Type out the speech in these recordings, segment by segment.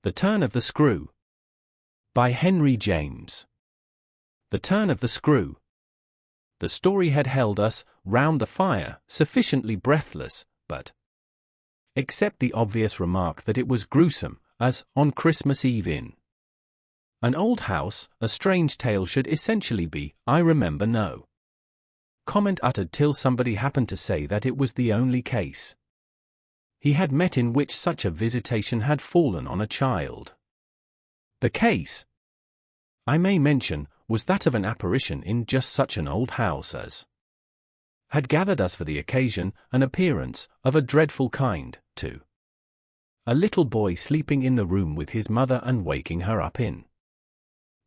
The Turn of the Screw. By Henry James. The Turn of the Screw. The story had held us, round the fire, sufficiently breathless, but except the obvious remark that it was gruesome, as, on Christmas Eve in an old house, a strange tale should essentially be, I remember no comment uttered till somebody happened to say that it was the only case he had met in which such a visitation had fallen on a child. The case, I may mention, was that of an apparition in just such an old house as had gathered us for the occasion, an appearance, of a dreadful kind, too. A little boy sleeping in the room with his mother and waking her up in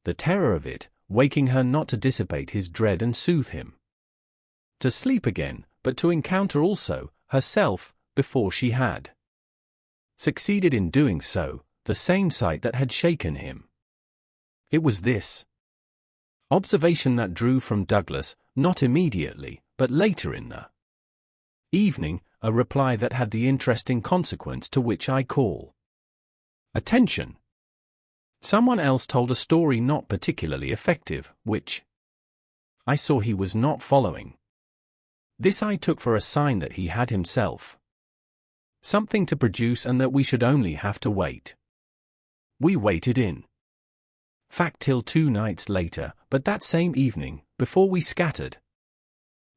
the terror of it, waking her not to dissipate his dread and soothe him to sleep again, but to encounter also, herself, before she had succeeded in doing so, the same sight that had shaken him. It was this observation that drew from Douglas, not immediately, but later in the evening, a reply that had the interesting consequence to which I call attention. Someone else told a story not particularly effective, which I saw he was not following. This I took for a sign that he had himself something to produce and that we should only have to wait. We waited in fact till 2 nights later, but that same evening, before we scattered,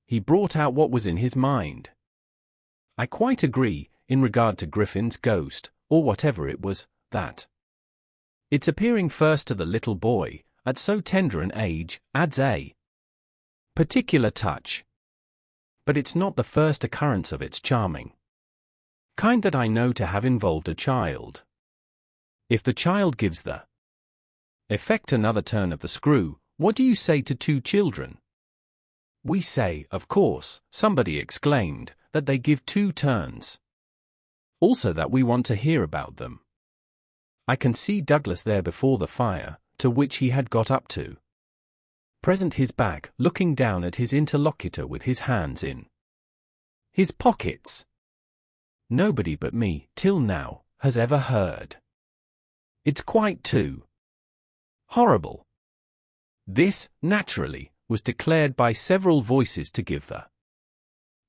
he brought out what was in his mind. I quite agree, in regard to Griffin's ghost, or whatever it was, that its appearing first to the little boy, at so tender an age, adds a particular touch. But it's not the first occurrence of its charming kind that I know to have involved a child. If the child gives the effect another turn of the screw, what do you say to 2 children? We say, of course, somebody exclaimed, that they give 2 turns. Also that we want to hear about them. I can see Douglas there before the fire, to which he had got up to present his back, looking down at his interlocutor with his hands in his pockets. Nobody but me, till now, has ever heard. It's quite too horrible. This, naturally, was declared by several voices to give the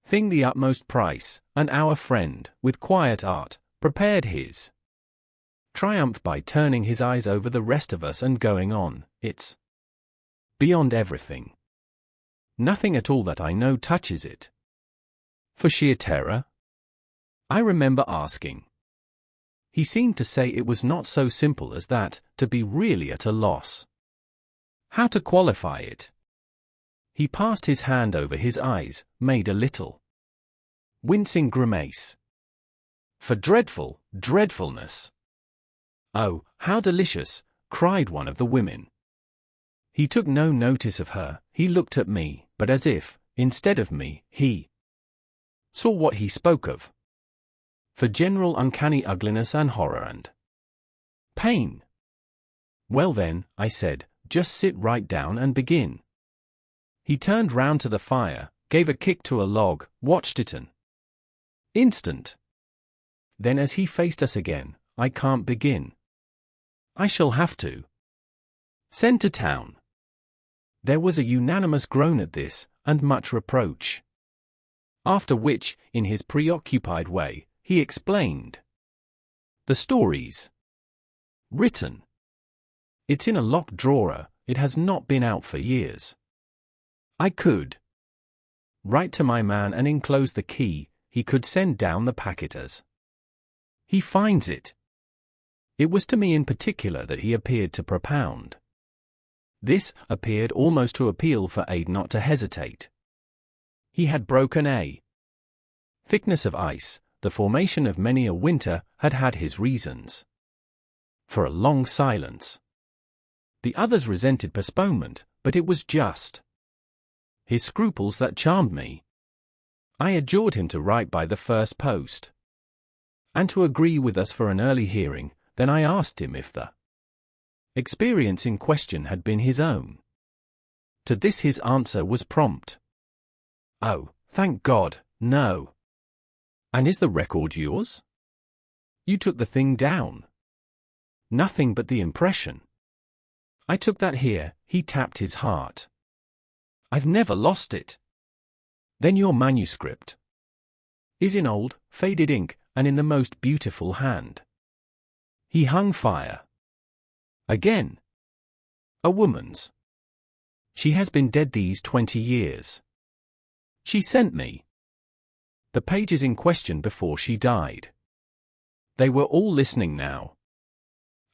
thing the utmost price, and our friend, with quiet art, prepared his triumph by turning his eyes over the rest of us and going on, it's beyond everything. Nothing at all that I know touches it. For sheer terror? I remember asking. He seemed to say it was not so simple as that, to be really at a loss how to qualify it. He passed his hand over his eyes, made a little wincing grimace. For dreadful, dreadfulness. Oh, how delicious, cried one of the women. He took no notice of her, he looked at me, but as if, instead of me, he saw what he spoke of. For general uncanny ugliness and horror and pain. Well then, I said, just sit right down and begin. He turned round to the fire, gave a kick to a log, watched it an instant. Then as he faced us again, I can't begin. I shall have to send to town. There was a unanimous groan at this, and much reproach. After which, in his preoccupied way, he explained. The story's written. It's in a locked drawer, it has not been out for years. I could write to my man and enclose the key, he could send down the packet as he finds it. It was to me in particular that he appeared to propound. This appeared almost to appeal for aid not to hesitate. He had broken a thickness of ice, the formation of many a winter had had his reasons for a long silence. The others resented postponement, but it was just his scruples that charmed me. I adjured him to write by the first post, and to agree with us for an early hearing. Then I asked him if the experience in question had been his own. To this his answer was prompt. Oh, thank God, no. And is the record yours? You took the thing down? Nothing but the impression. I took that here, he tapped his heart. I've never lost it. Then your manuscript is in old, faded ink, and in the most beautiful hand. He hung fire. Again. A woman's. She has been dead these 20 years. She sent me the pages in question before she died. They were all listening now.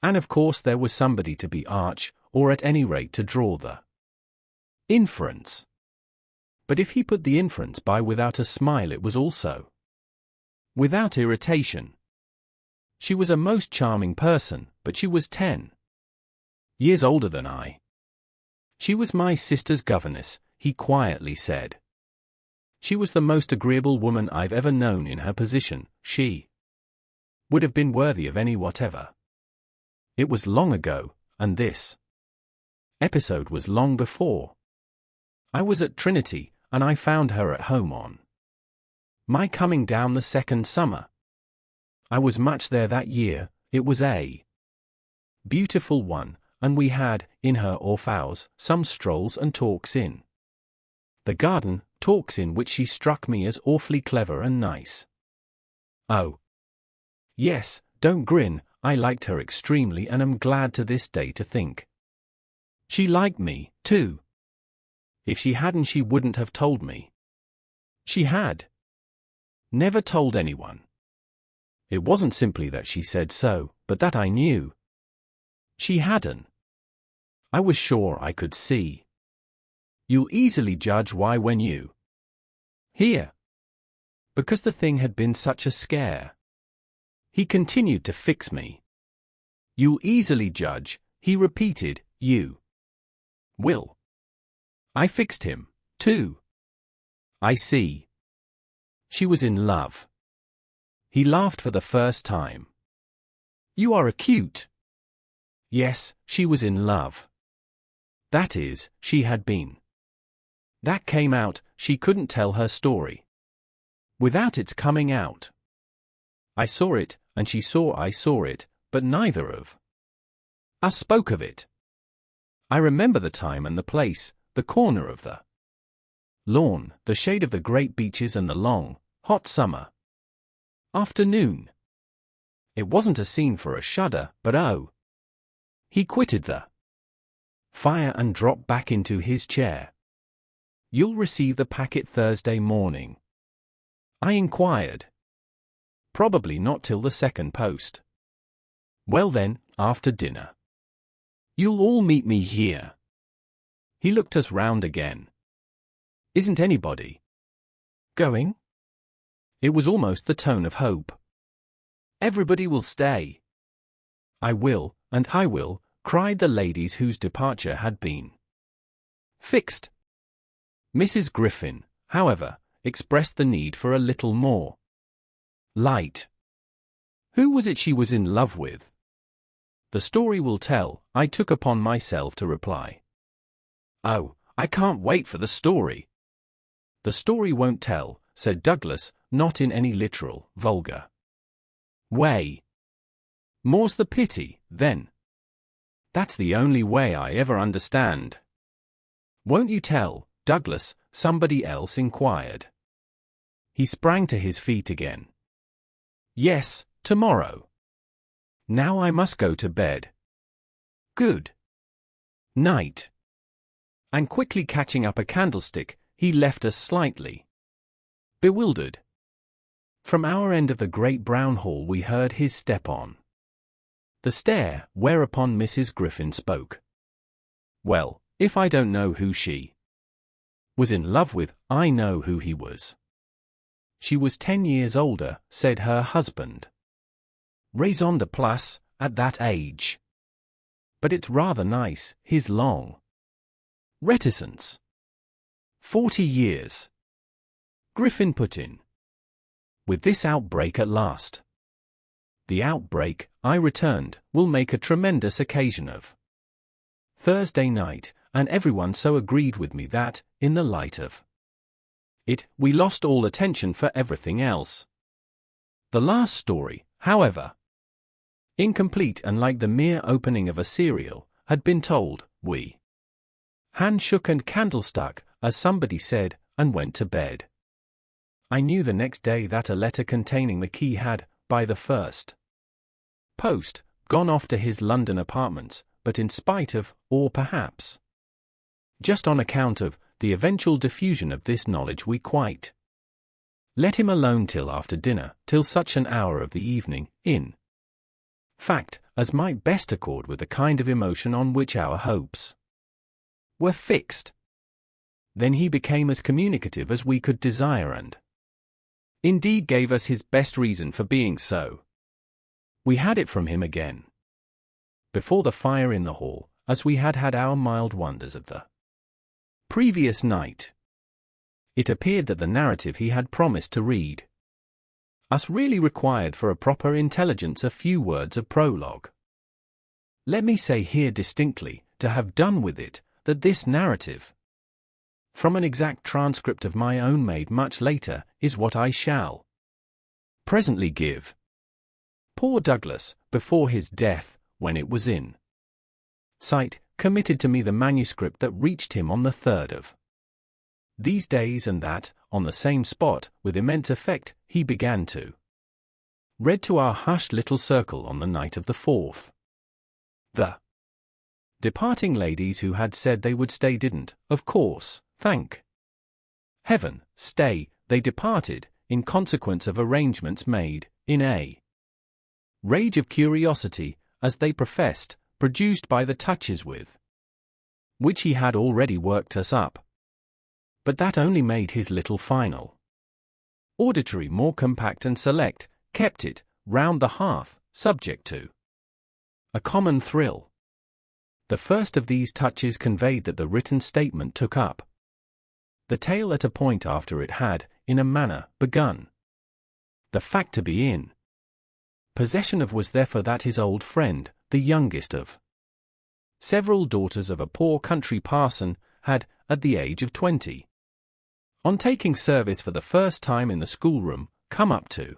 And of course there was somebody to be arch, or at any rate to draw the inference. But if he put the inference by without a smile, it was also without irritation. She was a most charming person, but she was 10 years older than I. She was my sister's governess, he quietly said. She was the most agreeable woman I've ever known in her position. She would have been worthy of any whatever. It was long ago, and this episode was long before. I was at Trinity, and I found her at home on my coming down the second summer. I was much there that year. It was a beautiful one, and we had, in her off hours, some strolls and talks in the garden, talks in which she struck me as awfully clever and nice. Oh, yes, don't grin, I liked her extremely and am glad to this day to think she liked me, too. If she hadn't, she wouldn't have told me. She had never told anyone. It wasn't simply that she said so, but that I knew she hadn't. I was sure I could see. You'll easily judge why when you hear. Because the thing had been such a scare. He continued to fix me. You'll easily judge, he repeated, you will. I fixed him, too. I see. She was in love. He laughed for the first time. You are acute. Yes, she was in love. That is, she had been. That came out, she couldn't tell her story without its coming out. I saw it, and she saw I saw it, but neither of us spoke of it. I remember the time and the place, the corner of the lawn, the shade of the great beeches and the long, hot summer afternoon. It wasn't a scene for a shudder, but oh. He quitted the fire and dropped back into his chair. You'll receive the packet Thursday morning? I inquired. Probably not till the second post. Well then, after dinner. You'll all meet me here. He looked us round again. Isn't anybody going? It was almost the tone of hope. Everybody will stay. I will, and I will, cried the ladies whose departure had been fixed. Mrs. Griffin, however, expressed the need for a little more light. Who was it she was in love with? The story will tell, I took upon myself to reply. Oh, I can't wait for the story. The story won't tell, said Douglas, not in any literal, vulgar way. More's the pity, then. That's the only way I ever understand. Won't you tell, Douglas? Somebody else inquired. He sprang to his feet again. Yes, tomorrow. Now I must go to bed. Good night. And quickly catching up a candlestick, he left us slightly bewildered. From our end of the great brown hall we heard his step on the stair, whereupon Mrs. Griffin spoke. Well, if I don't know who she was in love with, I know who he was. She was 10 years older, said her husband. Raison de place, at that age. But it's rather nice, his long reticence. 40 years. Griffin put in. With this outbreak at last. The outbreak, I returned, will make a tremendous occasion of Thursday night, and everyone so agreed with me that, in the light of it, we lost all attention for everything else. The last story, however, incomplete and like the mere opening of a serial, had been told, we hand shook and candle stuck, as somebody said, and went to bed. I knew the next day that a letter containing the key had, by the first post, gone off to his London apartments, but in spite of, or perhaps just on account of, the eventual diffusion of this knowledge, we quite let him alone till after dinner, till such an hour of the evening, in fact, as might best accord with the kind of emotion on which our hopes were fixed. Then he became as communicative as we could desire and indeed gave us his best reason for being so. We had it from him again before the fire in the hall, as we had had our mild wonders of the previous night. It appeared that the narrative he had promised to read us really required for a proper intelligence a few words of prologue. Let me say here distinctly, to have done with it, that this narrative, from an exact transcript of my own made much later, is what I shall presently give. Poor Douglas, before his death, when it was in sight, committed to me the manuscript that reached him on the 3rd of these days, and that, on the same spot, with immense effect, he began to read to our hushed little circle on the night of the 4th. The departing ladies who had said they would stay didn't, of course, thank heaven, stay. They departed, in consequence of arrangements made, in a rage of curiosity, as they professed, produced by the touches with which he had already worked us up. But that only made his little final auditory more compact and select, kept it, round the hearth, subject to a common thrill. The first of these touches conveyed that the written statement took up the tale at a point after it had, in a manner, begun. The fact to be in possession of was therefore that his old friend, the youngest of several daughters of a poor country parson, had, at the age of 20, on taking service for the first time in the schoolroom, come up to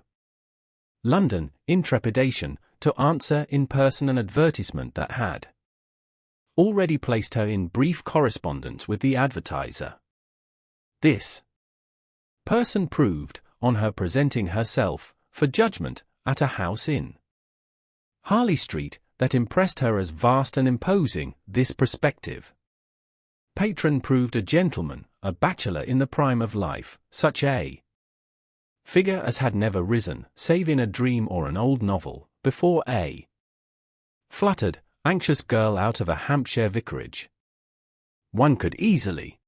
London, in trepidation, to answer in person an advertisement that had already placed her in brief correspondence with the advertiser. This person proved, on her presenting herself, for judgment, at a house in Harley Street, that impressed her as vast and imposing. This prospective patron proved a gentleman, a bachelor in the prime of life, such a figure as had never risen, save in a dream or an old novel, before a fluttered, anxious girl out of a Hampshire vicarage. One could easily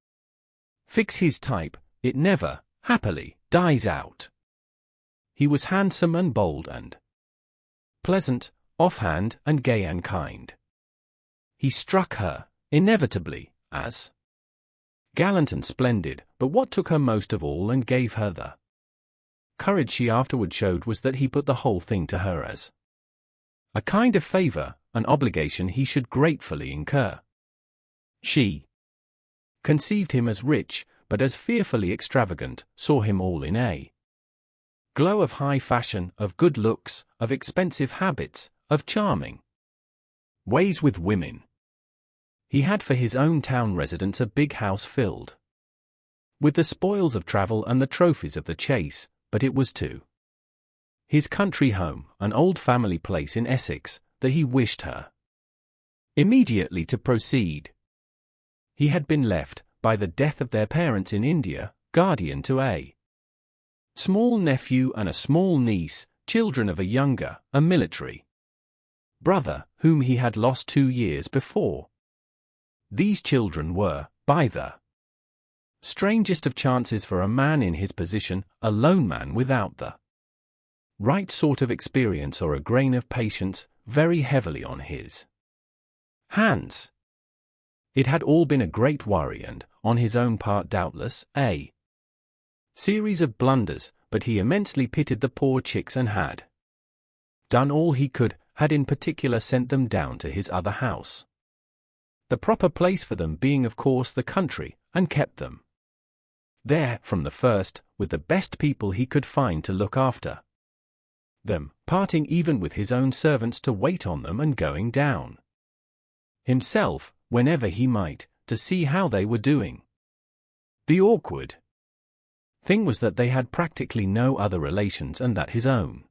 fix his type. It never, happily, dies out. He was handsome and bold and pleasant, offhand and gay and kind. He struck her, inevitably, as gallant and splendid, but what took her most of all and gave her the courage she afterward showed was that he put the whole thing to her as a kind of favor, an obligation he should gratefully incur. She conceived him as rich, but as fearfully extravagant, saw him all in a glow of high fashion, of good looks, of expensive habits, of charming ways with women. He had for his own town residence a big house filled with the spoils of travel and the trophies of the chase, but it was to his country home, an old family place in Essex, that he wished her immediately to proceed. He had been left, by the death of their parents in India, guardian to a small nephew and a small niece, children of a younger, a military brother, whom he had lost 2 years before. These children were, by the strangest of chances for a man in his position, a lone man without the right sort of experience or a grain of patience, very heavily on his hands. It had all been a great worry and, on his own part doubtless, a series of blunders, but he immensely pitied the poor chicks and had done all he could, had in particular sent them down to his other house, the proper place for them being of course the country, and kept them there, from the first, with the best people he could find to look after them, parting even with his own servants to wait on them and going down himself, whenever he might, to see how they were doing. The awkward thing was that they had practically no other relations and that his own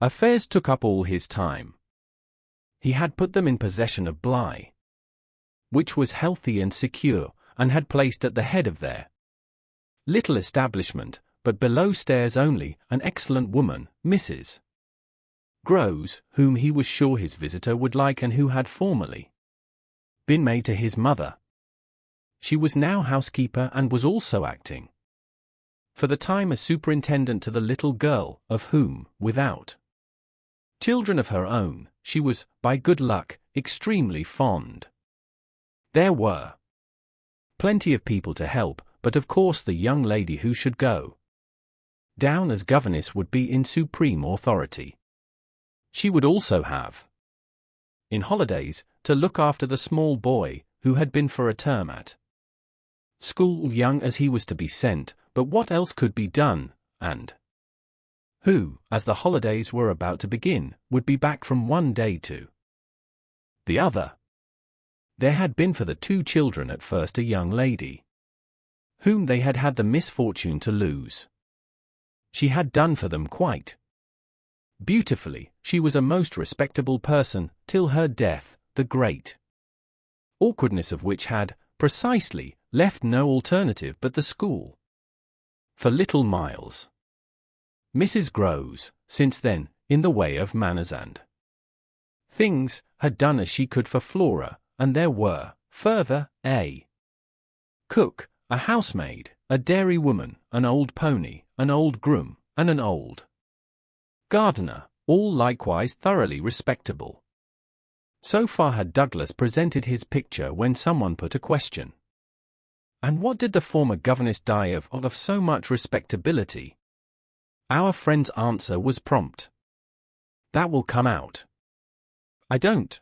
affairs took up all his time. He had put them in possession of Bly, which was healthy and secure, and had placed at the head of their little establishment, but below stairs only, an excellent woman, Mrs. Groves, whom he was sure his visitor would like and who had formerly been maid to his mother. She was now housekeeper and was also acting for the time as superintendent to the little girl, of whom, without children of her own, she was, by good luck, extremely fond. There were plenty of people to help, but of course the young lady who should go down as governess would be in supreme authority. She would also have, in holidays, to look after the small boy, who had been for a term at school, young as he was to be sent, but what else could be done, and who, as the holidays were about to begin, would be back from one day to the other. There had been for the two children at first a young lady, whom they had had the misfortune to lose. She had done for them quite beautifully. She was a most respectable person, till her death, the great awkwardness of which had, precisely, left no alternative but the school for little Miles. Mrs. Groves, since then, in the way of manners and things, had done as she could for Flora, and there were, further, a cook, a housemaid, a dairy woman, an old pony, an old groom, and an old gardener, all likewise thoroughly respectable. So far had Douglas presented his picture when someone put a question. And what did the former governess die of so much respectability? Our friend's answer was prompt. That will come out. I don't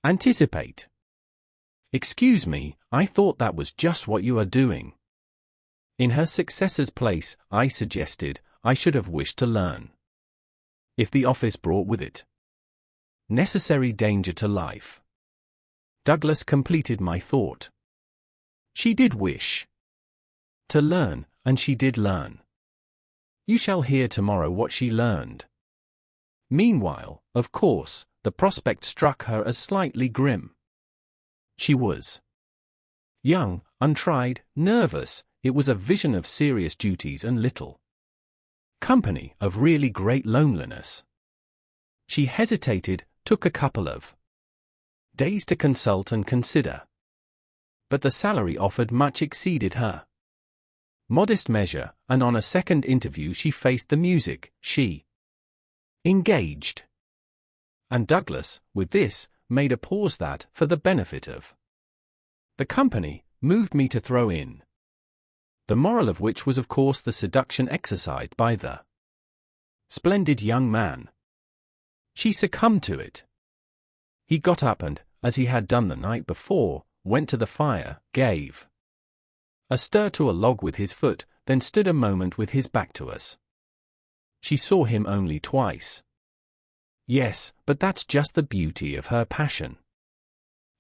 anticipate. Excuse me, I thought that was just what you are doing. In her successor's place, I suggested, I should have wished to learn. If the office brought with it necessary danger to life. Douglas completed my thought. She did wish to learn, and she did learn. You shall hear tomorrow what she learned. Meanwhile, of course, the prospect struck her as slightly grim. She was young, untried, nervous. It was a vision of serious duties and little company, of really great loneliness. She hesitated, took a couple of days to consult and consider. But the salary offered much exceeded her modest measure, and on a second interview she faced the music, she engaged. And Douglas, with this, made a pause that, for the benefit of the company, moved me to throw in the moral of which was of course the seduction exercised by the splendid young man. She succumbed to it. He got up and, as he had done the night before, went to the fire, gave a stir to a log with his foot, then stood a moment with his back to us. She saw him only twice. Yes, but that's just the beauty of her passion.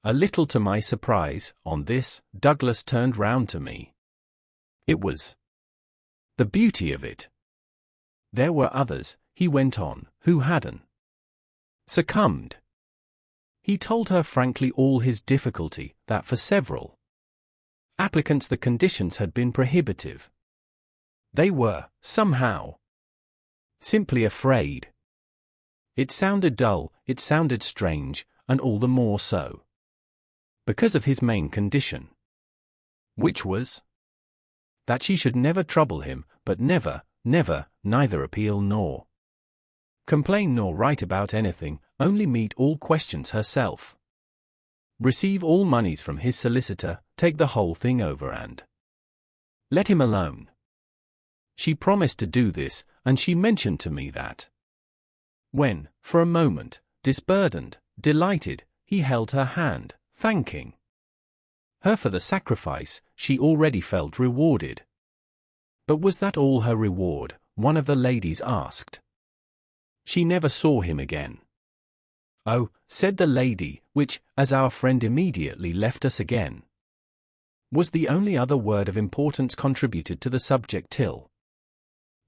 A little to my surprise, on this, Douglas turned round to me. It was the beauty of it. There were others, he went on, who hadn't succumbed. He told her frankly all his difficulty, that for several applicants the conditions had been prohibitive. They were, somehow, simply afraid. It sounded dull, it sounded strange, and all the more so because of his main condition, which was that she should never trouble him, but never, neither appeal nor complain nor write about anything, only meet all questions herself, receive all moneys from his solicitor, take the whole thing over and let him alone. She promised to do this, and she mentioned to me that when, for a moment, disburdened, delighted, he held her hand, thanking her for the sacrifice, she already felt rewarded. But was that all her reward? One of the ladies asked. she never saw him again. "Oh," said the lady, which, as our friend immediately left us again, was the only other word of importance contributed to the subject till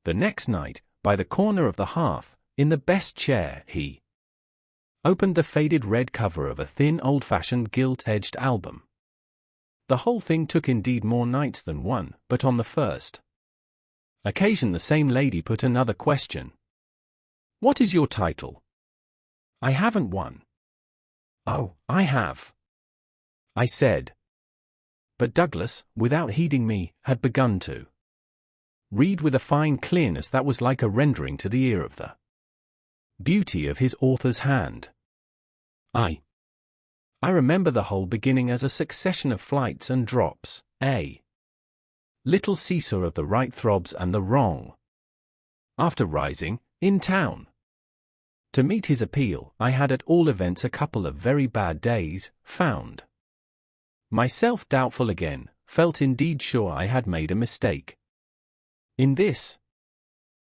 the next night, by the corner of the hearth, in the best chair, he opened the faded red cover of a thin old-fashioned gilt-edged album. The whole thing took indeed more nights than one, but on the first occasion the same lady put another question. "What is your title?" "I haven't one." "Oh, I have," I said. But Douglas, without heeding me, had begun to read with a fine clearness that was like a rendering to the ear of the beauty of his author's hand. I remember the whole beginning as a succession of flights and drops, a little seesaw of the right throbs and the wrong. After rising, in town, to meet his appeal, I had at all events a couple of very bad days, found myself doubtful again, felt indeed sure I had made a mistake. In this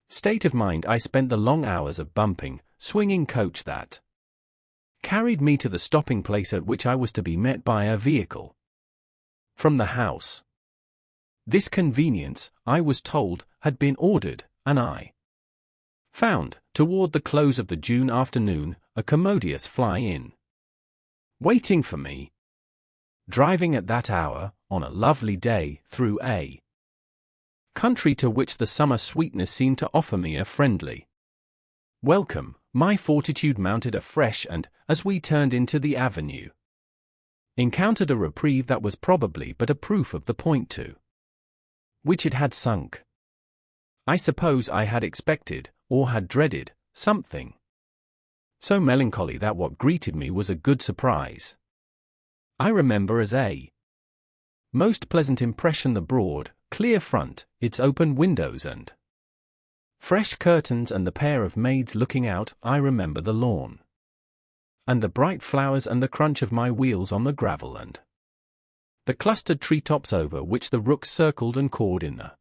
state of mind I spent the long hours of bumping, swinging coach that carried me to the stopping place at which I was to be met by a vehicle from the house. This convenience, I was told, had been ordered, and I found, toward the close of the June afternoon, a commodious fly-in waiting for me. Driving at that hour, on a lovely day, through a country to which the summer sweetness seemed to offer me a friendly welcome, my fortitude mounted afresh and, as we turned into the avenue, encountered a reprieve that was probably but a proof of the point to which it had sunk. I suppose I had expected, or had dreaded, something so melancholy that what greeted me was a good surprise. I remember as a most pleasant impression the broad, clear front, its open windows and fresh curtains and the pair of maids looking out. I remember the lawn, and the bright flowers and the crunch of my wheels on the gravel and the clustered treetops over which the rooks circled and cawed in the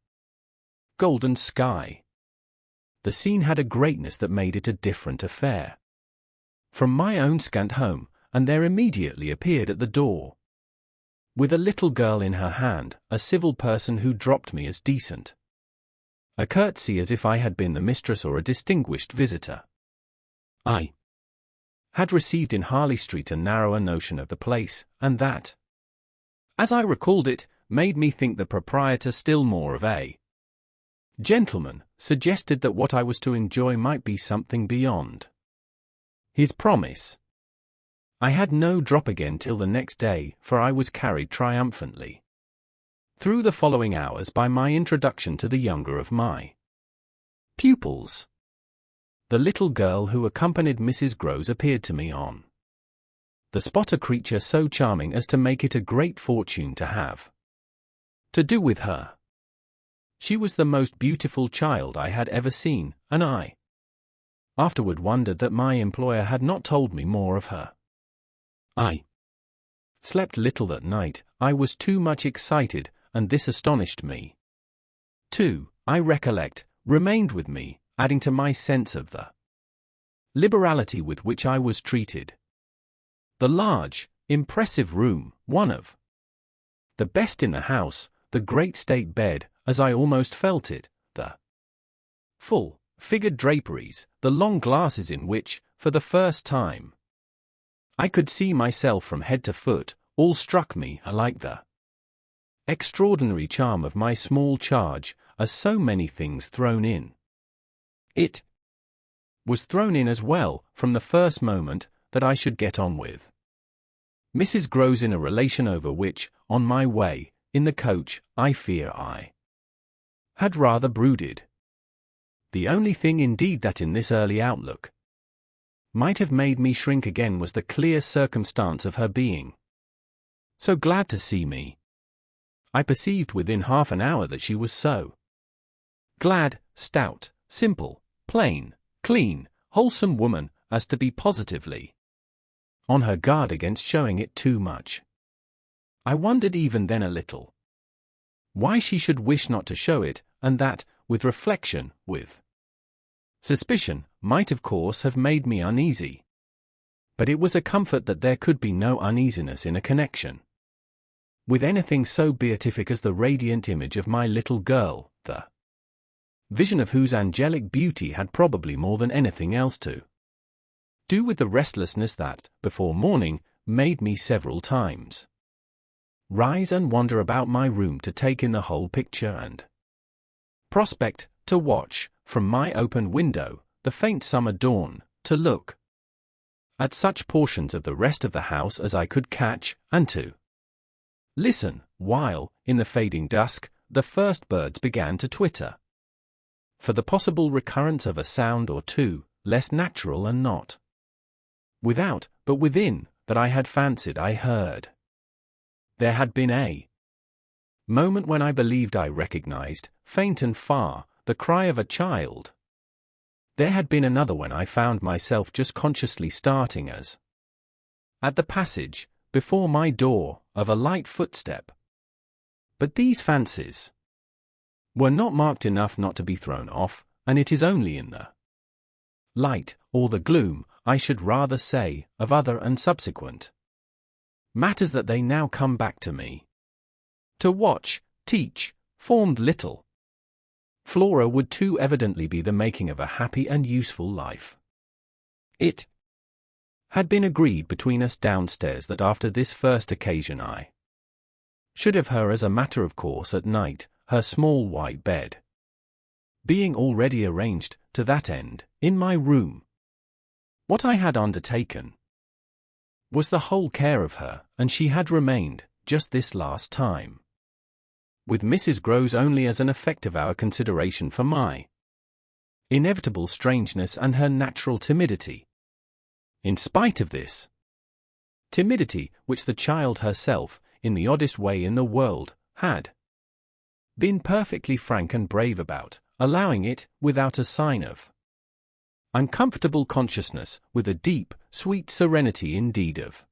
golden sky. The scene had a greatness that made it a different affair from my own scant home, and there immediately appeared at the door, with a little girl in her hand, a civil person who dropped me as decent a curtsy as if I had been the mistress or a distinguished visitor. I had received in Harley Street a narrower notion of the place, and that, as I recalled it, made me think the proprietor still more of a gentleman, suggested that what I was to enjoy might be something beyond his promise. I had no drop again till the next day, for I was carried triumphantly through the following hours by my introduction to the younger of my pupils. The little girl who accompanied Mrs. Groves appeared to me on the spot a creature so charming as to make it a great fortune to have to do with her. She was the most beautiful child I had ever seen, and I afterward wondered that my employer had not told me more of her. I slept little that night. I was too much excited, and this astonished me. 2. I recollect, remained with me, adding to my sense of the liberality with which I was treated. The large, impressive room, one of the best in the house, the great state bed, as I almost felt it, the full, figured draperies, the long glasses in which, for the first time, I could see myself from head to foot, all struck me alike the extraordinary charm of my small charge, as so many things thrown in. It was thrown in as well, from the first moment, that I should get on with Mrs. Groves in a relation over which, on my way, in the coach, I fear I had rather brooded. The only thing indeed that in this early outlook might have made me shrink again was the clear circumstance of her being so glad to see me. I perceived within half an hour that she was so glad, stout, simple, plain, clean, wholesome woman, as to be positively on her guard against showing it too much. I wondered even then a little why she should wish not to show it, and that, with reflection, with suspicion, might of course have made me uneasy. But it was a comfort that there could be no uneasiness in a connection with anything so beatific as the radiant image of my little girl, the vision of whose angelic beauty had probably more than anything else to do with the restlessness that, before morning, made me several times rise and wander about my room to take in the whole picture and prospect, to watch, from my open window, the faint summer dawn, to look at such portions of the rest of the house as I could catch, and to listen, while, in the fading dusk, the first birds began to twitter, for the possible recurrence of a sound or two, less natural and not without, but within, that I had fancied I heard. There had been a moment when I believed I recognized, faint and far, the cry of a child. There had been another when I found myself just consciously starting as, at the passage, before my door, of a light footstep. But these fancies were not marked enough not to be thrown off, and it is only in the light, or the gloom, I should rather say, of other and subsequent matters that they now come back to me. To watch, teach, formed little. Flora would too evidently be the making of a happy and useful life. It had been agreed between us downstairs that after this first occasion I should have her as a matter of course at night, her small white bed being already arranged, to that end, in my room. What I had undertaken was the whole care of her, and she had remained, just this last time, with Mrs. Grose only as an effect of our consideration for my inevitable strangeness and her natural timidity. In spite of this timidity, which the child herself, in the oddest way in the world, had been perfectly frank and brave about, allowing it, without a sign of uncomfortable consciousness, with a deep, sweet serenity indeed of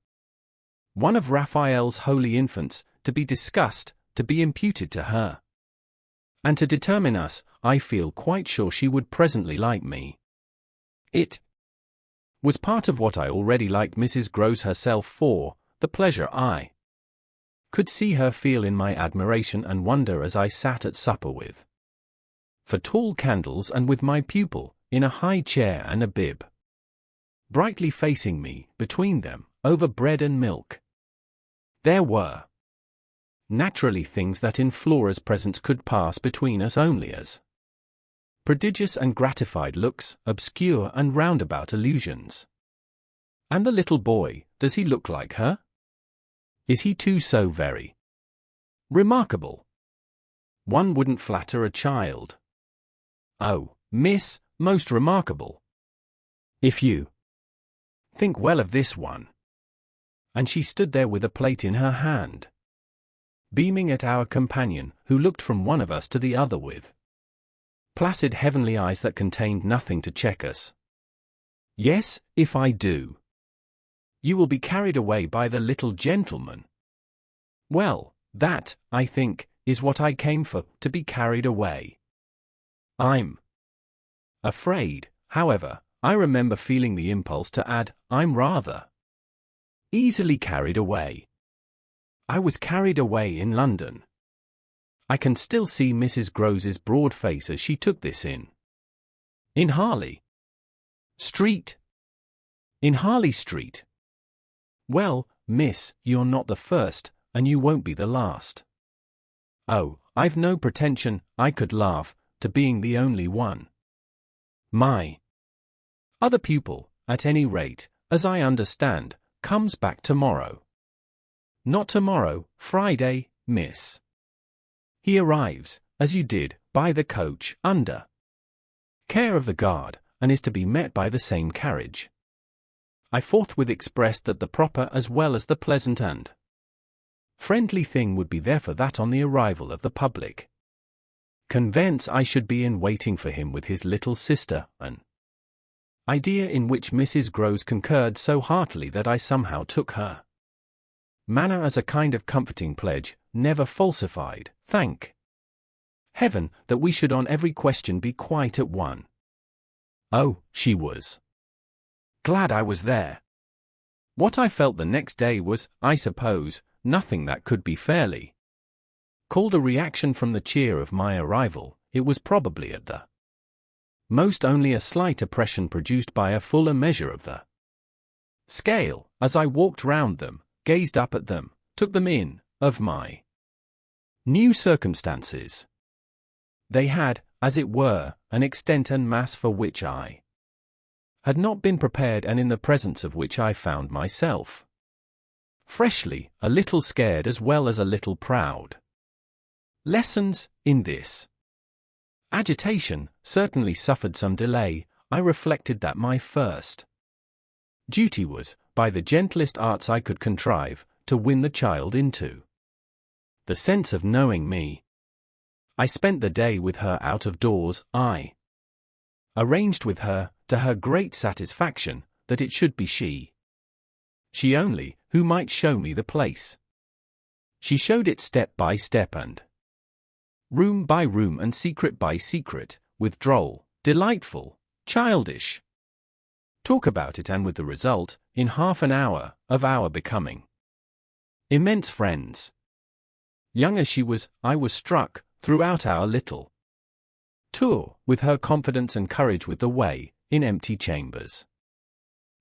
one of Raphael's holy infants, to be discussed, to be imputed to her, and to determine us. I feel quite sure she would presently like me. It was part of what I already liked Mrs. Grose herself for, the pleasure I could see her feel in my admiration and wonder as I sat at supper with for tall candles and with my pupil, in a high chair and a bib brightly facing me, between them, over bread and milk. There were naturally things that in Flora's presence could pass between us only as prodigious and gratified looks, obscure and roundabout allusions. And the little boy, does he look like her? Is he too so very remarkable? One wouldn't flatter a child. Oh, miss, most remarkable. If you think well of this one. And she stood there with a plate in her hand, beaming at our companion, who looked from one of us to the other with placid heavenly eyes that contained nothing to check us. Yes, if I do, you will be carried away by the little gentleman. Well, that, I think, is what I came for, to be carried away. I'm afraid, however, I remember feeling the impulse to add, I'm rather easily carried away. I was carried away in London. I can still see Mrs. Grose's broad face as she took this in. In Harley Street. In Harley Street. Well, miss, you're not the first, and you won't be the last. Oh, I've no pretension, I could laugh, to being the only one. My other pupil, at any rate, as I understand, comes back tomorrow. Not tomorrow, Friday, miss. He arrives, as you did, by the coach, under care of the guard, and is to be met by the same carriage. I forthwith expressed that the proper as well as the pleasant and friendly thing would be there for that on the arrival of the public conveyance I should be in waiting for him with his little sister, an idea in which Mrs. Grose concurred so heartily that I somehow took her manner as a kind of comforting pledge, never falsified, thank Heaven, that we should on every question be quite at one. Oh, she was glad I was there. What I felt the next day was, I suppose, nothing that could be fairly called a reaction from the cheer of my arrival. It was probably at the most only a slight oppression produced by a fuller measure of the scale, as I walked round them, gazed up at them, took them in, of my new circumstances. They had, as it were, an extent and mass for which I had not been prepared, and in the presence of which I found myself freshly a little scared as well as a little proud. Lessons in this agitation certainly suffered some delay. I reflected that my first duty was, by the gentlest arts I could contrive, to win the child into the sense of knowing me. I spent the day with her out of doors. I arranged with her, to her great satisfaction, that it should be she only, who might show me the place. She showed it step by step and room by room and secret by secret, with droll, delightful, childish talk about it, and with the result, in half an hour, of our becoming immense friends. Young as she was, I was struck, throughout our little tour, with her confidence and courage, with the way, in empty chambers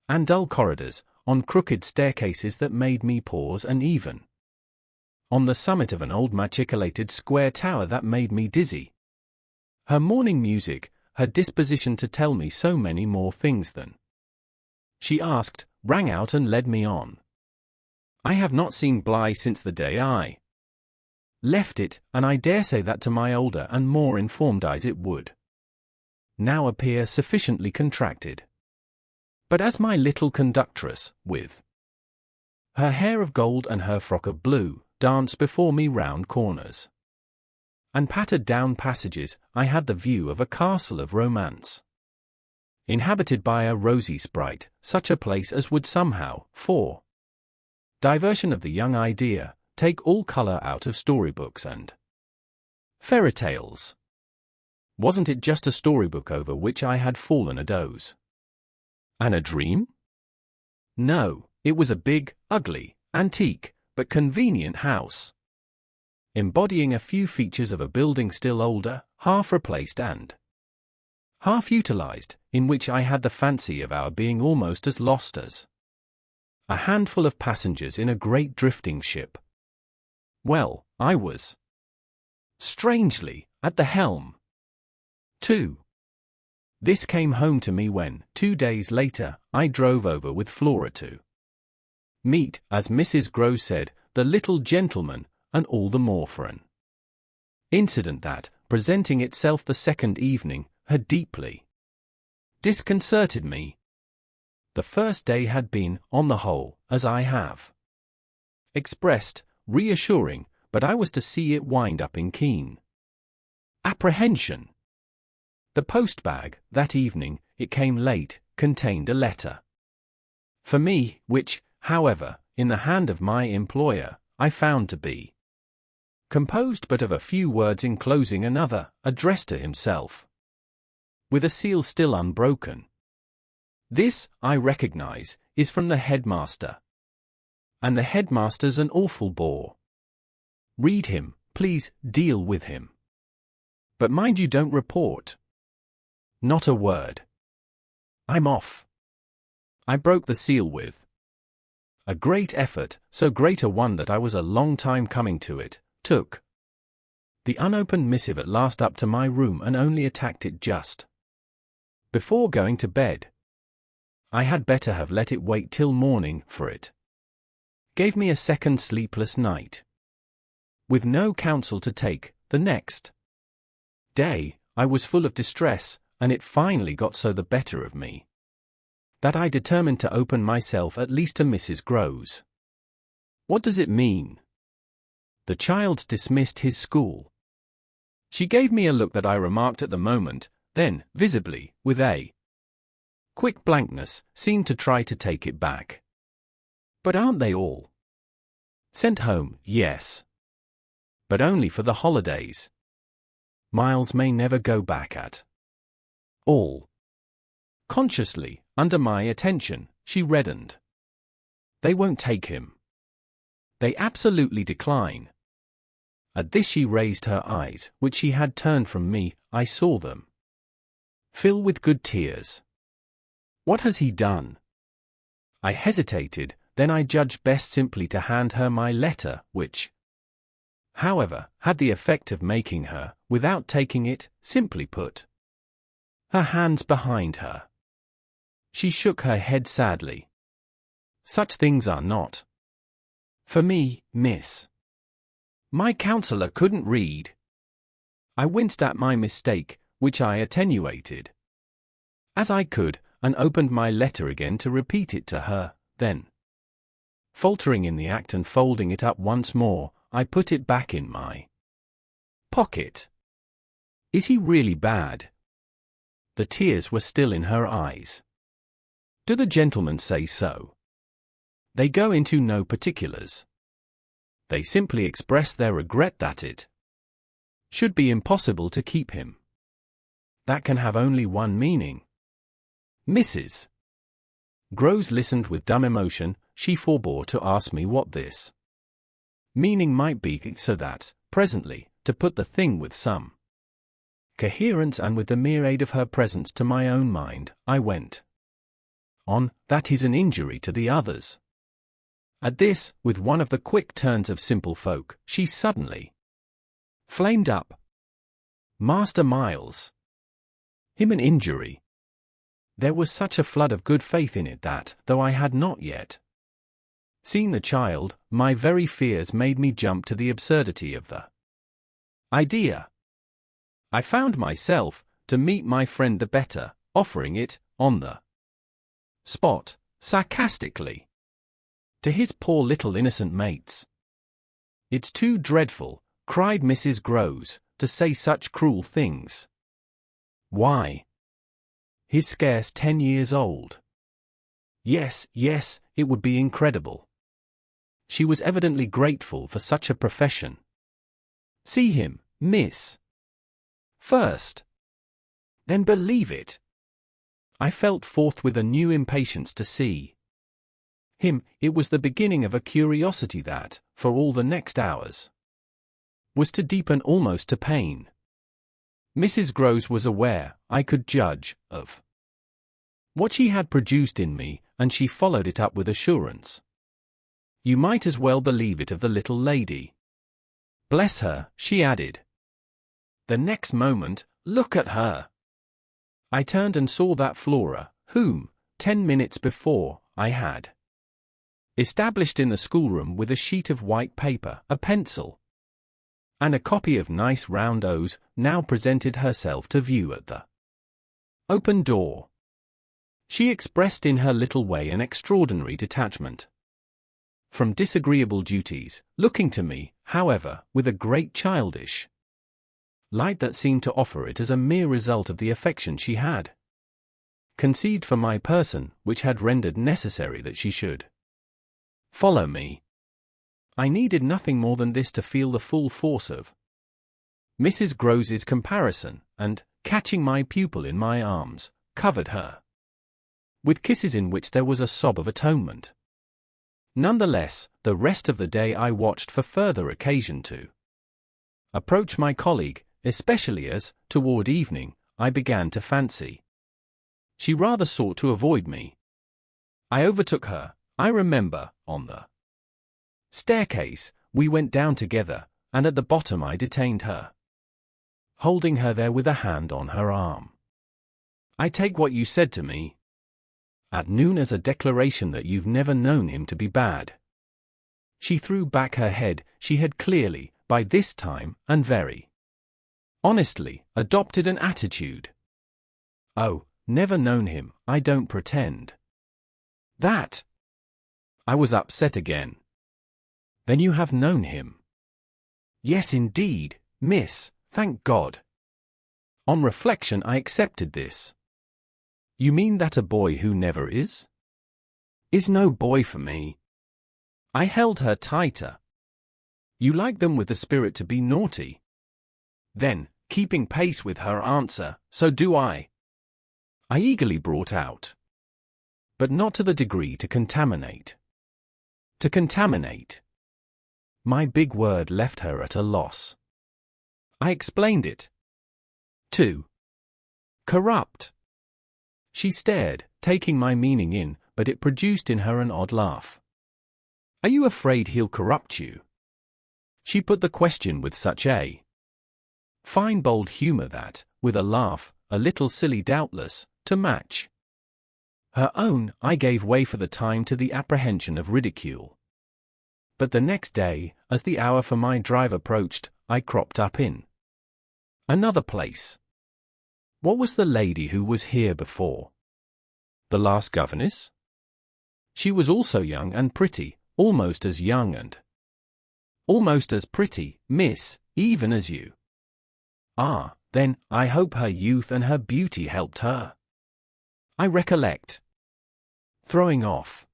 and dull corridors, on crooked staircases that made me pause, and even on the summit of an old machicolated square tower that made me dizzy. Her morning music, her disposition to tell me so many more things than she asked, rang out and led me on. I have not seen Bly since the day I left it, and I dare say that to my older and more informed eyes it would now appear sufficiently contracted. But as my little conductress, with her hair of gold and her frock of blue, danced before me round corners and pattered down passages, I had the view of a castle of romance, inhabited by a rosy sprite, such a place as would somehow, for diversion of the young idea, take all colour out of storybooks and fairy tales. Wasn't it just a storybook over which I had fallen a doze? And a dream? No, it was a big, ugly, antique, but convenient house, embodying a few features of a building still older, half replaced and half utilized, in which I had the fancy of our being almost as lost as a handful of passengers in a great drifting ship. Well, I was strangely at the helm, too. This came home to me when, 2 days later, I drove over with Flora to meet, as Mrs. Groves said, the little gentleman, and all the more for an incident that, presenting itself the second evening, had deeply disconcerted me. The first day had been, on the whole, as I have expressed, reassuring, but I was to see it wind up in keen apprehension. The post-bag, that evening, it came late, contained a letter for me, which, however, in the hand of my employer, I found to be composed but of a few words enclosing another, addressed to himself, with a seal still unbroken. This, I recognize, is from the headmaster. And the headmaster's an awful bore. Read him, please, deal with him. But mind you don't report. Not a word. I'm off. I broke the seal with a great effort, so great a one that I was a long time coming to it, took the unopened missive at last up to my room and only attacked it just before going to bed. I had better have let it wait till morning, for it gave me a second sleepless night. With no counsel to take, the next day, I was full of distress, and it finally got so the better of me that I determined to open myself at least to Mrs. Groves. What does it mean? The child's dismissed his school. She gave me a look that I remarked at the moment, then, visibly, with a quick blankness, seemed to try to take it back. But aren't they all sent home? Yes. But only for the holidays. Miles may never go back at all. Consciously, under my attention, she reddened. They won't take him. They absolutely decline. At this she raised her eyes, which she had turned from me. I saw them fill with good tears. What has he done? I hesitated, then I judged best simply to hand her my letter, which, however, had the effect of making her, without taking it, simply put her hands behind her. She shook her head sadly. Such things are not for me, miss. My counselor couldn't read. I winced at my mistake, which I attenuated as I could, and opened my letter again to repeat it to her, then, faltering in the act and folding it up once more, I put it back in my pocket. Is he really bad? The tears were still in her eyes. Do the gentlemen say so? They go into no particulars. They simply express their regret that it should be impossible to keep him. That can have only one meaning. Mrs. Groves listened with dumb emotion. She forbore to ask me what this meaning might be, so that, presently, to put the thing with some coherence and with the mere aid of her presence to my own mind, I went on, that is an injury to the others. At this, with one of the quick turns of simple folk, she suddenly flamed up. Master Miles! Him an injury? There was such a flood of good faith in it that, though I had not yet seen the child, my very fears made me jump to the absurdity of the idea. I found myself, to meet my friend the better, offering it, on the spot, sarcastically, to his poor little innocent mates. It's too dreadful, cried Mrs. Groves, to say such cruel things. Why? He's scarce 10 years old. Yes, yes, it would be incredible. She was evidently grateful for such a profession. See him, miss. First. Then believe it. I felt forthwith a new impatience to see him. It was the beginning of a curiosity that, for all the next hours, was to deepen almost to pain. Mrs. Groves was aware, I could judge, of what she had produced in me, and she followed it up with assurance. You might as well believe it of the little lady. Bless her, she added. The next moment, look at her. I turned and saw that Flora, whom, 10 minutes before, I had established in the schoolroom with a sheet of white paper, a pencil, and a copy of nice round O's, now presented herself to view at the open door. She expressed in her little way an extraordinary detachment from disagreeable duties, looking to me, however, with a great childish light that seemed to offer it as a mere result of the affection she had conceived for my person, which had rendered necessary that she should follow me. I needed nothing more than this to feel the full force of Mrs. Groves's comparison, and, catching my pupil in my arms, covered her with kisses in which there was a sob of atonement. Nonetheless, the rest of the day I watched for further occasion to approach my colleague, especially as, toward evening, I began to fancy she rather sought to avoid me. I overtook her, I remember, on the staircase. We went down together, and at the bottom I detained her, holding her there with a hand on her arm. I take what you said to me at noon as a declaration that you've never known him to be bad. She threw back her head. She had clearly, by this time, and very honestly, adopted an attitude. Oh, never known him, I don't pretend that. I was upset again. Then you have known him? Yes, indeed, miss, thank God. On reflection I accepted this. You mean that a boy who never is no boy for me. I held her tighter. You like them with the spirit to be naughty? Then, keeping pace with her answer, so do I. I eagerly brought out. But not to the degree to contaminate. To contaminate. My big word left her at a loss. I explained it. To corrupt. She stared, taking my meaning in, but it produced in her an odd laugh. Are you afraid he'll corrupt you? She put the question with such a fine bold humor that, with a laugh, a little silly doubtless, to match her own, I gave way for the time to the apprehension of ridicule. But the next day, as the hour for my drive approached, I cropped up in another place. What was the lady who was here before? The last governess? She was also young and pretty, almost as young and almost as pretty, miss, even as you. Ah, then, I hope her youth and her beauty helped her. I recollect. Throwing off.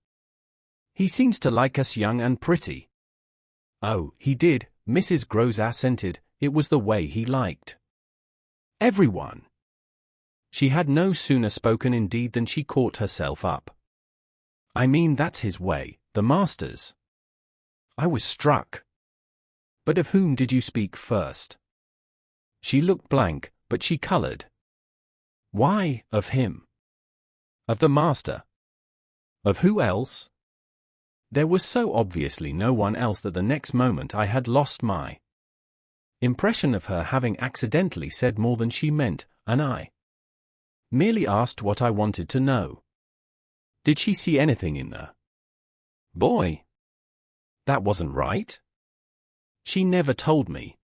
He seems to like us young and pretty. Oh, he did, Mrs. Groves assented, it was the way he liked everyone. She had no sooner spoken indeed than she caught herself up. I mean that's his way, the master's. I was struck. But of whom did you speak first? She looked blank, but she coloured. Why, of him. Of the master. Of who else? There was so obviously no one else that the next moment I had lost my impression of her having accidentally said more than she meant, and I merely asked what I wanted to know. Did she see anything in the boy? That wasn't right. She never told me.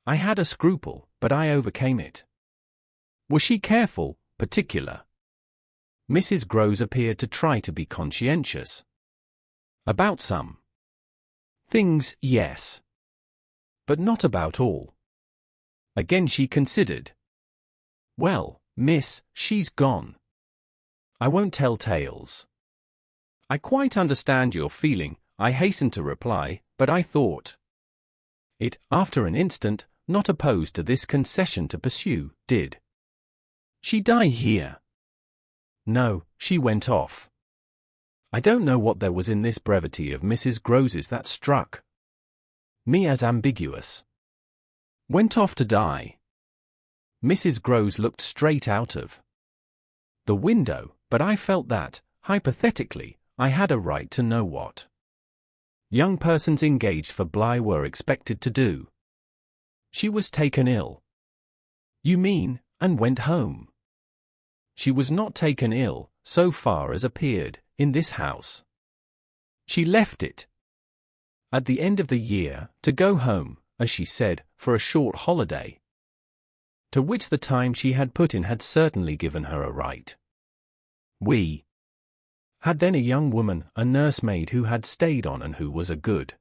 I had a scruple, but I overcame it. Was she careful, particular? Mrs. Groves appeared to try to be conscientious. About some things, yes. But not about all. Again she considered. Well, miss, she's gone. I won't tell tales. I quite understand your feeling, I hastened to reply, but I thought it, after an instant, not opposed to this concession to pursue, did she die here? No, she went off. I don't know what there was in this brevity of Mrs. Groves's that struck me as ambiguous. Went off to die. Mrs. Groves looked straight out of the window, but I felt that, hypothetically, I had a right to know what young persons engaged for Bly were expected to do. She was taken ill. You mean, and went home? She was not taken ill, so far as appeared, in this house. She left it at the end of the year, to go home, as she said, for a short holiday, to which the time she had put in had certainly given her a right. We had then a young woman, a nursemaid who had stayed on and who was a good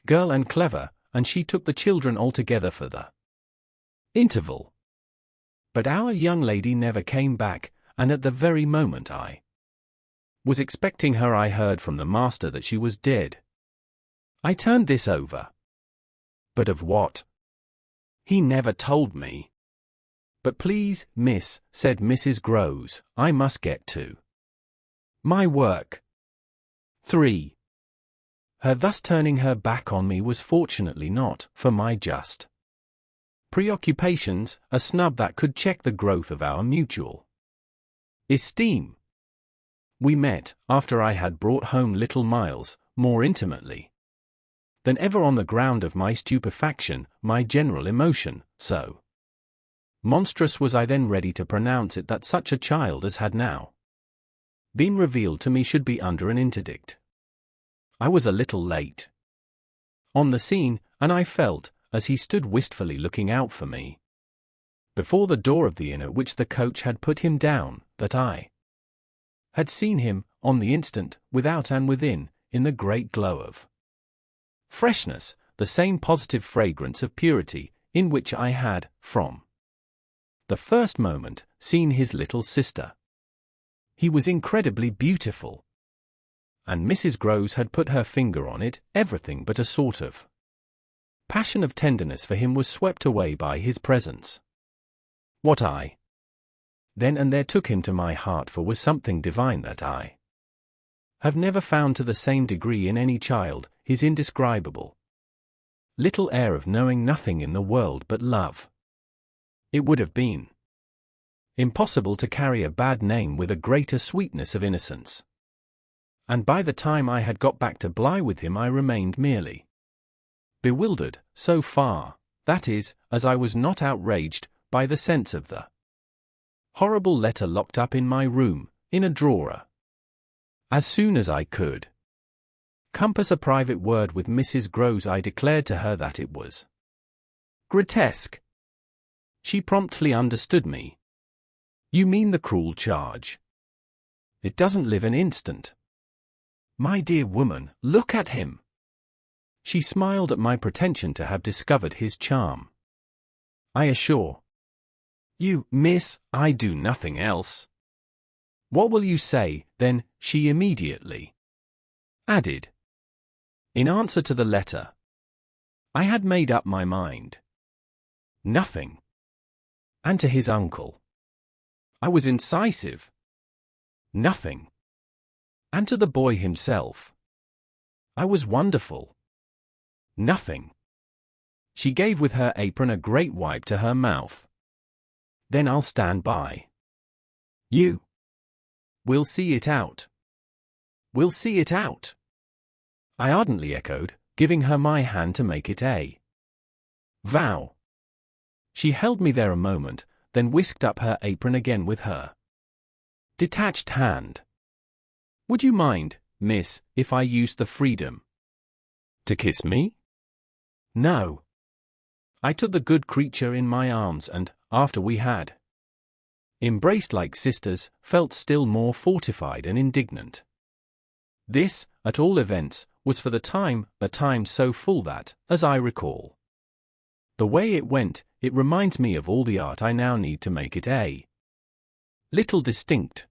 girl and clever, and she took the children altogether for the interval. But our young lady never came back, and at the very moment I was expecting her I heard from the master that she was dead. I turned this over. But of what? He never told me. But please, miss, said Mrs. Groves, I must get to my work. 3. Her thus turning her back on me was fortunately not, for my just preoccupations, a snub that could check the growth of our mutual esteem. We met, after I had brought home little Miles, more intimately than ever on the ground of my stupefaction, my general emotion, so monstrous was I then ready to pronounce it that such a child as had now been revealed to me should be under an interdict. I was a little late on the scene, and I felt, as he stood wistfully looking out for me before the door of the inn at which the coach had put him down, that I had seen him, on the instant, without and within, in the great glow of freshness, the same positive fragrance of purity, in which I had, from the first moment, seen his little sister. He was incredibly beautiful. And Mrs. Groves had put her finger on it, everything but a sort of passion of tenderness for him was swept away by his presence. What I then and there took him to my heart, for was something divine that I have never found to the same degree in any child, his indescribable little air of knowing nothing in the world but love. It would have been impossible to carry a bad name with a greater sweetness of innocence. And by the time I had got back to Bly with him, I remained merely bewildered, so far, that is, as I was not outraged by the sense of the horrible letter locked up in my room, in a drawer. As soon as I could compass a private word with Mrs. Groves, I declared to her that it was grotesque. She promptly understood me. You mean the cruel charge? It doesn't live an instant. My dear woman, look at him. She smiled at my pretension to have discovered his charm. I assure you, miss, I do nothing else. What will you say, then? She immediately added. In answer to the letter, I had made up my mind. Nothing. And to his uncle, I was incisive. Nothing. And to the boy himself, I was wonderful. Nothing. She gave with her apron a great wipe to her mouth. Then I'll stand by you. We'll see it out. We'll see it out, I ardently echoed, giving her my hand to make it a vow. She held me there a moment, then whisked up her apron again with her detached hand. Would you mind, miss, if I used the freedom to kiss me? No. I took the good creature in my arms and, after we had embraced like sisters, felt still more fortified and indignant. This, at all events, was for the time, a time so full that, as I recall the way it went, it reminds me of all the art I now need to make it a little distinct.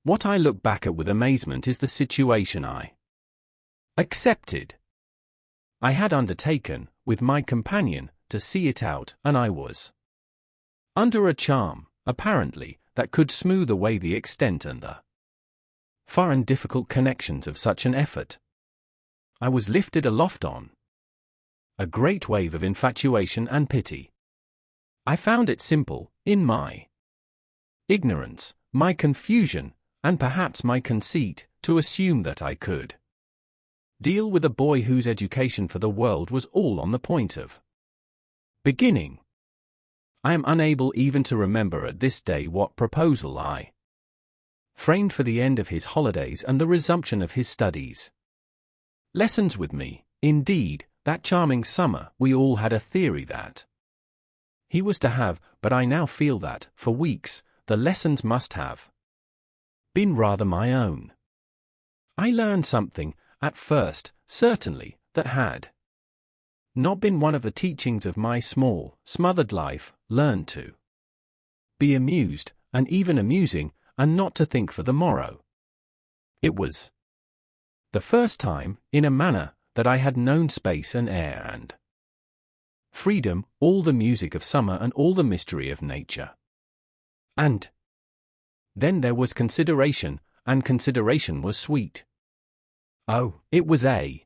What I look back at with amazement is the situation I accepted. I had undertaken, with my companion, to see it out, and I was under a charm, apparently, that could smooth away the extent and the far and difficult connections of such an effort. I was lifted aloft on a great wave of infatuation and pity. I found it simple, in my ignorance, my confusion, and perhaps my conceit, to assume that I could deal with a boy whose education for the world was all on the point of beginning. I am unable even to remember at this day what proposal I framed for the end of his holidays and the resumption of his studies. Lessons with me, indeed, that charming summer we all had a theory that he was to have, but I now feel that, for weeks, the lessons must have been rather my own. I learned something, at first, certainly, that had not been one of the teachings of my small, smothered life, learned to be amused, and even amusing, and not to think for the morrow. It was the first time, in a manner, that I had known space and air and freedom, all the music of summer and all the mystery of nature. And then there was consideration, and consideration was sweet. Oh, it was a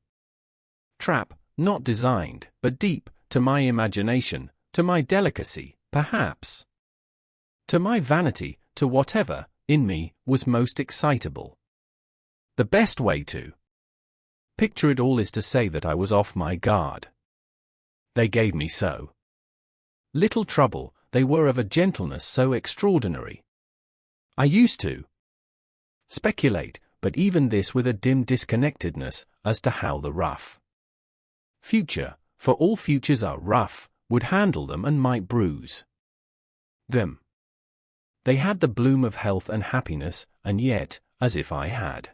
trap, not designed, but deep, to my imagination, to my delicacy, perhaps to my vanity, to whatever, in me, was most excitable. The best way to picture it all is to say that I was off my guard. They gave me so little trouble, they were of a gentleness so extraordinary. I used to speculate, but even this with a dim disconnectedness, as to how the rough future, for all futures are rough, would handle them and might bruise them. They had the bloom of health and happiness, and yet, as if I had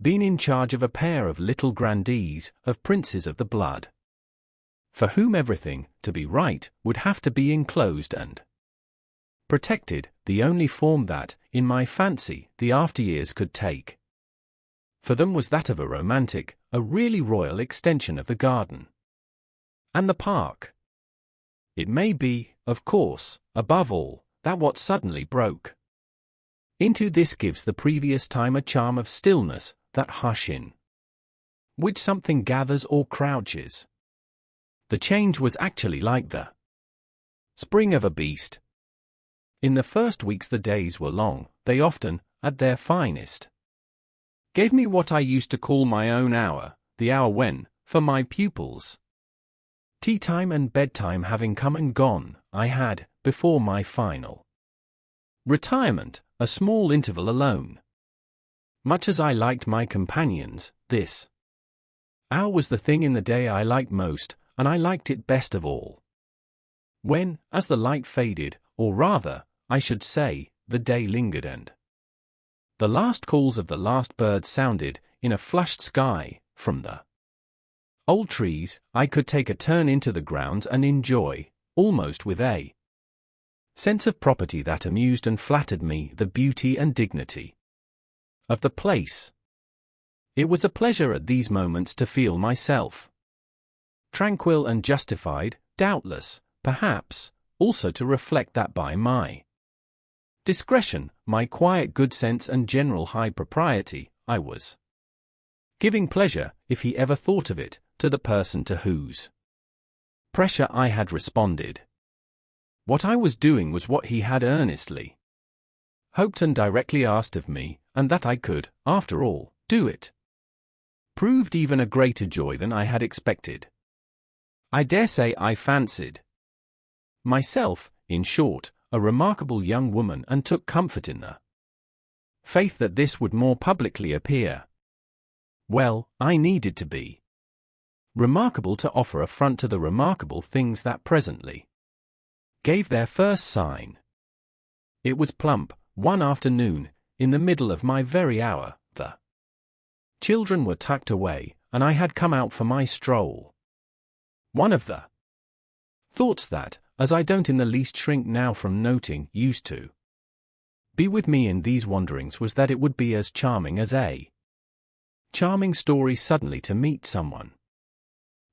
been in charge of a pair of little grandees, of princes of the blood, for whom everything, to be right, would have to be enclosed and protected, the only form that, in my fancy, the after-years could take for them was that of a romantic, a really royal extension of the garden and the park. It may be, of course, above all, that what suddenly broke into this gives the previous time a charm of stillness, that hush in which something gathers or crouches. The change was actually like the spring of a beast. In the first weeks the days were long, they often, at their finest, gave me what I used to call my own hour, the hour when, for my pupils, tea time and bedtime having come and gone, I had, before my final retirement, a small interval alone. Much as I liked my companions, this hour was the thing in the day I liked most, and I liked it best of all. When, as the light faded, or rather, I should say, the day lingered and the last calls of the last birds sounded, in a flushed sky, from the old trees, I could take a turn into the grounds and enjoy, almost with a sense of property that amused and flattered me, the beauty and dignity of the place. It was a pleasure at these moments to feel myself tranquil and justified, doubtless, perhaps, also to reflect that by my discretion, my quiet good sense and general high propriety, I was giving pleasure, if he ever thought of it, to the person to whose pressure I had responded. What I was doing was what he had earnestly hoped and directly asked of me, and that I could, after all, do it proved even a greater joy than I had expected. I dare say I fancied myself, in short, a remarkable young woman, and took comfort in the faith that this would more publicly appear. Well, I needed to be remarkable to offer a front to the remarkable things that presently gave their first sign. It was plump, one afternoon, in the middle of my very hour, the children were tucked away, and I had come out for my stroll. One of the thoughts that, as I don't in the least shrink now from noting, used to be with me in these wanderings was that it would be as charming as a charming story suddenly to meet someone.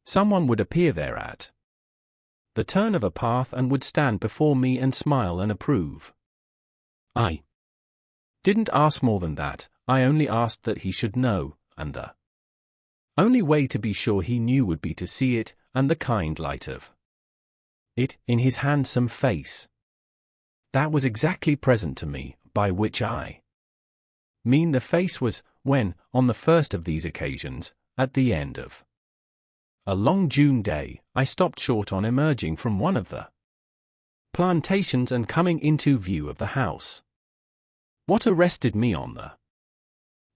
Someone would appear there at the turn of a path and would stand before me and smile and approve. I didn't ask more than that, I only asked that he should know, and the only way to be sure he knew would be to see it, and the kind light of it, in his handsome face. That was exactly present to me, by which I mean the face was, when, on the first of these occasions, at the end of a long June day, I stopped short on emerging from one of the plantations and coming into view of the house. What arrested me on the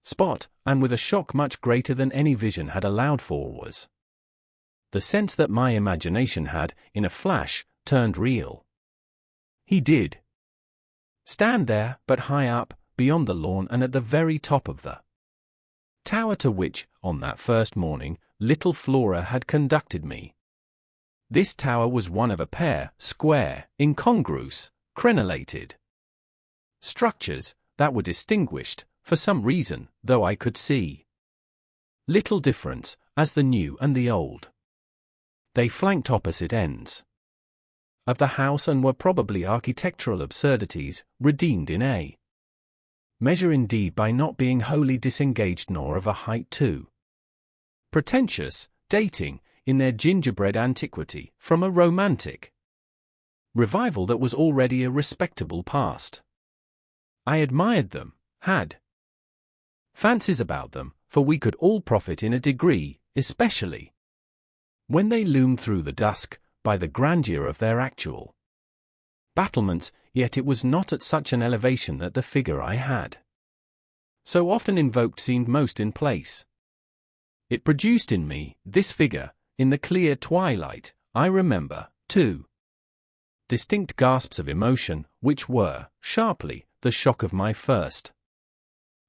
spot, and with a shock much greater than any vision had allowed for, was the sense that my imagination had, in a flash, turned real. He did stand there, but high up, beyond the lawn and at the very top of the tower to which, on that first morning, little Flora had conducted me. This tower was one of a pair, square, incongruous, crenellated structures, that were distinguished, for some reason, though I could see little difference, as the new and the old. They flanked opposite ends of the house and were probably architectural absurdities, redeemed in a measure indeed by not being wholly disengaged nor of a height too pretentious, dating, in their gingerbread antiquity, from a romantic revival that was already a respectable past. I admired them, had fancies about them, for we could all profit in a degree, especially when they loomed through the dusk, by the grandeur of their actual battlements, yet it was not at such an elevation that the figure I had so often invoked seemed most in place. It produced in me, this figure, in the clear twilight, I remember, too, distinct gasps of emotion, which were, sharply, the shock of my first,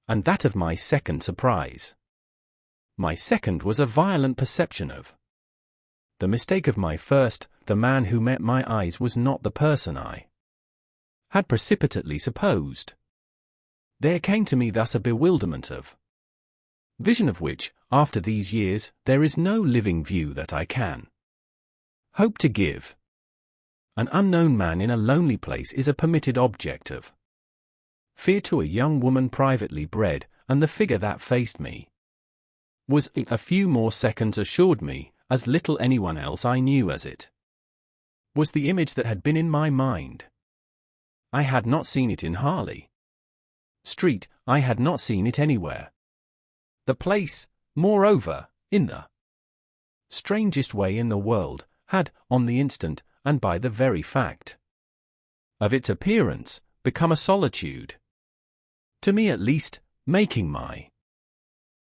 and that of my second surprise. My second was a violent perception of the mistake of my first. The man who met my eyes was not the person I had precipitately supposed. There came to me thus a bewilderment of vision of which, after these years, there is no living view that I can hope to give. an unknown man in a lonely place is a permitted object of fear to a young woman privately bred, and the figure that faced me was, a few more seconds assured me, as little anyone else I knew as it was the image that had been in my mind. I had not seen it in Harley Street, I had not seen it anywhere. The place, moreover, in the strangest way in the world, had, on the instant, and by the very fact of its appearance, become a solitude. To me at least, making my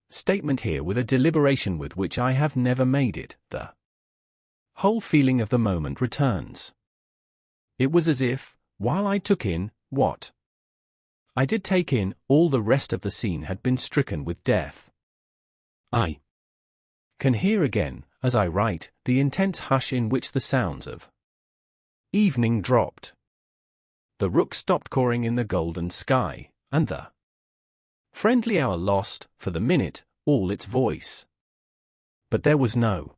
statement here with a deliberation with which I have never made it, the whole feeling of the moment returns. It was as if, while I took in what I did take in, all the rest of the scene had been stricken with death. I can hear again, as I write, the intense hush in which the sounds of evening dropped. The rook stopped cawing in the golden sky, and the friendly hour lost, for the minute, all its voice. But there was no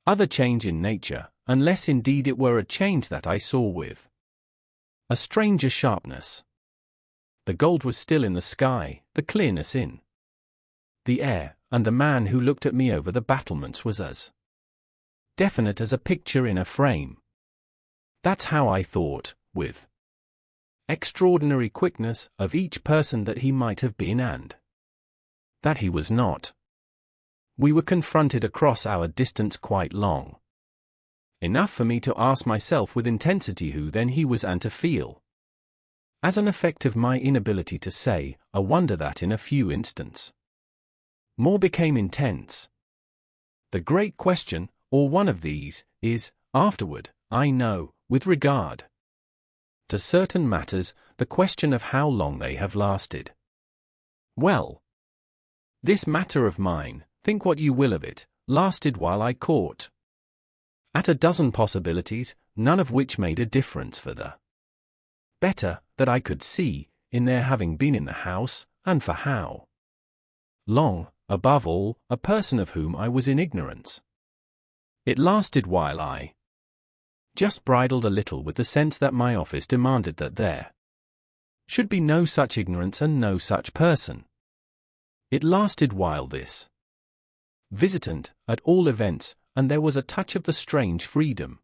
other change in nature, unless indeed it were a change that I saw with a stranger sharpness. The gold was still in the sky, the clearness in the air, and the man who looked at me over the battlements was as definite as a picture in a frame. That's how I thought, with extraordinary quickness, of each person that he might have been and that he was not. We were confronted across our distance quite long enough for me to ask myself with intensity who then he was, and to feel, as an effect of my inability to say, a wonder that in a few instants more became intense. The great question, or one of these, is, afterward, I know, with regard to certain matters, the question of how long they have lasted. Well, this matter of mine, think what you will of it, lasted while I caught at a dozen possibilities, none of which made a difference for the better, that I could see, in their having been in the house, and for how long, above all, a person of whom I was in ignorance. It lasted while I just bridled a little with the sense that my office demanded that there should be no such ignorance and no such person. It lasted while this visitant, at all events, and there was a touch of the strange freedom,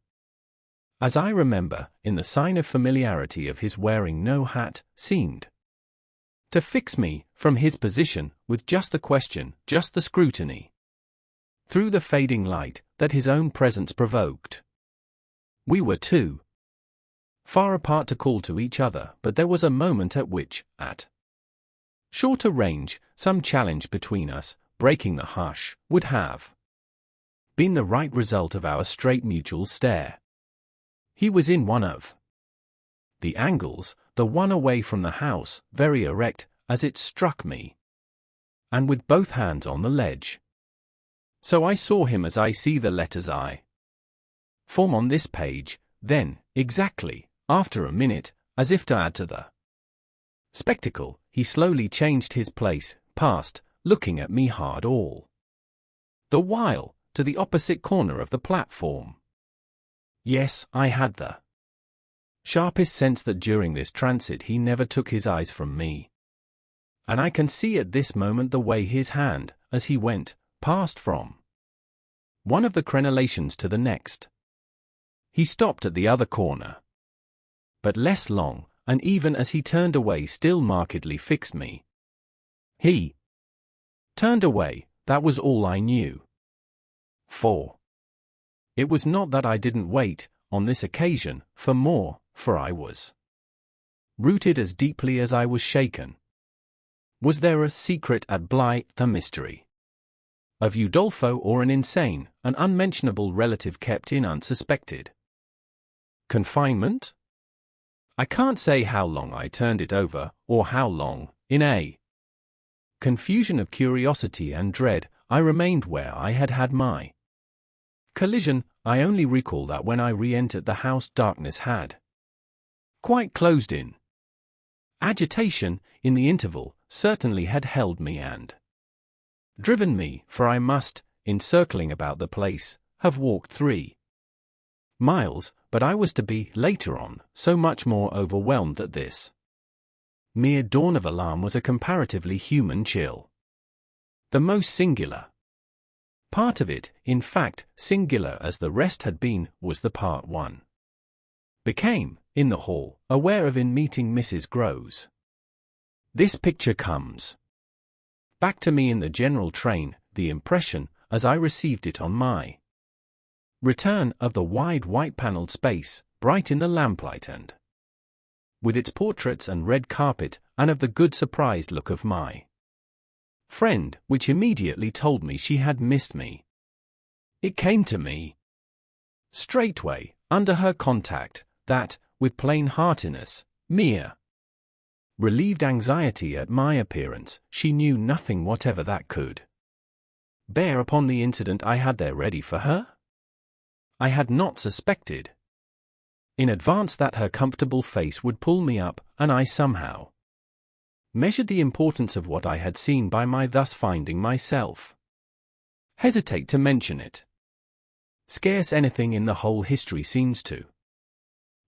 as I remember, in the sign of familiarity of his wearing no hat, seemed to fix me, from his position, with just the question, just the scrutiny, through the fading light, that his own presence provoked. We were too far apart to call to each other, but there was a moment at which, at shorter range, some challenge between us, breaking the hush, would have been the right result of our straight mutual stare. He was in one of the angles, the one away from the house, very erect, as it struck me, and with both hands on the ledge. So I saw him as I see the letters I form on this page, then, exactly, after a minute, as if to add to the spectacle, he slowly changed his place, passed, looking at me hard all the while, to the opposite corner of the platform. Yes, I had the sharpest sense that during this transit he never took his eyes from me. And I can see at this moment the way his hand, as he went, passed from one of the crenellations to the next. He stopped at the other corner, but less long, and even as he turned away still markedly fixed me. He turned away, that was all I knew. For it was not that I didn't wait, on this occasion, for more, for I was rooted as deeply as I was shaken. Was there a secret at Bly, the mystery of Udolpho, or an insane, an unmentionable relative kept in unsuspected confinement? I can't say how long I turned it over, or how long, in a confusion of curiosity and dread, I remained where I had had my collision. I only recall that when I re-entered the house darkness had quite closed in. Agitation, in the interval, certainly had held me and driven me, for I must, in circling about the place, have walked 3 miles, but I was to be, later on, so much more overwhelmed that this mere dawn of alarm was a comparatively human chill. The most singular part of it, in fact, singular as the rest had been, was the part one became, in the hall, aware of in meeting Mrs. Groves. This picture comes back to me in the general train, the impression, as I received it on my return, of the wide white-panelled space, bright in the lamplight and with its portraits and red carpet, and of the good surprised look of my friend, which immediately told me she had missed me. It came to me straightway, under her contact, that, with plain heartiness, mere relieved anxiety at my appearance, she knew nothing whatever that could bear upon the incident I had there ready for her. I had not suspected in advance that her comfortable face would pull me up, and I somehow measured the importance of what I had seen by my thus finding myself hesitate to mention it. Scarce anything in the whole history seems to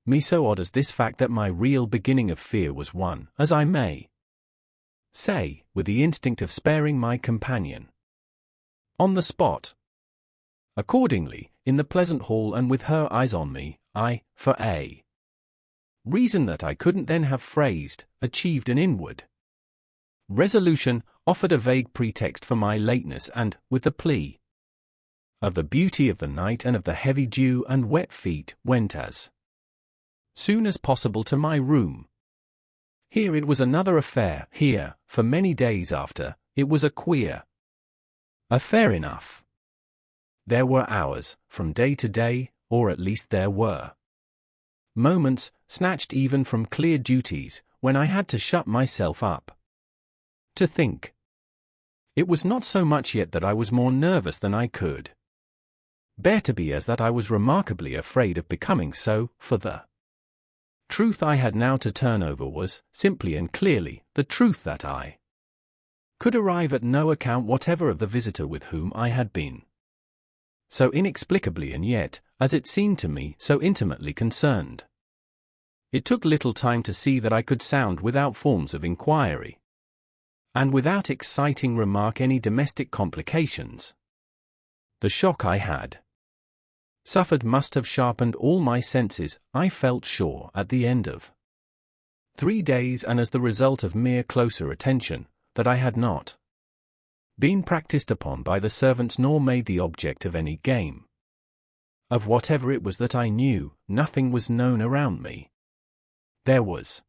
me so odd as this fact that my real beginning of fear was one, as I may say, with the instinct of sparing my companion on the spot. Accordingly, in the pleasant hall and with her eyes on me, I, for a reason that I couldn't then have phrased, achieved an inward resolution, offered a vague pretext for my lateness and, with the plea of the beauty of the night and of the heavy dew and wet feet, went as soon as possible to my room. Here it was another affair. Here, for many days after, it was a queer affair enough. There were hours, from day to day, or at least there were moments, snatched even from clear duties, when I had to shut myself up to think. It was not so much yet that I was more nervous than I could bear to be as that I was remarkably afraid of becoming so, for the truth I had now to turn over was, simply and clearly, the truth that I could arrive at no account whatever of the visitor with whom I had been so inexplicably and yet, as it seemed to me, so intimately concerned. It took little time to see that I could sound without forms of inquiry, and without exciting remark any domestic complications. The shock I had suffered must have sharpened all my senses, I felt sure, at the end of 3 days, and as the result of mere closer attention, that I had not been practiced upon by the servants nor made the object of any game. Of whatever it was that I knew, nothing was known around me. There was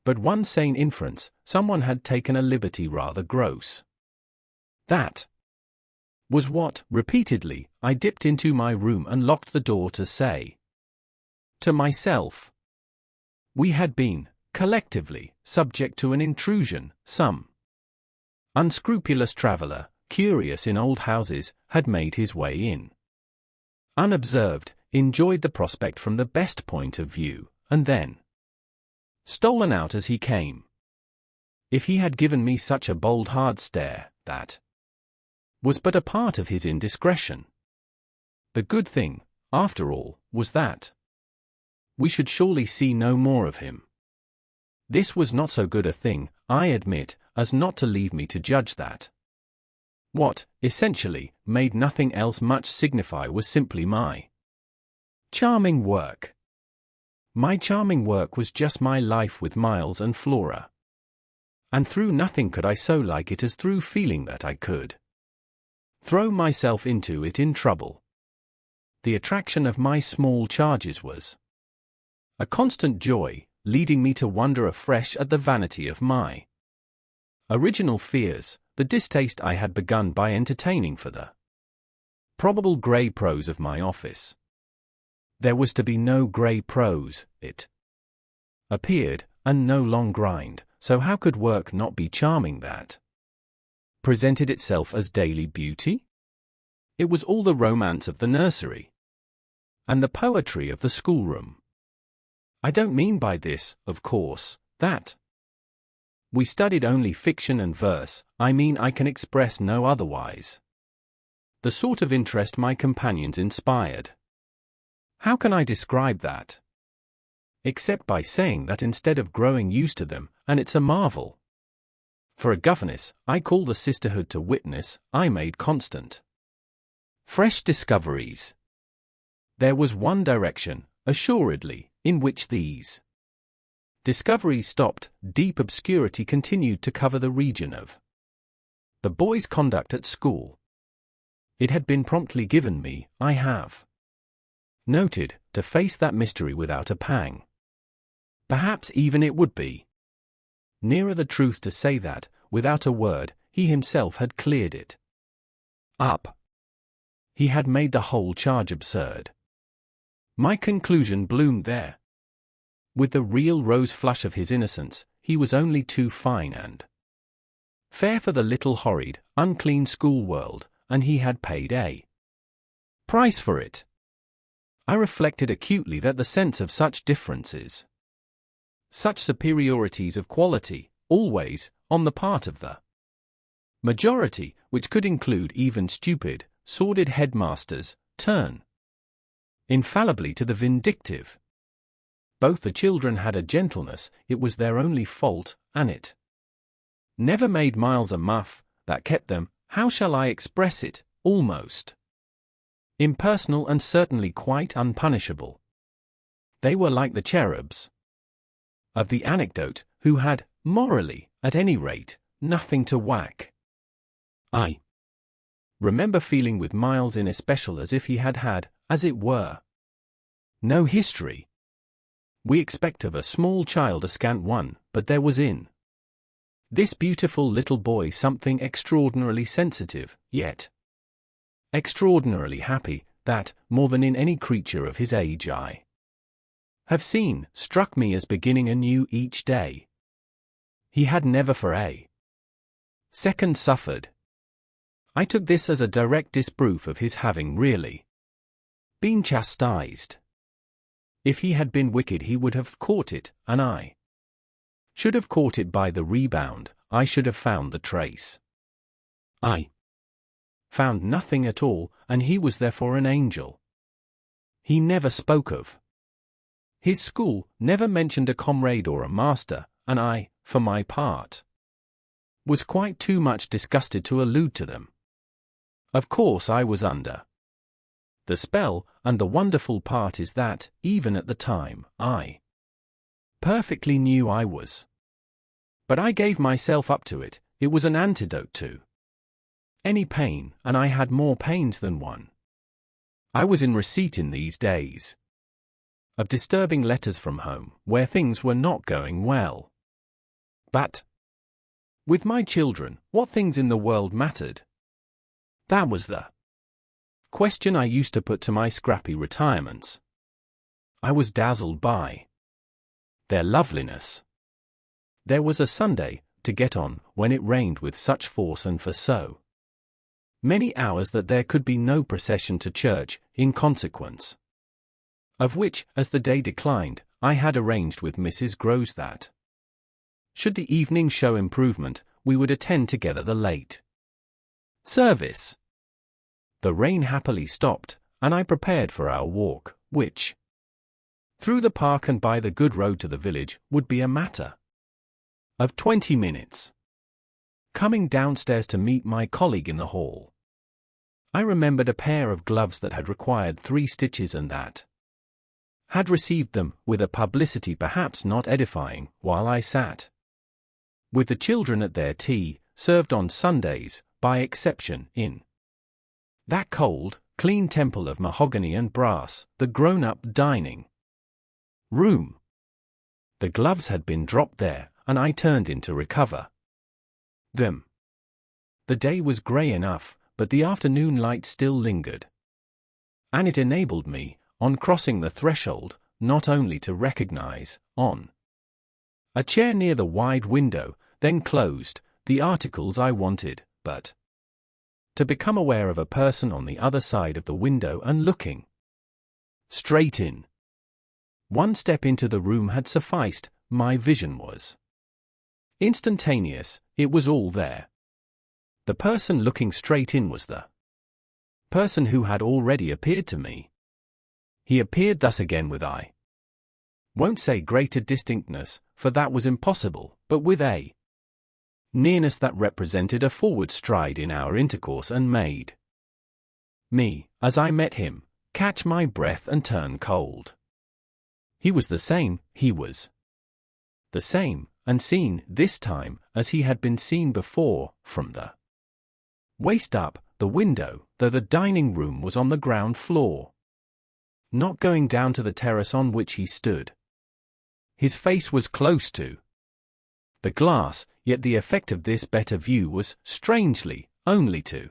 but one sane inference: someone had taken a liberty rather gross. That was what, repeatedly, I dipped into my room and locked the door to say to myself. We had been, collectively, subject to an intrusion. Some unscrupulous traveller, curious in old houses, had made his way in unobserved, enjoyed the prospect from the best point of view, and then stolen out as he came. If he had given me such a bold hard stare, that was but a part of his indiscretion. The good thing, after all, was that we should surely see no more of him. This was not so good a thing, I admit, as not to leave me to judge that what, essentially, made nothing else much signify was simply my charming work. My charming work was just my life with Miles and Flora. And through nothing could I so like it as through feeling that I could throw myself into it in trouble. The attraction of my small charges was a constant joy, leading me to wonder afresh at the vanity of my original fears, the distaste I had begun by entertaining for the probable grey prose of my office. There was to be no grey prose, it appeared, and no long grind, so how could work not be charming that presented itself as daily beauty? It was all the romance of the nursery and the poetry of the schoolroom. I don't mean by this, of course, that we studied only fiction and verse. I mean I can express no otherwise the sort of interest my companions inspired. How can I describe that? Except by saying that instead of growing used to them, and it's a marvel. For a governess, I call the sisterhood to witness, I made constant. Fresh discoveries. There was one direction, assuredly, in which these discoveries stopped, deep obscurity continued to cover the region of the boy's conduct at school. It had been promptly given me, I have noted, to face that mystery without a pang. Perhaps even it would be nearer the truth to say that, without a word, he himself had cleared it up. He had made the whole charge absurd. My conclusion bloomed there. With the real rose flush of his innocence, he was only too fine and fair for the little horrid, unclean school world, and he had paid a price for it. I reflected acutely that the sense of such differences, such superiorities of quality, always, on the part of the majority, which could include even stupid, sordid headmasters, turn infallibly to the vindictive. Both the children had a gentleness, it was their only fault, and it never made Miles a muff, that kept them, how shall I express it, almost impersonal and certainly quite unpunishable. They were like the cherubs of the anecdote, who had, morally, at any rate, nothing to whack. I remember feeling with Miles in especial as if he had had, as it were, no history. We expect of a small child a scant one, but there was in this beautiful little boy something extraordinarily sensitive, yet extraordinarily happy, that, more than in any creature of his age I have seen, struck me as beginning anew each day. He had never for a second suffered. I took this as a direct disproof of his having really been chastised. If he had been wicked he would have caught it, and I should have caught it by the rebound, I should have found the trace. I found nothing at all, and he was therefore an angel. He never spoke of his school, never mentioned a comrade or a master, and I, for my part, was quite too much disgusted to allude to them. Of course I was under the spell, and the wonderful part is that, even at the time, I perfectly knew I was. But I gave myself up to it, it was an antidote to any pain, and I had more pains than one. I was in receipt in these days of disturbing letters from home, where things were not going well. But with my children, what things in the world mattered? That was the question I used to put to my scrappy retirements. I was dazzled by their loveliness. There was a Sunday, to get on, when it rained with such force and for so many hours that there could be no procession to church, in consequence of which, as the day declined, I had arranged with Mrs. Grose that, should the evening show improvement, we would attend together the late service. The rain happily stopped, and I prepared for our walk, which, through the park and by the good road to the village, would be a matter of 20 minutes. Coming downstairs to meet my colleague in the hall, I remembered a pair of gloves that had required 3 stitches and that had received them, with a publicity perhaps not edifying, while I sat with the children at their tea, served on Sundays, by exception, in that cold, clean temple of mahogany and brass, the grown-up dining room. The gloves had been dropped there, and I turned in to recover them. The day was grey enough, but the afternoon light still lingered, and it enabled me, on crossing the threshold, not only to recognize, on a chair near the wide window, then closed, the articles I wanted, but to become aware of a person on the other side of the window and looking straight in. One step into the room had sufficed, my vision was instantaneous, it was all there. The person looking straight in was the person who had already appeared to me. He appeared thus again with won't say greater distinctness, for that was impossible, but with a nearness that represented a forward stride in our intercourse and made me, as I met him, catch my breath and turn cold. He was the same, and seen, this time, as he had been seen before, from the waist up, the window, though the dining room was on the ground floor. Not going down to the terrace on which he stood. His face was close to the glass, yet the effect of this better view was, strangely, only to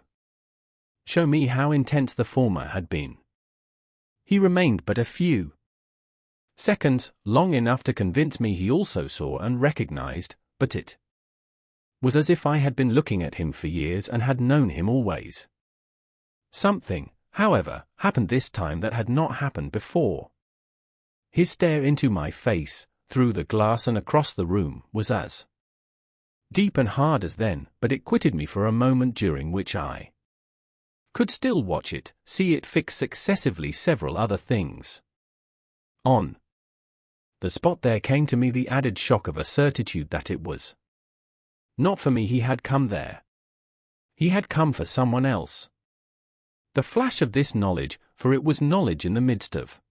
show me how intense the former had been. He remained but a few seconds, long enough to convince me he also saw and recognized, but it was as if I had been looking at him for years and had known him always. Something, however, happened this time that had not happened before. His stare into my face, through the glass and across the room, was as deep and hard as then, but it quitted me for a moment during which I could still watch it, see it fix successively several other things. On the spot there came to me the added shock of a certitude that it was not for me he had come there. He had come for someone else. The flash of this knowledge, for it was knowledge in the midst of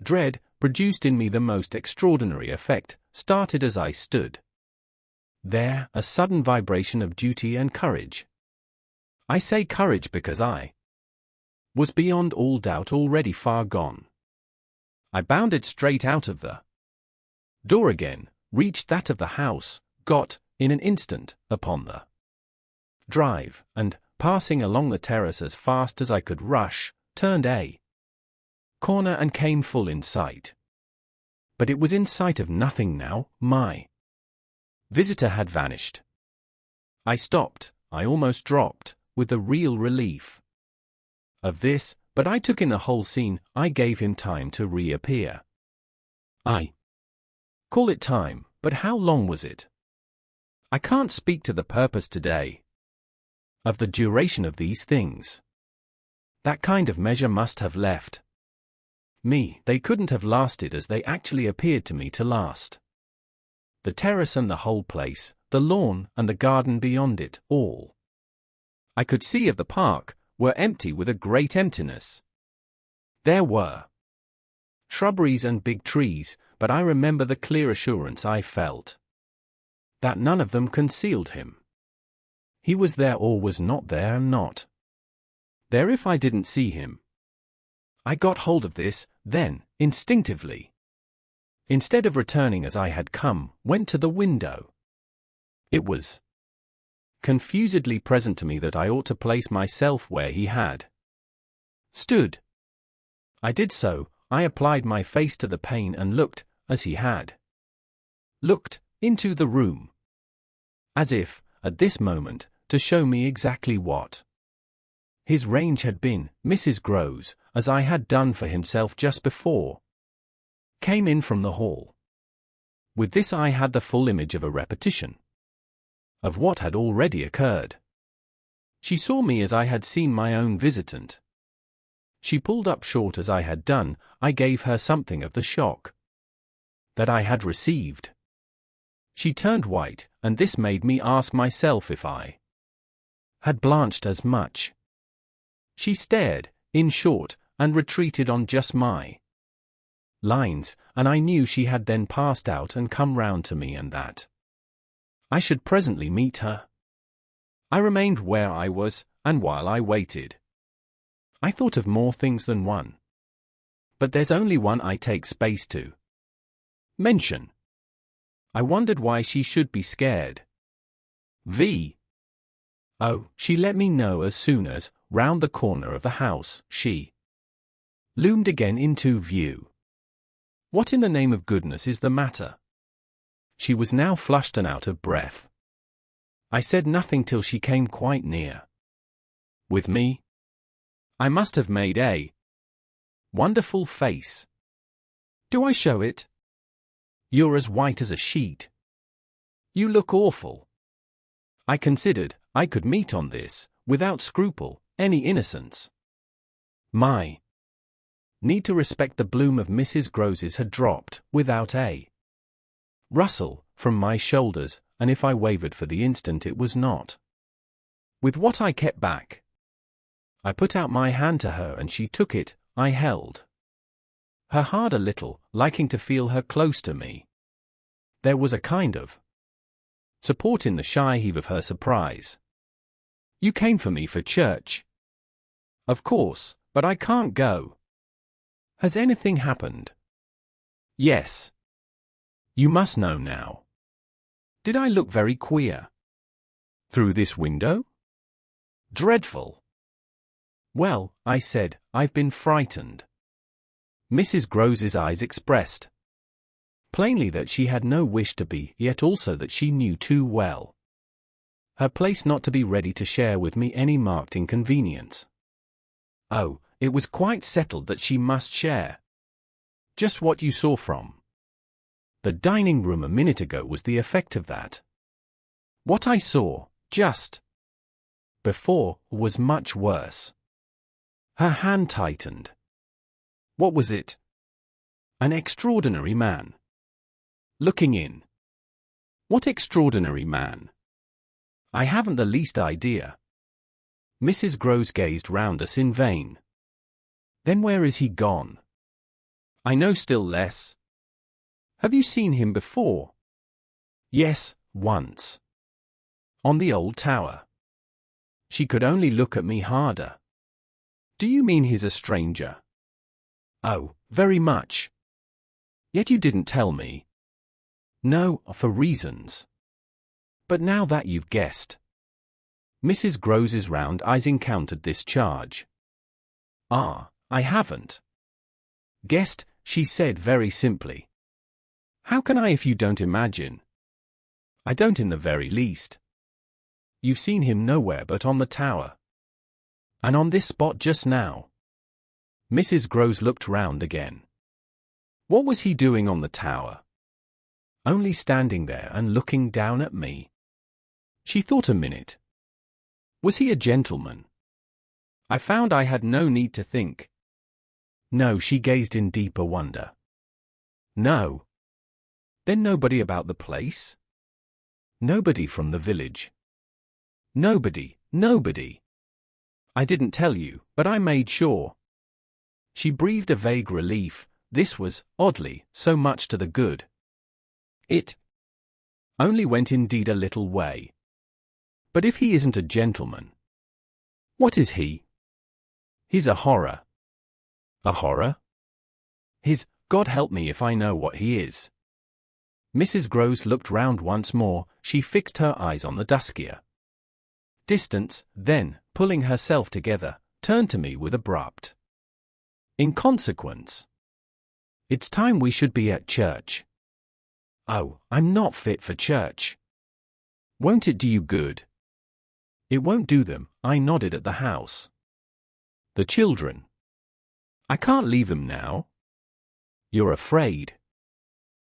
dread, produced in me the most extraordinary effect, started as I stood there, a sudden vibration of duty and courage. I say courage because I was beyond all doubt already far gone. I bounded straight out of the door again, reached that of the house, got, in an instant, upon the drive, and, passing along the terrace as fast as I could rush, turned a corner and came full in sight. But it was in sight of nothing now, my visitor had vanished. I stopped, I almost dropped, with the real relief of this, but I took in the whole scene. I gave him time to reappear. I call it time, but how long was it? I can't speak to the purpose today of the duration of these things. That kind of measure must have left me. They couldn't have lasted as they actually appeared to me to last. The terrace and the whole place, the lawn and the garden beyond it, all I could see of the park, were empty with a great emptiness. There were shrubberies and big trees, but I remember the clear assurance I felt that none of them concealed him. He was there or was not there, and not there if I didn't see him. I got hold of this, then, instinctively. Instead of returning as I had come, went to the window. It was confusedly present to me that I ought to place myself where he had stood. I did so. I applied my face to the pane and looked, as he had looked, into the room. As if, at this moment, to show me exactly what his range had been, Mrs. Groves, as I had done for himself just before, came in from the hall. With this I had the full image of a repetition of what had already occurred. She saw me as I had seen my own visitant. She pulled up short as I had done. I gave her something of the shock that I had received. She turned white, and this made me ask myself if I had blanched as much. She stared, in short, and retreated on just my lines, and I knew she had then passed out and come round to me and that I should presently meet her. I remained where I was, and while I waited, I thought of more things than one. But there's only one I take space to mention. I wondered why she should be scared. Oh, she let me know as soon as, round the corner of the house, she loomed again into view. What in the name of goodness is the matter? She was now flushed and out of breath. I said nothing till she came quite near. With me? I must have made a wonderful face. Do I show it? You're as white as a sheet. You look awful. I considered I could meet on this, without scruple, any innocence. My Need to respect the bloom of Mrs. Grose's had dropped, without a rustle, from my shoulders, and if I wavered for the instant it was not with what I kept back. I put out my hand to her and she took it. I held her hard a little, liking to feel her close to me. There was a kind of support in the shy heave of her surprise. You came for me for church? Of course, but I can't go. Has anything happened? Yes. You must know now. Did I look very queer? Through this window? Dreadful. Well, I said, I've been frightened. Mrs. Grose's eyes expressed plainly that she had no wish to be, yet also that she knew too well her place not to be ready to share with me any marked inconvenience. Oh, it was quite settled that she must share. Just what you saw from the dining room a minute ago was the effect of that. What I saw, just before, was much worse. Her hand tightened. What was it? An extraordinary man. Looking in. What extraordinary man? I haven't the least idea. Mrs. Grose gazed round us in vain. Then where is he gone? I know still less. Have you seen him before? Yes, once. On the old tower. She could only look at me harder. Do you mean he's a stranger? Oh, very much. Yet you didn't tell me. No, for reasons. But now that you've guessed. Mrs. Grose's round eyes encountered this charge. Ah, I haven't guessed, she said very simply. How can I if you don't imagine? I don't in the very least. You've seen him nowhere but on the tower. And on this spot just now. Mrs. Grose looked round again. What was he doing on the tower? Only standing there and looking down at me. She thought a minute. Was he a gentleman? I found I had no need to think. No, she gazed in deeper wonder. No. Then nobody about the place? Nobody from the village? Nobody. I didn't tell you, but I made sure. She breathed a vague relief. This was, oddly, so much to the good. It only went indeed a little way. But if he isn't a gentleman, what is he? He's a horror. A horror? God help me if I know what he is. Mrs. Grose looked round once more. She fixed her eyes on the duskier distance, then, pulling herself together, turned to me with abrupt inconsequence. It's time we should be at church. Oh, I'm not fit for church. Won't it do you good? It won't do them, I nodded at the house. The children. I can't leave them now. You're afraid.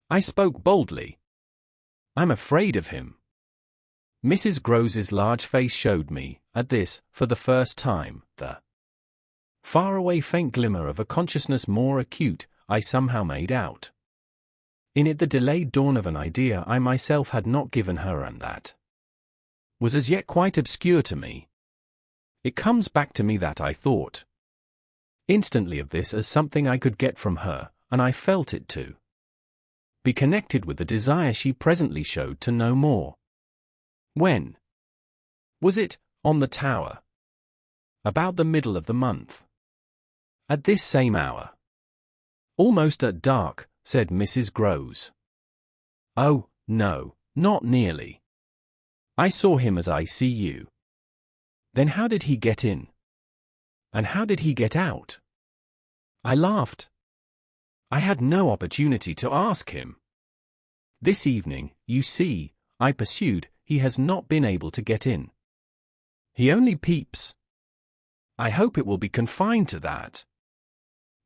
I spoke boldly. I'm afraid of him. Mrs. Grose's large face showed me, at this, for the first time, the far-away faint glimmer of a consciousness more acute, I somehow made out. In it the delayed dawn of an idea I myself had not given her and that was as yet quite obscure to me. It comes back to me that I thought instantly of this as something I could get from her, and I felt it to be connected with the desire she presently showed to know more. When? Was it, on the tower? About the middle of the month. At this same hour. Almost at dark, said Mrs. Grose. Oh, no, not nearly. I saw him as I see you. Then how did he get in? And how did he get out? I laughed. I had no opportunity to ask him. This evening, you see, I pursued, he has not been able to get in. He only peeps. I hope it will be confined to that.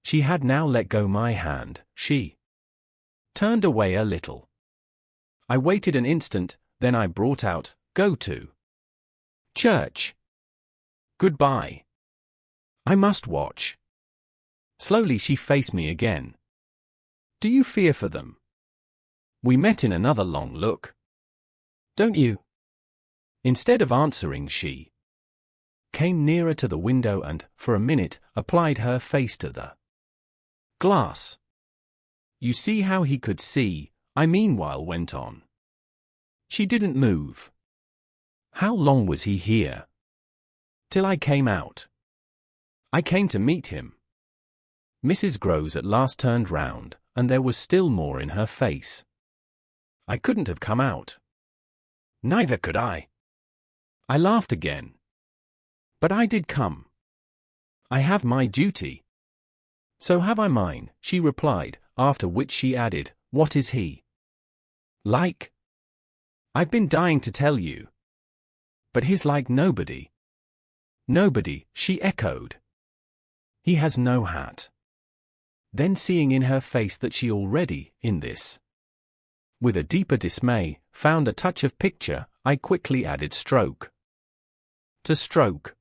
She had now let go my hand. She turned away a little. I waited an instant, then I brought out, go to church. Goodbye. I must watch. Slowly she faced me again. Do you fear for them? We met in another long look. Don't you? Instead of answering, she came nearer to the window and, for a minute, applied her face to the glass. You see how he could see, I meanwhile went on. She didn't move. How long was he here? Till I came out. I came to meet him. Mrs. Groves at last turned round, and there was still more in her face. I couldn't have come out. Neither could I. I laughed again. But I did come. I have my duty. So have I mine, she replied, after which she added, what is he like? I've been dying to tell you. But he's like nobody. Nobody, she echoed. He has no hat. Then seeing in her face that she already, in this, with a deeper dismay, found a touch of picture, I quickly added stroke. To stroke.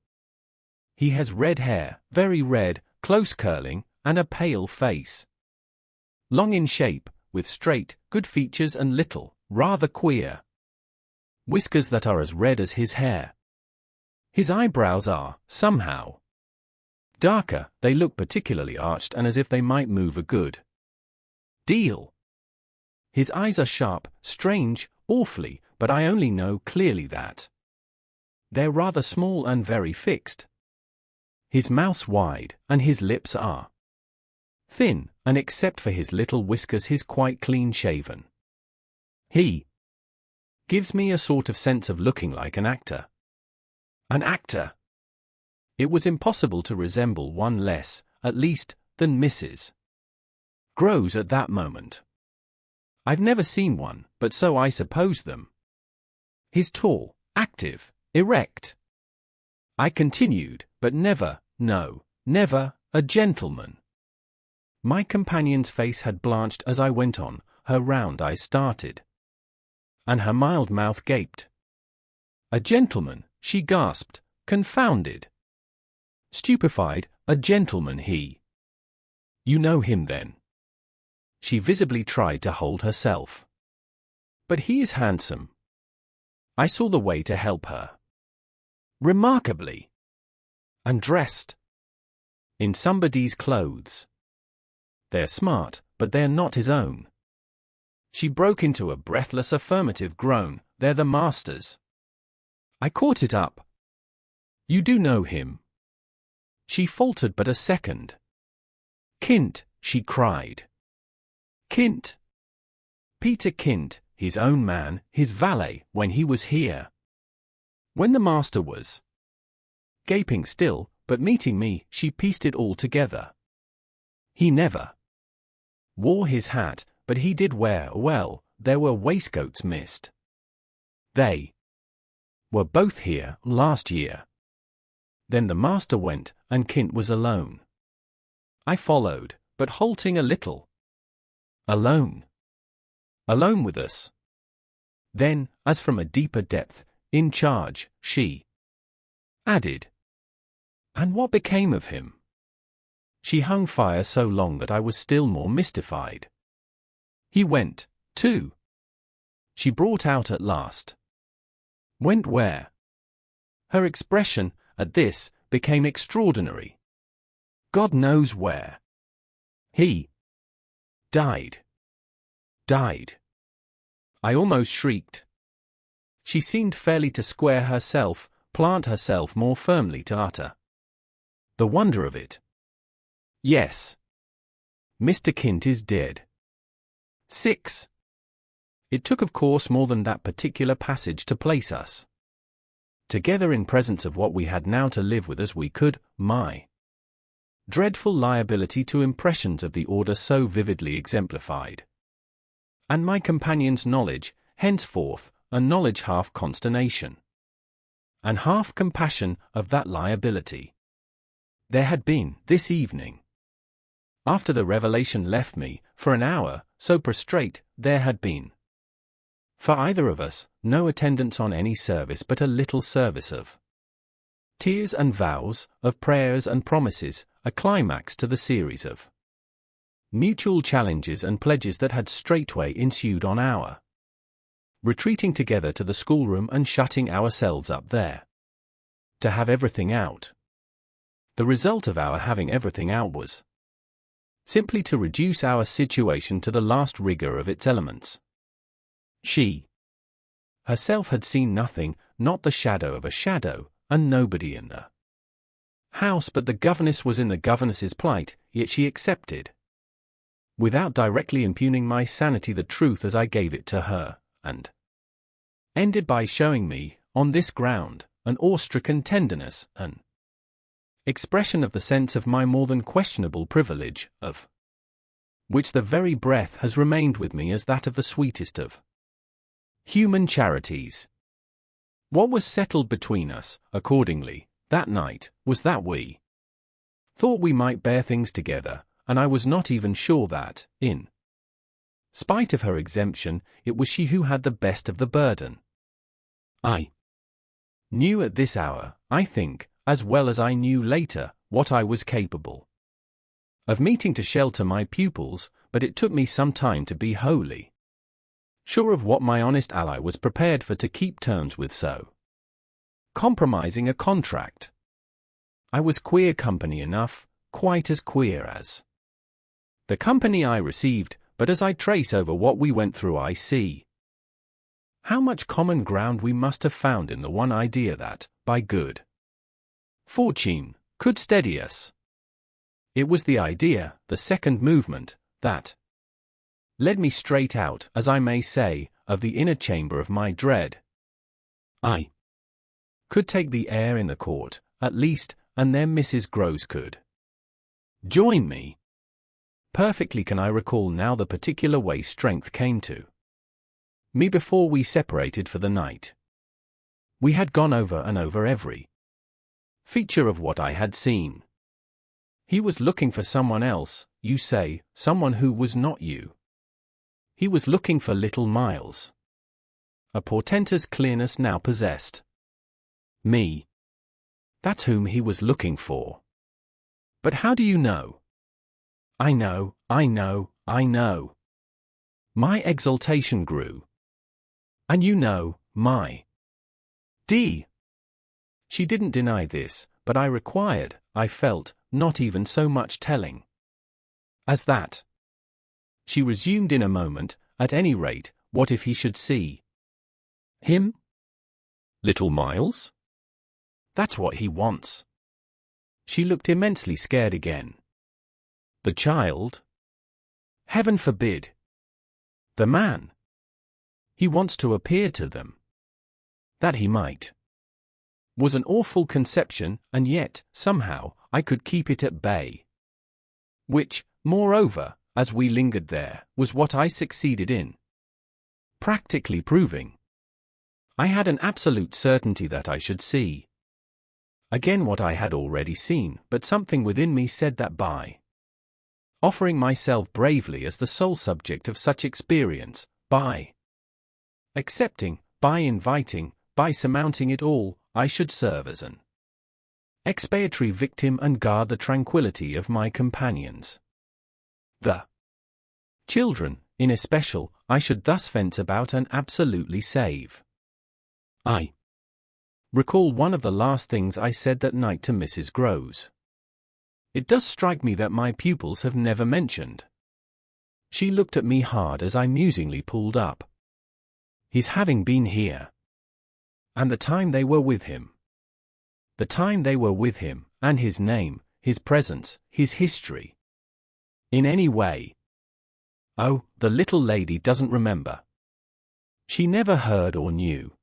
He has red hair, very red, close curling, and a pale face. Long in shape, with straight, good features and little, rather queer whiskers that are as red as his hair. His eyebrows are, somehow, darker, they look particularly arched and as if they might move a good deal. His eyes are sharp, strange, awfully, but I only know clearly that they're rather small and very fixed. His mouth's wide, and his lips are thin, and except for his little whiskers he's quite clean-shaven. He gives me a sort of sense of looking like an actor. An actor! It was impossible to resemble one less, at least, than Mrs. Groves at that moment. I've never seen one, but so I suppose them. He's tall, active, erect. I continued, but never, no, never, a gentleman. My companion's face had blanched as I went on, her round eyes started, and her mild mouth gaped. A gentleman, she gasped, confounded. Stupefied, a gentleman he. You know him then? She visibly tried to hold herself. But he is handsome. I saw the way to help her. Remarkably. And dressed in somebody's clothes. They're smart, but they're not his own. She broke into a breathless affirmative groan. They're the master's. I caught it up. You do know him? She faltered but a second. Kint, she cried. Kint. Peter Kint, his own man, his valet, when he was here. When the master was gaping still, but meeting me, she pieced it all together. He never wore his hat, but he did wear, well, there were waistcoats missed. They were both here last year. Then the master went, and Kint was alone. I followed, but halting a little. Alone. Alone with us. Then, as from a deeper depth, in charge, she added, and what became of him? She hung fire so long that I was still more mystified. He went, too. She brought out at last. Went where? Her expression, at this, became extraordinary. God knows where. He died. Died. I almost shrieked. She seemed fairly to square herself, plant herself more firmly to utter the wonder of it. Yes. Mr. Kint is dead. 6. It took of course more than that particular passage to place us together in presence of what we had now to live with as we could, my dreadful liability to impressions of the order so vividly exemplified, and my companion's knowledge, henceforth, a knowledge half consternation, and half compassion of that liability. There had been, this evening, after the revelation left me, for an hour, so prostrate, there had been, for either of us, no attendance on any service but a little service of tears and vows, of prayers and promises, a climax to the series of mutual challenges and pledges that had straightway ensued on our retreating together to the schoolroom and shutting ourselves up there. To have everything out. The result of our having everything out was simply to reduce our situation to the last rigor of its elements. She herself had seen nothing, not the shadow of a shadow, and nobody in the house but the governess was in the governess's plight, yet she accepted, without directly impugning my sanity, the truth as I gave it to her, and ended by showing me, on this ground, an awe-stricken tenderness, an expression of the sense of my more than questionable privilege, of which the very breath has remained with me as that of the sweetest of human charities. What was settled between us, accordingly, that night, was that we thought we might bear things together, and I was not even sure that, in spite of her exemption, it was she who had the best of the burden. I knew at this hour, I think, as well as I knew later, what I was capable of meeting to shelter my pupils, but it took me some time to be wholly sure of what my honest ally was prepared for to keep terms with so compromising a contract. I was queer company enough, quite as queer as the company I received, but as I trace over what we went through I see how much common ground we must have found in the one idea that, by good fortune, could steady us. It was the idea, the second movement, that led me straight out, as I may say, of the inner chamber of my dread. I could take the air in the court, at least, and there Mrs. Groves could join me. Perfectly can I recall now the particular way strength came to me before we separated for the night. We had gone over and over every feature of what I had seen. He was looking for someone else, you say, someone who was not you. He was looking for little Miles. A portentous clearness now possessed me. That's whom he was looking for. But how do you know? I know, I know, I know. My exultation grew. And you know, my D. She didn't deny this, but I required, I felt, not even so much telling as that. She resumed in a moment, at any rate, what if he should see him? Little Miles? That's what he wants. She looked immensely scared again. The child? Heaven forbid. The man? He wants to appear to them. That he might. Was an awful conception, and yet, somehow, I could keep it at bay. Which, moreover, as we lingered there, was what I succeeded in practically proving. I had an absolute certainty that I should see again what I had already seen, but something within me said that by offering myself bravely as the sole subject of such experience, by accepting, by inviting, by surmounting it all, I should serve as an expiatory victim and guard the tranquility of my companions. The children, in especial, I should thus fence about and absolutely save. I recall one of the last things I said that night to Mrs. Groves. It does strike me that my pupils have never mentioned. She looked at me hard as I musingly pulled up. His having been here. And the time they were with him. The time they were with him, and his name, his presence, his history. In any way. Oh, the little lady doesn't remember. She never heard or knew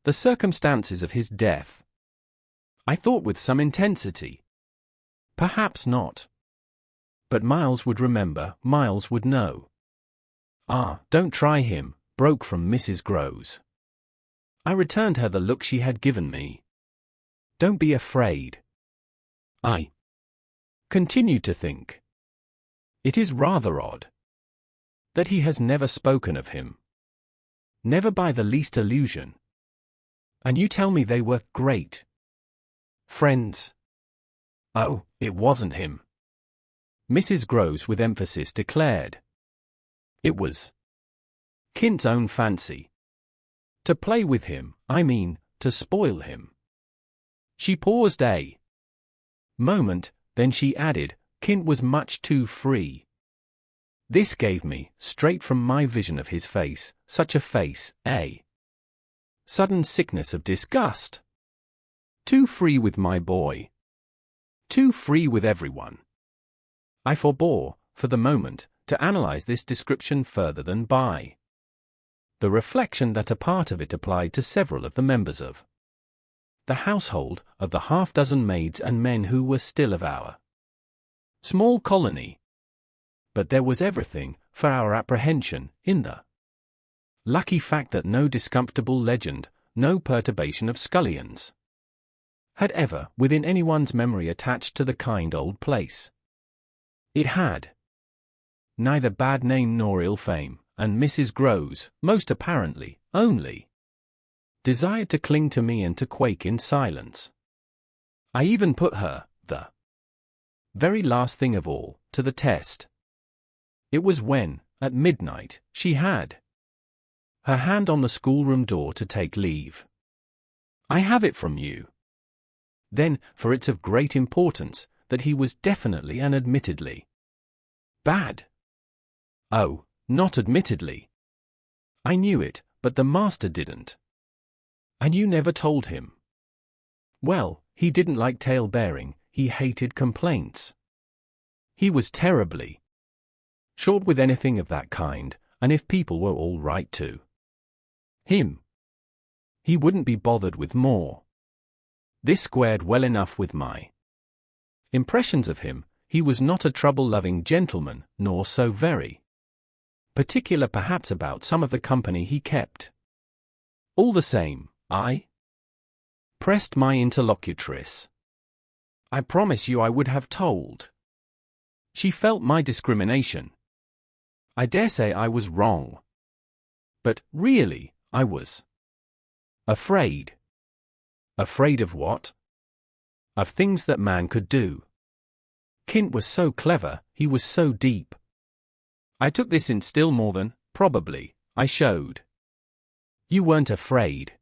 the circumstances of his death. I thought with some intensity. Perhaps not. But Miles would remember, Miles would know. Ah, don't try him, broke from Mrs. Groves. I returned her the look she had given me. Don't be afraid. I continued to think. It is rather odd that he has never spoken of him. Never by the least allusion. And you tell me they were great friends. Oh, it wasn't him, Mrs. Groves with emphasis declared. It was Kint's own fancy. To play with him, I mean, to spoil him. She paused a moment, then she added, Kint was much too free. This gave me, straight from my vision of his face, such a face, a sudden sickness of disgust. Too free with my boy. Too free with everyone. I forbore, for the moment, to analyze this description further than by the reflection that a part of it applied to several of the members of the household, of the half-dozen maids and men who were still of our small colony. But there was everything, for our apprehension, in the lucky fact that no discomfortable legend, no perturbation of scullions, had ever, within anyone's memory, attached to the kind old place. It had neither bad name nor ill fame, and Mrs. Groves, most apparently, only desired to cling to me and to quake in silence. I even put her, the very last thing of all, to the test. It was when, at midnight, she had her hand on the schoolroom door to take leave. I have it from you. Then, for it's of great importance, that he was definitely and admittedly bad. Oh, not admittedly. I knew it, but the master didn't. And you never told him. Well, he didn't like tale-bearing, he hated complaints. He was terribly short with anything of that kind, and if people were all right to him, he wouldn't be bothered with more. This squared well enough with my impressions of him. He was not a trouble-loving gentleman, nor so very particular perhaps about some of the company he kept. All the same, I pressed my interlocutress. I promise you I would have told. She felt my discrimination. I dare say I was wrong. But, really, I was afraid. Afraid of what? Of things that man could do. Kint was so clever, he was so deep. I took this in still more than, probably, I showed. You weren't afraid.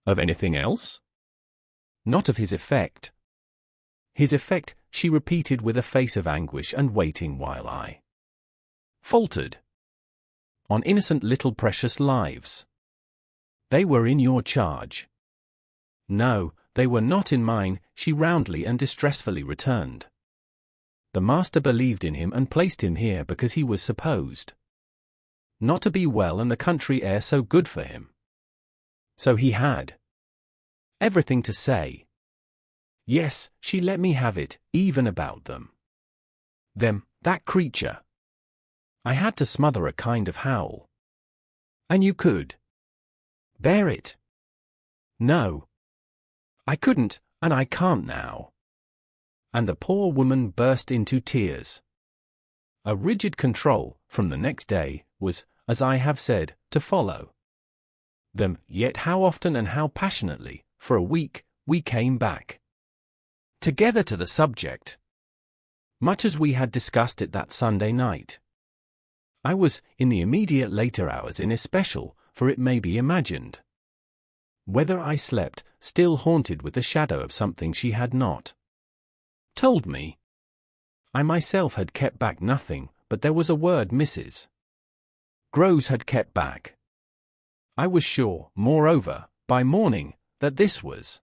Of anything else? Not of his effect. His effect, she repeated with a face of anguish and waiting while I faltered. On innocent little precious lives. They were in your charge. No, they were not in mine, she roundly and distressfully returned. The master believed in him and placed him here because he was supposed not to be well and the country air so good for him. So he had everything to say. Yes, she let me have it, even about them. Them, that creature. I had to smother a kind of howl. And you could bear it? No. I couldn't, and I can't now. And the poor woman burst into tears. A rigid control, from the next day, was, as I have said, to follow them, yet how often and how passionately, for a week, we came back together to the subject, much as we had discussed it that Sunday night. I was, in the immediate later hours in especial, for it may be imagined, whether I slept, still haunted with the shadow of something she had not told me. I myself had kept back nothing, but there was a word Mrs. Groves had kept back. I was sure, moreover, by morning, that this was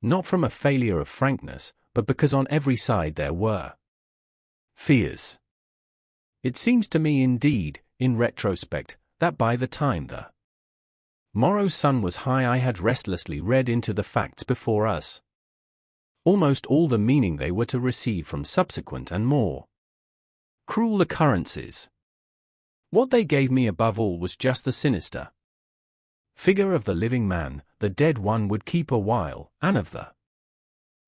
not from a failure of frankness, but because on every side there were fears. It seems to me indeed, in retrospect, that by the time the morrow's sun was high I had restlessly read into the facts before us almost all the meaning they were to receive from subsequent and more cruel occurrences. What they gave me above all was just the sinister figure of the living man, the dead one would keep a while, and of the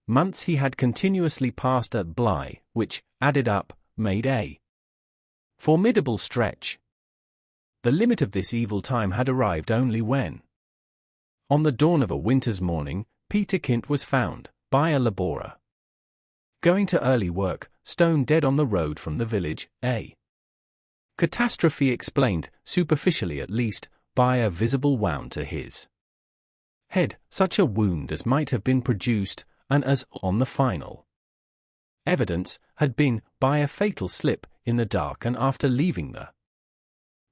months he had continuously passed at Bly, which, added up, made a formidable stretch. The limit of this evil time had arrived only when, on the dawn of a winter's morning, Peter Kint was found, by a labourer, Going to early work, stone dead on the road from the village, a catastrophe explained, superficially at least, by a visible wound to his head, such a wound as might have been produced, and as, on the final evidence, had been, by a fatal slip, in the dark and after leaving the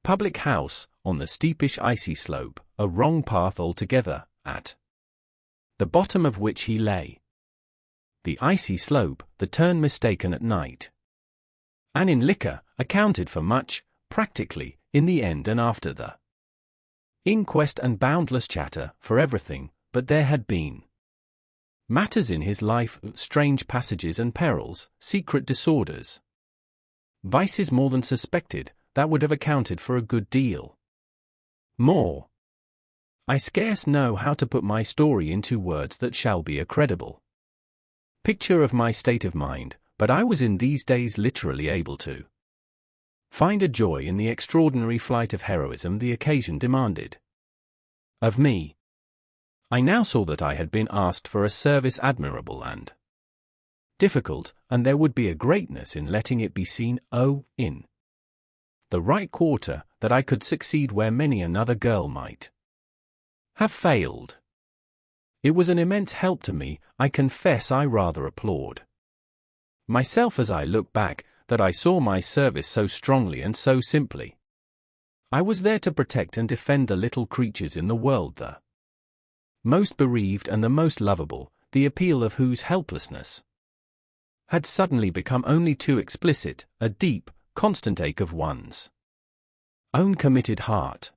public house, on the steepish icy slope, a wrong path altogether, at the bottom of which he lay. The icy slope, the turn mistaken at night, and in liquor, accounted for much, practically, in the end and after the inquest and boundless chatter, for everything, but there had been matters in his life, strange passages and perils, secret disorders, vices more than suspected, that would have accounted for a good deal more. I scarce know how to put my story into words that shall be a credible picture of my state of mind, but I was in these days literally able to find a joy in the extraordinary flight of heroism the occasion demanded of me. I now saw that I had been asked for a service admirable and difficult, and there would be a greatness in letting it be seen, in the right quarter, that I could succeed where many another girl might have failed. It was an immense help to me. I confess I rather applaud myself as I look back, that I saw my service so strongly and so simply. I was there to protect and defend the little creatures in the world, the most bereaved and the most lovable, the appeal of whose helplessness had suddenly become only too explicit, a deep, constant ache of one's own committed heart.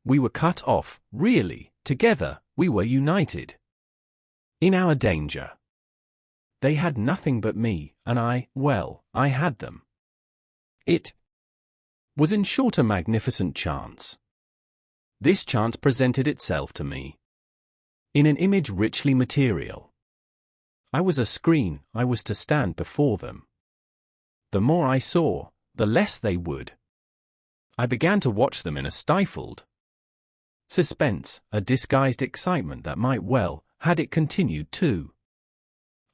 We were cut off, really, together, we were united in our danger. They had nothing but me, and I had them. It was in short a magnificent chance. This chance presented itself to me in an image richly material. I was a screen, I was to stand before them. The more I saw, the less they would. I began to watch them in a stifled suspense, a disguised excitement that might well, had it continued too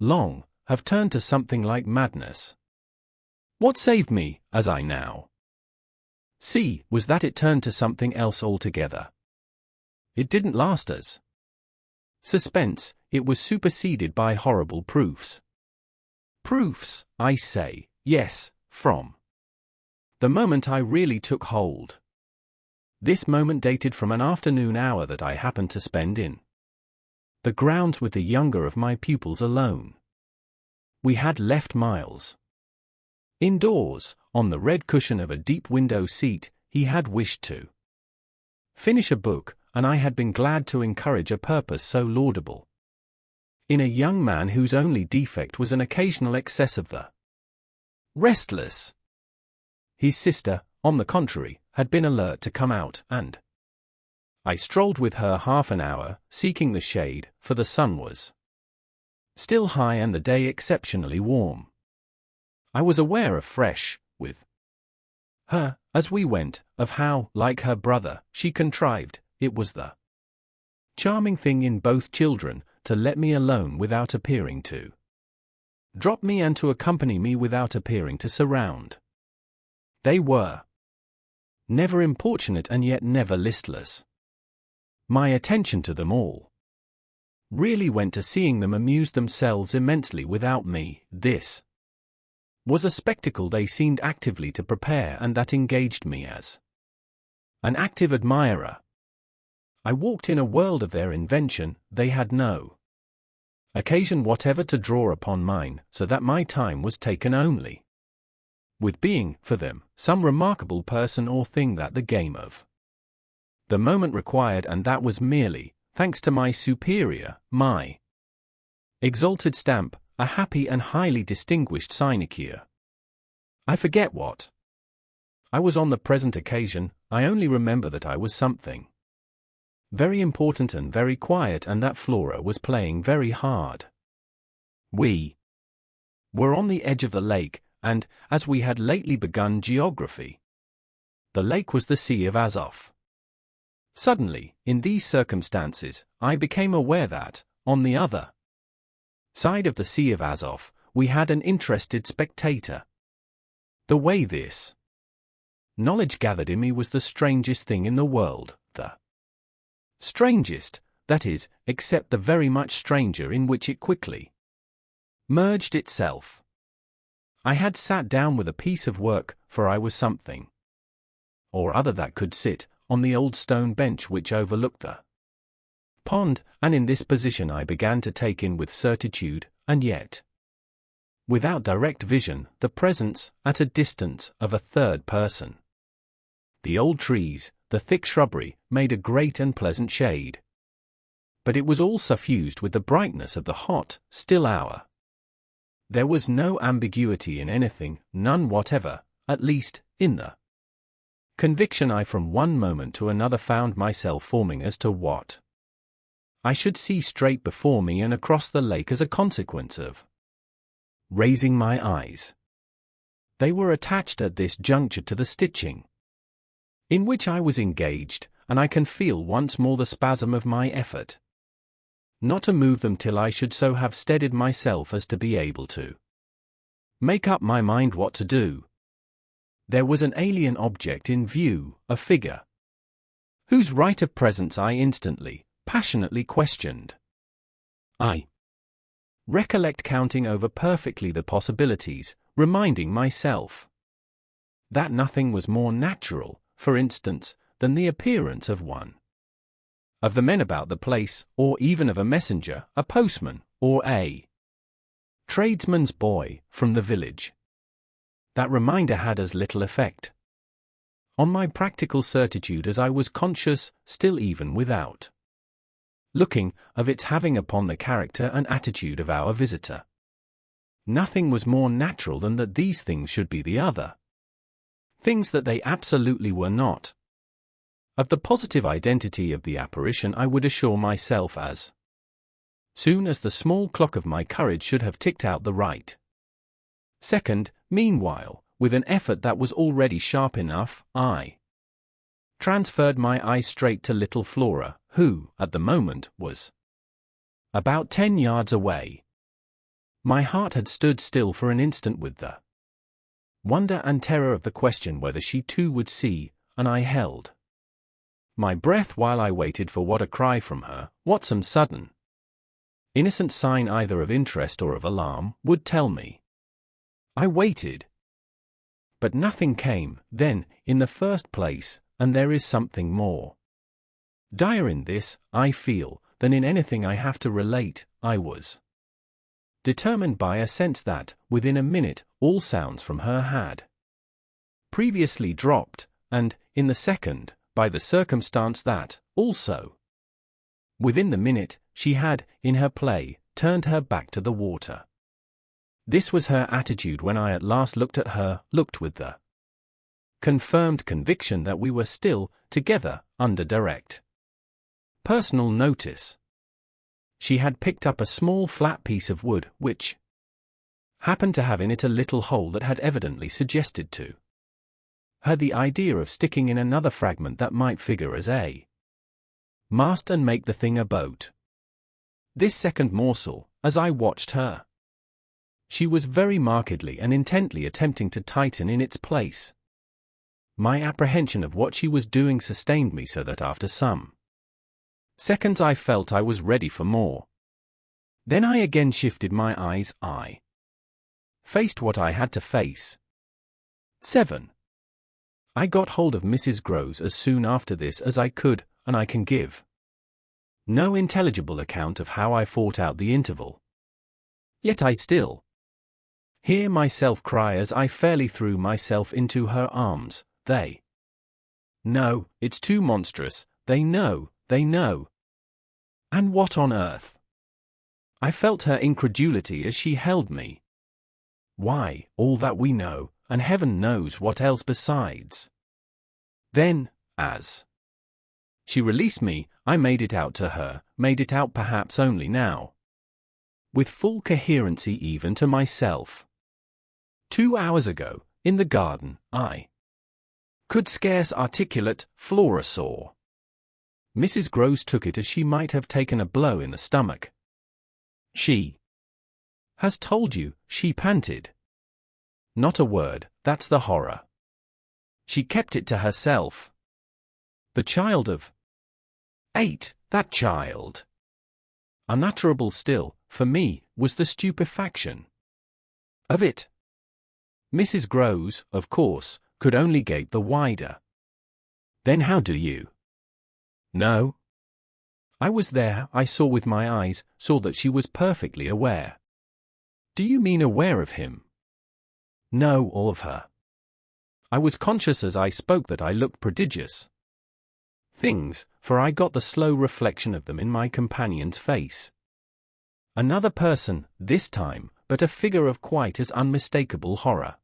long, have turned to something like madness. What saved me, as I now see, was that it turned to something else altogether. It didn't last as suspense, it was superseded by horrible proofs. Proofs, I say, yes, from the moment I really took hold. This moment dated from an afternoon hour that I happened to spend in the grounds with the younger of my pupils alone. We had left Miles indoors, on the red cushion of a deep window seat. He had wished to finish a book, and I had been glad to encourage a purpose so laudable in a young man whose only defect was an occasional excess of the restless. His sister, on the contrary, had been alert to come out, and I strolled with her half an hour, seeking the shade, for the sun was still high and the day exceptionally warm. I was aware afresh, with her, as we went, of how, like her brother, she contrived, it was the charming thing in both children, to let me alone without appearing to drop me and to accompany me without appearing to surround. They were never importunate and yet never listless. My attention to them all really went to seeing them amuse themselves immensely without me. This was a spectacle they seemed actively to prepare, and that engaged me as an active admirer. I walked in a world of their invention. They had no occasion whatever to draw upon mine, so that my time was taken only with being, for them, some remarkable person or thing that the game of the moment required, and that was merely, thanks to my superior, my exalted stamp, a happy and highly distinguished sinecure. I forget what I was on the present occasion. I only remember that I was something very important and very quiet, and that Flora was playing very hard. We were on the edge of the lake, and, as we had lately begun geography, the lake was the Sea of Azov. Suddenly, in these circumstances, I became aware that, on the other side of the Sea of Azov, we had an interested spectator. The way this knowledge gathered in me was the strangest thing in the world, the strangest, that is, except the very much stranger in which it quickly merged itself. I had sat down with a piece of work, for I was something or other that could sit on the old stone bench which overlooked the pond, and in this position I began to take in with certitude, and yet without direct vision, the presence, at a distance, of a third person. The old trees, the thick shrubbery, made a great and pleasant shade. But it was all suffused with the brightness of the hot, still hour. There was no ambiguity in anything, none whatever, at least, in the conviction I from one moment to another found myself forming as to what I should see straight before me and across the lake as a consequence of raising my eyes. They were attached at this juncture to the stitching in which I was engaged, and I can feel once more the spasm of my effort not to move them till I should so have steadied myself as to be able to make up my mind what to do. There was an alien object in view, a figure whose right of presence I instantly, passionately questioned. I recollect counting over perfectly the possibilities, reminding myself that nothing was more natural, for instance, than the appearance of one of the men about the place, or even of a messenger, a postman, or a tradesman's boy, from the village. That reminder had as little effect on my practical certitude as I was conscious, still even without looking, of its having upon the character and attitude of our visitor. Nothing was more natural than that these things should be the other things that they absolutely were not. Of the positive identity of the apparition I would assure myself as soon as the small clock of my courage should have ticked out the right second. Meanwhile, with an effort that was already sharp enough, I transferred my eyes straight to little Flora, who, at the moment, was about 10 yards away. My heart had stood still for an instant with the wonder and terror of the question whether she too would see, and I held my breath while I waited for what a cry from her, what some sudden, innocent sign either of interest or of alarm, would tell me. I waited. But nothing came, then, in the first place, and there is something more dire in this, I feel, than in anything I have to relate. I was determined by a sense that, within a minute, all sounds from her had previously dropped, and, in the second, by the circumstance that, also, within the minute, she had, in her play, turned her back to the water. This was her attitude when I at last looked at her, looked with the confirmed conviction that we were still, together, under direct personal notice. She had picked up a small flat piece of wood, which happened to have in it a little hole that had evidently suggested to her the idea of sticking in another fragment that might figure as a mast and make the thing a boat. This second morsel, as I watched her, she was very markedly and intently attempting to tighten in its place. My apprehension of what she was doing sustained me so that after some seconds I felt I was ready for more. Then I again shifted my eyes. I faced what I had to face. 7. I got hold of Mrs. Groves as soon after this as I could, and I can give no intelligible account of how I fought out the interval. Yet I still hear myself cry as I fairly threw myself into her arms, "They know, it's too monstrous, they know, they know." And what on earth? I felt her incredulity as she held me. Why, all that we know, and heaven knows what else besides. Then, as she released me, I made it out to her, made it out perhaps only now, with full coherency even to myself. 2 hours ago, in the garden, I could scarce articulate, Flora saw. Mrs. Groves took it as she might have taken a blow in the stomach. She Has told you, she panted. Not a word, that's the horror. She kept it to herself. The child of 8, that child. Unutterable still, for me, was the stupefaction of it. Mrs. Groves, of course, could only gape the wider. Then how do you know? I was there, I saw with my eyes, saw that she was perfectly aware. Do you mean aware of him? No, or of her. I was conscious as I spoke that I looked prodigious things, for I got the slow reflection of them in my companion's face. Another person, this time, but a figure of quite as unmistakable horror.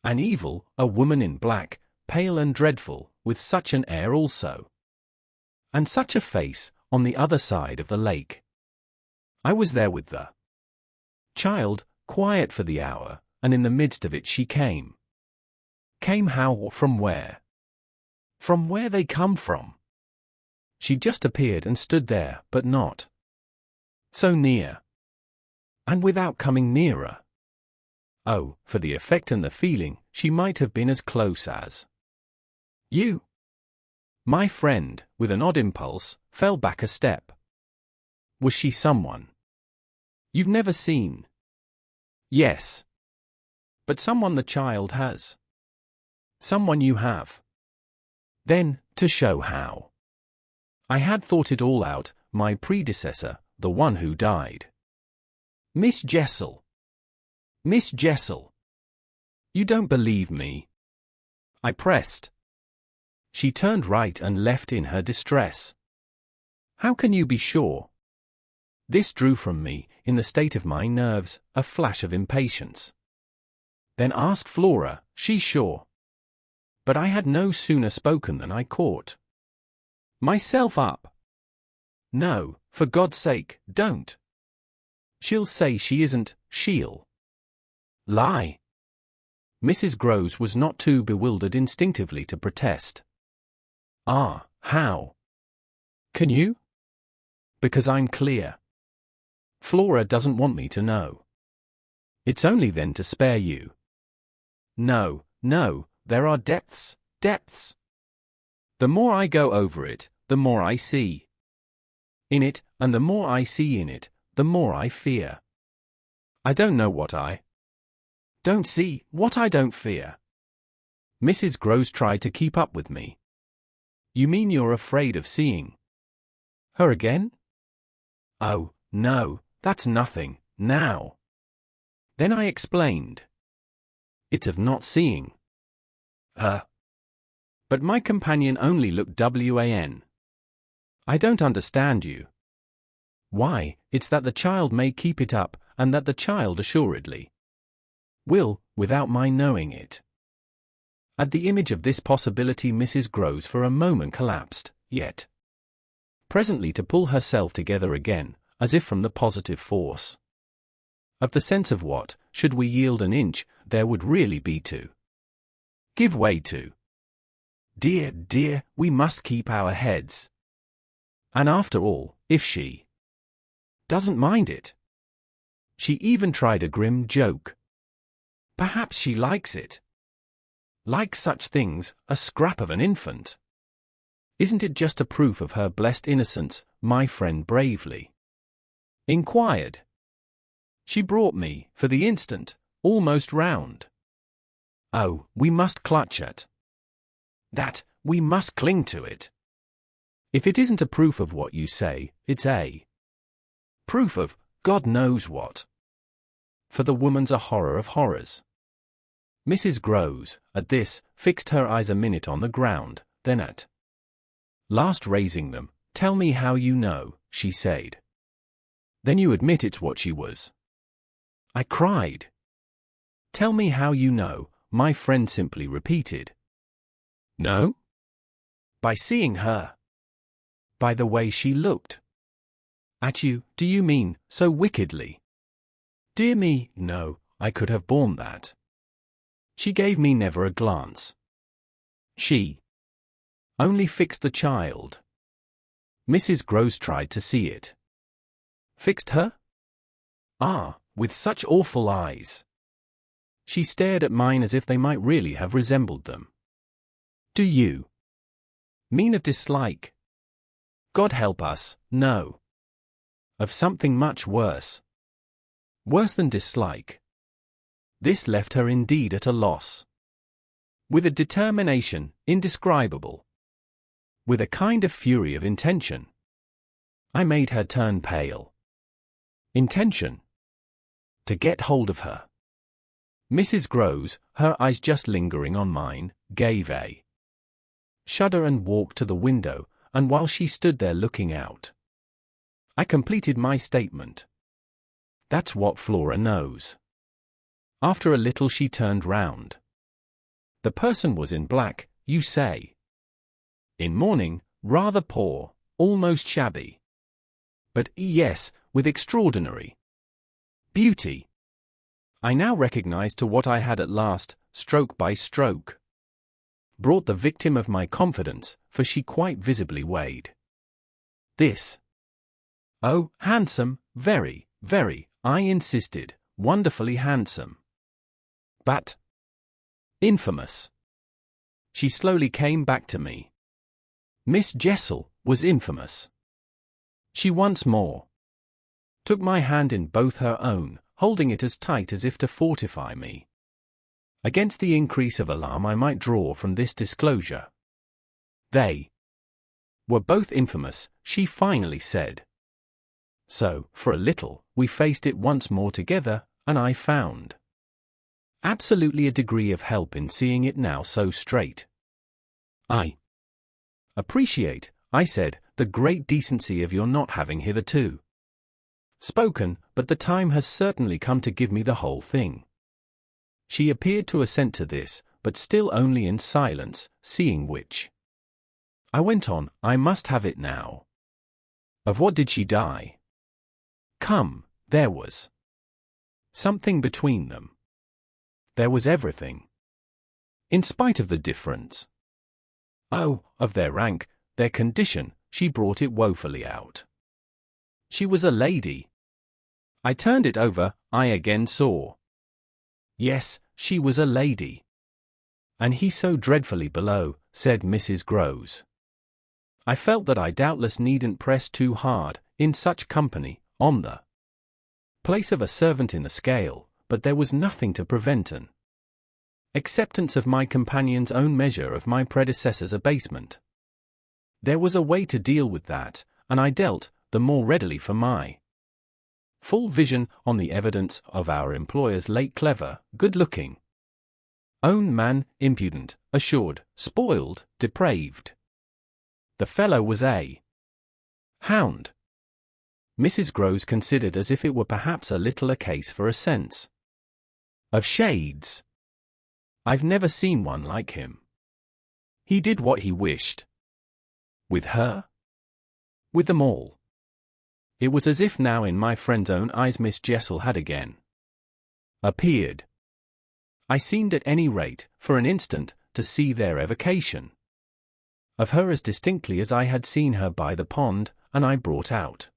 An evil, a woman in black, pale and dreadful, with such an air also. And such a face, on the other side of the lake. I was there with the child, quiet for the hour, and in the midst of it she came. Came how or from where? From where they come from. She just appeared and stood there, but not so near. And without coming nearer. Oh, for the effect and the feeling, she might have been as close as you. My friend, with an odd impulse, fell back a step. Was she someone you've never seen? Yes. But someone the child has. Someone you have. Then, to show how. I had thought it all out, my predecessor, the one who died. Miss Jessel. Miss Jessel. You don't believe me? I pressed. She turned right and left in her distress. How can you be sure? This drew from me, in the state of my nerves, a flash of impatience. Then asked Flora, she's sure. But I had no sooner spoken than I caught myself up. No, for God's sake, don't. She'll say she isn't, she'll lie. Mrs. Groves was not too bewildered instinctively to protest. Ah, how? Can you? Because I'm clear. Flora doesn't want me to know. It's only then to spare you. No, no, there are depths, depths. The more I go over it, the more I see in it, and the more I see in it, the more I fear. I don't know what I don't see, what I don't fear. Mrs. Groves tried to keep up with me. You mean you're afraid of seeing her again? Oh, no, that's nothing, now. Then I explained. It's of not seeing her. But my companion only looked wan. I don't understand you. Why, it's that the child may keep it up, and that the child assuredly will, without my knowing it. At the image of this possibility Mrs. Groves for a moment collapsed, yet presently to pull herself together again, as if from the positive force of the sense of what, should we yield an inch, there would really be to give way to. Dear, dear, we must keep our heads. And after all, if she doesn't mind it. She even tried a grim joke. Perhaps she likes it. Like such things, a scrap of an infant. Isn't it just a proof of her blessed innocence, my friend bravely inquired. She brought me, for the instant, almost round. Oh, we must clutch at that, we must cling to it. If it isn't a proof of what you say, it's a proof of, God knows what. For the woman's a horror of horrors. Mrs. Groves, at this, fixed her eyes a minute on the ground, then at last raising them, tell me how you know, she said. Then you admit it's what she was. I cried. Tell me how you know, my friend simply repeated. No? By seeing her. By the way she looked. At you, do you mean, so wickedly? Dear me, no, I could have borne that. She gave me never a glance. She only fixed the child. Mrs. Groves tried to see it. Fixed her? Ah, with such awful eyes. She stared at mine as if they might really have resembled them. Do you mean of dislike? God help us, no. Of something much worse. Worse than dislike. This left her indeed at a loss. With a determination indescribable. With a kind of fury of intention. I made her turn pale. Intention. To get hold of her. Mrs. Groves, her eyes just lingering on mine, gave a shudder and walked to the window, and while she stood there looking out, I completed my statement. That's what Flora knows. After a little she turned round. The person was in black, you say? In mourning, rather poor, almost shabby. But yes, with extraordinary beauty. I now recognized to what I had at last, stroke by stroke, brought the victim of my confidence, for she quite visibly weighed. This. Oh, handsome, very, very, I insisted, wonderfully handsome. But infamous. She slowly came back to me. Miss Jessel was infamous. She once more took my hand in both her own, holding it as tight as if to fortify me against the increase of alarm I might draw from this disclosure. They were both infamous, she finally said. So, for a little, we faced it once more together, and I found absolutely a degree of help in seeing it now so straight. I appreciate, I said, the great decency of your not having hitherto spoken, but the time has certainly come to give me the whole thing. She appeared to assent to this, but still only in silence, seeing which I went on, I must have it now. Of what did she die? Come, there was something between them. There was everything. In spite of the difference. Oh, of their rank, their condition, she brought it woefully out. She was a lady. I turned it over, I again saw. Yes, she was a lady. And he so dreadfully below, said Mrs. Groves. I felt that I doubtless needn't press too hard, in such company, on the place of a servant in the scale, but there was nothing to prevent an acceptance of my companion's own measure of my predecessor's abasement. There was a way to deal with that, and I dealt, the more readily for my full vision on the evidence of our employer's late clever, good-looking own man, impudent, assured, spoiled, depraved. The fellow was a hound. Mrs. Groves considered as if it were perhaps a little a case for a sense of shades. I've never seen one like him. He did what he wished. With her? With them all. It was as if now in my friend's own eyes Miss Jessel had again appeared. I seemed at any rate, for an instant, to see their evocation of her as distinctly as I had seen her by the pond, and I brought out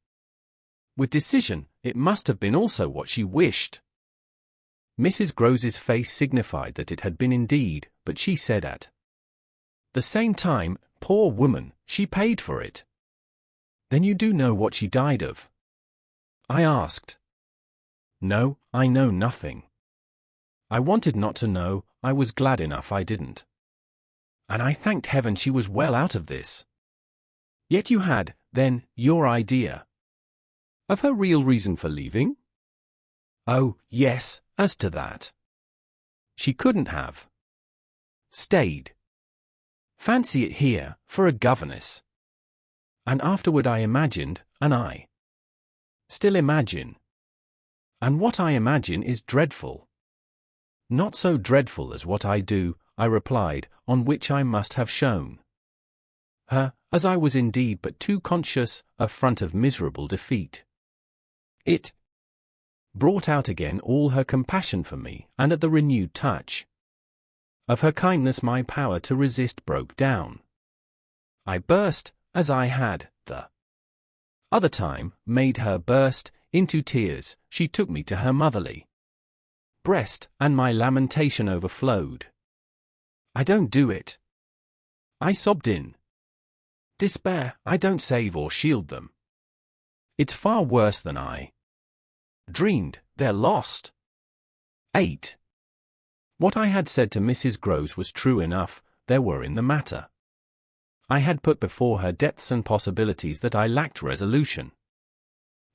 with decision, it must have been also what she wished. Mrs. Groves's face signified that it had been indeed, but she said at the same time, poor woman, she paid for it. Then you do know what she died of? I asked. No, I know nothing. I wanted not to know, I was glad enough I didn't. And I thanked heaven she was well out of this. Yet you had, then, your idea of her real reason for leaving? Oh, yes, as to that. She couldn't have stayed. Fancy it here, for a governess. And afterward I imagined, and I still imagine. And what I imagine is dreadful. Not so dreadful as what I do, I replied, on which I must have shown her, as I was indeed but too conscious, a front of miserable defeat. It brought out again all her compassion for me, and at the renewed touch of her kindness my power to resist broke down. I burst, as I had, the other time, made her burst, into tears, she took me to her motherly breast, and my lamentation overflowed. "I don't do it," I sobbed in despair. "I don't save or shield them. It's far worse than I dreamed. They're lost." 8. What I had said to Mrs. Groves was true enough. There were in the matter. I had put before her depths and possibilities that I lacked resolution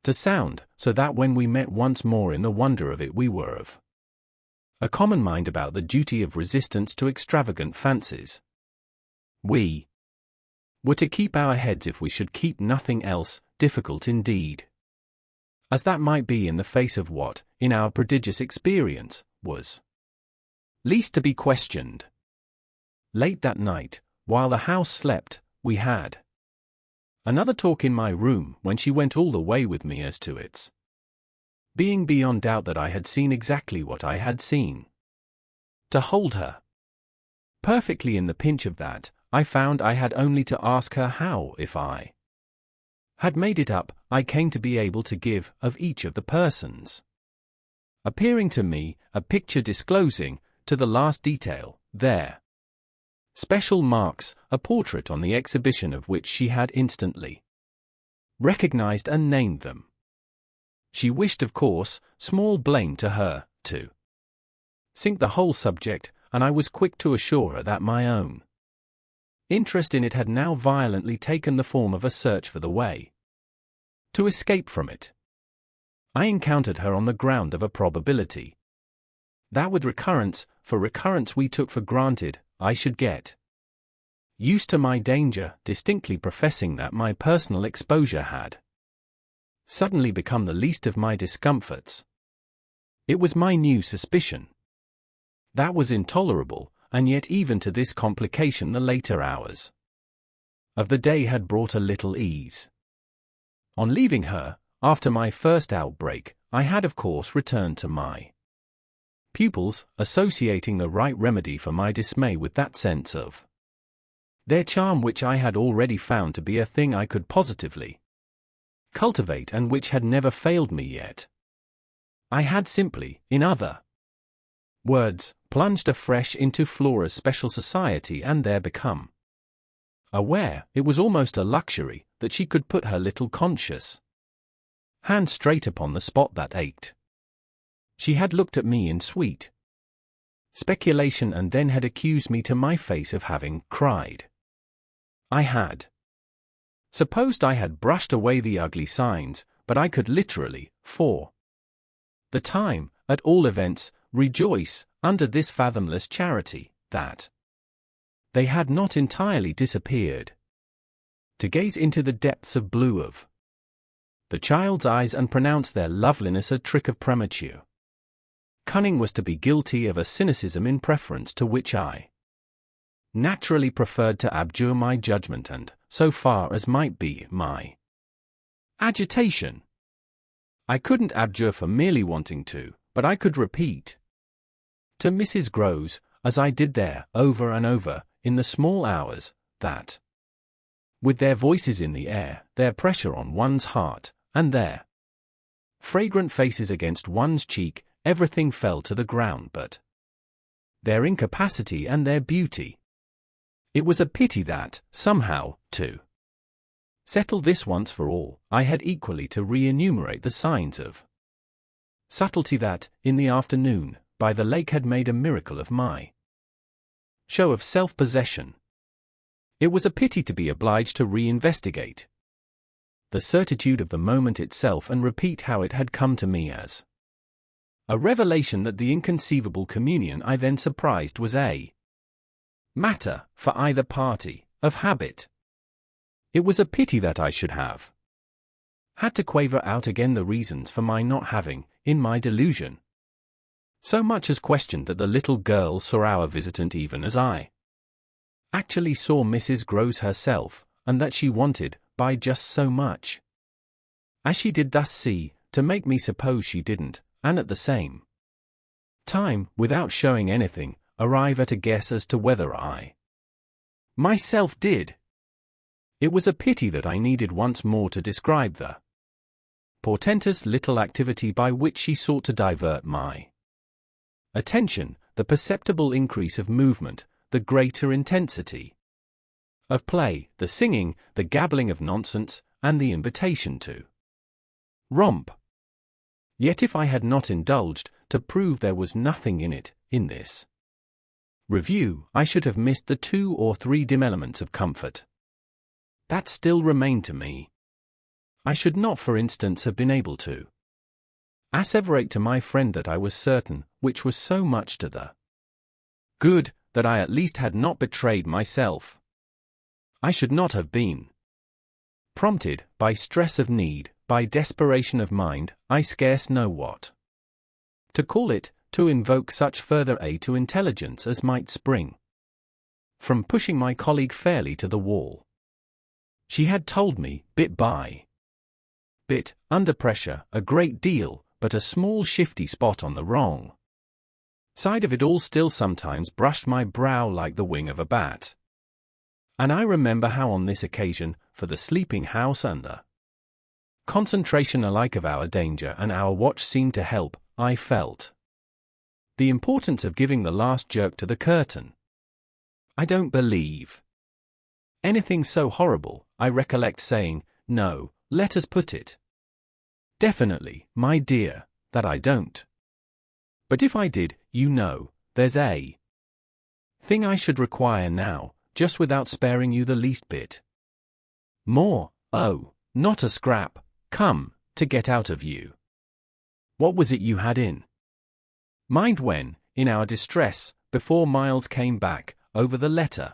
to sound, so that when we met once more in the wonder of it, we were of a common mind about the duty of resistance to extravagant fancies. We were to keep our heads if we should keep nothing else, difficult indeed as that might be in the face of what, in our prodigious experience, was least to be questioned. Late that night, while the house slept, we had another talk in my room, when she went all the way with me as to its being beyond doubt that I had seen exactly what I had seen. To hold her perfectly in the pinch of that, I found I had only to ask her how, if I had made it up, I came to be able to give, of each of the persons appearing to me, a picture disclosing, to the last detail, their special marks, a portrait on the exhibition of which she had instantly recognized and named them. She wished, of course, small blame to her, to sink the whole subject, and I was quick to assure her that my own interest in it had now violently taken the form of a search for the way to escape from it. I encountered her on the ground of a probability that with recurrence, for recurrence we took for granted, I should get used to my danger, distinctly professing that my personal exposure had suddenly become the least of my discomforts. It was my new suspicion that was intolerable, and yet even to this complication the later hours of the day had brought a little ease. On leaving her, after my first outbreak, I had of course returned to my pupils, associating the right remedy for my dismay with that sense of their charm which I had already found to be a thing I could positively cultivate and which had never failed me yet. I had simply, in other words, plunged afresh into Flora's special society and there become aware, it was almost a luxury, that she could put her little conscious hand straight upon the spot that ached. She had looked at me in sweet speculation and then had accused me to my face of having cried. I had supposed I had brushed away the ugly signs, but I could literally, for the time, at all events, rejoice, under this fathomless charity, that they had not entirely disappeared. To gaze into the depths of blue of the child's eyes and pronounce their loveliness a trick of premature cunning was to be guilty of a cynicism in preference to which I naturally preferred to abjure my judgment and, so far as might be, my agitation. I couldn't abjure for merely wanting to, but I could repeat to Mrs. Groves, as I did there, over and over, in the small hours, that with their voices in the air, their pressure on one's heart, and their fragrant faces against one's cheek, everything fell to the ground but their incapacity and their beauty. It was a pity that, somehow, to settle this once for all, I had equally to re-enumerate the signs of subtlety that, in the afternoon, by the lake had made a miracle of my show of self-possession. It was a pity to be obliged to re-investigate the certitude of the moment itself and repeat how it had come to me as a revelation that the inconceivable communion I then surprised was a matter, for either party, of habit. It was a pity that I should have had to quaver out again the reasons for my not having, in my delusion, so much as questioned that the little girl saw our visitant even as I actually saw Mrs. Groves herself, and that she wanted, by just so much as she did thus see, to make me suppose she didn't, and at the same time, without showing anything, arrive at a guess as to whether I myself did. It was a pity that I needed once more to describe the portentous little activity by which she sought to divert my attention, the perceptible increase of movement, the greater intensity of play, the singing, the gabbling of nonsense, and the invitation to romp. Yet if I had not indulged, to prove there was nothing in it, in this review, I should have missed the 2 or 3 dim elements of comfort that still remained to me. I should not, for instance, have been able to asseverate to my friend that I was certain, which was so much to the good, that I at least had not betrayed myself. I should not have been prompted, by stress of need, by desperation of mind, I scarce know what to call it, to invoke such further aid to intelligence as might spring from pushing my colleague fairly to the wall. She had told me, bit by bit, under pressure, a great deal, but a small shifty spot on the wrong side of it all still sometimes brushed my brow like the wing of a bat. And I remember how on this occasion, for the sleeping house and the concentration alike of our danger and our watch seemed to help, I felt the importance of giving the last jerk to the curtain. I don't believe anything so horrible, I recollect saying, no, let us put it definitely, my dear, that I don't. But if I did, you know, there's a thing I should require now, just without sparing you the least bit more, oh, not a scrap, come, to get out of you. What was it you had in mind when, in our distress, before Miles came back, over the letter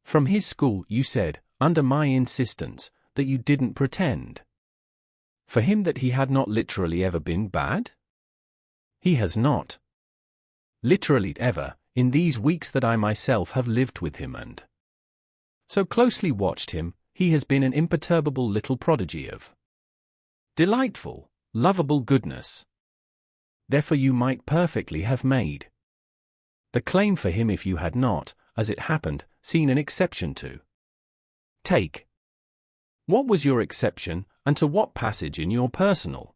from his school, you said, under my insistence, that you didn't pretend for him that he had not literally ever been bad? He has not literally ever, in these weeks that I myself have lived with him and so closely watched him, he has been an imperturbable little prodigy of delightful, lovable goodness. Therefore you might perfectly have made the claim for him if you had not, as it happened, seen an exception to take. What was your exception, and to what passage in your personal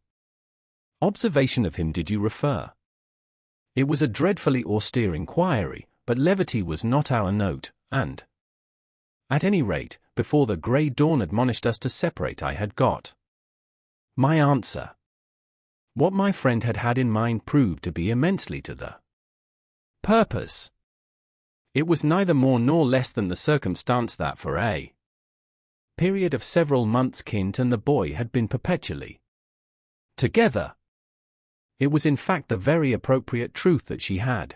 observation of him did you refer? It was a dreadfully austere inquiry, but levity was not our note, and at any rate, before the grey dawn admonished us to separate, I had got my answer. What my friend had had in mind proved to be immensely to the purpose. It was neither more nor less than the circumstance that for a period of several months Kint and the boy had been perpetually together. It was in fact the very appropriate truth that she had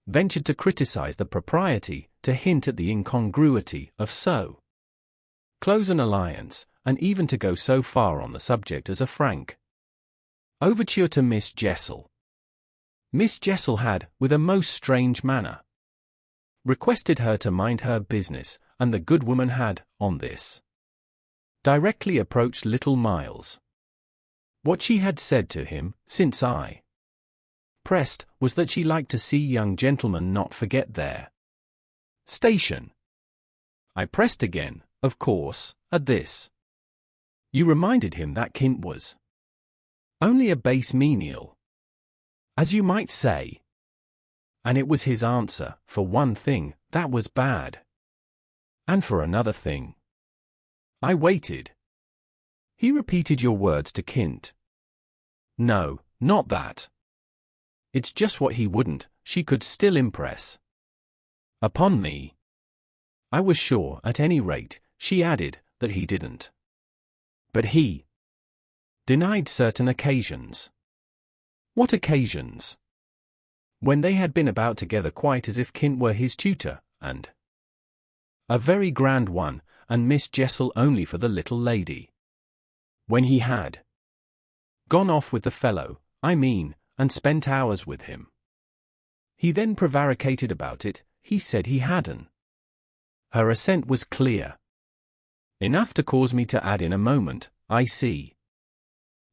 ventured to criticize the propriety, to hint at the incongruity, of so close an alliance, and even to go so far on the subject as a frank overture to Miss Jessel. Miss Jessel had, with a most strange manner, requested her to mind her business, and the good woman had, on this, directly approached little Miles. What she had said to him, since I pressed, was that she liked to see young gentlemen not forget their station. I pressed again, of course, at this. You reminded him that Kint was only a base menial, as you might say. And it was his answer, for one thing, that was bad. And for another thing, I waited. He repeated your words to Kint. No, not that. It's just what he wouldn't, she could still impress upon me. I was sure, at any rate, she added, that he didn't. But he denied certain occasions. What occasions? When they had been about together quite as if Kint were his tutor, and a very grand one, and Miss Jessel only for the little lady. When he had gone off with the fellow, I mean, and spent hours with him. He then prevaricated about it, he said he hadn't. Her assent was clear enough to cause me to add in a moment, I see.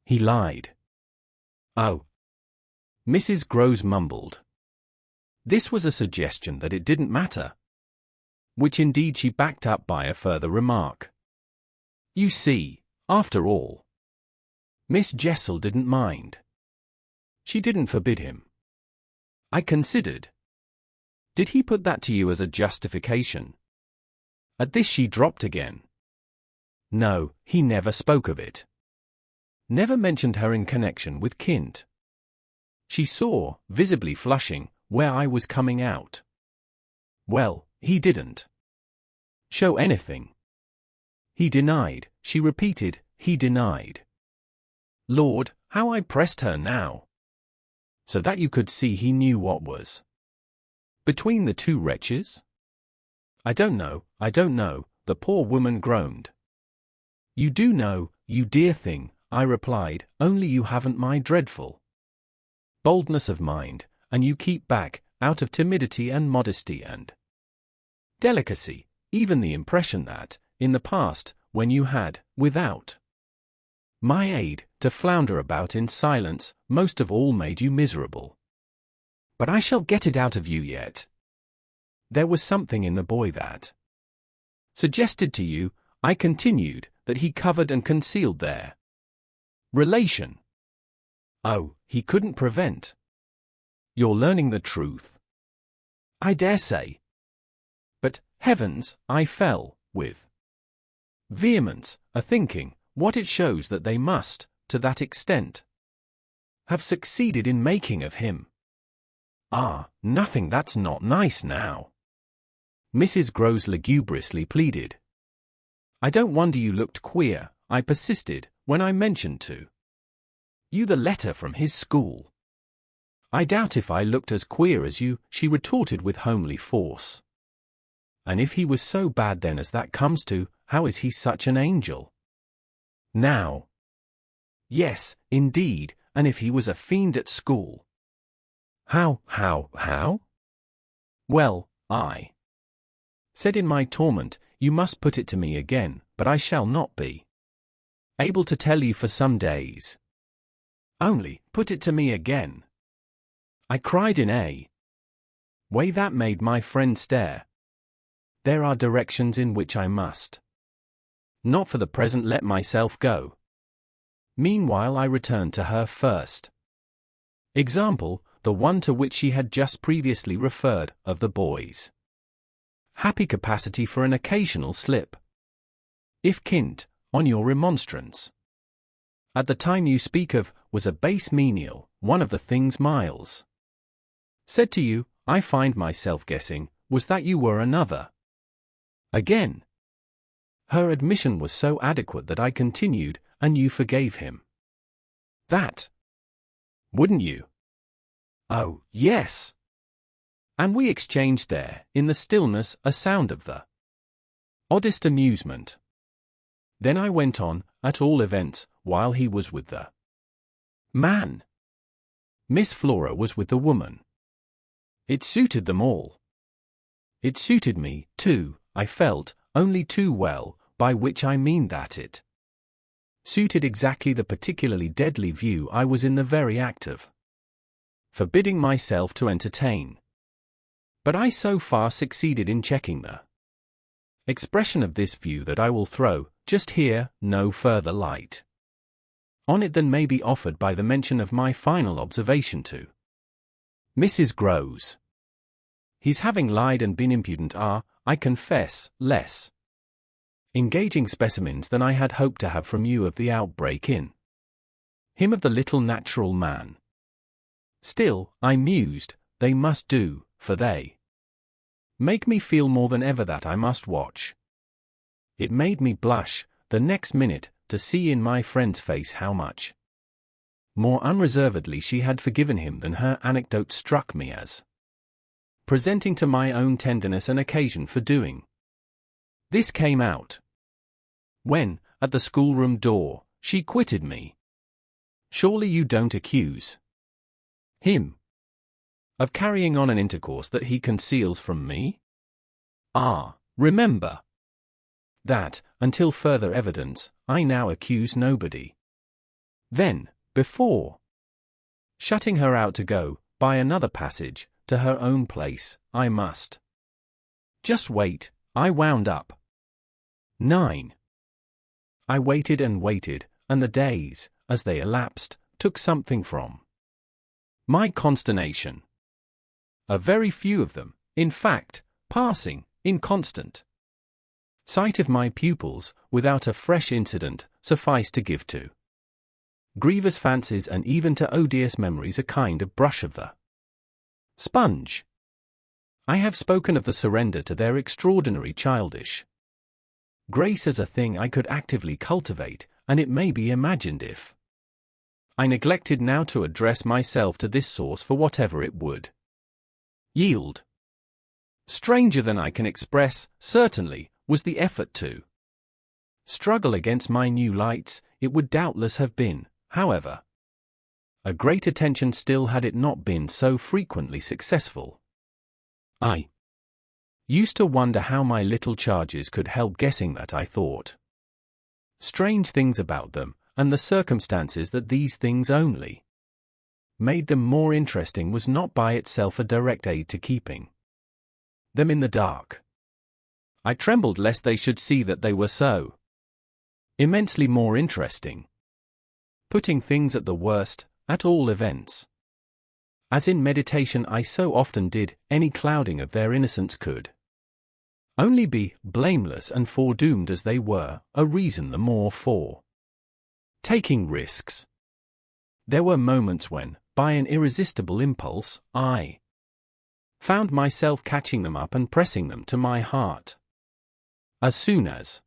He lied. Oh. Mrs. Groves mumbled. This was a suggestion that it didn't matter, which indeed she backed up by a further remark. You see, after all, Miss Jessel didn't mind. She didn't forbid him. I considered. Did he put that to you as a justification? At this she dropped again. No, he never spoke of it. Never mentioned her in connection with Kint. She saw, visibly flushing, where I was coming out. Well, he didn't show anything. He denied, she repeated, he denied. Lord, how I pressed her now. So that you could see he knew what was between the two wretches? I don't know, the poor woman groaned. You do know, you dear thing, I replied, only you haven't my dreadful boldness of mind, and you keep back, out of timidity and modesty and delicacy, even the impression that, in the past, when you had, without my aid, to flounder about in silence, most of all made you miserable. But I shall get it out of you yet. There was something in the boy that suggested to you, I continued, that he covered and concealed their relation. Oh, he couldn't prevent your learning the truth. I dare say. But, heavens, I fell, with vehemence, a-thinking, what it shows that they must, to that extent, have succeeded in making of him. Ah, nothing that's not nice now. Mrs. Groves lugubriously pleaded. I don't wonder you looked queer, I persisted, when I mentioned to you the letter from his school. I doubt if I looked as queer as you, she retorted with homely force. And if he was so bad then as that comes to, how is he such an angel? Now. Yes, indeed, and if he was a fiend at school. How? Well, I said in my torment, you must put it to me again, but I shall not be able to tell you for some days. Only, put it to me again. I cried in a way that made my friend stare. There are directions in which I must not for the present let myself go. Meanwhile I returned to her first example, the one to which she had just previously referred, of the boy's happy capacity for an occasional slip. If Kint, on your remonstrance, at the time you speak of, was a base menial, one of the things Miles said to you, I find myself guessing, was that you were another. Again. Her admission was so adequate that I continued, and you forgave him. That. Wouldn't you? Oh, yes. And we exchanged there, in the stillness, a sound of the oddest amusement. Then I went on, at all events, while he was with the man. Miss Flora was with the woman. It suited them all. It suited me, too, I felt, only too well, by which I mean that it suited exactly the particularly deadly view I was in the very act of forbidding myself to entertain. But I so far succeeded in checking the expression of this view that I will throw, just here, no further light on it than may be offered by the mention of my final observation to Mrs. Groves. His having lied and been impudent are, I confess, less engaging specimens than I had hoped to have from you of the outbreak in him of the little natural man. Still, I mused, they must do, for they make me feel more than ever that I must watch. It made me blush, the next minute, to see in my friend's face how much more unreservedly she had forgiven him than her anecdote struck me as presenting to my own tenderness an occasion for doing. This came out when, at the schoolroom door, she quitted me. Surely you don't accuse him of carrying on an intercourse that he conceals from me? Ah, remember that, until further evidence, I now accuse nobody. Then, before shutting her out to go, by another passage, to her own place, I must just wait, I wound up. 9. I waited and waited, and the days, as they elapsed, took something from my consternation. A very few of them, in fact, passing, in constant sight of my pupils, without a fresh incident, suffice to give to grievous fancies and even to odious memories a kind of brush of the sponge. I have spoken of the surrender to their extraordinary childish grace as a thing I could actively cultivate, and it may be imagined if I neglected now to address myself to this source for whatever it would yield. Stranger than I can express, certainly, was the effort to struggle against my new lights. It would doubtless have been, however, a great attention still had it not been so frequently successful. I used to wonder how my little charges could help guessing that I thought strange things about them, and the circumstances that these things only made them more interesting was not by itself a direct aid to keeping them in the dark. I trembled lest they should see that they were so immensely more interesting, putting things at the worst, at all events. As in meditation I so often did, any clouding of their innocence could only be, blameless and foredoomed as they were, a reason the more for taking risks. There were moments when, by an irresistible impulse, I found myself catching them up and pressing them to my heart. As soon as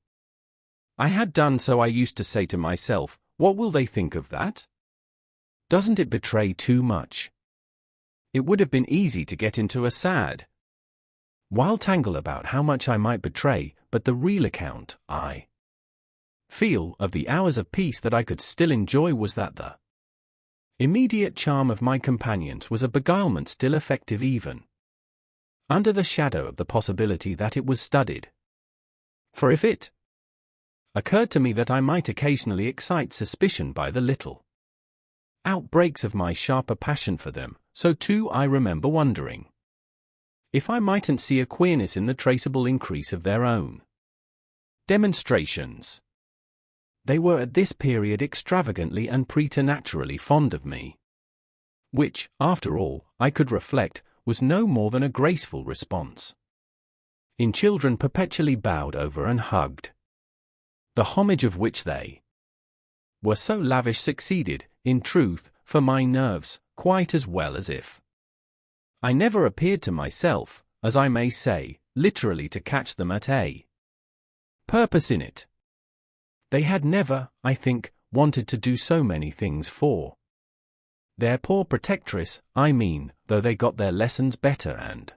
I had done so, I used to say to myself, what will they think of that? Doesn't it betray too much? It would have been easy to get into a sad wild tangle about how much I might betray, but the real account, I feel, of the hours of peace that I could still enjoy was that the immediate charm of my companions was a beguilement still effective even under the shadow of the possibility that it was studied. For if it occurred to me that I might occasionally excite suspicion by the little outbreaks of my sharper passion for them, so too I remember wondering if I mightn't see a queerness in the traceable increase of their own demonstrations. They were at this period extravagantly and preternaturally fond of me, which, after all, I could reflect, was no more than a graceful response. In children perpetually bowed over and hugged, the homage of which they were so lavish succeeded, in truth, for my nerves, quite as well as if I never appeared to myself, as I may say, literally to catch them at a purpose in it. They had never, I think, wanted to do so many things for their poor protectress, I mean, though they got their lessons better and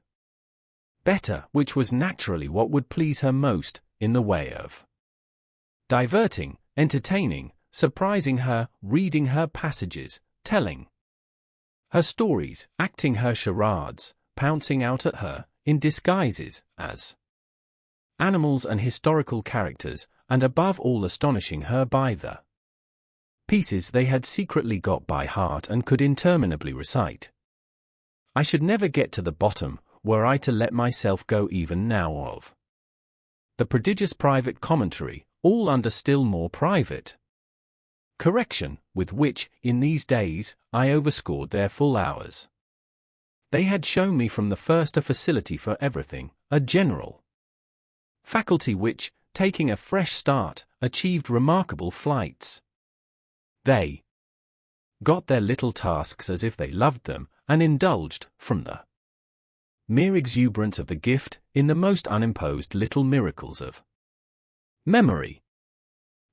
better, which was naturally what would please her most, in the way of diverting, entertaining, surprising her, reading her passages, telling her stories, acting her charades, pouncing out at her, in disguises, as animals and historical characters, and above all astonishing her by the pieces they had secretly got by heart and could interminably recite. I should never get to the bottom, were I to let myself go even now, of the prodigious private commentary, all under still more private correction, with which, in these days, I overscored their full hours. They had shown me from the first a facility for everything, a general faculty which, taking a fresh start, achieved remarkable flights. They got their little tasks as if they loved them, and indulged, from the mere exuberance of the gift, in the most unimposed little miracles of memory.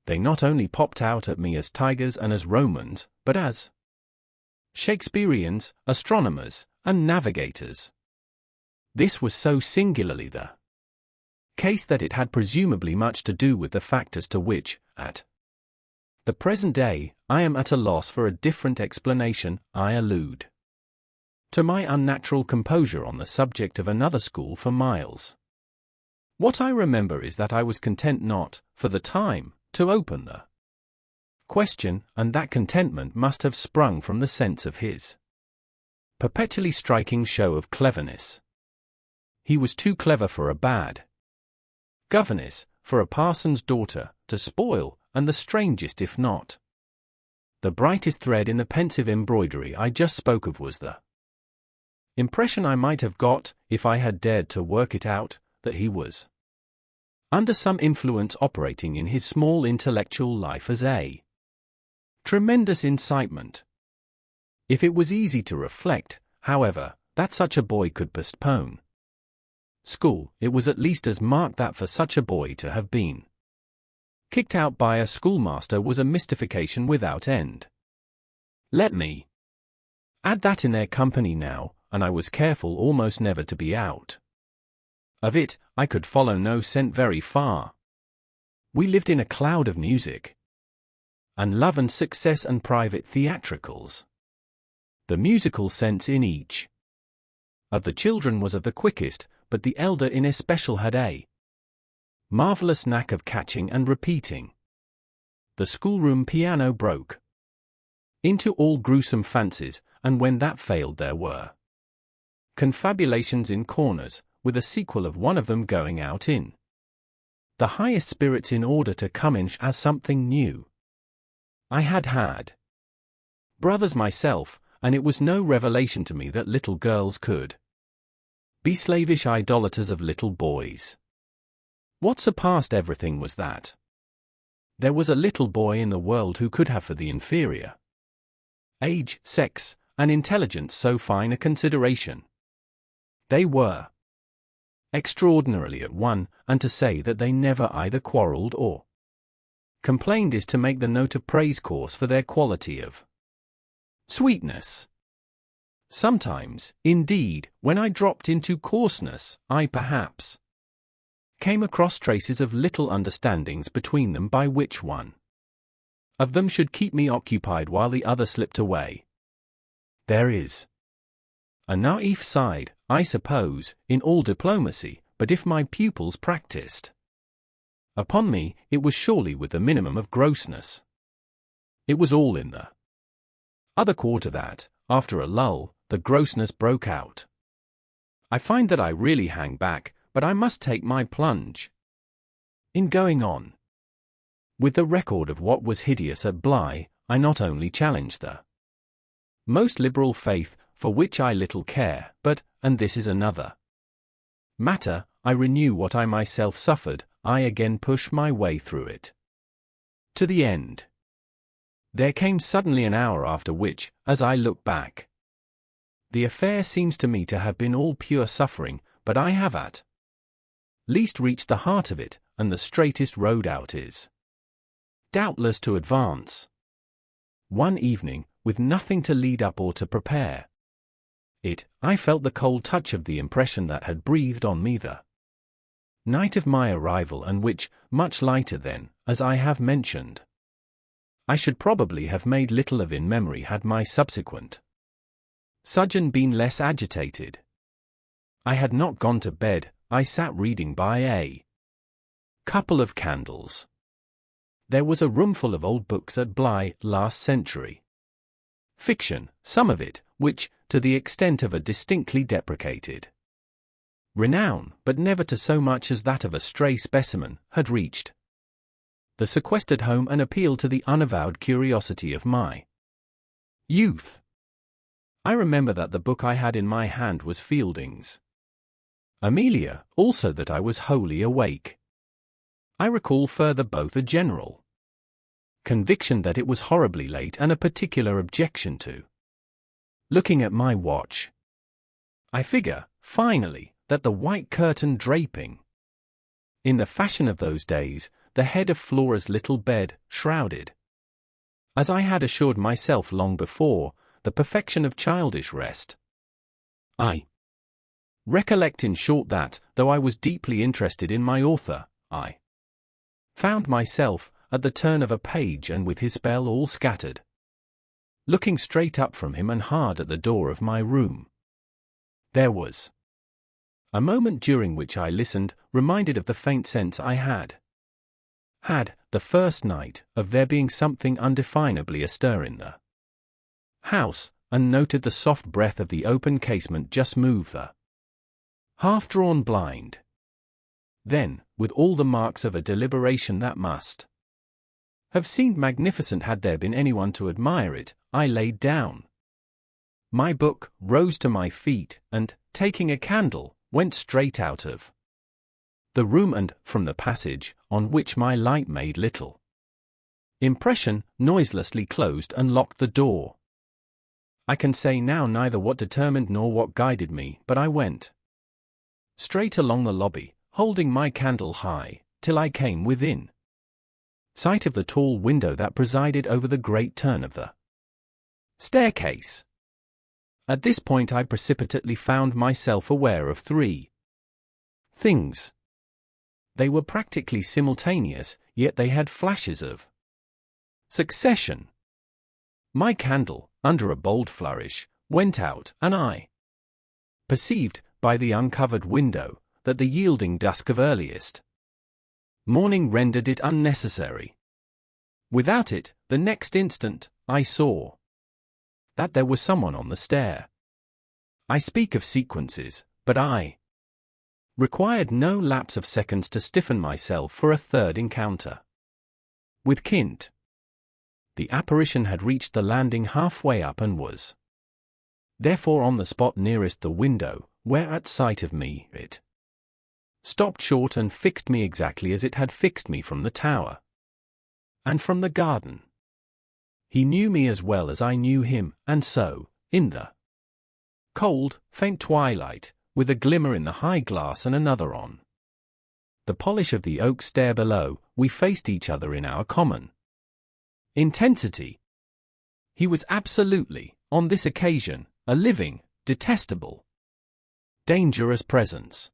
They not only popped out at me as tigers and as Romans, but as Shakespeareans, astronomers, and navigators. This was so singularly the case that it had presumably much to do with the fact as to which, at the present day, I am at a loss for a different explanation. I allude to my unnatural composure on the subject of another school for miles. What I remember is that I was content not, for the time, to open the question, and that contentment must have sprung from the sense of his perpetually striking show of cleverness. He was too clever for a bad governess, for a parson's daughter, to spoil, and the strangest if not The brightest thread in the pensive embroidery I just spoke of was the impression I might have got, if I had dared to work it out, that he was under some influence operating in his small intellectual life as a tremendous incitement. If it was easy to reflect, however, that such a boy could postpone school, it was at least as marked that for such a boy to have been kicked out by a schoolmaster was a mystification without end. Let me add that in their company now, and I was careful almost never to be out of it, I could follow no scent very far. We lived in a cloud of music and love and success and private theatricals. The musical sense in each of the children was of the quickest, but the elder in especial had a marvelous knack of catching and repeating. The schoolroom piano broke into all gruesome fancies, and when that failed there were confabulations in corners, with a sequel of one of them going out in the highest spirits in order to come in as something new. I had brothers myself, and it was no revelation to me that little girls could be slavish idolaters of little boys. What surpassed everything was that there was a little boy in the world who could have for the inferior age, sex, and intelligence so fine a consideration. They were extraordinarily at one, and to say that they never either quarrelled or complained is to make the note of praise coarse for their quality of sweetness. Sometimes, indeed, when I dropped into coarseness, I perhaps came across traces of little understandings between them by which one of them should keep me occupied while the other slipped away. There is a naïve side, I suppose, in all diplomacy, but if my pupils practiced upon me, it was surely with the minimum of grossness. It was all in the other quarter that, after a lull, the grossness broke out. I find that I really hang back, but I must take my plunge. In going on with the record of what was hideous at Bly, I not only challenge the most liberal faith, for which I little care, but, and this is another matter, I renew what I myself suffered, I again push my way through it to the end. There came suddenly an hour after which, as I look back, the affair seems to me to have been all pure suffering, but I have at least reached the heart of it, and the straightest road out is doubtless to advance. One evening, with nothing to lead up or to prepare it, I felt the cold touch of the impression that had breathed on me the night of my arrival, and which, much lighter then, as I have mentioned, I should probably have made little of in memory had my subsequent sojourn been less agitated. I had not gone to bed, I sat reading by a couple of candles. There was a roomful of old books at Bly, last century fiction, some of it, which, to the extent of a distinctly deprecated renown, but never to so much as that of a stray specimen, had reached the sequestered home and appealed to the unavowed curiosity of my youth. I remember that the book I had in my hand was Fielding's Amelia, also that I was wholly awake. I recall further both a general conviction that it was horribly late and a particular objection to looking at my watch. I figure, finally, that the white curtain draping in the fashion of those days, the head of Flora's little bed, shrouded, as I had assured myself long before, the perfection of childish rest. I recollect in short that, though I was deeply interested in my author, I found myself, at the turn of a page and with his spell all scattered, looking straight up from him and hard at the door of my room. There was a moment during which I listened, reminded of the faint sense I had the first night, of there being something undefinably astir in the house, and noted the soft breath of the open casement just move the half-drawn blind. Then, with all the marks of a deliberation that must have seemed magnificent had there been anyone to admire it, I laid down my book, rose to my feet, and, taking a candle, went straight out of the room and from the passage, on which my light made little impression, noiselessly closed and locked the door. I can say now neither what determined nor what guided me, but I went straight along the lobby, holding my candle high, till I came within sight of the tall window that presided over the great turn of the staircase. At this point I precipitately found myself aware of three things. They were practically simultaneous, yet they had flashes of succession. My candle, under a bold flourish, went out, and I perceived, by the uncovered window, that the yielding dusk of earliest morning rendered it unnecessary. Without it, the next instant, I saw that there was someone on the stair. I speak of sequences, but I required no lapse of seconds to stiffen myself for a third encounter with Kint. The apparition had reached the landing halfway up and was therefore on the spot nearest the window, where at sight of me it stopped short and fixed me exactly as it had fixed me from the tower and from the garden. He knew me as well as I knew him, and so, in the cold, faint twilight, with a glimmer in the high glass and another on the polish of the oak stair below, we faced each other in our common intensity. He was absolutely, on this occasion, a living, detestable, dangerous presence.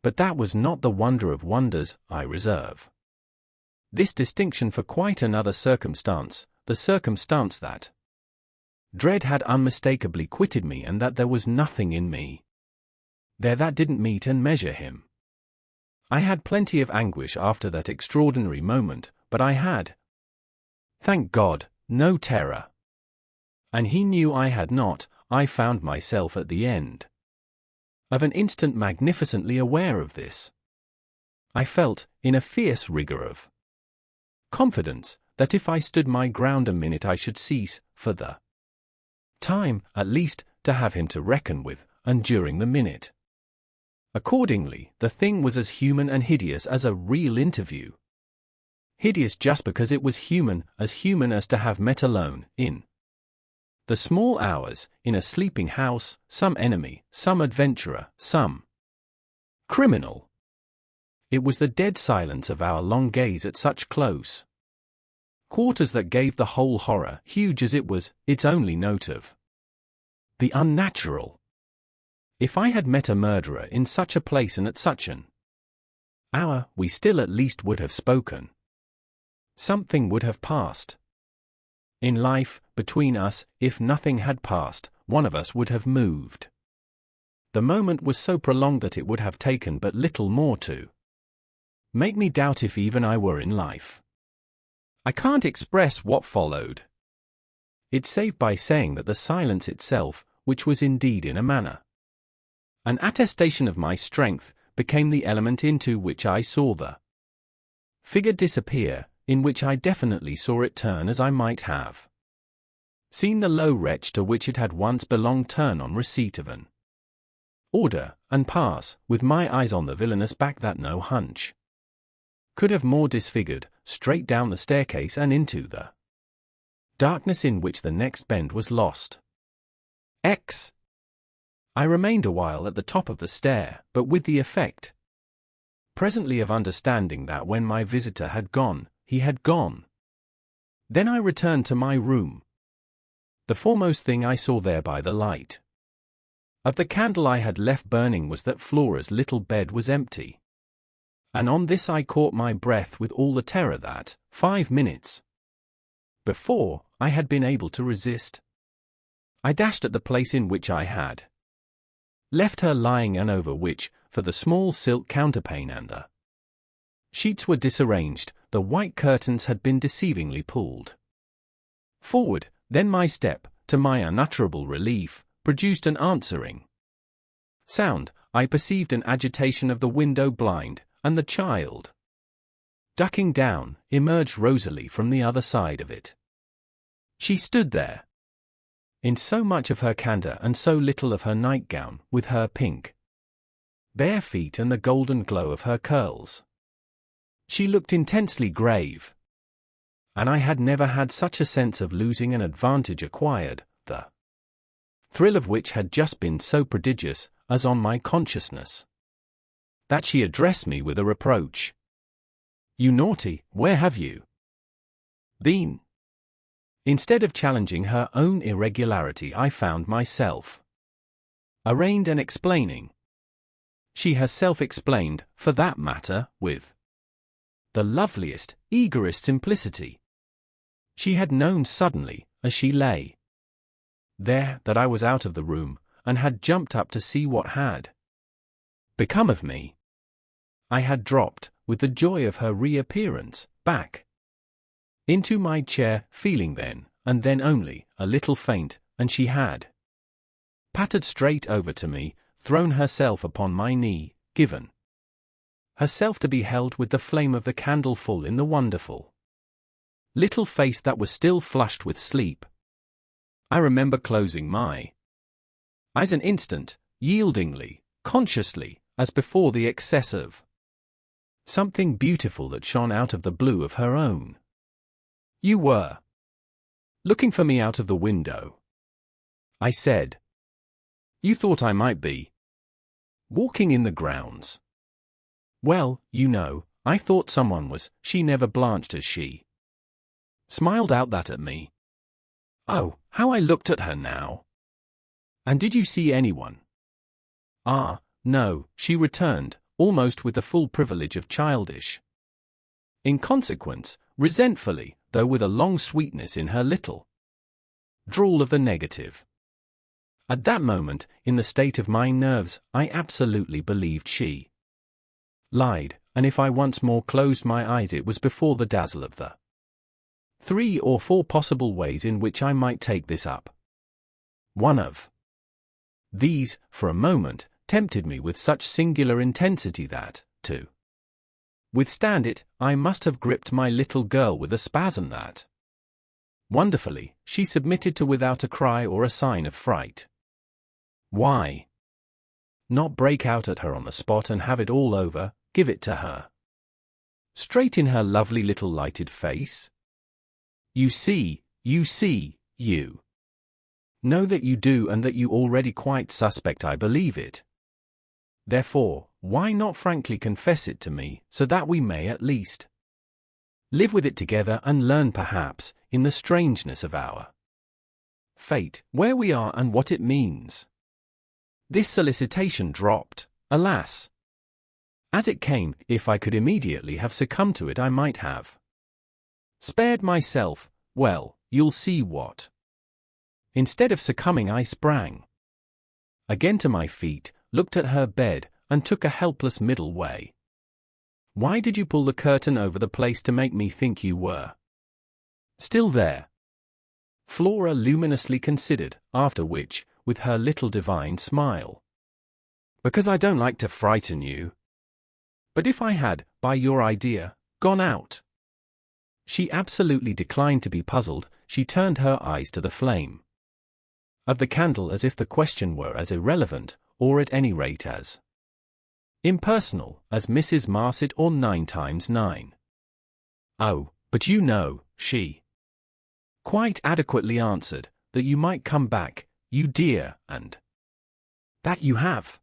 But that was not the wonder of wonders. I reserve this distinction for quite another circumstance, the circumstance that dread had unmistakably quitted me and that there was nothing in me there that didn't meet and measure him. I had plenty of anguish after that extraordinary moment, but I had, thank God, no terror. And he knew I had not. I found myself at the end of an instant magnificently aware of this. I felt, in a fierce rigour of confidence, that if I stood my ground a minute I should cease, for the time, at least, to have him to reckon with, and during the minute. Accordingly, the thing was as human and hideous as a real interview. Hideous just because it was human as to have met alone, in the small hours, in a sleeping house, some enemy, some adventurer, some criminal. It was the dead silence of our long gaze at such close quarters that gave the whole horror, huge as it was, its only note of the unnatural. If I had met a murderer in such a place and at such an hour, we still at least would have spoken. Something would have passed in life, between us. If nothing had passed, one of us would have moved. The moment was so prolonged that it would have taken but little more to make me doubt if even I were in life. I can't express what followed it save by saying that the silence itself, which was indeed in a manner an attestation of my strength, became the element into which I saw the figure disappear, in which I definitely saw it turn as I might have seen the low wretch to which it had once belonged turn on receipt of an order, and pass, with my eyes on the villainous back that no hunch could have more disfigured, straight down the staircase and into the darkness in which the next bend was lost. I remained a while at the top of the stair, but with the effect presently of understanding that when my visitor had gone, he had gone. Then I returned to my room. The foremost thing I saw there by the light of the candle I had left burning was that Flora's little bed was empty. And on this I caught my breath with all the terror that, 5 minutes before, I had been able to resist. I dashed at the place in which I had left her lying and over which, for the small silk counterpane and the sheets were disarranged, the white curtains had been deceivingly pulled forward. Then my step, to my unutterable relief, produced an answering sound. I perceived an agitation of the window blind, and the child ducking down, emerged Rosalie from the other side of it. She stood there, in so much of her candor and so little of her nightgown, with her pink, bare feet and the golden glow of her curls. She looked intensely grave, and I had never had such a sense of losing an advantage acquired, the thrill of which had just been so prodigious, as on my consciousness, that she addressed me with a reproach. "You naughty, where have you been?" Instead of challenging her own irregularity, I found myself arraigned and explaining. She herself explained, for that matter, with the loveliest, eagerest simplicity. She had known suddenly, as she lay there, that I was out of the room, and had jumped up to see what had become of me. I had dropped, with the joy of her reappearance, back into my chair, feeling then, and then only, a little faint, and she had pattered straight over to me, thrown herself upon my knee, given herself to be held with the flame of the candle full in the wonderful little face that was still flushed with sleep. I remember closing my eyes an instant, yieldingly, consciously, as before the excess of something beautiful that shone out of the blue of her own. "You were looking for me out of the window," I said. "You thought I might be walking in the grounds." "Well, you know, I thought someone was." She never blanched as she smiled out that at me. Oh, how I looked at her now! "And did you see anyone?" "Ah, no," she returned, almost with the full privilege of childish inconsequence, resentfully, though with a long sweetness in her little drawl of the negative. At that moment, in the state of my nerves, I absolutely believed she lied, and if I once more closed my eyes it was before the dazzle of the 3 or 4 possible ways in which I might take this up. One of these, for a moment, tempted me with such singular intensity that, to withstand it, I must have gripped my little girl with a spasm that, wonderfully, she submitted to without a cry or a sign of fright. Why not break out at her on the spot and have it all over, give it to her straight in her lovely little lighted face? You know that you do, and that you already quite suspect I believe it. Therefore, why not frankly confess it to me, so that we may at least live with it together and learn perhaps, in the strangeness of our fate, where we are and what it means. This solicitation dropped, alas. As it came, if I could immediately have succumbed to it I might have spared myself, well, you'll see what. Instead of succumbing I sprang again to my feet, looked at her bed, and took a helpless middle way. Why did you pull the curtain over the place to make me think you were still there? Flora luminously considered, after which, with her little divine smile. Because I don't like to frighten you. But if I had, by your idea, gone out. She absolutely declined to be puzzled. She turned her eyes to the flame of the candle as if the question were as irrelevant, or at any rate as impersonal, as Mrs. Marset or 9 times 9. "Oh, but you know," she quite adequately answered, "that you might come back, you dear, and that you have."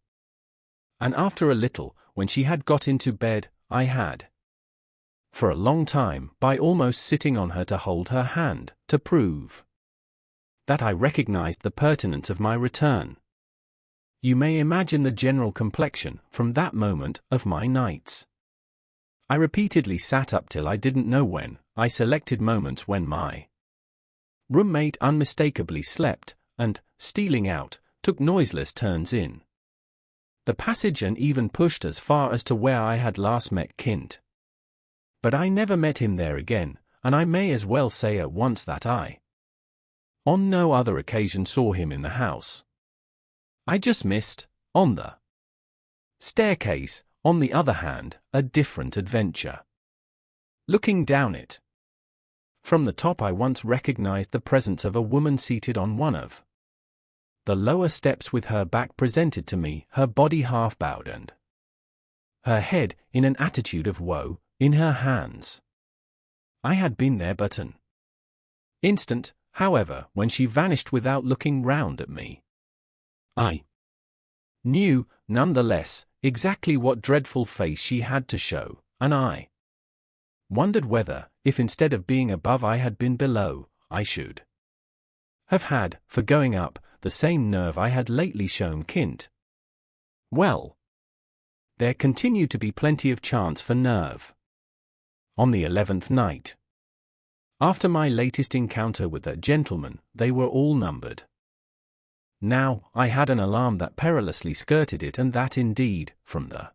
And after a little, when she had got into bed, I had, for a long time, by almost sitting on her to hold her hand, to prove that I recognized the pertinence of my return. You may imagine the general complexion, from that moment, of my nights. I repeatedly sat up till I didn't know when. I selected moments when my roommate unmistakably slept, and, stealing out, took noiseless turns in the passage and even pushed as far as to where I had last met Kint. But I never met him there again, and I may as well say at once that I on no other occasion saw him in the house. I just missed, on the staircase, on the other hand, a different adventure. looking down it. From the top I once recognized the presence of a woman seated on one of the lower steps with her back presented to me, her body half bowed and her head, in an attitude of woe, in her hands. I had been there but an instant, however, when she vanished without looking round at me. I knew, none the less, exactly what dreadful face she had to show, and I wondered whether, if instead of being above I had been below, I should have had, for going up, the same nerve I had lately shown Kint. Well, there continued to be plenty of chance for nerve. On the 11th night, after my latest encounter with that gentleman, they were all numbered. Now, I had an alarm that perilously skirted it, and that indeed, from the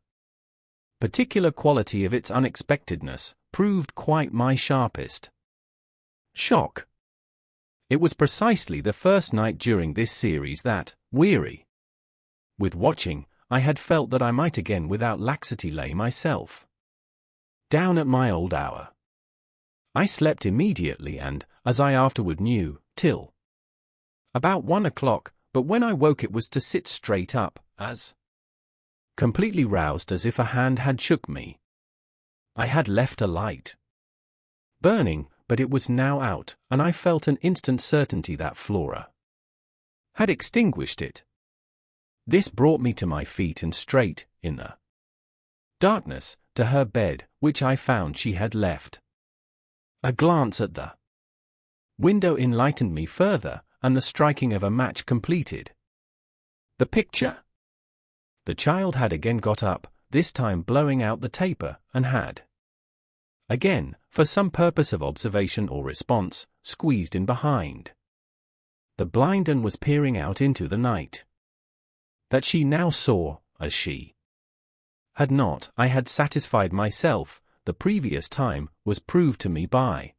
particular quality of its unexpectedness, proved quite my sharpest shock. It was precisely the first night during this series that, weary with watching, I had felt that I might again without laxity lay myself down at my old hour. I slept immediately and, as I afterward knew, till about 1 o'clock, but when I woke it was to sit straight up, as completely roused as if a hand had shook me. I had left a light burning, but it was now out, and I felt an instant certainty that Flora had extinguished it. This brought me to my feet and straight, in the darkness, to her bed, which I found she had left. A glance at the window enlightened me further, and the striking of a match completed the picture. The child had again got up, this time blowing out the taper, and had again, for some purpose of observation or response, squeezed in behind the blind and was peering out into the night. That she now saw, as she had not, I had satisfied myself, the previous time, was proved to me by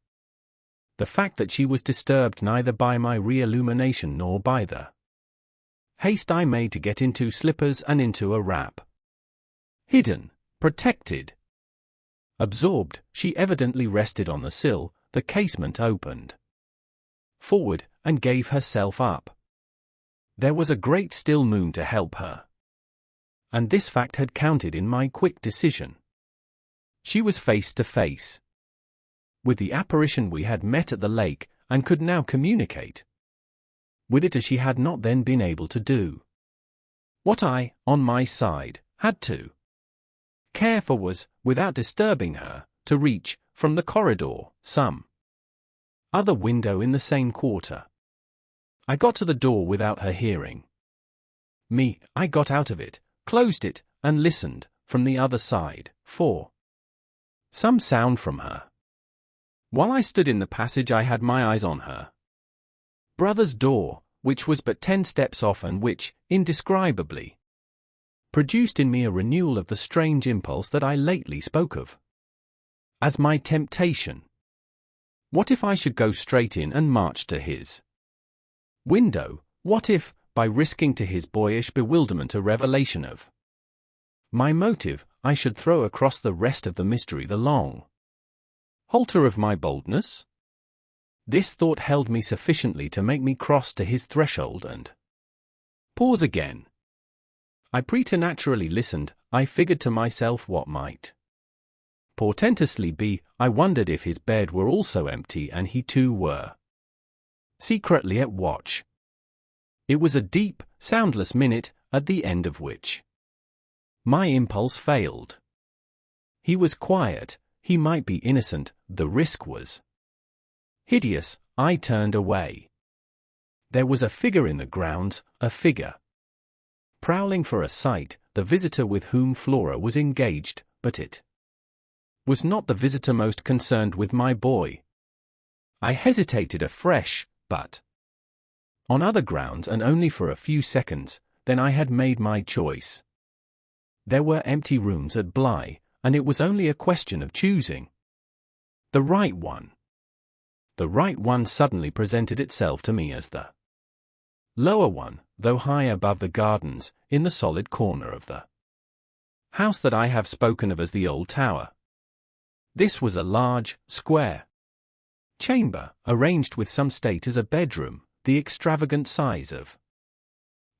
the fact that she was disturbed neither by my re-illumination nor by the haste I made to get into slippers and into a wrap. Hidden, protected, absorbed, she evidently rested on the sill, the casement opened forward, and gave herself up. There was a great still moon to help her, and this fact had counted in my quick decision. She was face to face with the apparition we had met at the lake, and could now communicate with it as she had not then been able to do. What I, on my side, had to care for was, without disturbing her, to reach, from the corridor, some other window in the same quarter. I got to the door without her hearing me. I got out of it, closed it, and listened, from the other side, for some sound from her. While I stood in the passage I had my eyes on her brother's door, which was but 10 steps off and which, indescribably, produced in me a renewal of the strange impulse that I lately spoke of as my temptation. What if I should go straight in and march to his window? What if, by risking to his boyish bewilderment a revelation of my motive, I should throw across the rest of the mystery the long halter of my boldness? This thought held me sufficiently to make me cross to his threshold and pause again. I preternaturally listened. I figured to myself what might portentously be. I wondered if his bed were also empty and he too were secretly at watch. It was a deep, soundless minute, at the end of which my impulse failed. He was quiet, he might be innocent, the risk was hideous. I turned away. There was a figure in the grounds, a figure prowling for a sight, the visitor with whom Flora was engaged, but it was not the visitor most concerned with my boy. I hesitated afresh, but on other grounds, and only for a few seconds. Then I had made my choice. There were empty rooms at Bly, and it was only a question of choosing the right one. The right one suddenly presented itself to me as the lower one, though high above the gardens, in the solid corner of the house that I have spoken of as the old tower. This was a large, square chamber, arranged with some state as a bedroom, the extravagant size of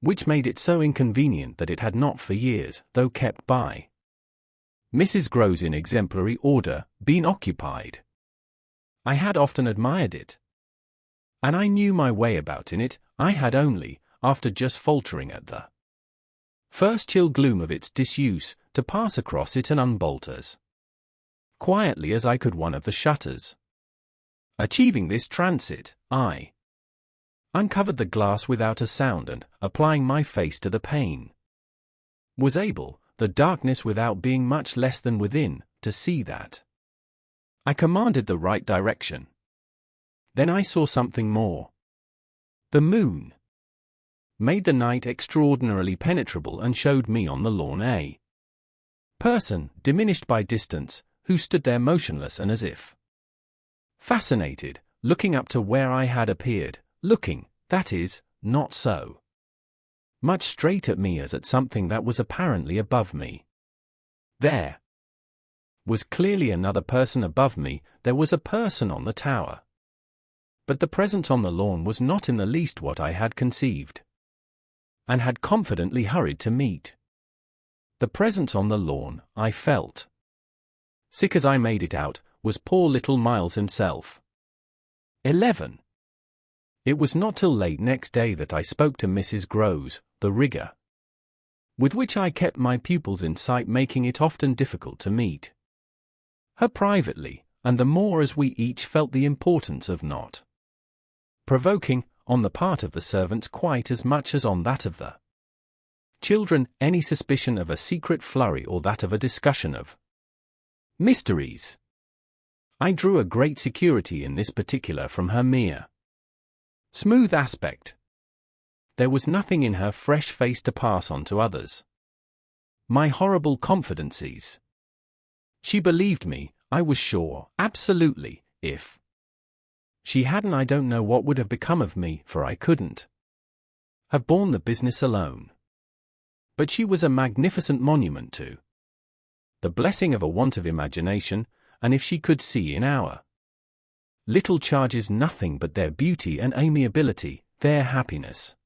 which made it so inconvenient that it had not for years, though kept by Mrs. Groves in exemplary order, been occupied. I had often admired it, and I knew my way about in it. I had only, after just faltering at the first chill gloom of its disuse, to pass across it and unbolt as quietly as I could one of the shutters. Achieving this transit, I uncovered the glass without a sound and, applying my face to the pane, was able, the darkness without being much less than within, to see that I commanded the right direction. Then I saw something more. The moon made the night extraordinarily penetrable and showed me on the lawn a person, diminished by distance, who stood there motionless and as if fascinated, looking up to where I had appeared, looking, that is, not so much straight at me as at something that was apparently above me. There was clearly another person above me. There was a person on the tower. But the presence on the lawn was not in the least what I had conceived, and had confidently hurried to meet. The presence on the lawn, I felt, sick as I made it out, was poor little Miles himself. 11. It was not till late next day that I spoke to Mrs. Groves, the rigor with which I kept my pupils in sight making it often difficult to meet her privately, and the more as we each felt the importance of not provoking, on the part of the servants quite as much as on that of the children, any suspicion of a secret flurry or that of a discussion of mysteries. I drew a great security in this particular from her mere smooth aspect. There was nothing in her fresh face to pass on to others my horrible confidences. She believed me, I was sure, absolutely. If she hadn't, I don't know what would have become of me, for I couldn't have borne the business alone. But she was a magnificent monument to the blessing of a want of imagination, and if she could see in our little charges nothing but their beauty and amiability, their happiness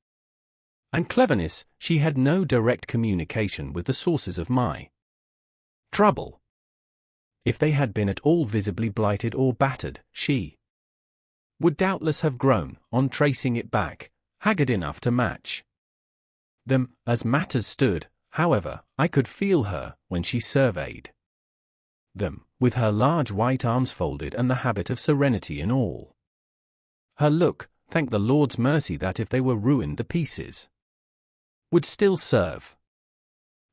and cleverness, she had no direct communication with the sources of my trouble. If they had been at all visibly blighted or battered, she would doubtless have grown, on tracing it back, haggard enough to match them. As matters stood, however, I could feel her, when she surveyed them, with her large white arms folded and the habit of serenity in all her look, thank the Lord's mercy that if they were ruined the pieces would still serve.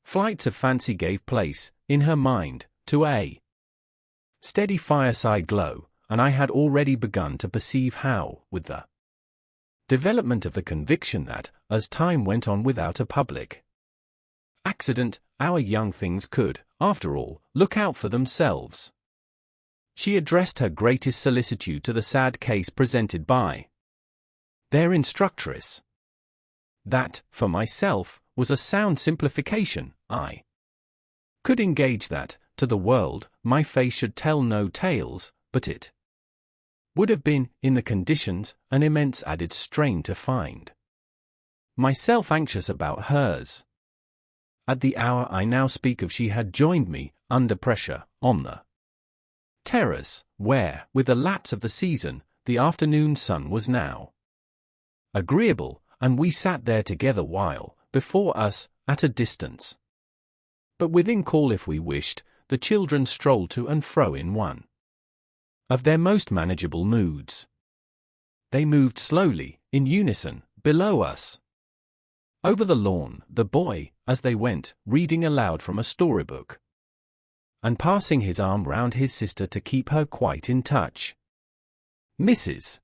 Flights of fancy gave place, in her mind, to a steady fireside glow, and I had already begun to perceive how, with the development of the conviction that, as time went on without a public accident, our young things could, after all, look out for themselves. She addressed her greatest solicitude to the sad case presented by their instructress. That, for myself, was a sound simplification. I could engage that, to the world, my face should tell no tales, but it would have been, in the conditions, an immense added strain to find myself anxious about hers. At the hour I now speak of she had joined me, under pressure, on the terrace, where, with the lapse of the season, the afternoon sun was now agreeable, and we sat there together while, before us, at a distance, but within call if we wished, the children strolled to and fro in one of their most manageable moods. They moved slowly, in unison, below us. Over the lawn, the boy, as they went, reading aloud from a storybook, and passing his arm round his sister to keep her quite in touch. Mrs.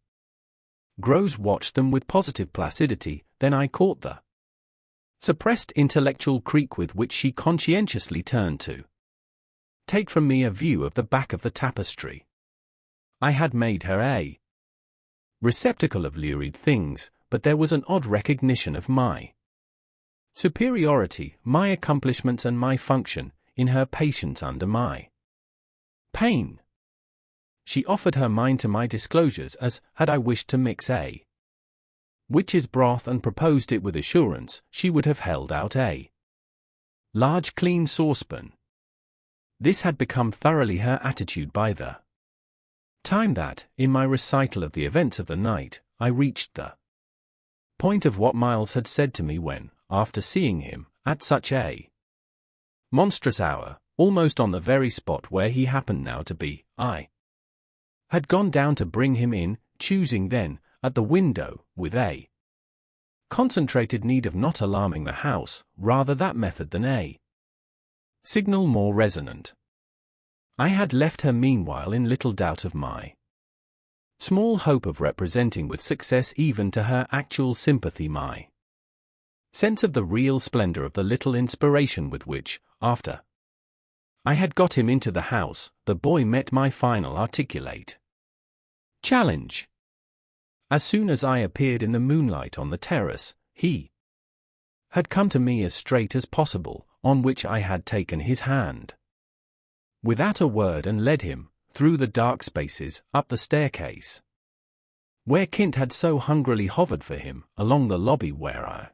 Groves watched them with positive placidity, then I caught the suppressed intellectual creak with which she conscientiously turned to take from me a view of the back of the tapestry. I had made her a receptacle of lurid things, but there was an odd recognition of my superiority, my accomplishments and my function, in her patience under my pain. She offered her mind to my disclosures as had I wished to mix a witch's broth and proposed it with assurance, she would have held out a large clean saucepan. This had become thoroughly her attitude by the time that, in my recital of the events of the night, I reached the point of what Miles had said to me when, after seeing him, at such a monstrous hour, almost on the very spot where he happened now to be, I had gone down to bring him in, choosing then, at the window, with a concentrated need of not alarming the house, rather that method than a signal more resonant. I had left her meanwhile in little doubt of my small hope of representing with success even to her actual sympathy my sense of the real splendor of the little inspiration with which, after I had got him into the house, the boy met my final articulate challenge. As soon as I appeared in the moonlight on the terrace, he had come to me as straight as possible, on which I had taken his hand without a word and led him, through the dark spaces, up the staircase, where Kint had so hungrily hovered for him, along the lobby where I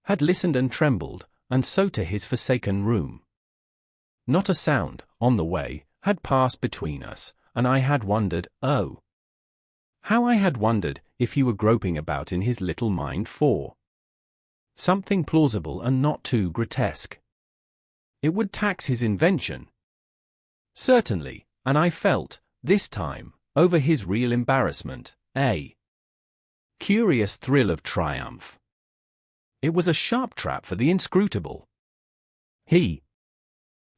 had listened and trembled, and so to his forsaken room. Not a sound, on the way, had passed between us, and I had wondered, oh, how I had wondered, if he were groping about in his little mind for something plausible and not too grotesque. It would tax his invention. Certainly, and I felt, this time, over his real embarrassment, a curious thrill of triumph. It was a sharp trap for the inscrutable. He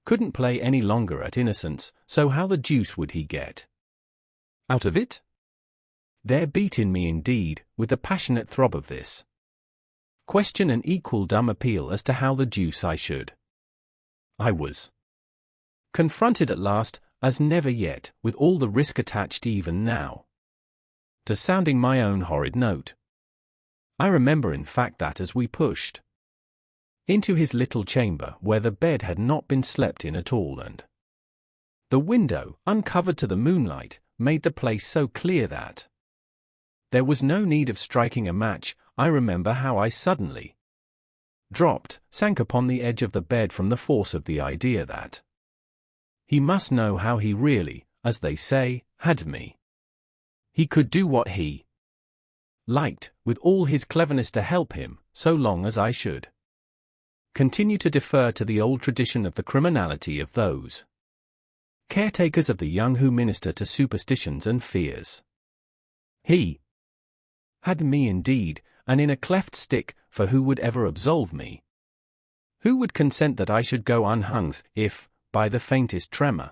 couldn't play any longer at innocence, so how the deuce would he get out of it? There beat in me indeed, with the passionate throb of this question, an equal dumb appeal as to how the deuce I should. I was confronted at last, as never yet, with all the risk attached even now to sounding my own horrid note. I remember in fact that as we pushed into his little chamber where the bed had not been slept in at all and the window, uncovered to the moonlight, made the place so clear that there was no need of striking a match, I remember how I suddenly sank upon the edge of the bed from the force of the idea that he must know how he really, as they say, had me. He could do what he liked, with all his cleverness to help him, so long as I should continue to defer to the old tradition of the criminality of those caretakers of the young who minister to superstitions and fears. He had me indeed, and in a cleft stick, for who would ever absolve me? Who would consent that I should go unhung, if, by the faintest tremor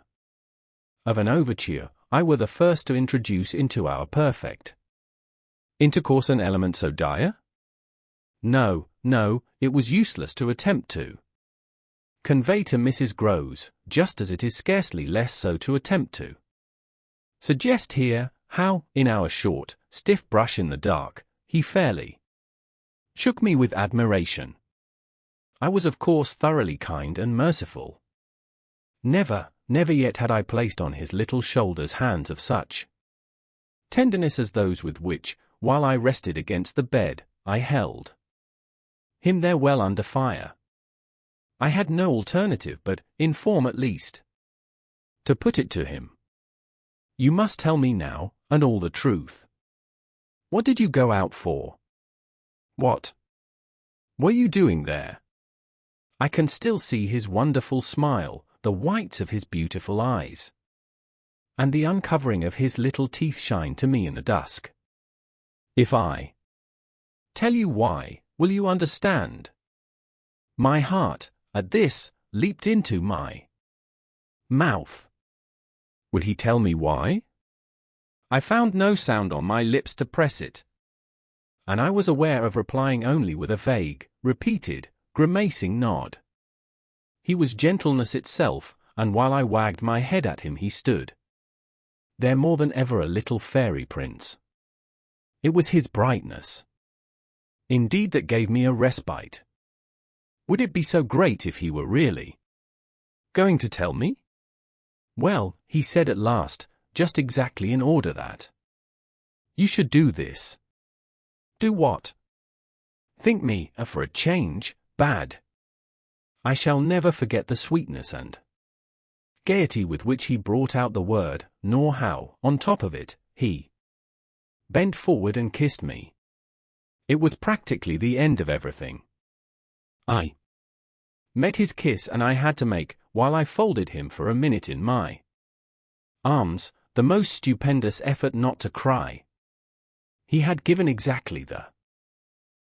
of an overture, I were the first to introduce into our perfect intercourse an element so dire? No, no, it was useless to attempt to convey to Mrs. Groves, just as it is scarcely less so to attempt to suggest here, how, in our short, stiff brush in the dark, he fairly shook me with admiration. I was of course thoroughly kind and merciful. Never yet had I placed on his little shoulders hands of such tenderness as those with which, while I rested against the bed, I held him there well under fire. I had no alternative but, in form at least, to put it to him. You must tell me now, and all the truth. What did you go out for? What were you doing there? I can still see his wonderful smile, the whites of his beautiful eyes, and the uncovering of his little teeth shine to me in the dusk. If I tell you why, will you understand? My heart, at this, leaped into my mouth. Would he tell me why? I found no sound on my lips to press it, and I was aware of replying only with a vague, repeated, grimacing nod. He was gentleness itself, and while I wagged my head at him he stood there more than ever a little fairy prince. It was his brightness, indeed, that gave me a respite. Would it be so great if he were really going to tell me? Well, he said at last, just exactly in order that. You should do this. Do what? Think me, for a change, bad. I shall never forget the sweetness and gaiety with which he brought out the word, nor how, on top of it, he bent forward and kissed me. It was practically the end of everything. I met his kiss and I had to make, while I folded him for a minute in my arms, the most stupendous effort not to cry. He had given exactly the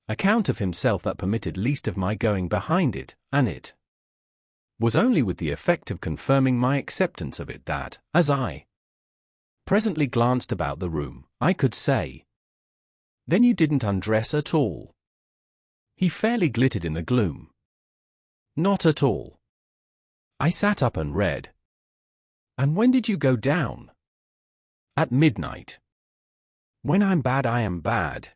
account of himself that permitted least of my going behind it, and it was only with the effect of confirming my acceptance of it that, as I presently glanced about the room, I could say, "Then you didn't undress at all?" He fairly glittered in the gloom. "Not at all." I sat up and read. "And when did you go down?" "At midnight." "When I'm bad, I am bad."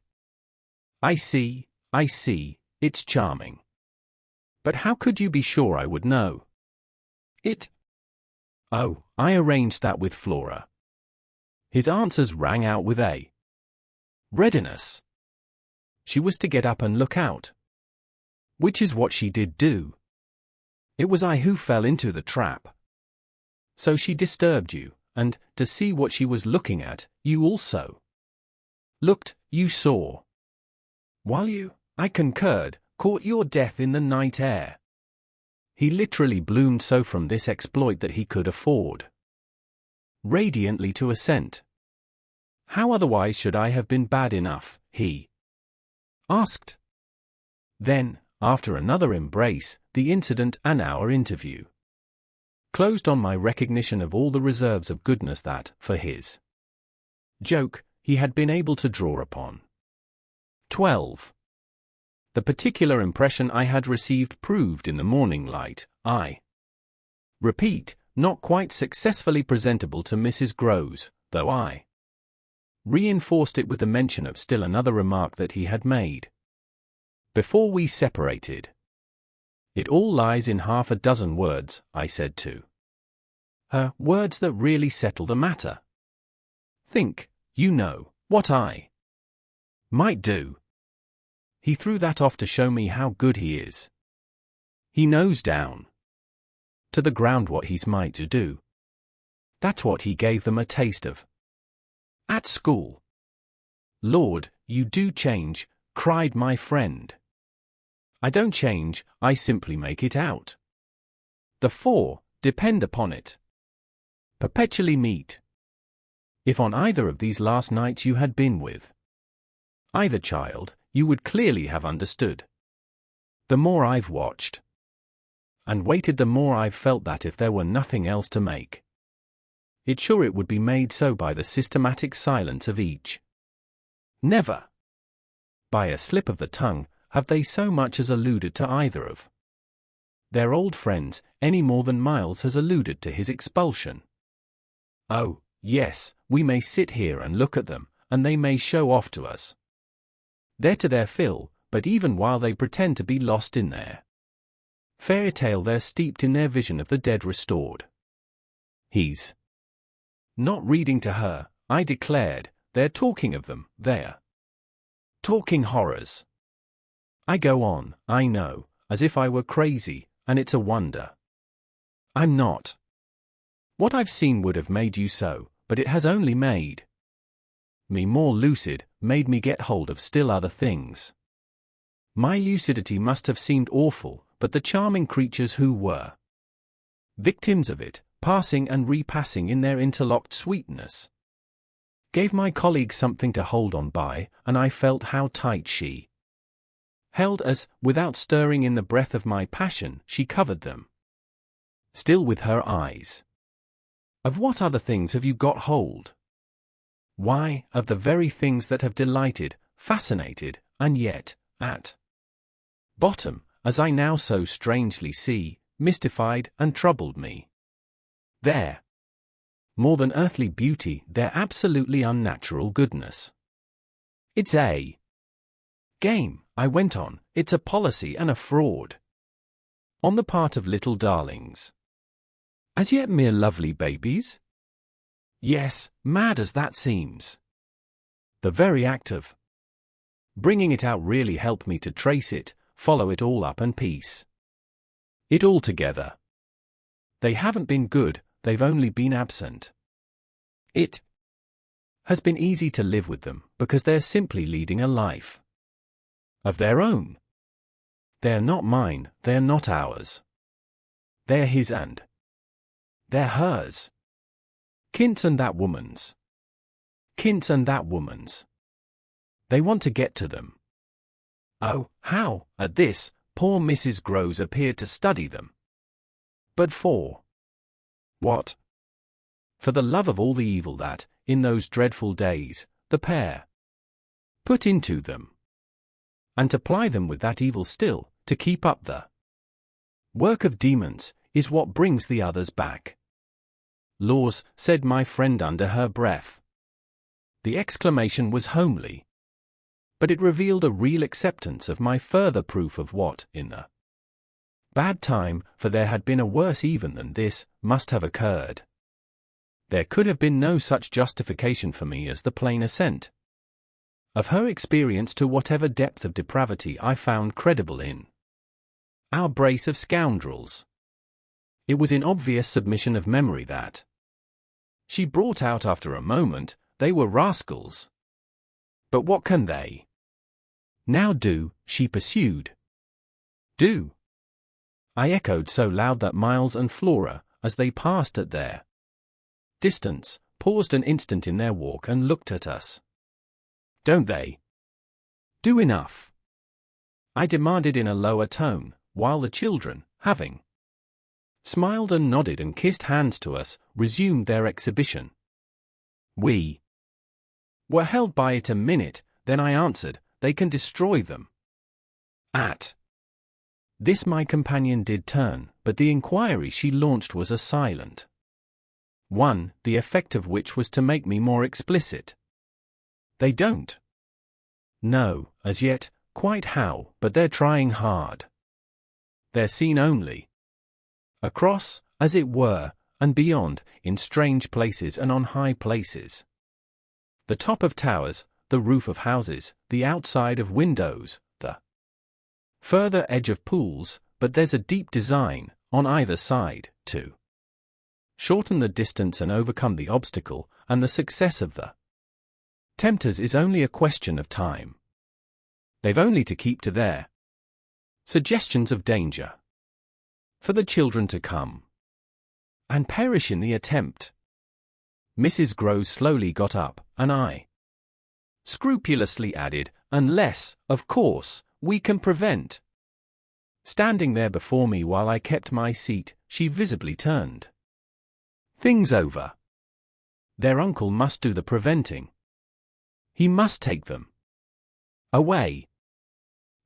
I see, it's charming. But how could you be sure I would know it?" "Oh, I arranged that with Flora." His answers rang out with a readiness. She was to get up and look out. Which is what she did do. It was I who fell into the trap. So she disturbed you, and, to see what she was looking at, you also looked, you saw. While you, I concurred, caught your death in the night air. He literally bloomed so from this exploit that he could afford radiantly to assent. "How otherwise should I have been bad enough?" he asked. Then, after another embrace, the incident and our interview closed on my recognition of all the reserves of goodness that, for his joke, he had been able to draw upon. 12. The particular impression I had received proved in the morning light, I repeat, not quite successfully presentable to Mrs. Groves, though I reinforced it with the mention of still another remark that he had made before we separated. "It all lies in half a dozen words," I said to her, "words that really settle the matter. Think, you know, what I might do." He threw that off to show me how good he is. He knows down to the ground what he's might to do. That's what he gave them a taste of at school. "Lord, you do change," cried my friend. "I don't change, I simply make it out. The four, depend upon it, perpetually meet. If on either of these last nights you had been with either child, you would clearly have understood. The more I've watched and waited, the more I've felt that if there were nothing else to make it would be made so by the systematic silence of each. Never, by a slip of the tongue, have they so much as alluded to either of their old friends, any more than Miles has alluded to his expulsion. Oh, yes, we may sit here and look at them, and they may show off to us. They're to their fill, but even while they pretend to be lost in their fairy tale, they're steeped in their vision of the dead restored. He's not reading to her, I declared. They're talking of them, they're talking horrors. I go on, I know, as if I were crazy, and it's a wonder I'm not. What I've seen would have made you so, but it has only made me more lucid, made me get hold of still other things. My lucidity must have seemed awful, but the charming creatures who were victims of it, passing and repassing in their interlocked sweetness, gave my colleague something to hold on by, and I felt how tight she held as, without stirring in the breath of my passion, she covered them still with her eyes. Of what other things have you got hold? Why, of the very things that have delighted, fascinated, and yet, at bottom, as I now so strangely see, mystified and troubled me. Their more than earthly beauty, their absolutely unnatural goodness. It's a game, I went on, it's a policy and a fraud on the part of little darlings. As yet mere lovely babies? Yes, mad as that seems. The very act of bringing it out really helped me to trace it, follow it all up and piece it all together. They haven't been good, they've only been absent. It has been easy to live with them because they're simply leading a life of their own. They're not mine, they're not ours. They're his and they're hers. Kint's and that woman's. Kint's and that woman's. They want to get to them. Oh, how, at this, poor Mrs. Groves appeared to study them. But for what? For the love of all the evil that, in those dreadful days, the pair put into them. And to ply them with that evil still, to keep up the work of demons, is what brings the others back. Laws, said my friend under her breath. The exclamation was homely, but it revealed a real acceptance of my further proof of what, in the bad time, for there had been a worse even than this, must have occurred. There could have been no such justification for me as the plain assent of her experience to whatever depth of depravity I found credible in our brace of scoundrels. It was in obvious submission of memory that she brought out after a moment, they were rascals. But what can they now do, she pursued. Do? I echoed so loud that Miles and Flora, as they passed at their distance, paused an instant in their walk and looked at us. Don't they do enough? I demanded in a lower tone, while the children, having smiled and nodded and kissed hands to us, resumed their exhibition. We were held by it a minute, then I answered, they can destroy them. At this my companion did turn, but the inquiry she launched was a silent one, the effect of which was to make me more explicit. They don't know, as yet, quite how, but they're trying hard. They're seen only across, as it were, and beyond, in strange places and on high places. The top of towers, the roof of houses, the outside of windows, the further edge of pools, but there's a deep design, on either side, to shorten the distance and overcome the obstacle, and the success of the tempters is only a question of time. They've only to keep to their suggestions of danger for the children to come and perish in the attempt. Mrs. Groves slowly got up, and I scrupulously added, unless, of course, we can prevent. Standing there before me while I kept my seat, she visibly turned things over. Their uncle must do the preventing. He must take them away.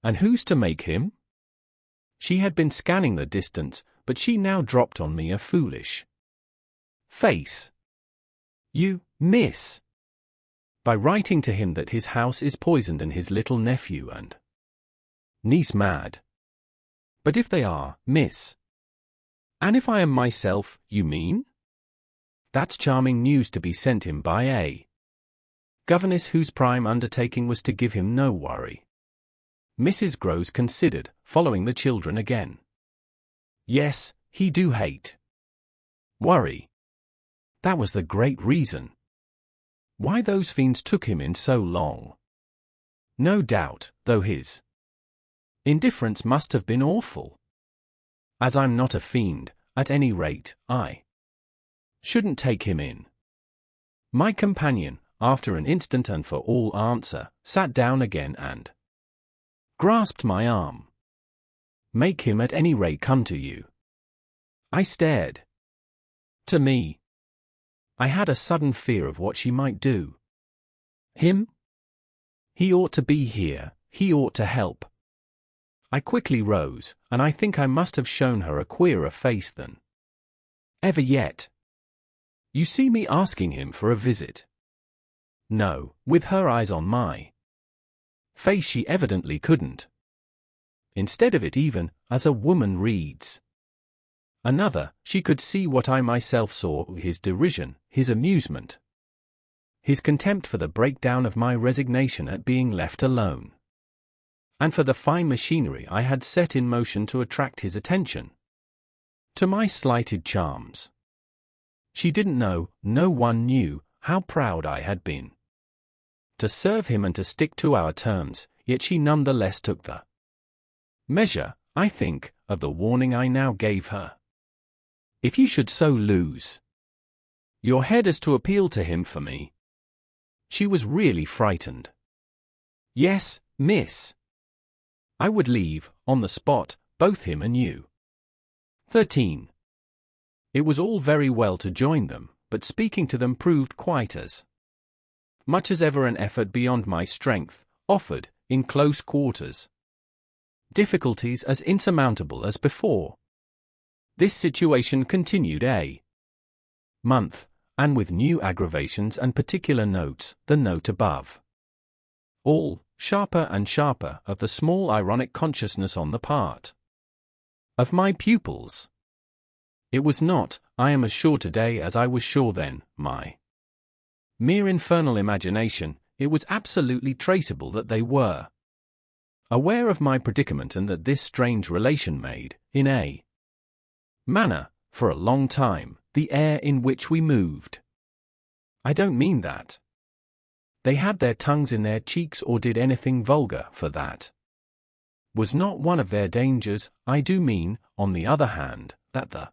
And who's to make him? She had been scanning the distance, but she now dropped on me a foolish face. You, miss. By writing to him that his house is poisoned and his little nephew and niece mad. But if they are, miss. And if I am myself, you mean? That's charming news to be sent him by a governess whose prime undertaking was to give him no worry. Mrs. Groves considered, following the children again. Yes, he do hate worry. That was the great reason why those fiends took him in so long. No doubt, though his indifference must have been awful. As I'm not a fiend, at any rate, I shouldn't take him in. My companion, after an instant and for all answer, sat down again and grasped my arm. Make him at any rate come to you. I stared. To me. I had a sudden fear of what she might do. Him? He ought to be here, he ought to help. I quickly rose, and I think I must have shown her a queerer face than ever yet. You see me asking him for a visit? No, with her eyes on my face she evidently couldn't. Instead of it even, as a woman reads Another, she could see what I myself saw, his derision, his amusement. His contempt for the breakdown of my resignation at being left alone. And for the fine machinery I had set in motion to attract his attention. To my slighted charms. She didn't know, no one knew, how proud I had been. To serve him and to stick to our terms, yet she none the less took the measure, I think, of the warning I now gave her. If you should so lose your head as to appeal to him for me. She was really frightened. Yes, miss. I would leave, on the spot, both him and you. 13. It was all very well to join them, but speaking to them proved quite as much as ever an effort beyond my strength, offered, in close quarters, difficulties as insurmountable as before. This situation continued a month, and with new aggravations and particular notes, the note above. All, sharper and sharper, of the small ironic consciousness on the part of my pupils. It was not, I am as sure today as I was sure then, my mere infernal imagination. It was absolutely traceable that they were aware of my predicament, and that this strange relation made, in a manner, for a long time, the air in which we moved. I don't mean that they had their tongues in their cheeks or did anything vulgar, for that was not one of their dangers. I do mean, on the other hand, that the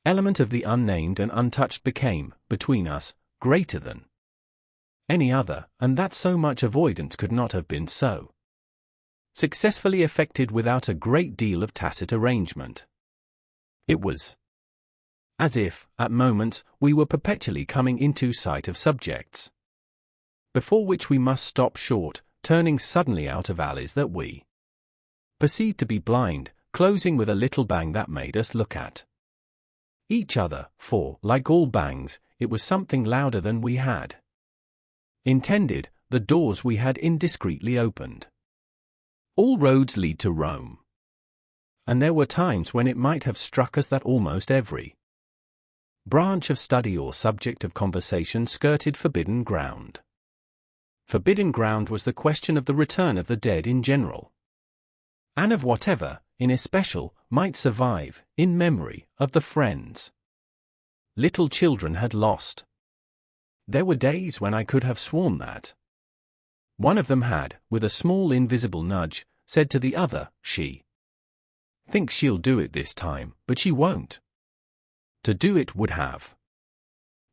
element of the unnamed and untouched became, between us, greater than any other, and that so much avoidance could not have been so successfully effected without a great deal of tacit arrangement. It was as if, at moments, we were perpetually coming into sight of subjects before which we must stop short, turning suddenly out of alleys that we perceived to be blind, closing with a little bang that made us look at each other, for, like all bangs, it was something louder than we had intended, the doors we had indiscreetly opened. All roads lead to Rome. And there were times when it might have struck us that almost every branch of study or subject of conversation skirted forbidden ground. Forbidden ground was the question of the return of the dead in general, and of whatever, in especial, might survive, in memory, of the friends little children had lost. There were days when I could have sworn that one of them had, with a small invisible nudge, said to the other, "She thinks she'll do it this time, but she won't." To do it would have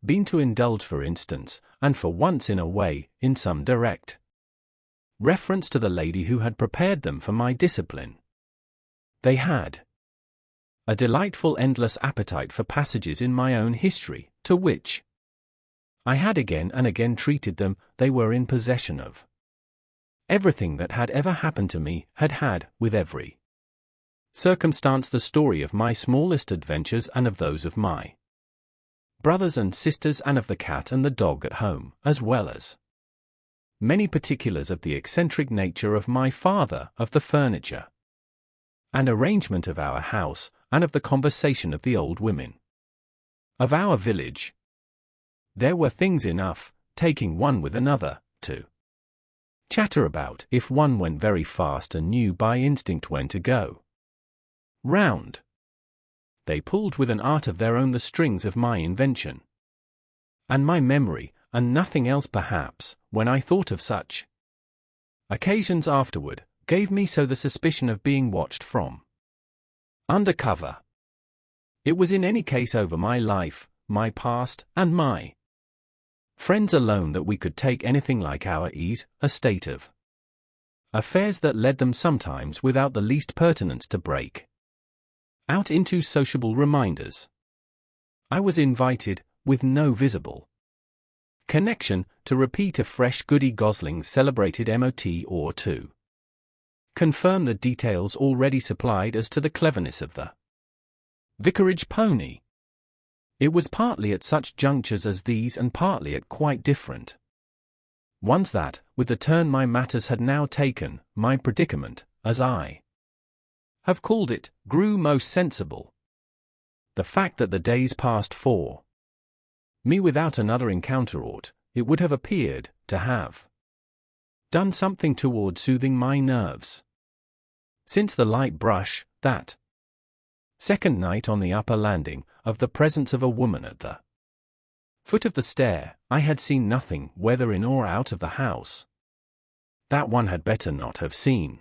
been to indulge, for instance, and for once in a way, in some direct reference to the lady who had prepared them for my discipline. They had a delightful endless appetite for passages in my own history, to which I had again and again treated them. They were in possession of everything that had ever happened to me, had, with every circumstance, the story of my smallest adventures and of those of my brothers and sisters, and of the cat and the dog at home, as well as many particulars of the eccentric nature of my father, of the furniture and arrangement of our house, and of the conversation of the old women of our village. There were things enough, taking one with another, to chatter about, if one went very fast and knew by instinct when to go round. They pulled with an art of their own the strings of my invention and my memory, and nothing else perhaps, when I thought of such occasions afterward, gave me so the suspicion of being watched from under cover. It was in any case over my life, my past, and my friends alone that we could take anything like our ease, a state of affairs that led them sometimes without the least pertinence to break out into sociable reminders. I was invited, with no visible connection, to repeat a fresh Goody Gosling's celebrated MOT, or to confirm the details already supplied as to the cleverness of the vicarage pony. It was partly at such junctures as these, and partly at quite different ones, that, with the turn my matters had now taken, my predicament, as I have called it, grew most sensible. The fact that the days passed for me without another encounter ought, it would have appeared, to have done something toward soothing my nerves. Since the light brush, that second night on the upper landing, of the presence of a woman at the foot of the stair, I had seen nothing, whether in or out of the house, that one had better not have seen.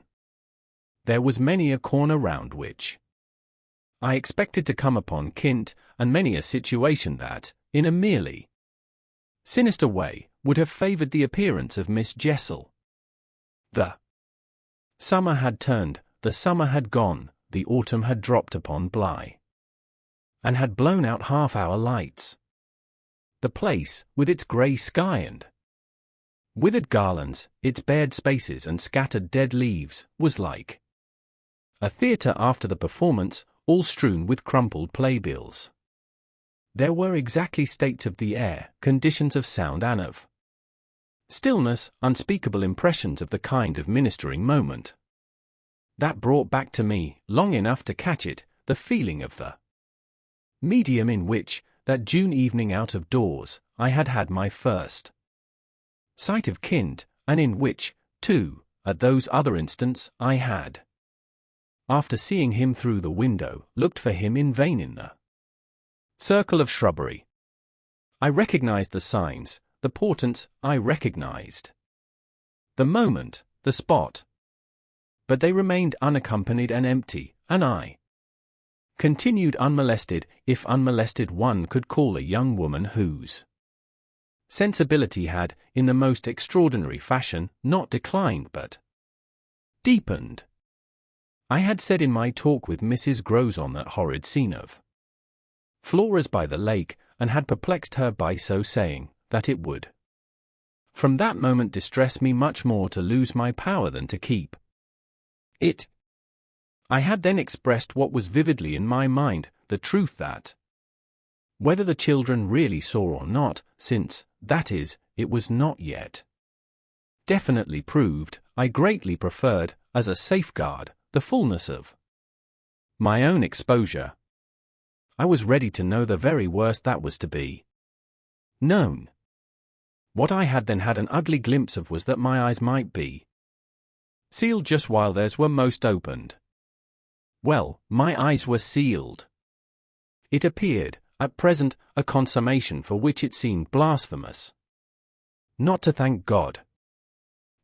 There was many a corner round which I expected to come upon Kint, and many a situation that, in a merely sinister way, would have favoured the appearance of Miss Jessel. The summer had turned, the summer had gone, the autumn had dropped upon Bly, and had blown out half our lights. The place, with its grey sky and withered garlands, its bared spaces and scattered dead leaves, was like a theatre after the performance, all strewn with crumpled playbills. There were exactly states of the air, conditions of sound and of stillness, unspeakable impressions of the kind of ministering moment that brought back to me, long enough to catch it, the feeling of the medium in which, that June evening out of doors, I had had my first sight of Kint, and in which, too, at those other instants, I had, after seeing him through the window, looked for him in vain in the circle of shrubbery. I recognized the signs, the portents, I recognized the moment, the spot. But they remained unaccompanied and empty, and I continued unmolested, if unmolested one could call a young woman whose sensibility had, in the most extraordinary fashion, not declined but deepened. I had said in my talk with Mrs. Groves on that horrid scene of Flora's by the lake, and had perplexed her by so saying, that it would from that moment distress me much more to lose my power than to keep it. I had then expressed what was vividly in my mind, the truth that, whether the children really saw or not, since, that is, it was not yet definitely proved, I greatly preferred, as a safeguard, the fullness of my own exposure. I was ready to know the very worst that was to be known. What I had then had an ugly glimpse of was that my eyes might be sealed just while theirs were most opened. Well, my eyes were sealed. It appeared, at present, a consummation for which it seemed blasphemous not to thank God.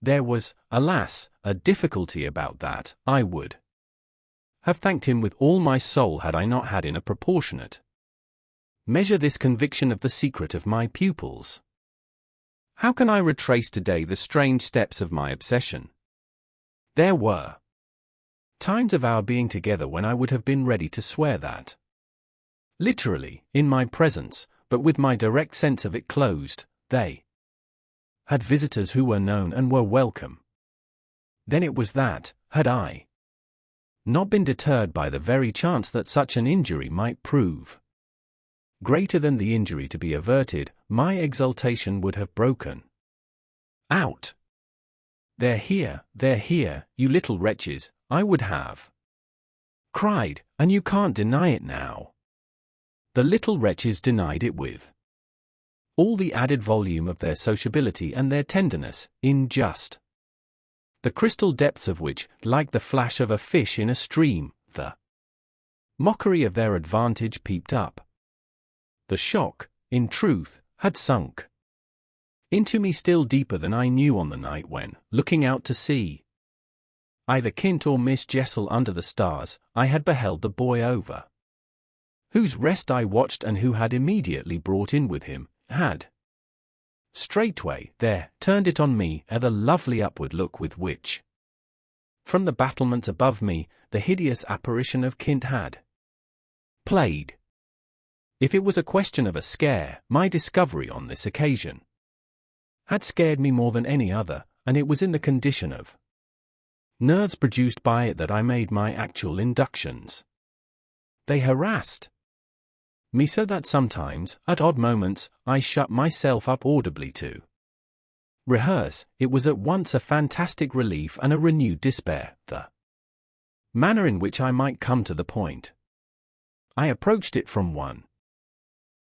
There was, alas, a difficulty about that. I would have thanked him with all my soul had I not had in a proportionate measure this conviction of the secret of my pupils. How can I retrace today the strange steps of my obsession? There were times of our being together when I would have been ready to swear that, literally, in my presence, but with my direct sense of it closed, they had visitors who were known and were welcome. Then it was that, had I not been deterred by the very chance that such an injury might prove greater than the injury to be averted, my exultation would have broken out. They're here, you little wretches, I would have cried, and you can't deny it now. The little wretches denied it with all the added volume of their sociability and their tenderness, in just the crystal depths of which, like the flash of a fish in a stream, the mockery of their advantage peeped up. The shock, in truth, had sunk into me still deeper than I knew on the night when, looking out to sea, either Kint or Miss Jessel under the stars, I had beheld the boy over whose rest I watched and who had immediately brought in with him, had straightway, there, turned it on me at the lovely upward look with which, from the battlements above me, the hideous apparition of Kint had played. If it was a question of a scare, my discovery on this occasion had scared me more than any other, and it was in the condition of nerves produced by it that I made my actual inductions. They harassed me so that sometimes, at odd moments, I shut myself up audibly to rehearse. It was at once a fantastic relief and a renewed despair, the manner in which I might come to the point. I approached it from one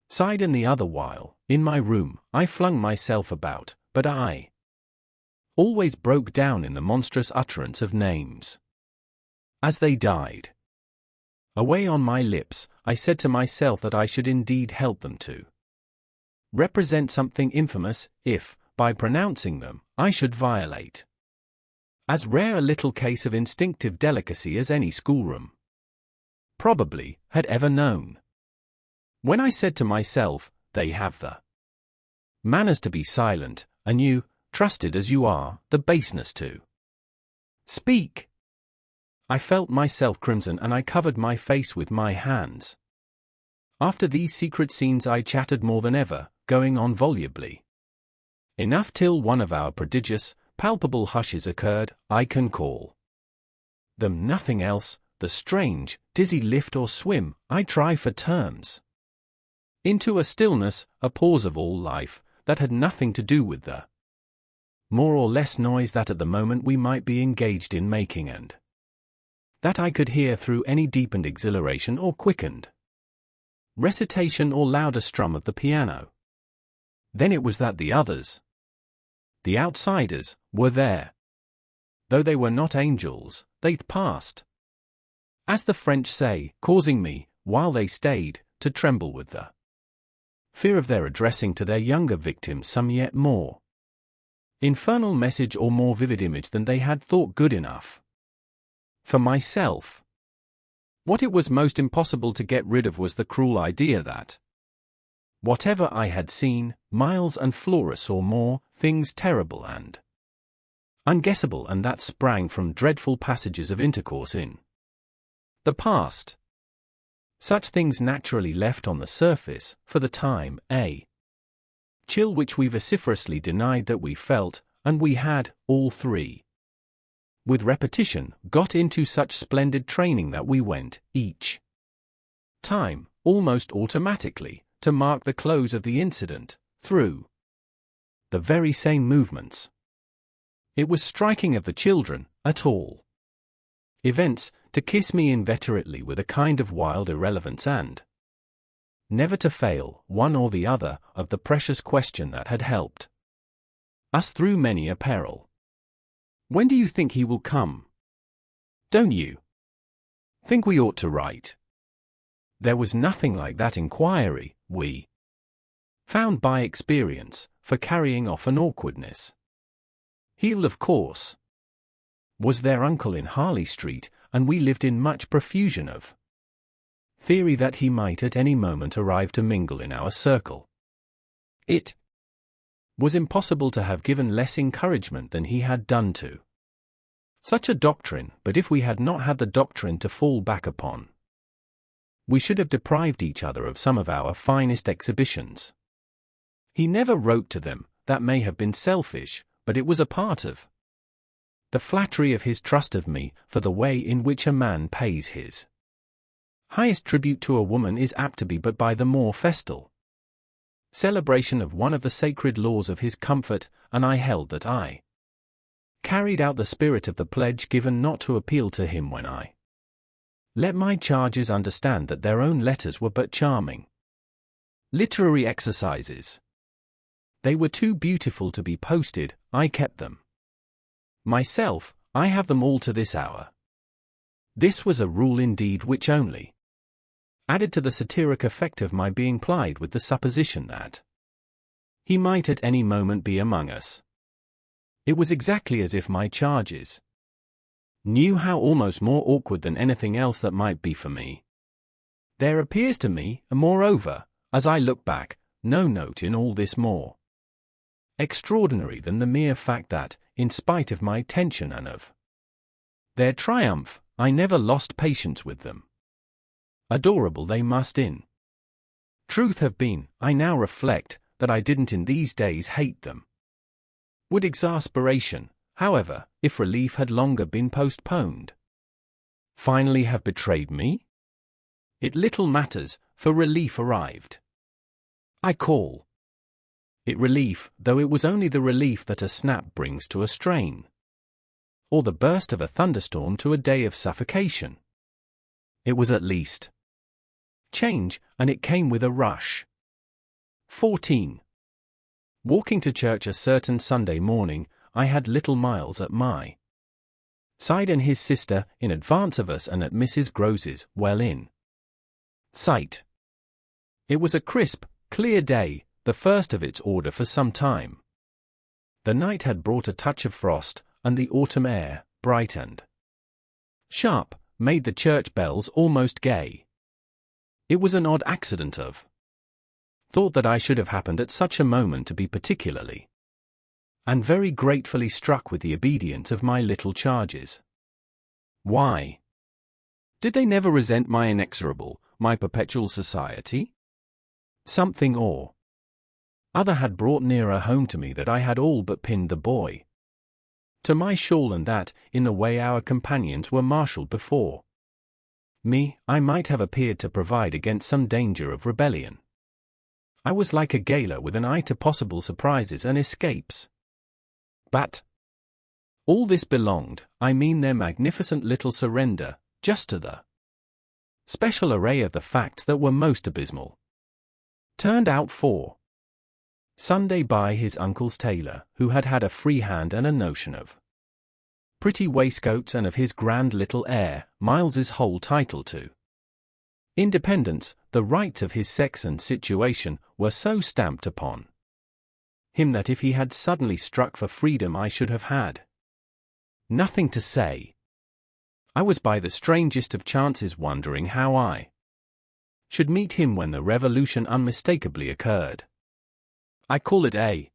side and the other while, in my room, I flung myself about, but I always broke down in the monstrous utterance of names. As they died away on my lips, I said to myself that I should indeed help them to represent something infamous, if, by pronouncing them, I should violate as rare a little case of instinctive delicacy as any schoolroom probably had ever known. When I said to myself, they have the manners to be silent, and you, trusted as you are, the baseness to speak, I felt myself crimson and I covered my face with my hands. After these secret scenes I chattered more than ever, going on volubly enough till one of our prodigious, palpable hushes occurred. I can call them nothing else, the strange, dizzy lift or swim, I try for terms, into a stillness, a pause of all life, that had nothing to do with the more or less noise that at the moment we might be engaged in making, and that I could hear through any deepened exhilaration or quickened recitation or louder strum of the piano. Then it was that the others, the outsiders, were there. Though they were not angels, they passed, as the French say, causing me, while they stayed, to tremble with the fear of their addressing to their younger victims some yet more infernal message or more vivid image than they had thought good enough. For myself, what it was most impossible to get rid of was the cruel idea that whatever I had seen, Miles and Flora saw more things terrible and unguessable, and that sprang from dreadful passages of intercourse in the past. Such things naturally left on the surface, for the time, a chill which we vociferously denied that we felt, and we had, all three, with repetition, got into such splendid training that we went, each time, almost automatically, to mark the close of the incident, through the very same movements. It was striking of the children, at all events, to kiss me inveterately with a kind of wild irrelevance and never to fail, one or the other, of the precious question that had helped us through many a peril. When do you think he will come? Don't you think we ought to write? There was nothing like that inquiry, we found by experience, for carrying off an awkwardness. He'll, of course, was their uncle in Harley Street, and we lived in much profusion of theory that he might at any moment arrive to mingle in our circle. It was impossible to have given less encouragement than he had done to such a doctrine, but if we had not had the doctrine to fall back upon, we should have deprived each other of some of our finest exhibitions. He never wrote to them, that may have been selfish, but it was a part of the flattery of his trust of me, for the way in which a man pays his highest tribute to a woman is apt to be but by the more festal celebration of one of the sacred laws of his comfort, and I held that I carried out the spirit of the pledge given not to appeal to him when I let my charges understand that their own letters were but charming literary exercises. They were too beautiful to be posted, I kept them myself, I have them all to this hour. This was a rule indeed which only added to the satiric effect of my being plied with the supposition that he might at any moment be among us. It was exactly as if my charges knew how almost more awkward than anything else that might be for me. There appears to me, moreover, as I look back, no note in all this more extraordinary than the mere fact that, in spite of my tension and of their triumph, I never lost patience with them. Adorable they must in truth have been, I now reflect, that I didn't in these days hate them. Would exasperation, however, if relief had longer been postponed, finally have betrayed me? It little matters, for relief arrived. I call it relief, though it was only the relief that a snap brings to a strain, or the burst of a thunderstorm to a day of suffocation. It was at least change, and it came with a rush. 14. Walking to church a certain Sunday morning, I had little Miles at my side and his sister in advance of us and at Mrs. Grose's, well in sight. It was a crisp, clear day, the first of its order for some time. The night had brought a touch of frost, and the autumn air, bright and sharp, made the church bells almost gay. It was an odd accident of thought that I should have happened at such a moment to be particularly and very gratefully struck with the obedience of my little charges. Why? Did they never resent my inexorable, my perpetual society? Something or other had brought nearer home to me that I had all but pinned the boy to my shawl, and that, in the way our companions were marshalled before me, I might have appeared to provide against some danger of rebellion. I was like a gaoler with an eye to possible surprises and escapes. But all this belonged, I mean their magnificent little surrender, just to the special array of the facts that were most abysmal. Turned out for Sunday by his uncle's tailor, who had had a free hand and a notion of pretty waistcoats, and of his grand little heir, Miles's whole title to independence, the rights of his sex and situation, were so stamped upon him that if he had suddenly struck for freedom I should have had nothing to say. I was by the strangest of chances wondering how I should meet him when the revolution unmistakably occurred. I call it a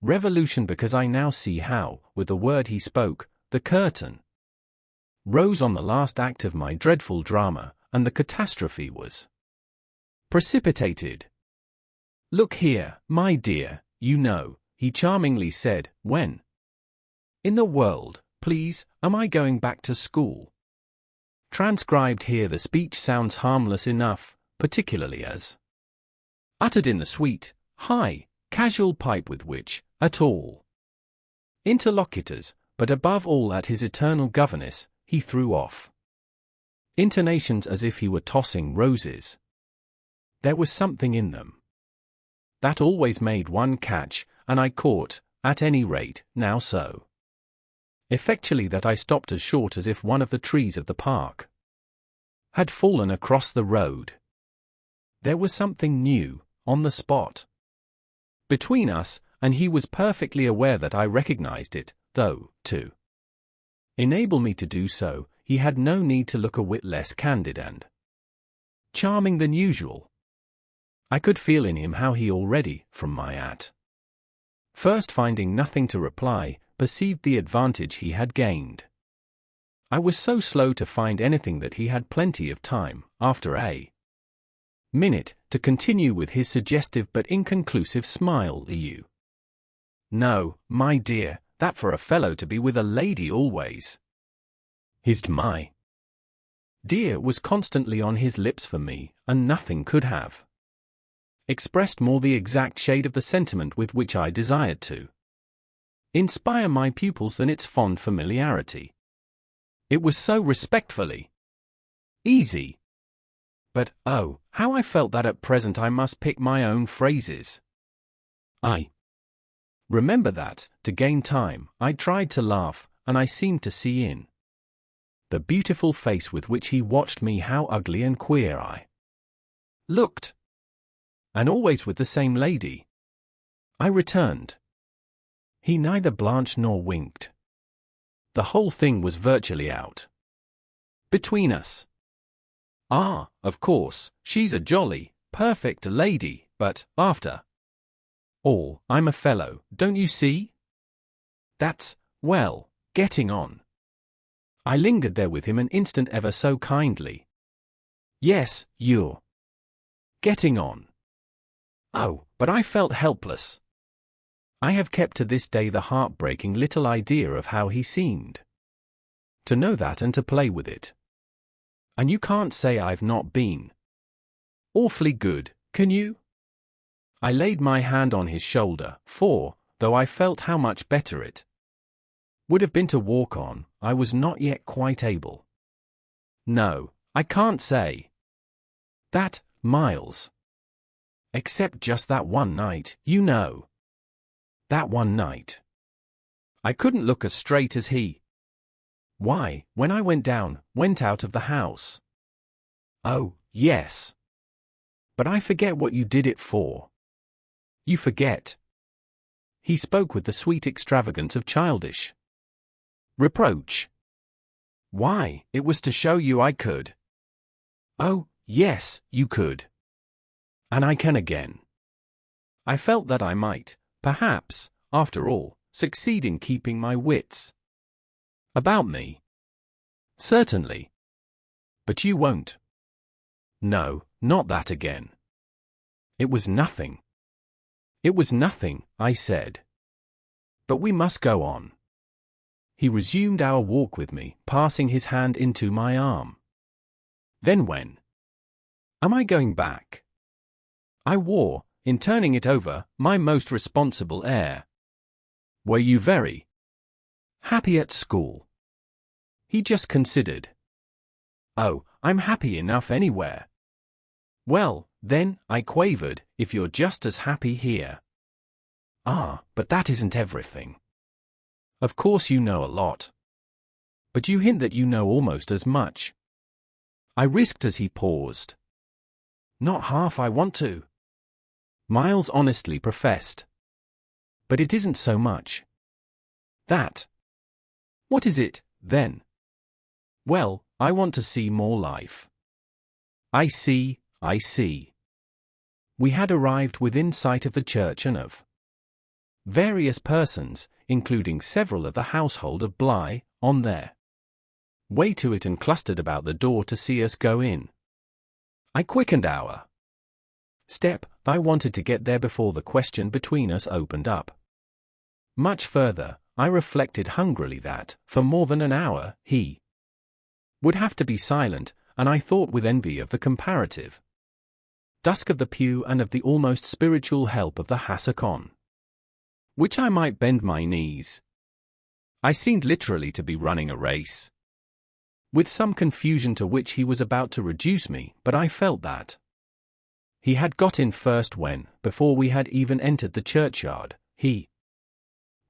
revolution because I now see how, with the word he spoke, the curtain rose on the last act of my dreadful drama, and the catastrophe was precipitated. "Look here, my dear, you know," he charmingly said, "when in the world, please, am I going back to school?" Transcribed here, the speech sounds harmless enough, particularly as uttered in the sweet, high, casual pipe with which, at all interlocutors, but above all at his eternal governess, he threw off intonations as if he were tossing roses. There was something in them that always made one catch, and I caught, at any rate, now so effectually that I stopped as short as if one of the trees of the park had fallen across the road. There was something new, on the spot, between us, and he was perfectly aware that I recognized it, though, to enable me to do so, he had no need to look a whit less candid and charming than usual. I could feel in him how he already, from my at first finding nothing to reply, perceived the advantage he had gained. I was so slow to find anything that he had plenty of time, after a minute, to continue with his suggestive but inconclusive smile. "You no, my dear, that for a fellow to be with a lady always." His "my dear" was constantly on his lips for me, and nothing could have expressed more the exact shade of the sentiment with which I desired to inspire my pupils than its fond familiarity. It was so respectfully easy. But, oh, how I felt that at present I must pick my own phrases. I remember that, to gain time, I tried to laugh, and I seemed to see in the beautiful face with which he watched me how ugly and queer I looked. "And always with the same lady?" I returned. He neither blanched nor winked. The whole thing was virtually out between us. "Ah, of course, she's a jolly, perfect lady, but, after all, I'm a fellow, don't you see? That's, well, getting on." I lingered there with him an instant ever so kindly. "Yes, you're getting on." Oh, but I felt helpless. I have kept to this day the heartbreaking little idea of how he seemed to know that and to play with it. And you can't say I've not been awfully good, can you? I laid my hand on his shoulder, for, though I felt how much better it would have been to walk on, I was not yet quite able. "No, I can't say That, Miles. Except just that one night, you know. That one night. I couldn't look as straight as he. Why, when I went out of the house. Oh, yes. But I forget what you did it for. You forget. He spoke with the sweet extravagance of childish reproach. Why, it was to show you I could. Oh, yes, you could. And I can again. I felt that I might, perhaps, after all, succeed in keeping my wits about me. Certainly. But you won't. No, not that again. It was nothing. It was nothing, I said. But we must go on. He resumed our walk with me, passing his hand into my arm. Then when? Am I going back? I wore, in turning it over, my most responsible air. Were you very happy at school? He just considered. Oh, I'm happy enough anywhere. Well, then, I quavered, if you're just as happy here. Ah, but that isn't everything. Of course you know a lot. But you hint that you know almost as much. I risked as he paused. Not half I want to. Miles honestly professed. But it isn't so much that. What is it, then? Well, I want to see more life. I see, I see. We had arrived within sight of the church and of various persons, including several of the household of Bly, on their way to it and clustered about the door to see us go in. I quickened our step. I wanted to get there before the question between us opened up. Much further, I reflected hungrily that, for more than an hour, he would have to be silent, and I thought with envy of the comparative dusk of the pew and of the almost spiritual help of the hassock on which I might bend my knees. I seemed literally to be running a race with some confusion to which he was about to reduce me, but I felt that he had got in first when, before we had even entered the churchyard, he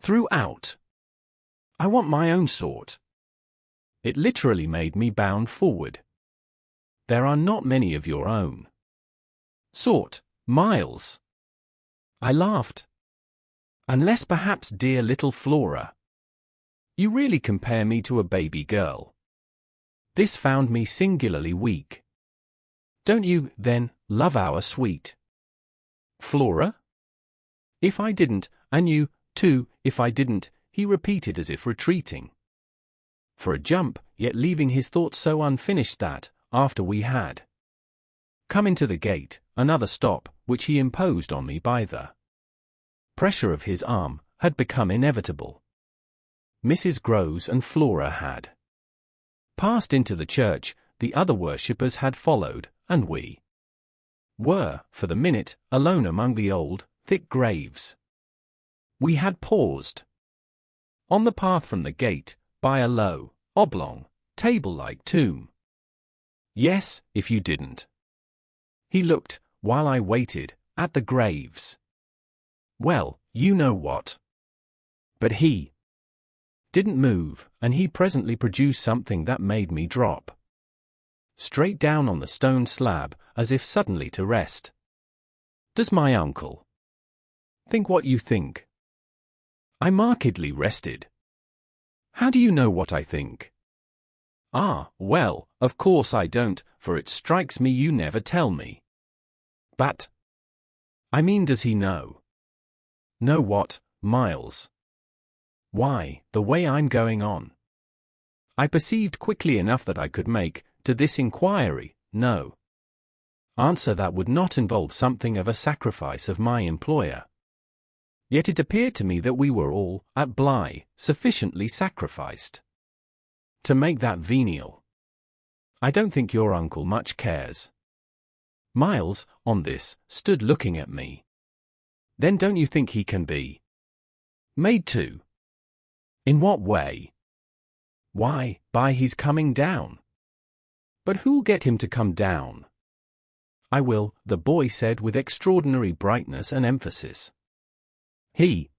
threw out, I want my own sort. It literally made me bound forward. There are not many of your own sort, Miles. I laughed. Unless perhaps dear little Flora. You really compare me to a baby girl. This found me singularly weak. Don't you, then, love our sweet Flora? If I didn't, and you, too, if I didn't, he repeated as if retreating for a jump, yet leaving his thoughts so unfinished that, after we had come into the gate, another stop, which he imposed on me by the pressure of his arm, had become inevitable. Mrs. Groves and Flora had passed into the church, the other worshippers had followed, and we were, for the minute, alone among the old, thick graves. We had paused on the path from the gate, by a low, oblong, table-like tomb. Yes, if you didn't. He looked, while I waited, at the graves. Well, you know what. But he didn't move, and he presently produced something that made me drop straight down on the stone slab, as if suddenly to rest. Does my uncle think what you think? I markedly rested. How do you know what I think? Ah, well, of course I don't, for it strikes me you never tell me. But I mean, does he know? Know what, Miles? Why, the way I'm going on. I perceived quickly enough that I could make, to this inquiry, no answer that would not involve something of a sacrifice of my employer. Yet it appeared to me that we were all, at Bly, sufficiently sacrificed to make that venial. I don't think your uncle much cares. Miles, on this, stood looking at me. Then don't you think he can be made to? In what way? Why, by his coming down. But who'll get him to come down? "I will," the boy said with extraordinary brightness and emphasis. He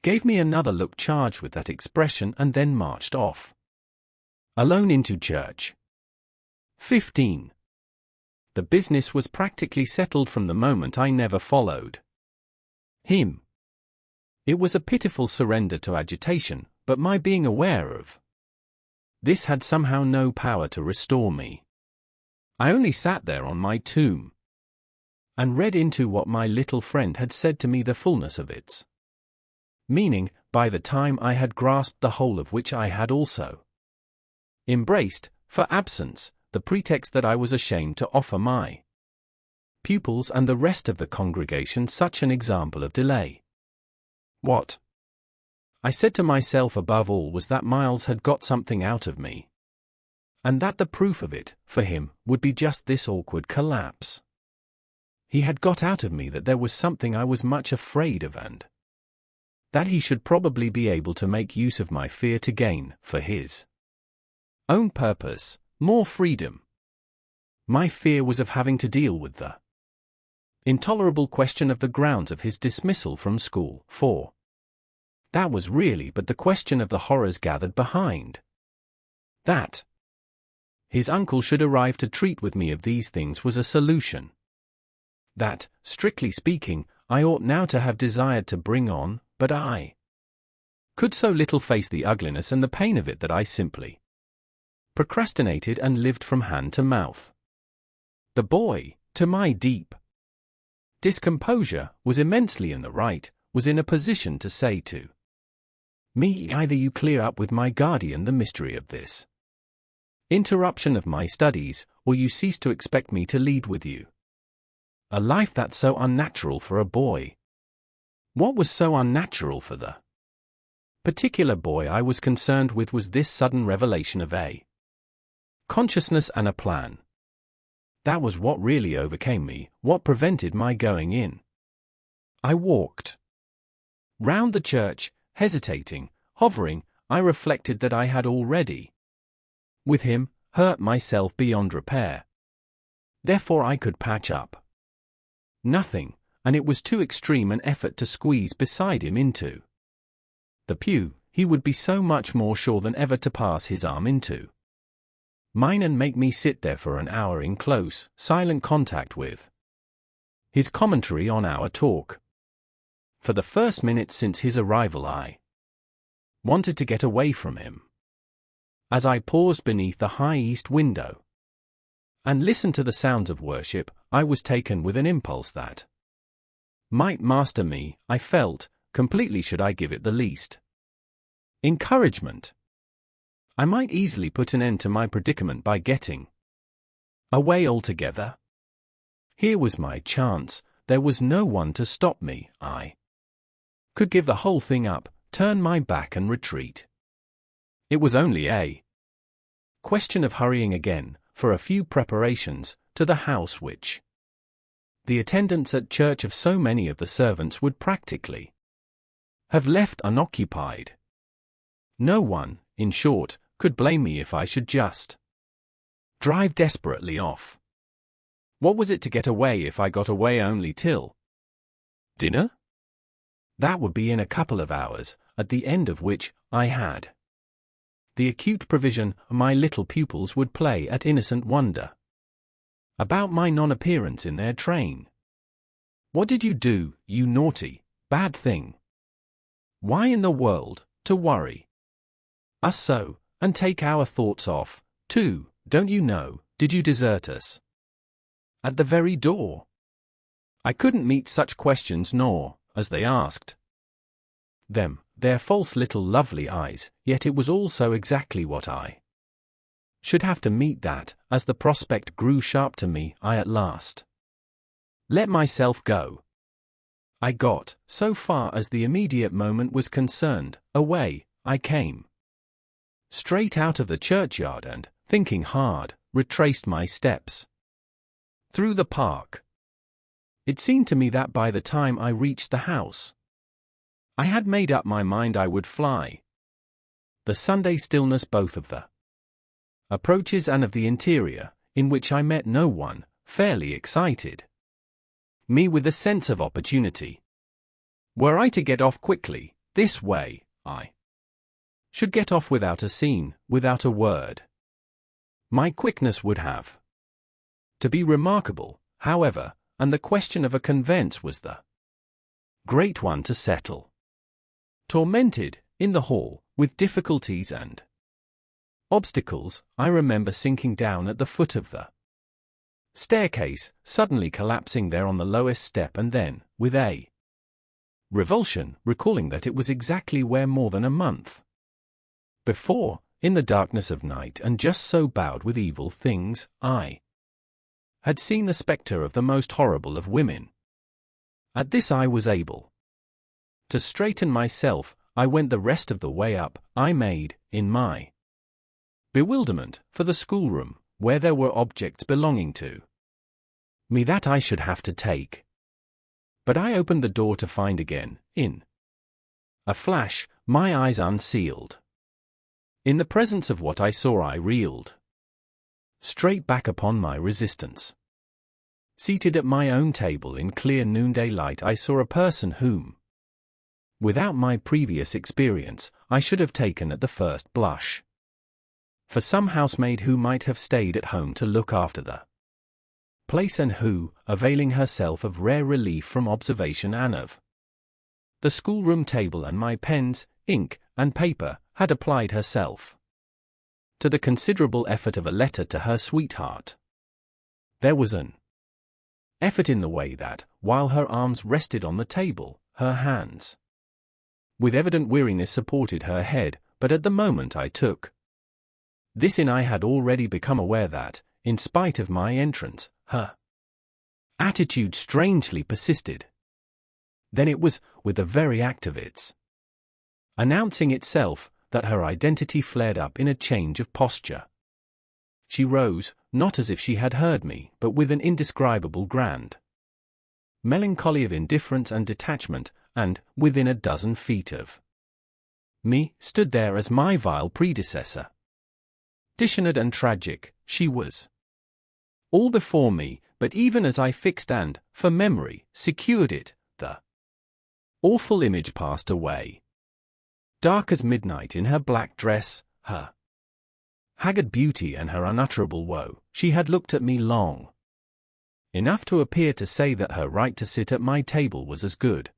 gave me another look charged with that expression and then marched off. Alone into church. 15. The business was practically settled from the moment I never followed him. It was a pitiful surrender to agitation, but my being aware of this had somehow no power to restore me. I only sat there on my tomb and read into what my little friend had said to me the fullness of its meaning, by the time I had grasped the whole of which I had also embraced, for absence, the pretext that I was ashamed to offer my pupils and the rest of the congregation such an example of delay. What I said to myself above all was that Miles had got something out of me, and that the proof of it, for him, would be just this awkward collapse. He had got out of me that there was something I was much afraid of, and that he should probably be able to make use of my fear to gain, for his own purpose, more freedom. My fear was of having to deal with the intolerable question of the grounds of his dismissal from school, for that was really but the question of the horrors gathered behind that. His uncle should arrive to treat with me of these things was a solution that, strictly speaking, I ought now to have desired to bring on, but I could so little face the ugliness and the pain of it that I simply procrastinated and lived from hand to mouth. The boy, to my deep discomposure, was immensely in the right, was in a position to say to me, either you clear up with my guardian the mystery of this interruption of my studies, or you cease to expect me to lead with you a life that's so unnatural for a boy. What was so unnatural for the particular boy I was concerned with was this sudden revelation of a consciousness and a plan. That was what really overcame me, what prevented my going in. I walked round the church, hesitating, hovering. I reflected that I had already, with him, hurt myself beyond repair. Therefore I could patch up nothing, and it was too extreme an effort to squeeze beside him into the pew. He would be so much more sure than ever to pass his arm into mine and make me sit there for an hour in close, silent contact with his commentary on our talk. For the first minute since his arrival I wanted to get away from him. As I paused beneath the high east window and listened to the sounds of worship, I was taken with an impulse that might master me. I felt, completely should I give it the least encouragement, I might easily put an end to my predicament by getting away altogether. Here was my chance. There was no one to stop me. I could give the whole thing up, turn my back and retreat. It was only a question of hurrying again, for a few preparations, to the house which the attendance at church of so many of the servants would practically have left unoccupied. No one, in short, could blame me if I should just drive desperately off. What was it to get away if I got away only till dinner? That would be in a couple of hours, at the end of which I had the acute provision my little pupils would play at innocent wonder about my non-appearance in their train. What did you do, you naughty, bad thing? Why in the world, to worry us so, and take our thoughts off, too, don't you know, did you desert us at the very door? I couldn't meet such questions nor, as they asked them, their false little lovely eyes, yet it was also exactly what I should have to meet that, as the prospect grew sharp to me, I at last let myself go. I got, so far as the immediate moment was concerned, away. I came straight out of the churchyard and, thinking hard, retraced my steps through the park. It seemed to me that by the time I reached the house, I had made up my mind I would fly. The Sunday stillness both of the approaches and of the interior, in which I met no one, fairly excited. Me with a sense of opportunity. Were I to get off quickly, this way, I should get off without a scene, without a word. My quickness would have to be remarkable, however, and the question of a conveyance was the great one to settle. Tormented, in the hall, with difficulties and obstacles, I remember sinking down at the foot of the staircase, suddenly collapsing there on the lowest step, and then, with a revulsion, recalling that it was exactly where more than a month before, in the darkness of night and just so bowed with evil things, I had seen the spectre of the most horrible of women. At this I was able to straighten myself. I went the rest of the way up. I made, in my bewilderment, for the schoolroom, where there were objects belonging to me that I should have to take. But I opened the door to find again, in a flash, my eyes unsealed. In the presence of what I saw I reeled straight back upon my resistance. Seated at my own table in clear noonday light, I saw a person whom, without my previous experience, I should have taken at the first blush for some housemaid who might have stayed at home to look after the place, and who, availing herself of rare relief from observation and of the schoolroom table and my pens, ink, and paper, had applied herself to the considerable effort of a letter to her sweetheart. There was an effort in the way that, while her arms rested on the table, her hands, with evident weariness, supported her head, but at the moment I took this in, I had already become aware that, in spite of my entrance, her attitude strangely persisted. Then it was, with the very act of its announcing itself, that her identity flared up in a change of posture. She rose, not as if she had heard me, but with an indescribable grand melancholy of indifference and detachment, and, within a dozen feet of me, stood there as my vile predecessor. Dissonant and tragic, she was all before me, but even as I fixed and, for memory, secured it, the awful image passed away. Dark as midnight in her black dress, her haggard beauty and her unutterable woe, she had looked at me long enough to appear to say that her right to sit at my table was as good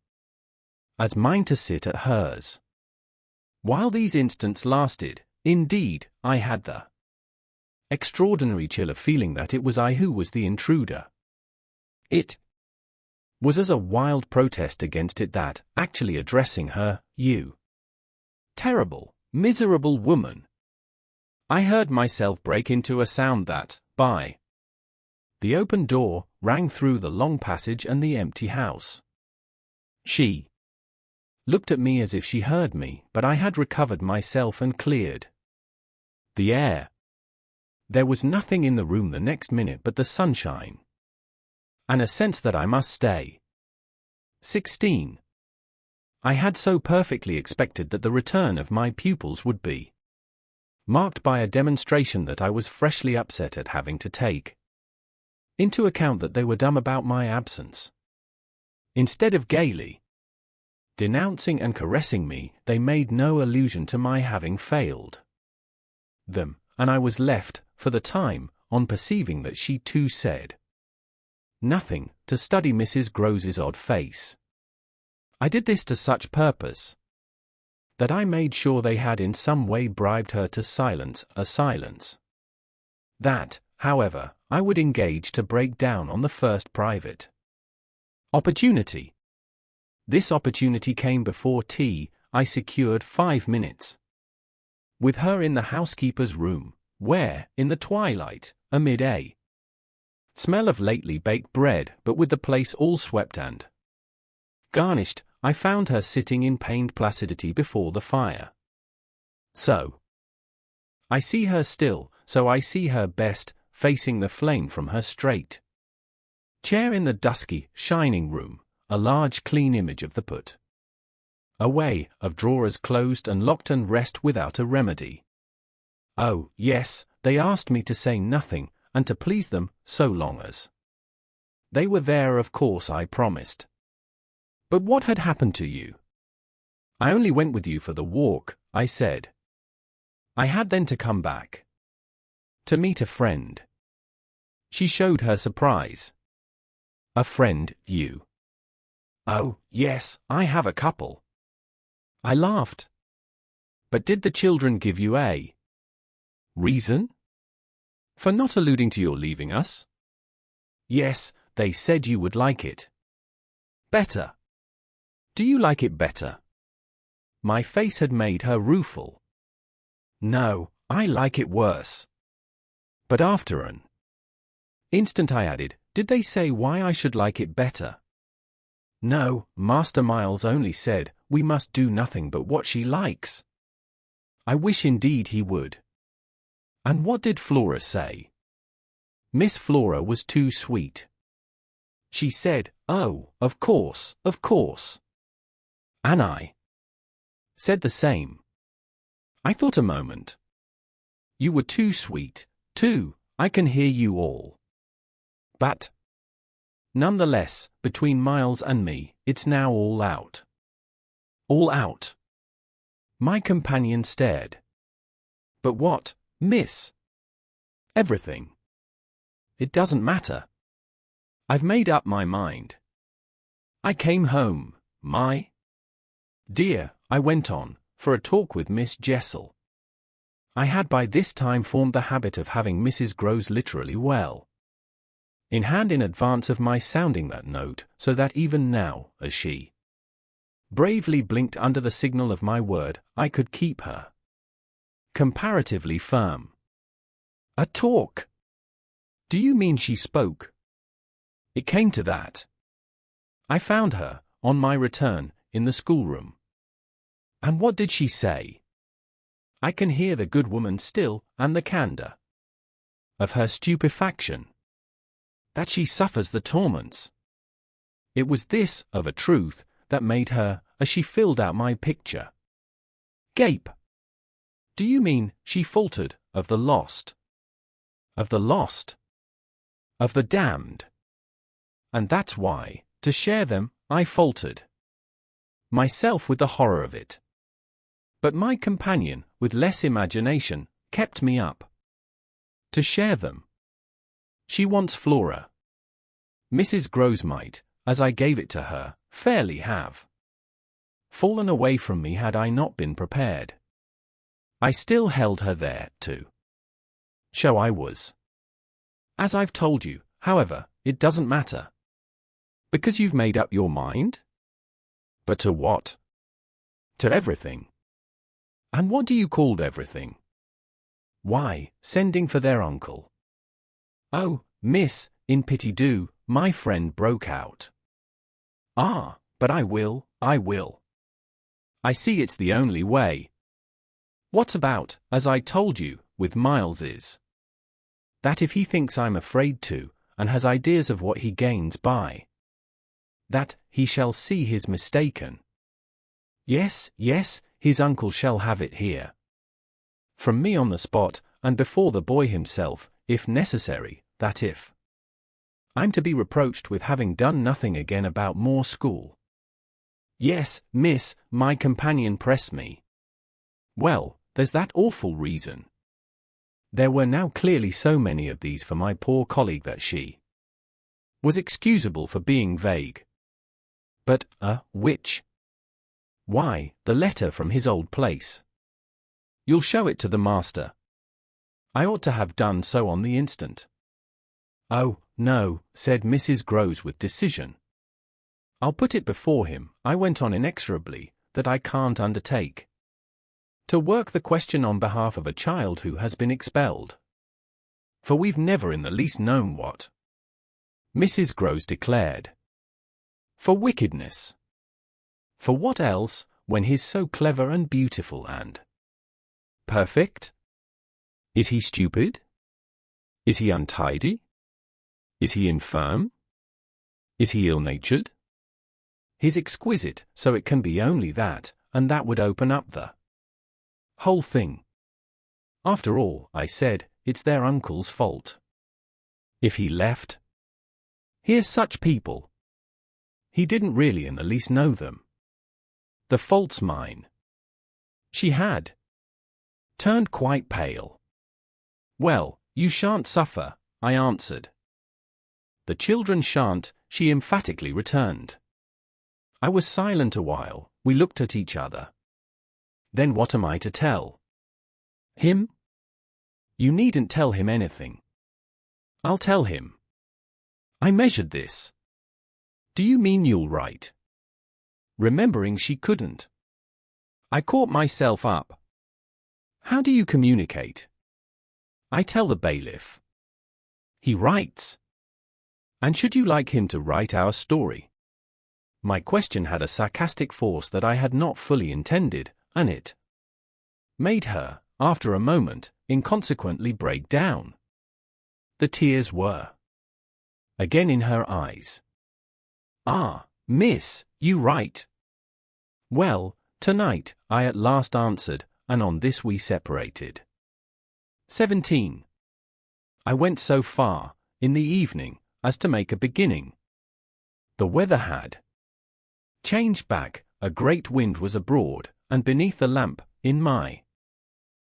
as mine to sit at hers. While these instants lasted, indeed, I had the extraordinary chill of feeling that it was I who was the intruder. It was as a wild protest against it that, actually addressing her, "You terrible, miserable woman," I heard myself break into a sound that, by the open door, rang through the long passage and the empty house. She looked at me as if she heard me, but I had recovered myself and cleared the air. There was nothing in the room the next minute but the sunshine, and a sense that I must stay. 16. I had so perfectly expected that the return of my pupils would be marked by a demonstration that I was freshly upset at having to take into account that they were dumb about my absence. Instead of gaily denouncing and caressing me, they made no allusion to my having failed them, and I was left, for the time, on perceiving that she too said nothing, to study Mrs. Grose's odd face. I did this to such purpose that I made sure they had in some way bribed her to silence a silence that, however, I would engage to break down on the first private opportunity. This opportunity came before tea. I secured 5 minutes with her in the housekeeper's room, where, in the twilight, amid a smell of lately baked bread, but with the place all swept and garnished, I found her sitting in pained placidity before the fire. So I see her still, so I see her best, facing the flame from her straight chair in the dusky, shining room, a large clean image of the put away, of drawers closed and locked and rest without a remedy. Oh, yes, they asked me to say nothing, and to please them, so long as They were there, of course, I promised. But what had happened to you? I only went with you for the walk, I said. I had then to come back. To meet a friend. She showed her surprise. A friend, you? Oh, yes, I have a couple. I laughed. But did the children give you a reason? For not alluding to your leaving us? Yes, they said you would like it better. Do you like it better? My face had made her rueful. No, I like it worse. But after an instant I added, did they say why I should like it better? No, Master Miles only said, we must do nothing but what she likes. I wish indeed he would. And what did Flora say? Miss Flora was too sweet. She said, oh, of course, of course. And I said the same. I thought a moment. You were too sweet, too, I can hear you all. But nonetheless, between Miles and me, it's now all out. All out. My companion stared. But what, miss? Everything. It doesn't matter. I've made up my mind. I came home, my dear, I went on, for a talk with Miss Jessel. I had by this time formed the habit of having Mrs. Groves literally well in hand in advance of my sounding that note, so that even now, as she bravely blinked under the signal of my word, I could keep her comparatively firm. A talk? Do you mean she spoke? It came to that. I found her, on my return, in the schoolroom. And what did she say? I can hear the good woman still, and the candour of her stupefaction. That she suffers the torments. It was this, of a truth, that made her, as she filled out my picture, gape. Do you mean, she faltered, of the lost? Of the lost? Of the damned? And that's why, to share them, I faltered myself with the horror of it. But my companion, with less imagination, kept me up. To share them. She wants Flora. Mrs. Groves might, as I gave it to her, fairly have fallen away from me had I not been prepared. I still held her there, to show I was. As I've told you, however, it doesn't matter. Because you've made up your mind? But to what? To everything. And what do you call everything? Why, sending for their uncle. Oh, miss, in pity do, my friend broke out. Ah, but I will. I see it's the only way. What's about, as I told you, with Miles is that if he thinks I'm afraid to, and has ideas of what he gains by that, he shall see he's mistaken. Yes, his uncle shall have it here. From me on the spot, and before the boy himself, if necessary, that if I'm to be reproached with having done nothing again about more school. Yes, miss, my companion pressed me. Well, there's that awful reason. There were now clearly so many of these for my poor colleague that she was excusable for being vague. But, which? Why, the letter from his old place. You'll show it to the master. I ought to have done so on the instant. Oh, no, said Mrs. Groves with decision. I'll put it before him, I went on inexorably, that I can't undertake to work the question on behalf of a child who has been expelled. For we've never in the least known what Mrs. Groves declared. For wickedness. For what else, when he's so clever and beautiful and perfect? Is he stupid? Is he untidy? Is he infirm? Is he ill-natured? He's exquisite, so it can be only that, and that would open up the whole thing. After all, I said, it's their uncle's fault. If he left, Hear such people. He didn't really in the least know them. The fault's mine. She had turned quite pale. Well, you shan't suffer, I answered. The children shan't, she emphatically returned. I was silent a while, we looked at each other. Then what am I to tell him? You needn't tell him anything. I'll tell him. I measured this. Do you mean you'll write? Remembering she couldn't. I caught myself up. How do you communicate? I tell the bailiff. He writes. And should you like him to write our story? My question had a sarcastic force that I had not fully intended, and it made her, after a moment, inconsequently break down. The tears were again in her eyes. Ah, miss, you write. Well, tonight, I at last answered, and on this we separated. 17. I went so far, in the evening, as to make a beginning. The weather had changed back, a great wind was abroad, and beneath the lamp, in my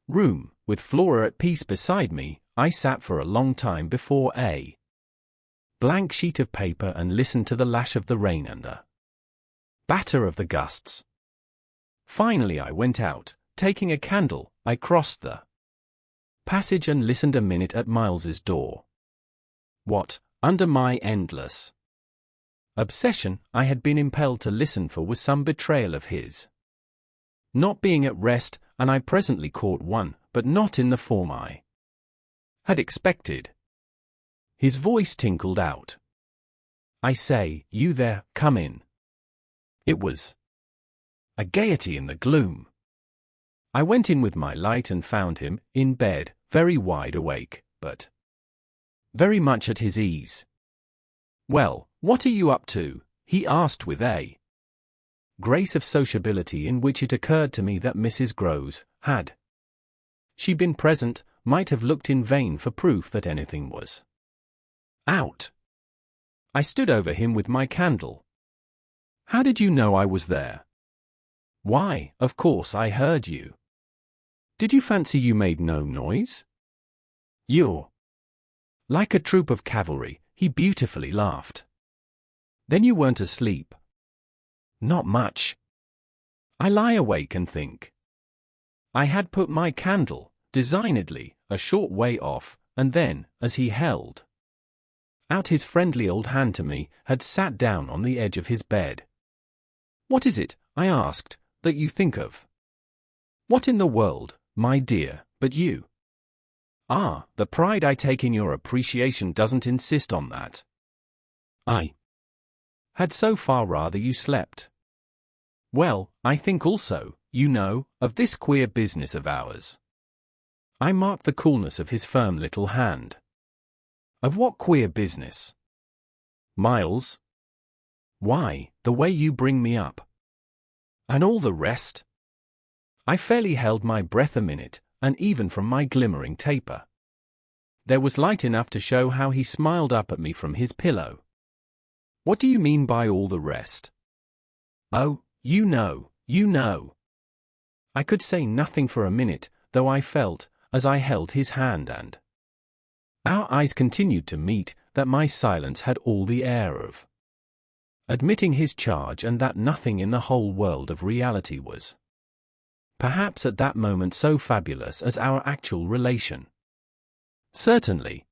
room, with Flora at peace beside me, I sat for a long time before a blank sheet of paper and listened to the lash of the rain and the batter of the gusts. Finally I went out, taking a candle, I crossed the passage and listened a minute at Miles's door. What, under my endless obsession, I had been impelled to listen for was some betrayal of his not being at rest, and I presently caught one, but not in the form I had expected. His voice tinkled out. I say, you there, come in. It was a gaiety in the gloom. I went in with my light and found him, in bed, very wide awake, but very much at his ease. Well, what are you up to? He asked with a grace of sociability in which it occurred to me that Mrs. Groves, had she been present, might have looked in vain for proof that anything was out. I stood over him with my candle. How did you know I was there? Why, of course I heard you. Did you fancy you made no noise? You're like a troop of cavalry, he beautifully laughed. Then you weren't asleep? Not much. I lie awake and think. I had put my candle, designedly, a short way off, and then, as he held out his friendly old hand to me, had sat down on the edge of his bed. What is it, I asked, that you think of? What in the world, my dear, but you? Ah, the pride I take in your appreciation doesn't insist on that. I had so far rather you slept. Well, I think also, you know, of this queer business of ours. I marked the coolness of his firm little hand. Of what queer business? Miles? Why, the way you bring me up. And all the rest? I fairly held my breath a minute, and even from my glimmering taper there was light enough to show how he smiled up at me from his pillow. What do you mean by all the rest? Oh, you know. I could say nothing for a minute, though I felt, as I held his hand and our eyes continued to meet, that my silence had all the air of admitting his charge and that nothing in the whole world of reality was perhaps at that moment so fabulous as our actual relation. Certainly.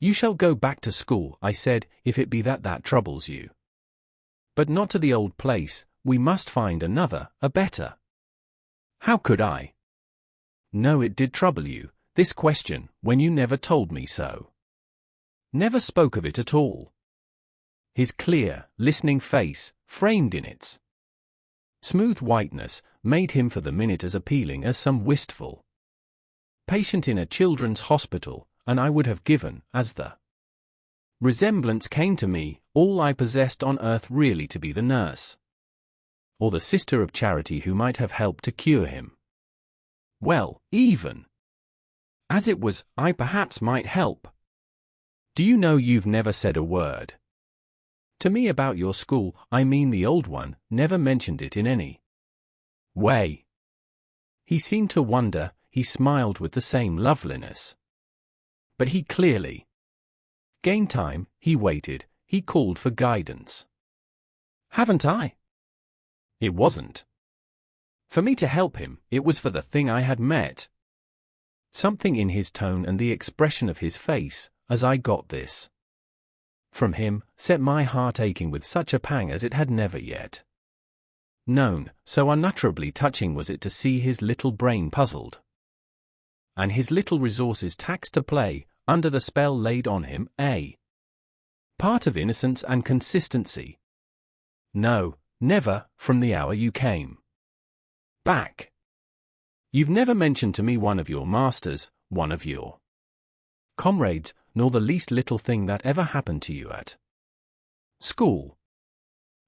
You shall go back to school, I said, if it be that troubles you. But not to the old place, we must find another, a better. How could I? No, it did trouble you, this question, when you never told me so. Never spoke of it at all. His clear, listening face, framed in its smooth whiteness, made him for the minute as appealing as some wistful patient in a children's hospital, and I would have given, as the resemblance came to me, all I possessed on earth really to be the nurse or the sister of charity who might have helped to cure him. Well, even as it was, I perhaps might help. Do you know you've never said a word to me about your school? I mean the old one, never mentioned it in any way. He seemed to wonder, he smiled with the same loveliness. But he clearly gained time, he waited, he called for guidance. Haven't I? It wasn't for me to help him, it was for the thing I had met. Something in his tone and the expression of his face, as I got this from him, set my heart aching with such a pang as it had never yet known, so unutterably touching was it to see his little brain puzzled, and his little resources taxed to play, under the spell laid on him, a part of innocence and consistency. No, never, from the hour you came back. You've never mentioned to me one of your masters, one of your comrades, nor the least little thing that ever happened to you at school.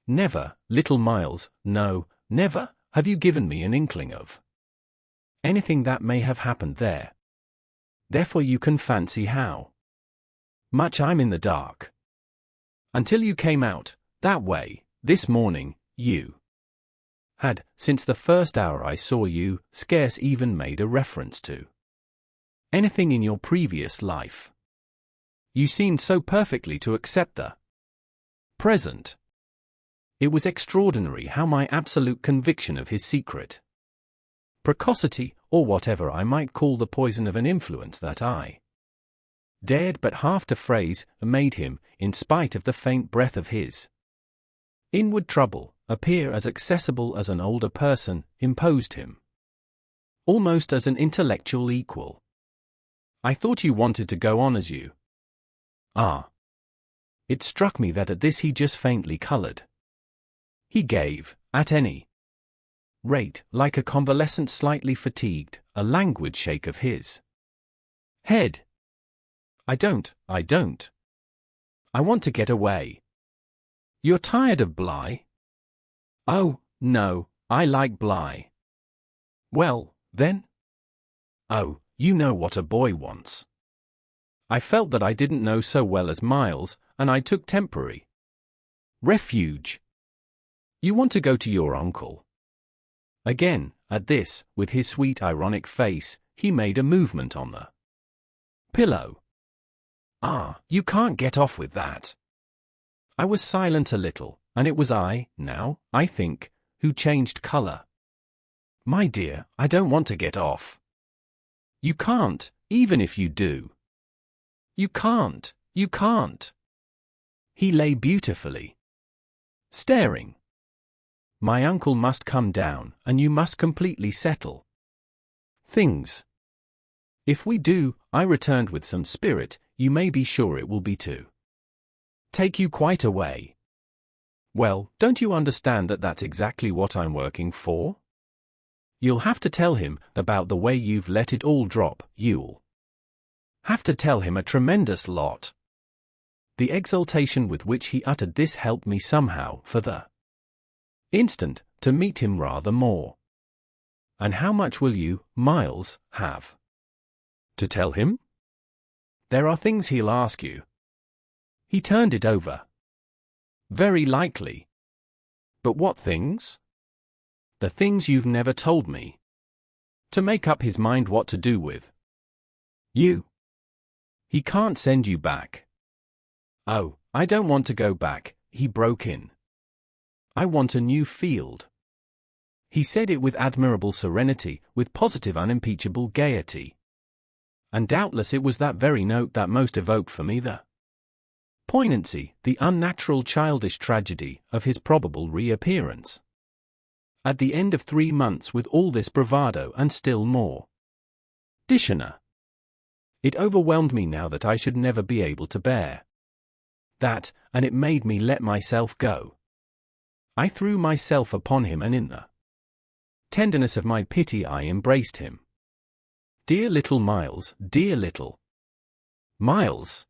Never, little Miles, no, never, have you given me an inkling of anything that may have happened there. Therefore you can fancy how much I'm in the dark. Until you came out, that way, this morning, you had, since the first hour I saw you, scarce even made a reference to anything in your previous life. You seemed so perfectly to accept the present. It was extraordinary how my absolute conviction of his secret precocity, or whatever I might call the poison of an influence that I dared but half to phrase, made him, in spite of the faint breath of his inward trouble, appear as accessible as an older person, imposed him almost as an intellectual equal. I thought you wanted to go on as you are. It struck me that at this he just faintly colored. He gave, at any rate, like a convalescent slightly fatigued, a languid shake of his head. I don't. I want to get away. You're tired of Bly? Oh, no, I like Bly. Well, then? Oh, you know what a boy wants. I felt that I didn't know so well as Miles, and I took temporary refuge. You want to go to your uncle? Again, at this, with his sweet ironic face, he made a movement on the pillow. Ah, you can't get off with that. I was silent a little, and it was I, now, I think, who changed color. My dear, I don't want to get off. You can't, even if you do. You can't. He lay beautifully staring. My uncle must come down, and you must completely settle things. If we do, I returned with some spirit, you may be sure it will be to take you quite away. Well, don't you understand that that's exactly what I'm working for? You'll have to tell him about the way you've let it all drop, you'll have to tell him a tremendous lot. The exultation with which he uttered this helped me somehow, for the instant, to meet him rather more. And how much will you, Miles, have to tell him? There are things he'll ask you. He turned it over. Very likely. But what things? The things you've never told me. To make up his mind what to do with you. He can't send you back. Oh, I don't want to go back, he broke in. I want a new field. He said it with admirable serenity, with positive unimpeachable gaiety. And doubtless it was that very note that most evoked for me the poignancy, the unnatural childish tragedy, of his probable reappearance. At the end of 3 months with all this bravado and still more dishonor. It overwhelmed me now that I should never be able to bear that, and it made me let myself go. I threw myself upon him, and in the tenderness of my pity I embraced him. Dear little Miles, dear little Miles.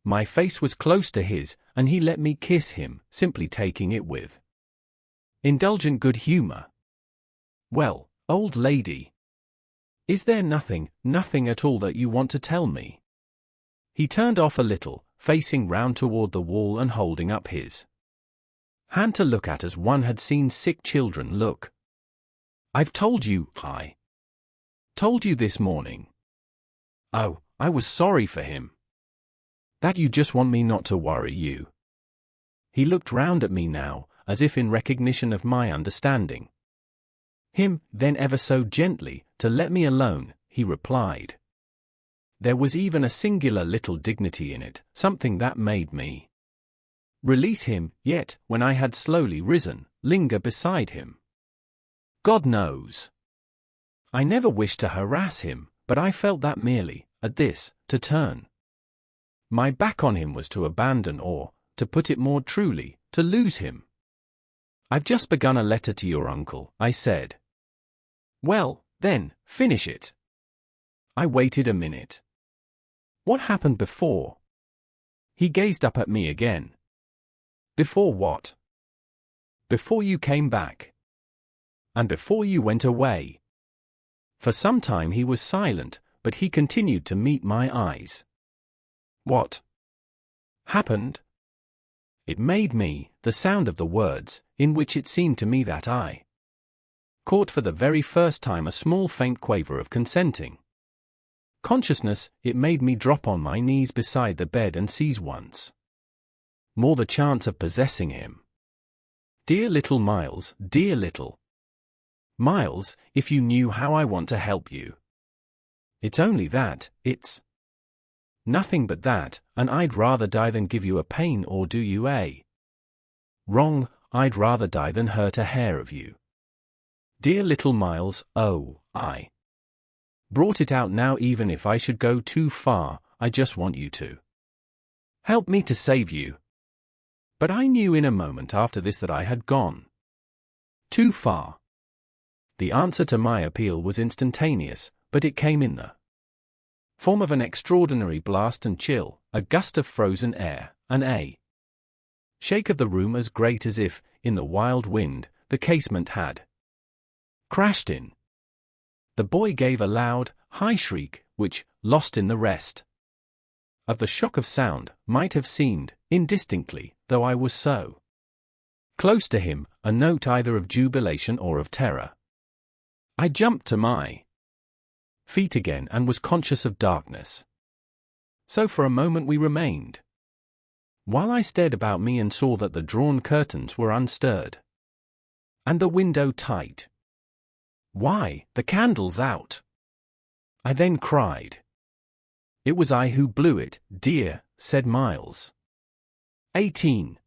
My face was close to his, and he let me kiss him, simply taking it with indulgent good humor. Well, old lady, is there nothing at all that you want to tell me? He turned off a little, facing round toward the wall and holding up his hand to look at as one had seen sick children look. "I've told you, I told you this morning. Oh, I was sorry for him. That you just want me not to worry you." He looked round at me now, as if in recognition of my understanding. "Him, then ever so gently, to let me alone," he replied. There was even a singular little dignity in it, something that made me release him, yet, when I had slowly risen, linger beside him. God knows, I never wished to harass him, but I felt that merely, at this, to turn my back on him was to abandon or, to put it more truly, to lose him. "I've just begun a letter to your uncle," I said. "Well, then, finish it." I waited a minute. "What happened before?" He gazed up at me again. "Before what?" "Before you came back. And before you went away." For some time he was silent, but he continued to meet my eyes. "What happened?" It made me, the sound of the words, in which it seemed to me that I caught for the very first time a small faint quaver of consenting consciousness. It made me drop on my knees beside the bed and seize once more the chance of possessing him. "Dear little Miles, dear little Miles, if you knew how I want to help you. It's only that, it's nothing but that, and I'd rather die than give you a pain or do you a wrong. I'd rather die than hurt a hair of you. Dear little Miles, oh, I brought it out now. Even if I should go too far, I just want you to help me to save you." But I knew in a moment after this that I had gone too far. The answer to my appeal was instantaneous, but it came in the form of an extraordinary blast and chill, a gust of frozen air, and a shake of the room as great as if, in the wild wind, the casement had crashed in. The boy gave a loud, high shriek, which, lost in the rest of the shock of sound, might have seemed, indistinctly, though I was so close to him, a note either of jubilation or of terror. I jumped to my feet again and was conscious of darkness. So for a moment we remained, while I stared about me and saw that the drawn curtains were unstirred, and the window tight. "Why, the candle's out!" I then cried. "It was I who blew it, dear," said Miles. 18.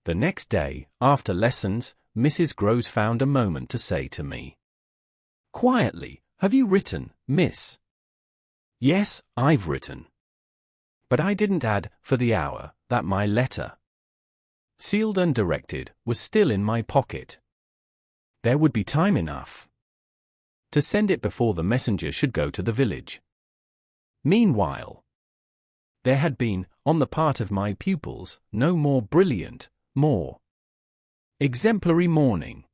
The next day, after lessons, Mrs. Groves found a moment to say to me quietly, "Have you written, miss?" "Yes, I've written." But I didn't add, for the hour, that my letter, sealed and directed, was still in my pocket. There would be time enough to send it before the messenger should go to the village. Meanwhile, there had been, on the part of my pupils, no more brilliant, more exemplary morning.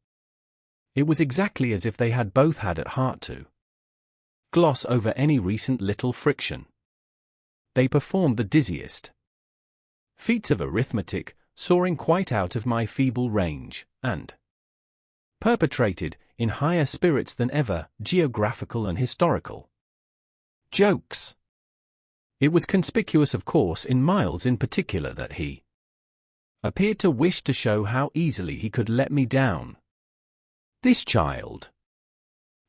It was exactly as if they had both had at heart to gloss over any recent little friction. They performed the dizziest feats of arithmetic, soaring quite out of my feeble range, and perpetrated, in higher spirits than ever, geographical and historical jokes. It was conspicuous, of course, in Miles in particular, that he appeared to wish to show how easily he could let me down. This child,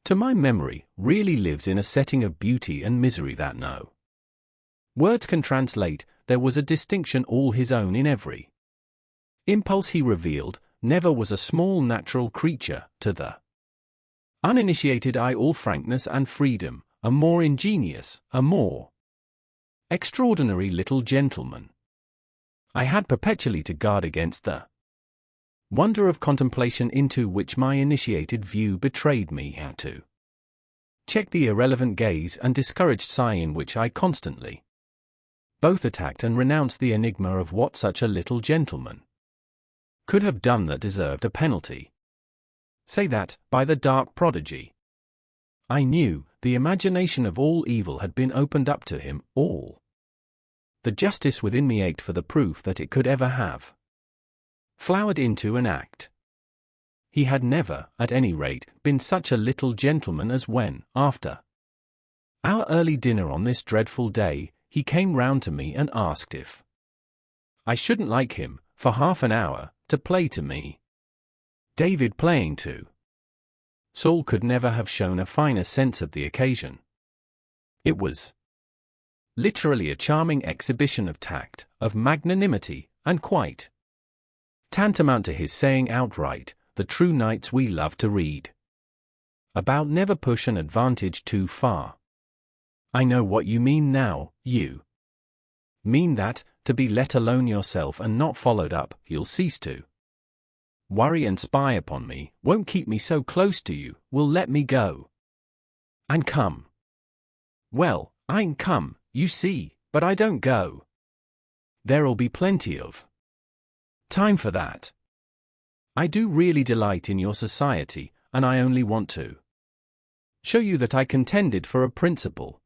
to my memory, really lives in a setting of beauty and misery that no words can translate. There was a distinction all his own in every impulse he revealed. Never was a small natural creature, to the uninitiated eye, all frankness and freedom, a more ingenious, a more extraordinary little gentleman. I had perpetually to guard against the wonder of contemplation into which my initiated view betrayed me, had to check the irrelevant gaze and discouraged sigh in which I constantly both attacked and renounced the enigma of what such a little gentleman could have done that deserved a penalty. Say that, by the dark prodigy I knew, the imagination of all evil had been opened up to him, all The justice within me ached for the proof that it could ever have flowered into an act. He had never, at any rate, been such a little gentleman as when, after our early dinner on this dreadful day, he came round to me and asked if I shouldn't like him, for half an hour, to play to me. David playing to Saul could never have shown a finer sense of the occasion. It was literally a charming exhibition of tact, of magnanimity, and quite tantamount to his saying outright, "The true knights we love to read about never push an advantage too far." I know what you mean now. You mean that, to be let alone yourself and not followed up, you'll cease to worry and spy upon me, won't keep me so close to you, will let me go and come. Well, I come, you see, but I don't go. There'll be plenty of time for that. I do really delight in your society, and I only want to show you that I contended for a principle.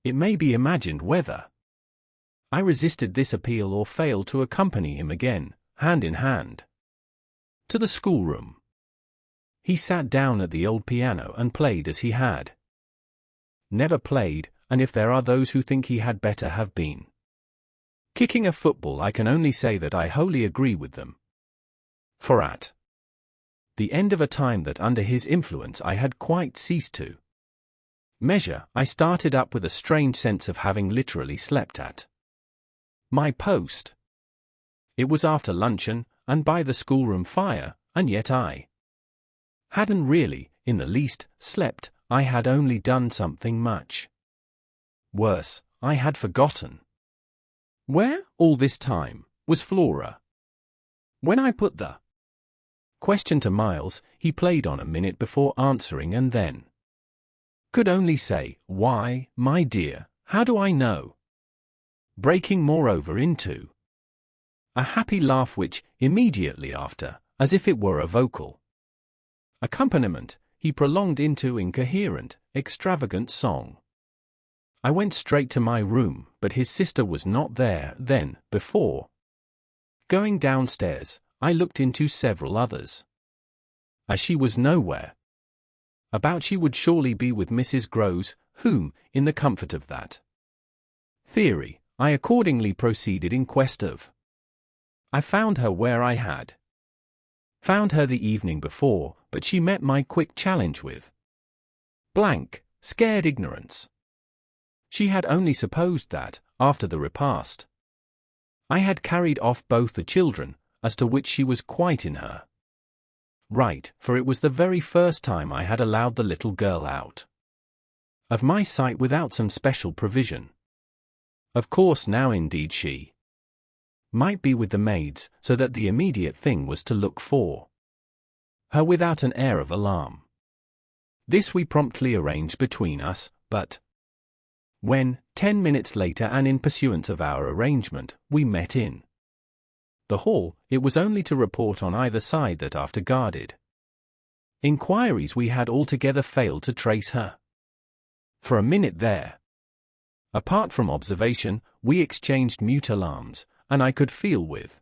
It may be imagined whether I resisted this appeal or failed to accompany him again, hand in hand, to the schoolroom. He sat down at the old piano and played as he had never played, and if there are those who think he had better have been kicking a football, I can only say that I wholly agree with them. For at the end of a time that under his influence I had quite ceased to measure, I started up with a strange sense of having literally slept at my post. It was after luncheon, and by the schoolroom fire, and yet I hadn't really, in the least, slept. I had only done something much worse. I had forgotten where, all this time, was Flora. When I put the question to Miles, he played on a minute before answering and then could only say, "Why, my dear, how do I know?" breaking moreover into a happy laugh which, immediately after, as if it were a vocal accompaniment, he prolonged into incoherent, extravagant song. I went straight to my room, but his sister was not there. Then, before going downstairs, I looked into several others. As she was nowhere about, she would surely be with Mrs. Groves, whom, in the comfort of that theory, I accordingly proceeded in quest of. I found her where I had found her the evening before, but she met my quick challenge with blank, scared ignorance. She had only supposed that, after the repast, I had carried off both the children, as to which she was quite in her right, for it was the very first time I had allowed the little girl out of my sight without some special provision. Of course now indeed she might be with the maids, so that the immediate thing was to look for her without an air of alarm. This we promptly arranged between us, but when, 10 minutes later and in pursuance of our arrangement, we met in the hall, it was only to report on either side that after guarded inquiries we had altogether failed to trace her. For a minute there, apart from observation, we exchanged mute alarms, and I could feel with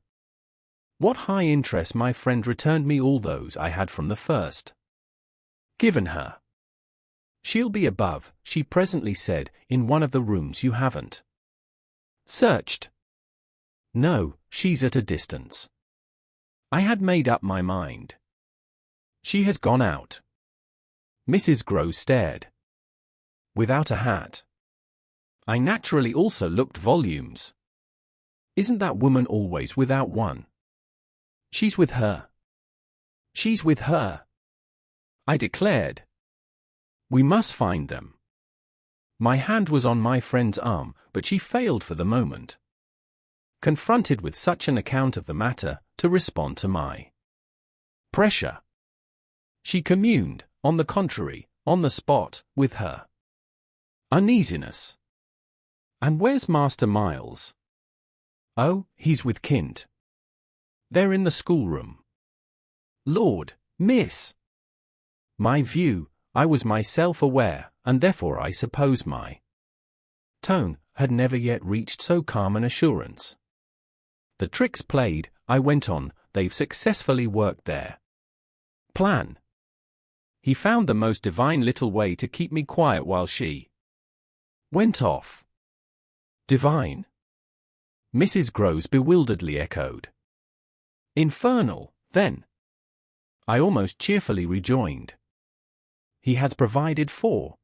what high interest my friend returned me all those I had from the first given her. "She'll be above," she presently said, "in one of the rooms you haven't searched." "No, she's at a distance." I had made up my mind. "She has gone out." Mrs. Groves stared. "Without a hat?" I naturally also looked volumes. "Isn't that woman always without one?" "She's with her." "She's with her," I declared. "We must find them." My hand was on my friend's arm, but she failed for the moment, confronted with such an account of the matter, to respond to my pressure. She communed, on the contrary, on the spot, with her uneasiness. "And where's Master Miles?" "Oh, he's with Kint. They're in the schoolroom." "Lord, miss!" My view, I was myself aware, and therefore I suppose my tone, had never yet reached so calm an assurance. The tricks played, I went on, they've successfully worked their plan. He found the most divine little way to keep me quiet while she went off. Divine? Mrs. Groves bewilderedly echoed. Infernal, then. I almost cheerfully rejoined. He has provided for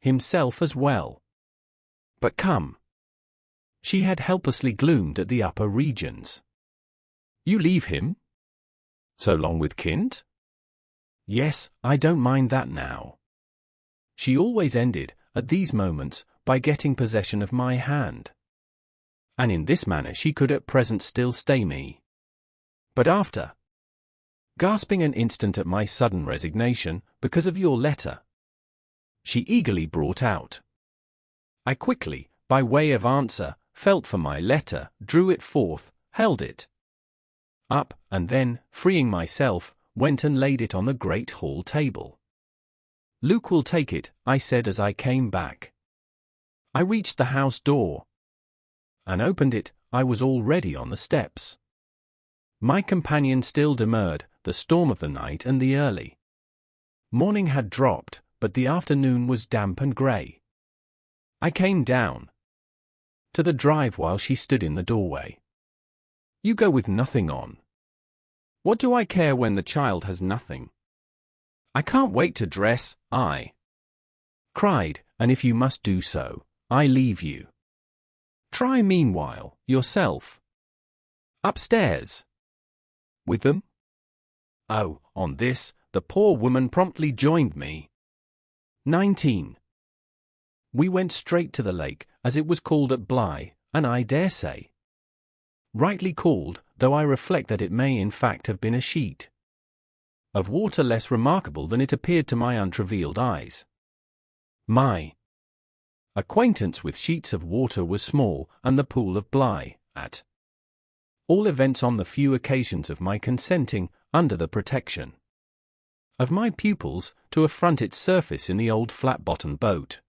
himself as well. But come. She had helplessly gloomed at the upper regions. You leave him? So long with Kint? Yes, I don't mind that now. She always ended, at these moments, by getting possession of my hand. And in this manner she could at present still stay me. But after gasping an instant at my sudden resignation, because of your letter, she eagerly brought out. I quickly, by way of answer, felt for my letter, drew it forth, held it up, and then, freeing myself, went and laid it on the great hall table. Luke will take it, I said as I came back. I reached the house door and opened it. I was already on the steps. My companion still demurred. The storm of the night and the early morning had dropped, but the afternoon was damp and grey. I came down to the drive while she stood in the doorway. You go with nothing on. What do I care when the child has nothing? I can't wait to dress, I cried, and if you must do so, I leave you. Try meanwhile, yourself. Upstairs. With them? Oh, on this, the poor woman promptly joined me. 19. We went straight to the lake, as it was called at Bly, and I dare say rightly called, though I reflect that it may in fact have been a sheet of water less remarkable than it appeared to my untraveled eyes. My acquaintance with sheets of water was small, and the pool of Bly, at all events on the few occasions of my consenting, under the protection of my pupils, to affront its surface in the old flat-bottomed boat,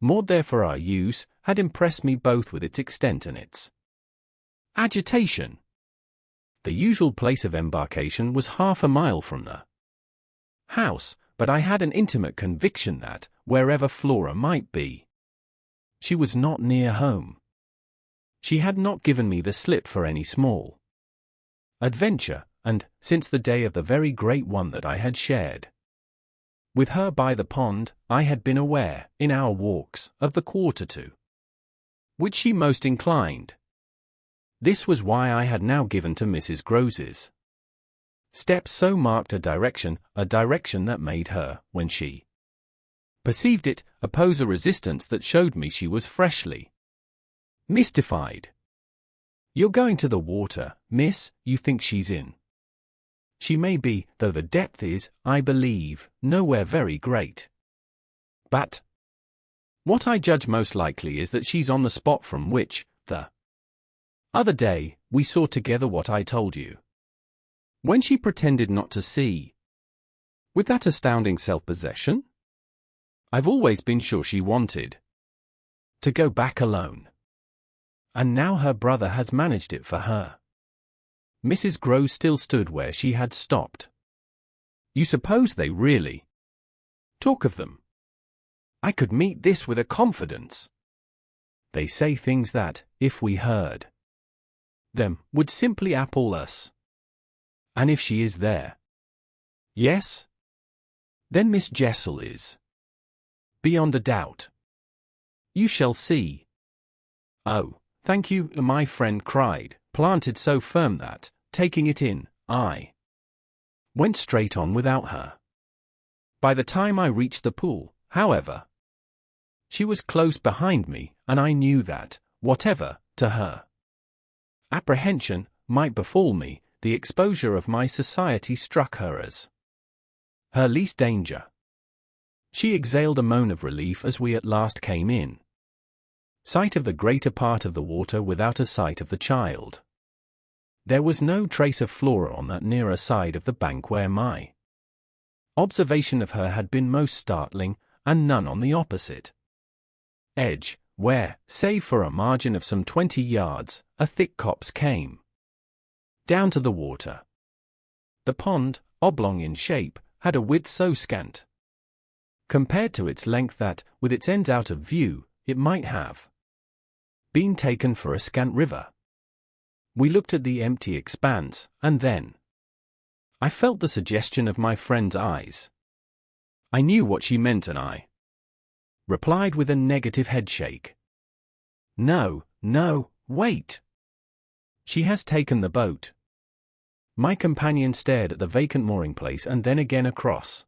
moored there for our use, had impressed me both with its extent and its agitation. The usual place of embarkation was half a mile from the house, but I had an intimate conviction that, wherever Flora might be, she was not near home. She had not given me the slip for any small adventure, and, since the day of the very great one that I had shared with her by the pond, I had been aware, in our walks, of the quarter to which she most inclined. This was why I had now given to Mrs. Groves's steps so marked a direction that made her, when she perceived it, oppose a resistance that showed me she was freshly mystified. You're going to the water, miss, you think she's in. She may be, though the depth is, I believe, nowhere very great. But what I judge most likely is that she's on the spot from which, the other day, we saw together what I told you. When she pretended not to see. With that astounding self-possession? I've always been sure she wanted to go back alone. And now her brother has managed it for her. Mrs. Groves still stood where she had stopped. You suppose they really talk of them? I could meet this with a confidence. They say things that, if we heard them, would simply appall us. And if she is there? Yes? Then Miss Jessel is. Beyond a doubt. You shall see. Oh, thank you, my friend cried, planted so firm that, taking it in, I went straight on without her. By the time I reached the pool, however, she was close behind me, and I knew that, whatever, to her apprehension, might befall me, the exposure of my society struck her as her least danger. She exhaled a moan of relief as we at last came in sight of the greater part of the water without a sight of the child. There was no trace of Flora on that nearer side of the bank where my observation of her had been most startling, and none on the opposite edge, where, save for a margin of some 20 yards, a thick copse came down to the water. The pond, oblong in shape, had a width so scant compared to its length that, with its ends out of view, it might have been taken for a scant river. We looked at the empty expanse, and then I felt the suggestion of my friend's eyes. I knew what she meant, and I replied with a negative headshake. No, no, wait. She has taken the boat. My companion stared at the vacant mooring place and then again across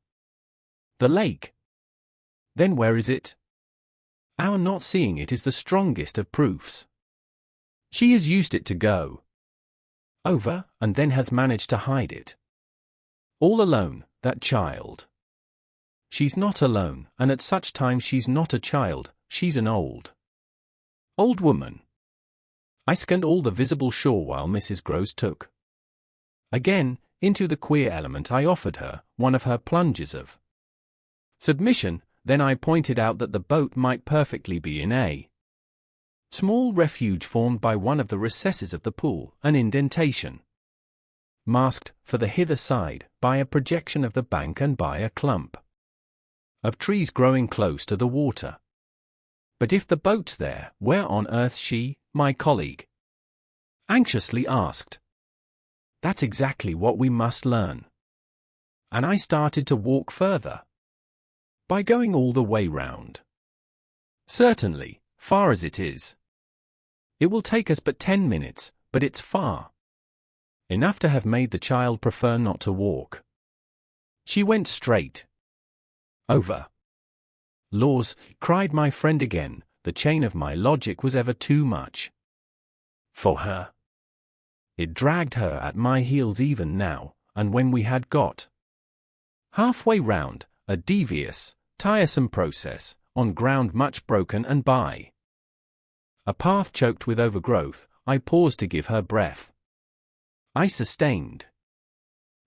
the lake. Then where is it? Our not seeing it is the strongest of proofs. She has used it to go over, and then has managed to hide it. All alone, that child. She's not alone, and at such times she's not a child, she's an old woman. I scanned all the visible shore while Mrs. Groves took again into the queer element. I offered her one of her plunges of submission. Then I pointed out that the boat might perfectly be in a small refuge formed by one of the recesses of the pool, an indentation masked, for the hither side, by a projection of the bank and by a clump of trees growing close to the water. But if the boat's there, where on earth she, my colleague, anxiously asked. That's exactly what we must learn. And I started to walk further. By going all the way round. Certainly, far as it is. It will take us but 10 minutes, but it's far enough to have made the child prefer not to walk. She went straight over. Laws, cried my friend again, the chain of my logic was ever too much for her. It dragged her at my heels even now, and when we had got halfway round, a devious, tiresome process, on ground much broken and by a path choked with overgrowth, I paused to give her breath. I sustained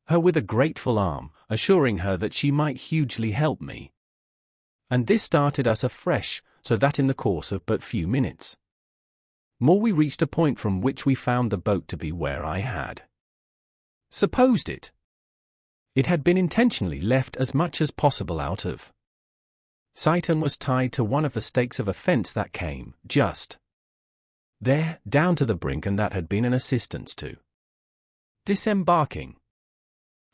her with a grateful arm, assuring her that she might hugely help me. And this started us afresh, so that in the course of but few minutes more we reached a point from which we found the boat to be where I had supposed it. It had been intentionally left as much as possible out of sight and was tied to one of the stakes of a fence that came, just there, down to the brink, and that had been an assistance to disembarking.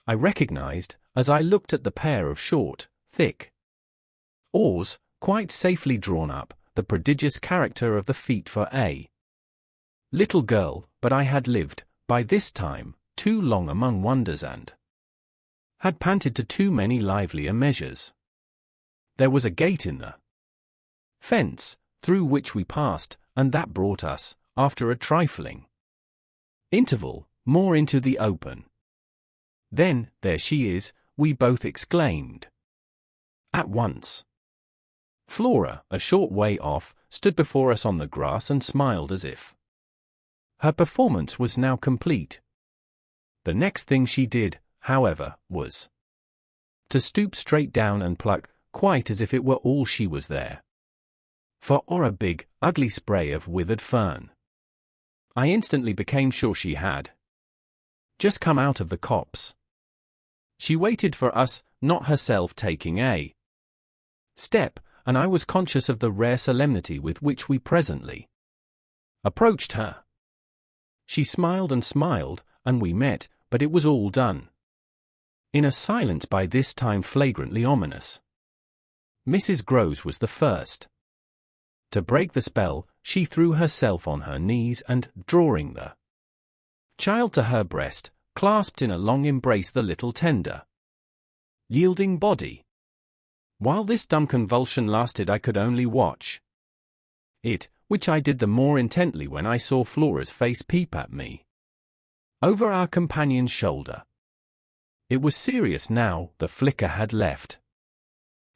I recognized, as I looked at the pair of short, thick oars, quite safely drawn up, the prodigious character of the feat for a little girl, but I had lived, by this time, too long among wonders and had panted to too many livelier measures. There was a gate in the fence, through which we passed, and that brought us, after a trifling interval, more into the open. Then, there she is, we both exclaimed at once. Flora, a short way off, stood before us on the grass and smiled as if her performance was now complete. The next thing she did, however, was to stoop straight down and pluck, quite as if it were all she was there for, or a big, ugly spray of withered fern. I instantly became sure she had just come out of the copse. She waited for us, not herself taking a step, and I was conscious of the rare solemnity with which we presently approached her. She smiled and smiled, and we met, but it was all done in a silence by this time flagrantly ominous. Mrs. Groves was the first to break the spell. She threw herself on her knees and, drawing the child to her breast, clasped in a long embrace the little tender, yielding body. While this dumb convulsion lasted I could only watch it, which I did the more intently when I saw Flora's face peep at me over our companion's shoulder. It was serious now, the flicker had left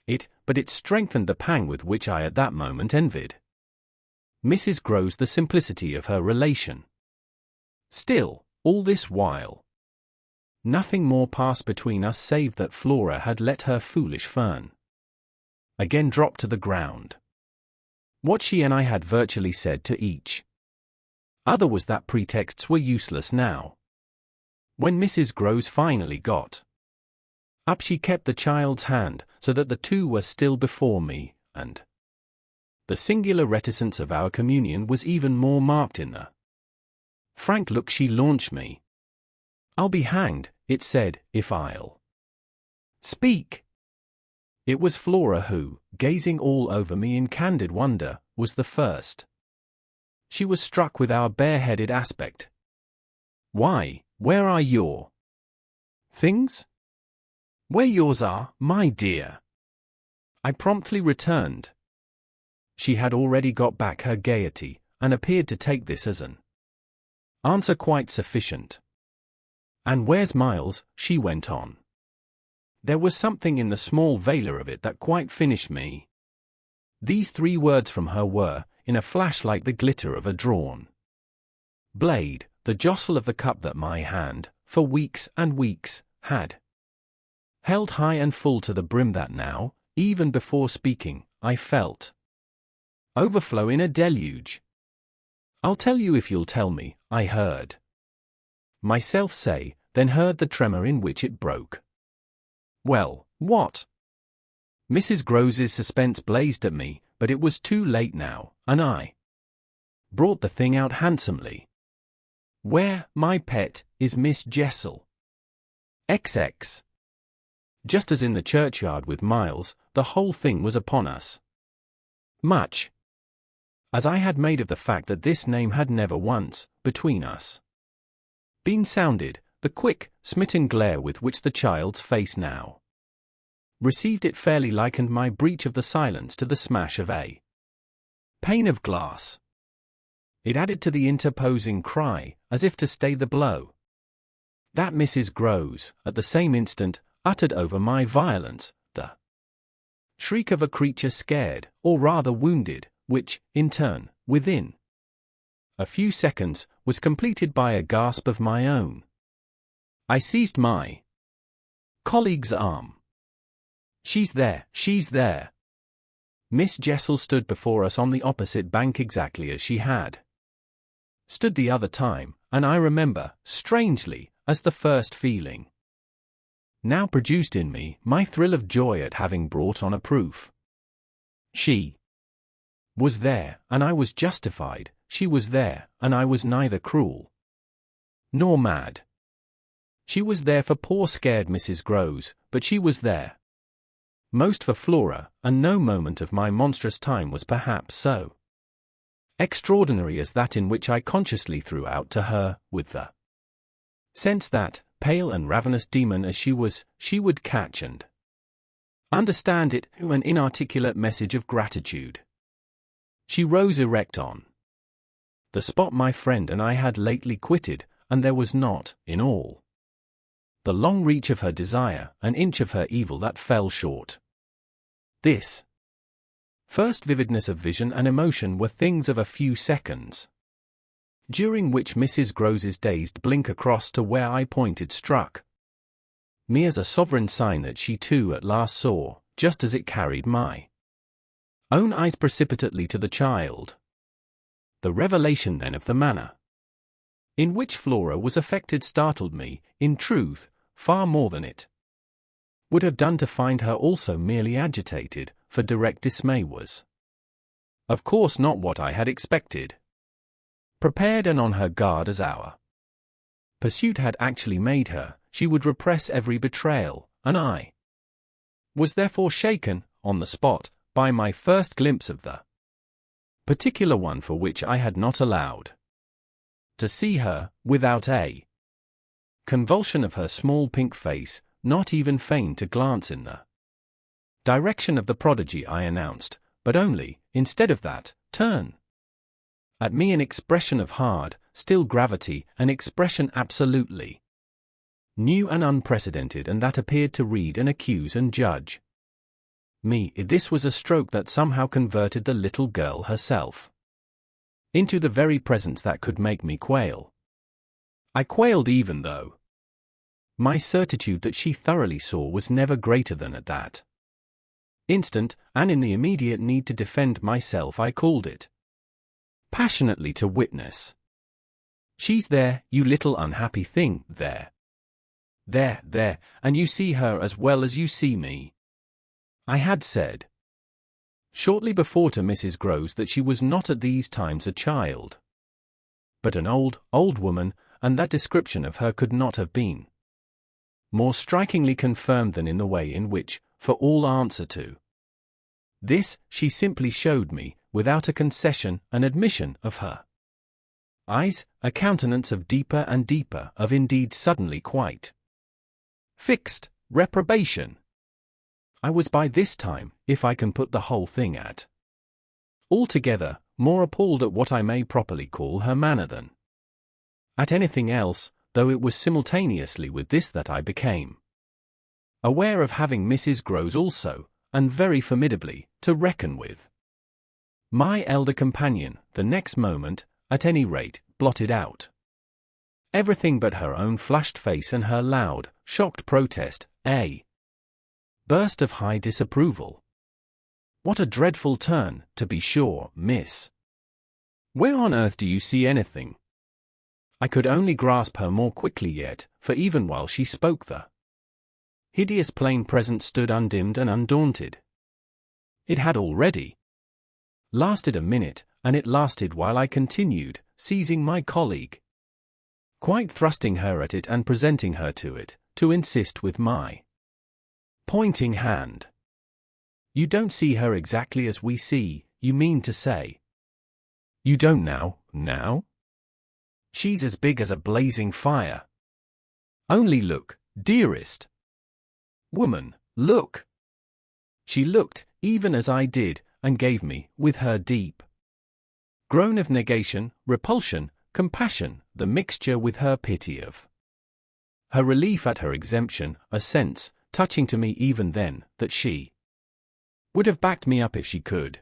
it, but it strengthened the pang with which I at that moment envied Mrs. Groves the simplicity of her relation. Still, all this while, nothing more passed between us save that Flora had let her foolish fern again drop to the ground. What she and I had virtually said to each other was that pretexts were useless now. When Mrs. Groves finally got up, she kept the child's hand so that the two were still before me, and the singular reticence of our communion was even more marked in the frank look she launched me. "I'll be hanged," it said, "if I'll speak." It was Flora who, gazing all over me in candid wonder, was the first. She was struck with our bareheaded aspect. "Why, where are your things?" "Where yours are, my dear," I promptly returned. She had already got back her gaiety, and appeared to take this as an answer quite sufficient. "And where's Miles?" she went on. There was something in the small valour of it that quite finished me. These 3 words from her were, in a flash, like the glitter of a drawn blade, the jostle of the cup that my hand, for weeks and weeks, had held high and full to the brim, that now, even before speaking, I felt overflow in a deluge. "I'll tell you if you'll tell me," I heard myself say, then heard the tremor in which it broke. "Well, what?" Mrs. Groves's suspense blazed at me, but it was too late now, and I brought the thing out handsomely. "Where, my pet, is Miss Jessel?" XX. Just as in the churchyard with Miles, the whole thing was upon us. Much as I had made of the fact that this name had never once, between us, been sounded, the quick, smitten glare with which the child's face now received it fairly likened my breach of the silence to the smash of a pane of glass. It added to the interposing cry, as if to stay the blow, that Mrs. Groves, at the same instant, uttered over my violence, the shriek of a creature scared, or rather wounded, which, in turn, within a few seconds, was completed by a gasp of my own. I seized my colleague's arm. "She's there, she's there." Miss Jessel stood before us on the opposite bank exactly as she had stood the other time, and I remember, strangely, as the first feeling now produced in me, my thrill of joy at having brought on a proof. She was there, and I was justified. She was there, and I was neither cruel nor mad. She was there for poor scared Mrs. Groves, but she was there most for Flora, and no moment of my monstrous time was perhaps so extraordinary as that in which I consciously threw out to her, with the sense that, pale and ravenous demon as she was, she would catch and understand it, an inarticulate message of gratitude. She rose erect on the spot my friend and I had lately quitted, and there was not, in all the long reach of her desire, an inch of her evil that fell short. This first vividness of vision and emotion were things of a few seconds, during which Mrs. Groves's dazed blink across to where I pointed struck me as a sovereign sign that she too at last saw, just as it carried my own eyes precipitately to the child. The revelation then of the manner in which Flora was affected startled me, in truth, far more than it would have done to find her also merely agitated, for direct dismay was, of course, not what I had expected. Prepared and on her guard as our pursuit had actually made her, she would repress every betrayal, and I was therefore shaken, on the spot, by my first glimpse of the particular one for which I had not allowed to see her, without a convulsion of her small pink face, not even feigned to glance in the direction of the prodigy I announced, but only, instead of that, turn at me an expression of hard, still gravity, an expression absolutely new and unprecedented, and that appeared to read and accuse and judge me. This was a stroke that somehow converted the little girl herself into the very presence that could make me quail. I quailed even though my certitude that she thoroughly saw was never greater than at that Instant, and in the immediate need to defend myself I called it passionately to witness. She's there, you little unhappy thing, there. There, and you see her as well as you see me. I had said shortly before to Mrs. Groves that she was not at these times a child, but an old woman, and that description of her could not have been more strikingly confirmed than in the way in which, for all answer to this, she simply showed me, without a concession, an admission of her eyes, a countenance of deeper and deeper, of indeed suddenly quite fixed reprobation. I was by this time, if I can put the whole thing at altogether, more appalled at what I may properly call her manner than at anything else, though it was simultaneously with this that I became aware of having Mrs. Groves also, and very formidably, to reckon with. My elder companion, the next moment, at any rate, blotted out everything but her own flushed face and her loud, shocked protest, a burst of high disapproval. What a dreadful turn, to be sure, miss. Where on earth do you see anything? I could only grasp her more quickly yet, for even while she spoke the hideous plain present stood undimmed and undaunted. It had already lasted a minute, and it lasted while I continued, seizing my colleague, quite thrusting her at it and presenting her to it, to insist with my pointing hand. You don't see her exactly as we see, you mean to say? You don't now? She's as big as a blazing fire. Only look, dearest woman, look. She looked, even as I did, and gave me, with her deep groan of negation, repulsion, compassion, the mixture with her pity of her relief at her exemption, a sense, touching to me even then, that she would have backed me up if she could.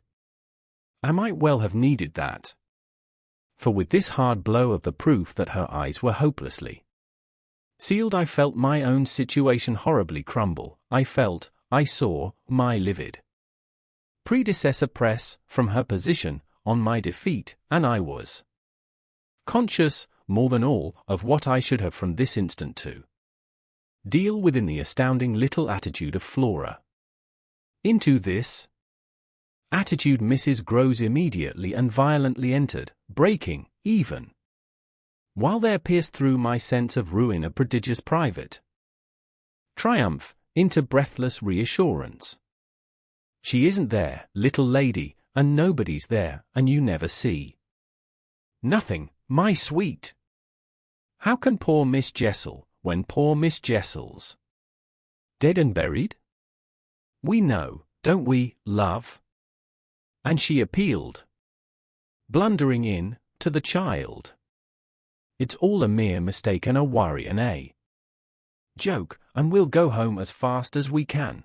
I might well have needed that. For with this hard blow of the proof that her eyes were hopelessly sealed, I felt my own situation horribly crumble. I saw, my livid predecessor press, from her position, on my defeat, and I was conscious, more than all, of what I should have from this instant to deal with in the astounding little attitude of Flora. Into this attitude Mrs. Groves immediately and violently entered, breaking, even while there pierced through my sense of ruin a prodigious private triumph, into breathless reassurance. She isn't there, little lady, and nobody's there, and you never see nothing, my sweet. How can poor Miss Jessel, when poor Miss Jessel's dead and buried? We know, don't we, love? And she appealed, blundering in, to the child. It's all a mere mistake and a worry and a joke, and we'll go home as fast as we can.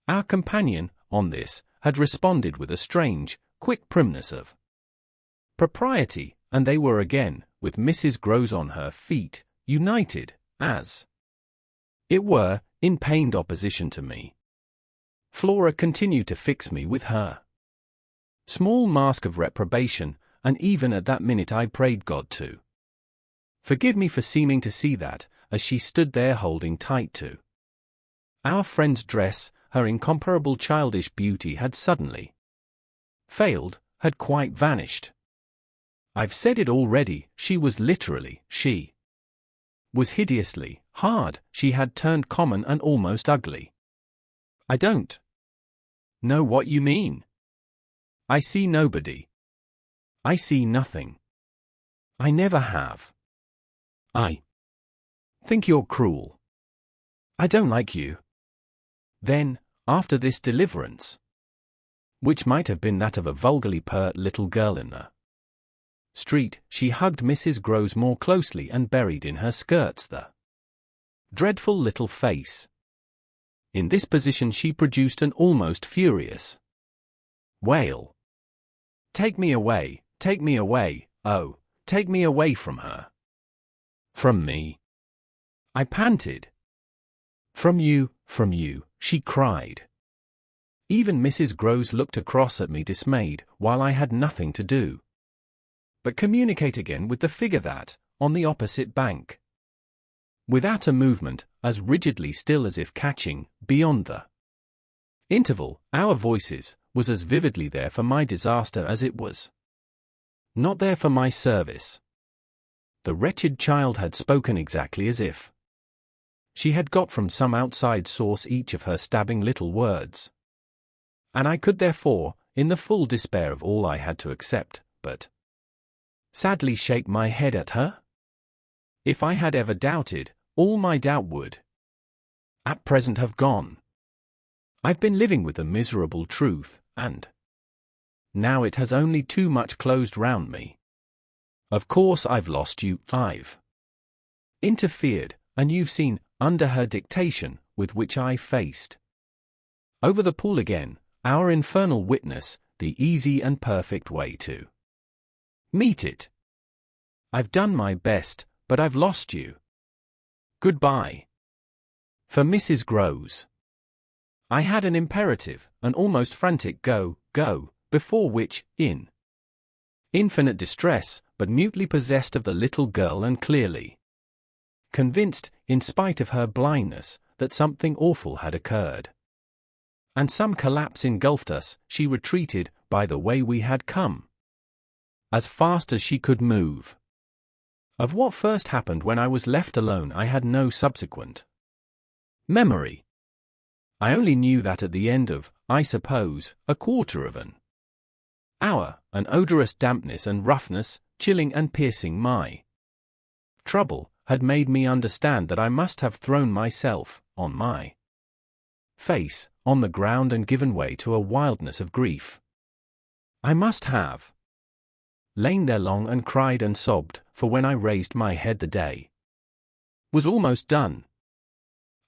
Our companion, on this, had responded with a strange, quick primness of propriety, and they were again, with Mrs. Groves on her feet, united, as it were, in pained opposition to me. Flora continued to fix me with her small mask of reprobation, and even at that minute I prayed God to forgive me for seeming to see that, as she stood there holding tight to our friend's dress, her incomparable childish beauty had suddenly failed, had quite vanished. I've said it already, she was hideously hard, she had turned common and almost ugly. I don't know what you mean. I see nobody. I see nothing. I never have. I think you're cruel. I don't like you. Then, after this deliverance, which might have been that of a vulgarly pert little girl in the street, she hugged Mrs. Groves more closely and buried in her skirts the dreadful little face. In this position she produced an almost furious wail. Take me away, oh, take me away from her. From me, I panted. From you, she cried. Even Mrs. Groves looked across at me dismayed, while I had nothing to do but communicate again with the figure that, on the opposite bank, without a movement, as rigidly still as if catching, beyond the interval, our voices, was as vividly there for my disaster as it was not there for my service. The wretched child had spoken exactly as if she had got from some outside source each of her stabbing little words, and I could therefore, in the full despair of all I had to accept, but sadly shake my head at her. If I had ever doubted, all my doubt would at present have gone. I've been living with the miserable truth, and now it has only too much closed round me. Of course I've lost you, I've interfered, and you've seen, under her dictation, with which I faced over the pool again, our infernal witness, the easy and perfect way to meet it. I've done my best, but I've lost you. Goodbye. For Mrs. Groves, I had an imperative, an almost frantic go, before which, in infinite distress, but mutely possessed of the little girl and clearly convinced, in spite of her blindness, that something awful had occurred, and some collapse engulfed us, she retreated, by the way we had come, as fast as she could move. Of what first happened when I was left alone I had no subsequent memory. I only knew that at the end of, I suppose, a quarter of an hour, an odorous dampness and roughness, chilling and piercing my trouble, had made me understand that I must have thrown myself, on my face, on the ground and given way to a wildness of grief. I must have lain there long and cried and sobbed, for when I raised my head the day was almost done.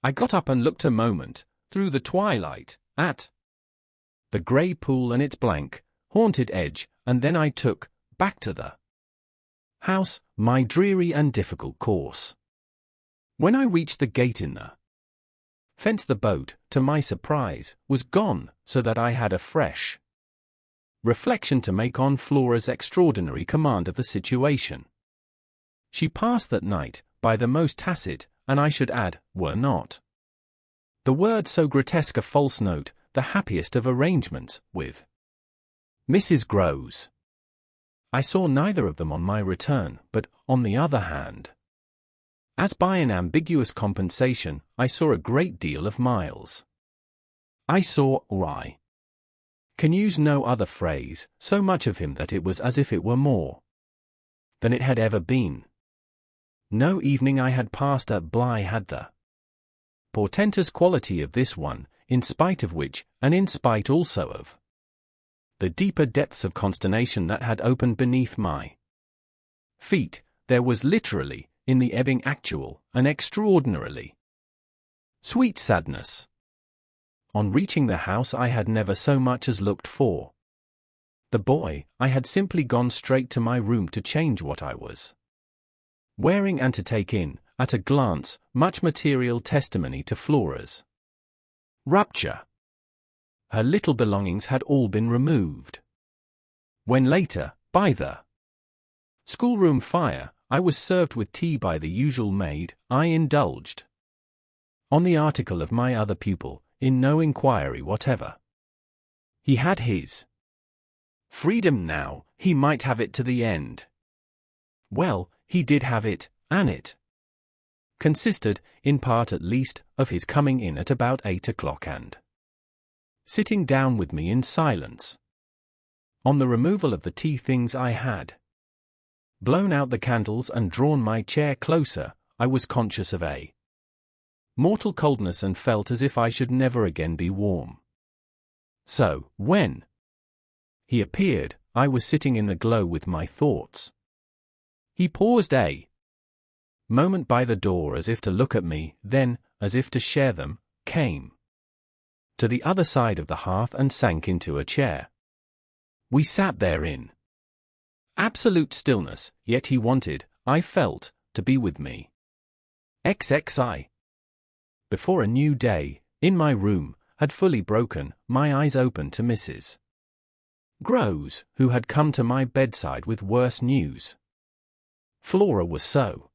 I got up and looked a moment, through the twilight, at the grey pool and its blank, haunted edge, and then I took, back to the house, my dreary and difficult course. When I reached the gate in the fence, the boat, to my surprise, was gone, so that I had a fresh reflection to make on Flora's extraordinary command of the situation. She passed that night, by the most tacit, and I should add, were not the word so grotesque a false note, the happiest of arrangements, with Mrs. Groves. I saw neither of them on my return, but, on the other hand, as by an ambiguous compensation, I saw a great deal of Miles. I saw, or I can use no other phrase, so much of him that it was as if it were more than it had ever been. No evening I had passed at Bly had the portentous quality of this one, in spite of which, and in spite also of the deeper depths of consternation that had opened beneath my feet, there was literally, in the ebbing actual, an extraordinarily sweet sadness. On reaching the house I had never so much as looked for the boy. I had simply gone straight to my room to change what I was wearing and to take in, at a glance, much material testimony to Flora's rupture. Her little belongings had all been removed. When later, by the schoolroom fire, I was served with tea by the usual maid, I indulged, on the article of my other pupil, in no inquiry whatever. He had his freedom now, he might have it to the end. Well, he did have it, and it consisted, in part at least, of his coming in at about 8 o'clock and sitting down with me in silence. On the removal of the tea things I had blown out the candles and drawn my chair closer, I was conscious of a mortal coldness and felt as if I should never again be warm. So, when he appeared, I was sitting in the glow with my thoughts. He paused a moment by the door as if to look at me, then, as if to share them, came to the other side of the hearth and sank into a chair. We sat there in absolute stillness, yet he wanted, I felt, to be with me. XXI. Before a new day, in my room, had fully broken, my eyes opened to Mrs. Groves, who had come to my bedside with worse news. Flora was so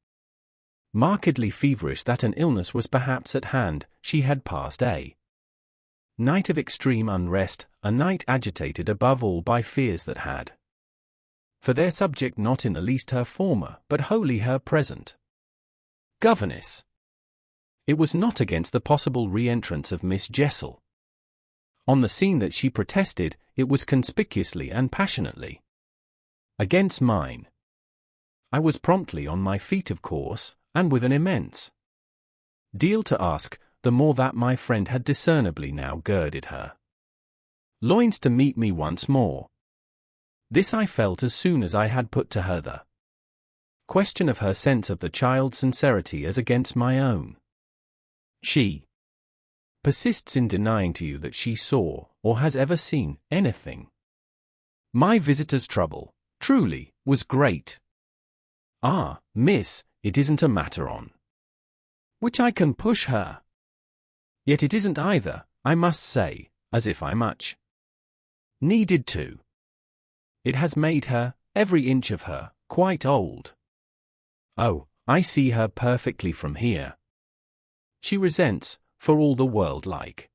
markedly feverish that an illness was perhaps at hand. She had passed a night of extreme unrest, a night agitated above all by fears that had for their subject not in the least her former, but wholly her present governess. It was not against the possible re-entrance of Miss Jessel on the scene that she protested, it was conspicuously and passionately against mine. I was promptly on my feet, of course, and with an immense deal to ask, the more that my friend had discernibly now girded her loins to meet me once more. This I felt as soon as I had put to her the question of her sense of the child's sincerity as against my own. She persists in denying to you that she saw, or has ever seen, anything. My visitor's trouble, truly, was great. Ah, miss, it isn't a matter on which I can push her. Yet it isn't either, I must say, as if I much needed to. It has made her, every inch of her, quite old. Oh, I see her perfectly from here. She resents, for all the world like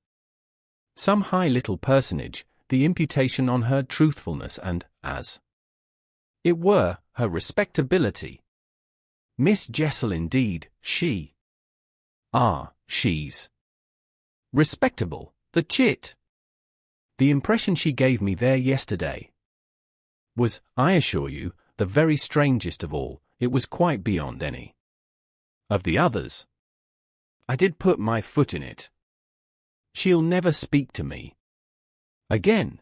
some high little personage, the imputation on her truthfulness and, as it were, her respectability. Miss Jessel indeed, she's respectable, the chit. The impression she gave me there yesterday was, I assure you, the very strangest of all. It was quite beyond any of the others. I did put my foot in it. She'll never speak to me again.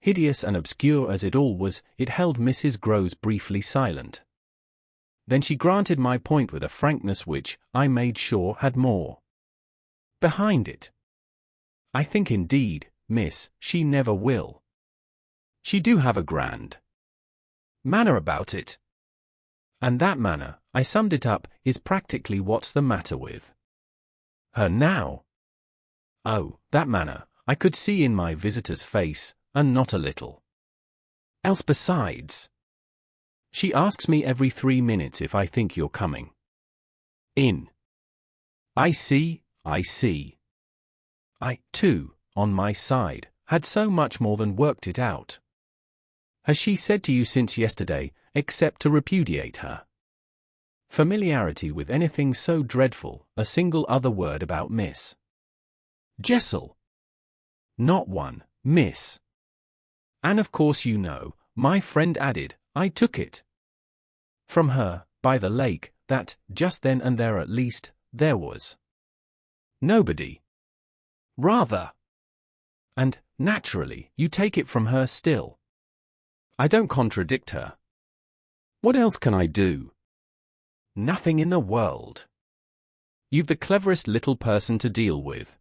Hideous and obscure as it all was, it held Mrs. Groves briefly silent. Then she granted my point with a frankness which, I made sure, had more behind it. I think indeed, miss, she never will. She do have a grand manner about it. And that manner, I summed it up, is practically what's the matter with her now. Oh, that manner, I could see in my visitor's face, and not a little else besides. She asks me every 3 minutes if I think you're coming in. I see. I, too, on my side, had so much more than worked it out. Has she said to you since yesterday, except to repudiate her familiarity with anything so dreadful, a single other word about Miss Jessel? Not one, miss. And of course you know, my friend added, I took it from her, by the lake, that, just then and there at least, there was nobody. Rather. And, naturally, you take it from her still. I don't contradict her. What else can I do? Nothing in the world. You've the cleverest little person to deal with.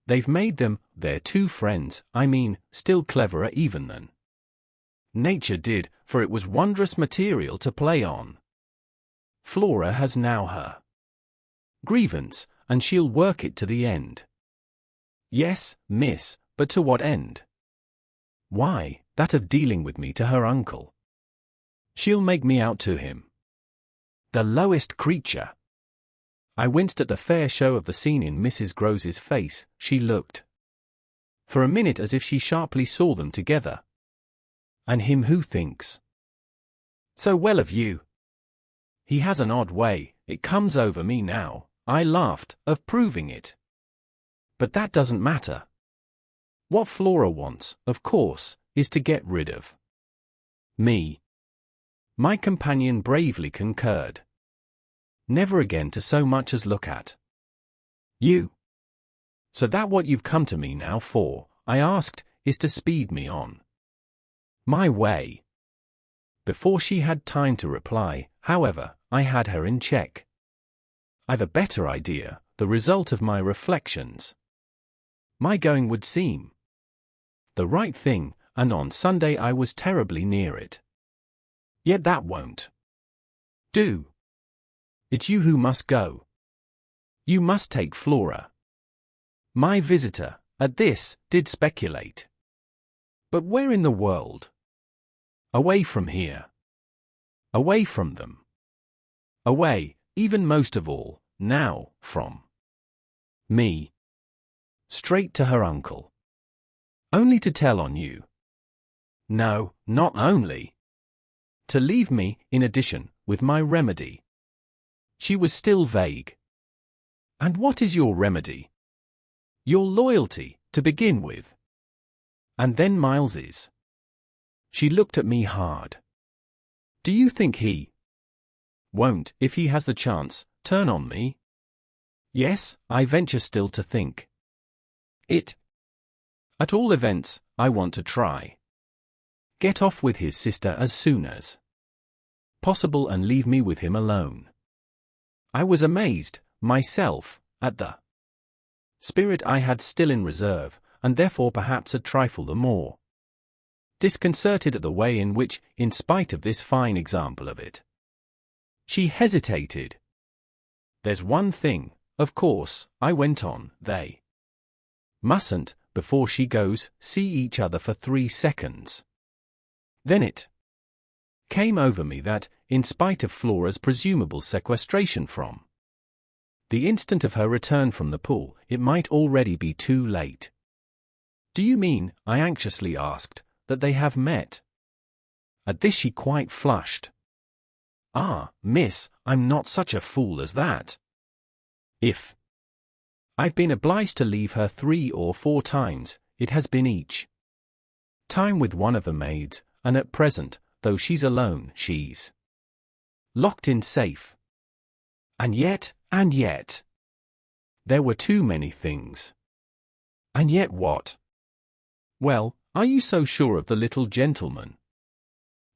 They've made them, their two friends, I mean, still cleverer even than nature did, for it was wondrous material to play on. Flora has now her grievance, and she'll work it to the end. Yes, miss, but to what end? Why, that of dealing with me to her uncle. She'll make me out to him the lowest creature. I winced at the fair show of the scene in Mrs. Groves's face. She looked for a minute as if she sharply saw them together. And him who thinks so well of you. He has an odd way, it comes over me now, I laughed, of proving it. But that doesn't matter. What Flora wants, of course, is to get rid of me. My companion bravely concurred. Never again to so much as look at you. So that what you've come to me now for, I asked, is to speed me on my way. Before she had time to reply, however, I had her in check. I've a better idea, the result of my reflections. My going would seem the right thing, and on Sunday I was terribly near it. Yet that won't do. It's you who must go. You must take Flora My visitor, at this, did speculate. But where in the world? Away from here. Away from them. Away, even most of all, now, from me. Straight to her uncle. Only to tell on you. No, not only. To leave me, in addition, with my remedy. She was still vague. And what is your remedy? Your loyalty, to begin with. And then Miles's. She looked at me hard. Do you think he won't, if he has the chance, turn on me? Yes, I venture still to think it. At all events, I want to try. Get off with his sister as soon as possible and leave me with him alone. I was amazed, myself, at the spirit I had still in reserve, and therefore perhaps a trifle the more disconcerted at the way in which, in spite of this fine example of it, she hesitated. There's one thing, of course, I went on, they mustn't, before she goes, see each other for 3 seconds. Then it came over me that, in spite of Flora's presumable sequestration from the instant of her return from the pool, it might already be too late. Do you mean, I anxiously asked, that they have met? At this she quite flushed. Ah, miss, I'm not such a fool as that. If I've been obliged to leave her 3 or 4 times, it has been each time with one of the maids, and at present, though she's alone, she's locked in safe. And yet, there were too many things. And yet what? Well, are you so sure of the little gentleman?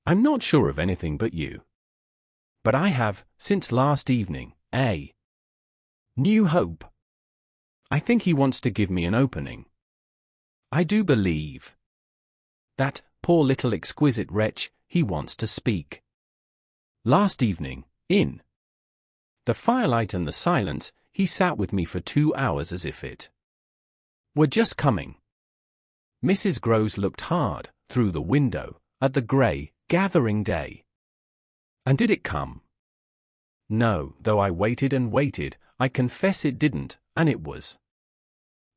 I'm not sure of anything but you. But I have, since last evening, a new hope. I think he wants to give me an opening. I do believe that, poor little exquisite wretch, he wants to speak. Last evening, in the firelight and the silence, he sat with me for 2 hours as if it were just coming. Mrs. Groves looked hard, through the window, at the grey, gathering day. And did it come? No, though I waited and waited, I confess it didn't, and it was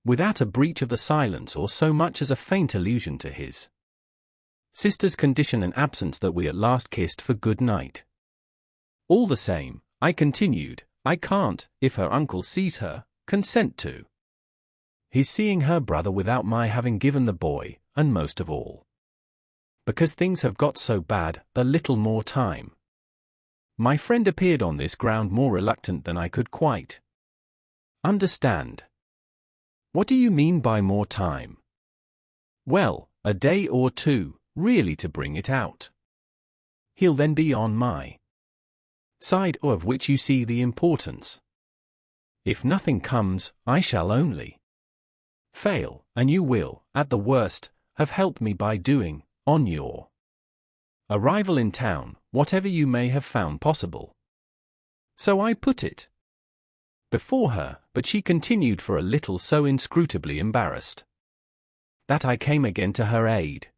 without a breach of the silence or so much as a faint allusion to his sister's condition and absence that we at last kissed for good night. All the same, I continued, I can't, if her uncle sees her, consent to his seeing her brother without my having given the boy, and most of all, because things have got so bad, a little more time. My friend appeared on this ground more reluctant than I could quite understand. What do you mean by more time? Well, a day or 2, really, to bring it out. He'll then be on my side, of which you see the importance. If nothing comes, I shall only fail, and you will, at the worst, have helped me by doing, on your arrival in town, whatever you may have found possible. So I put it before her, but she continued for a little so inscrutably embarrassed that I came again to her aid.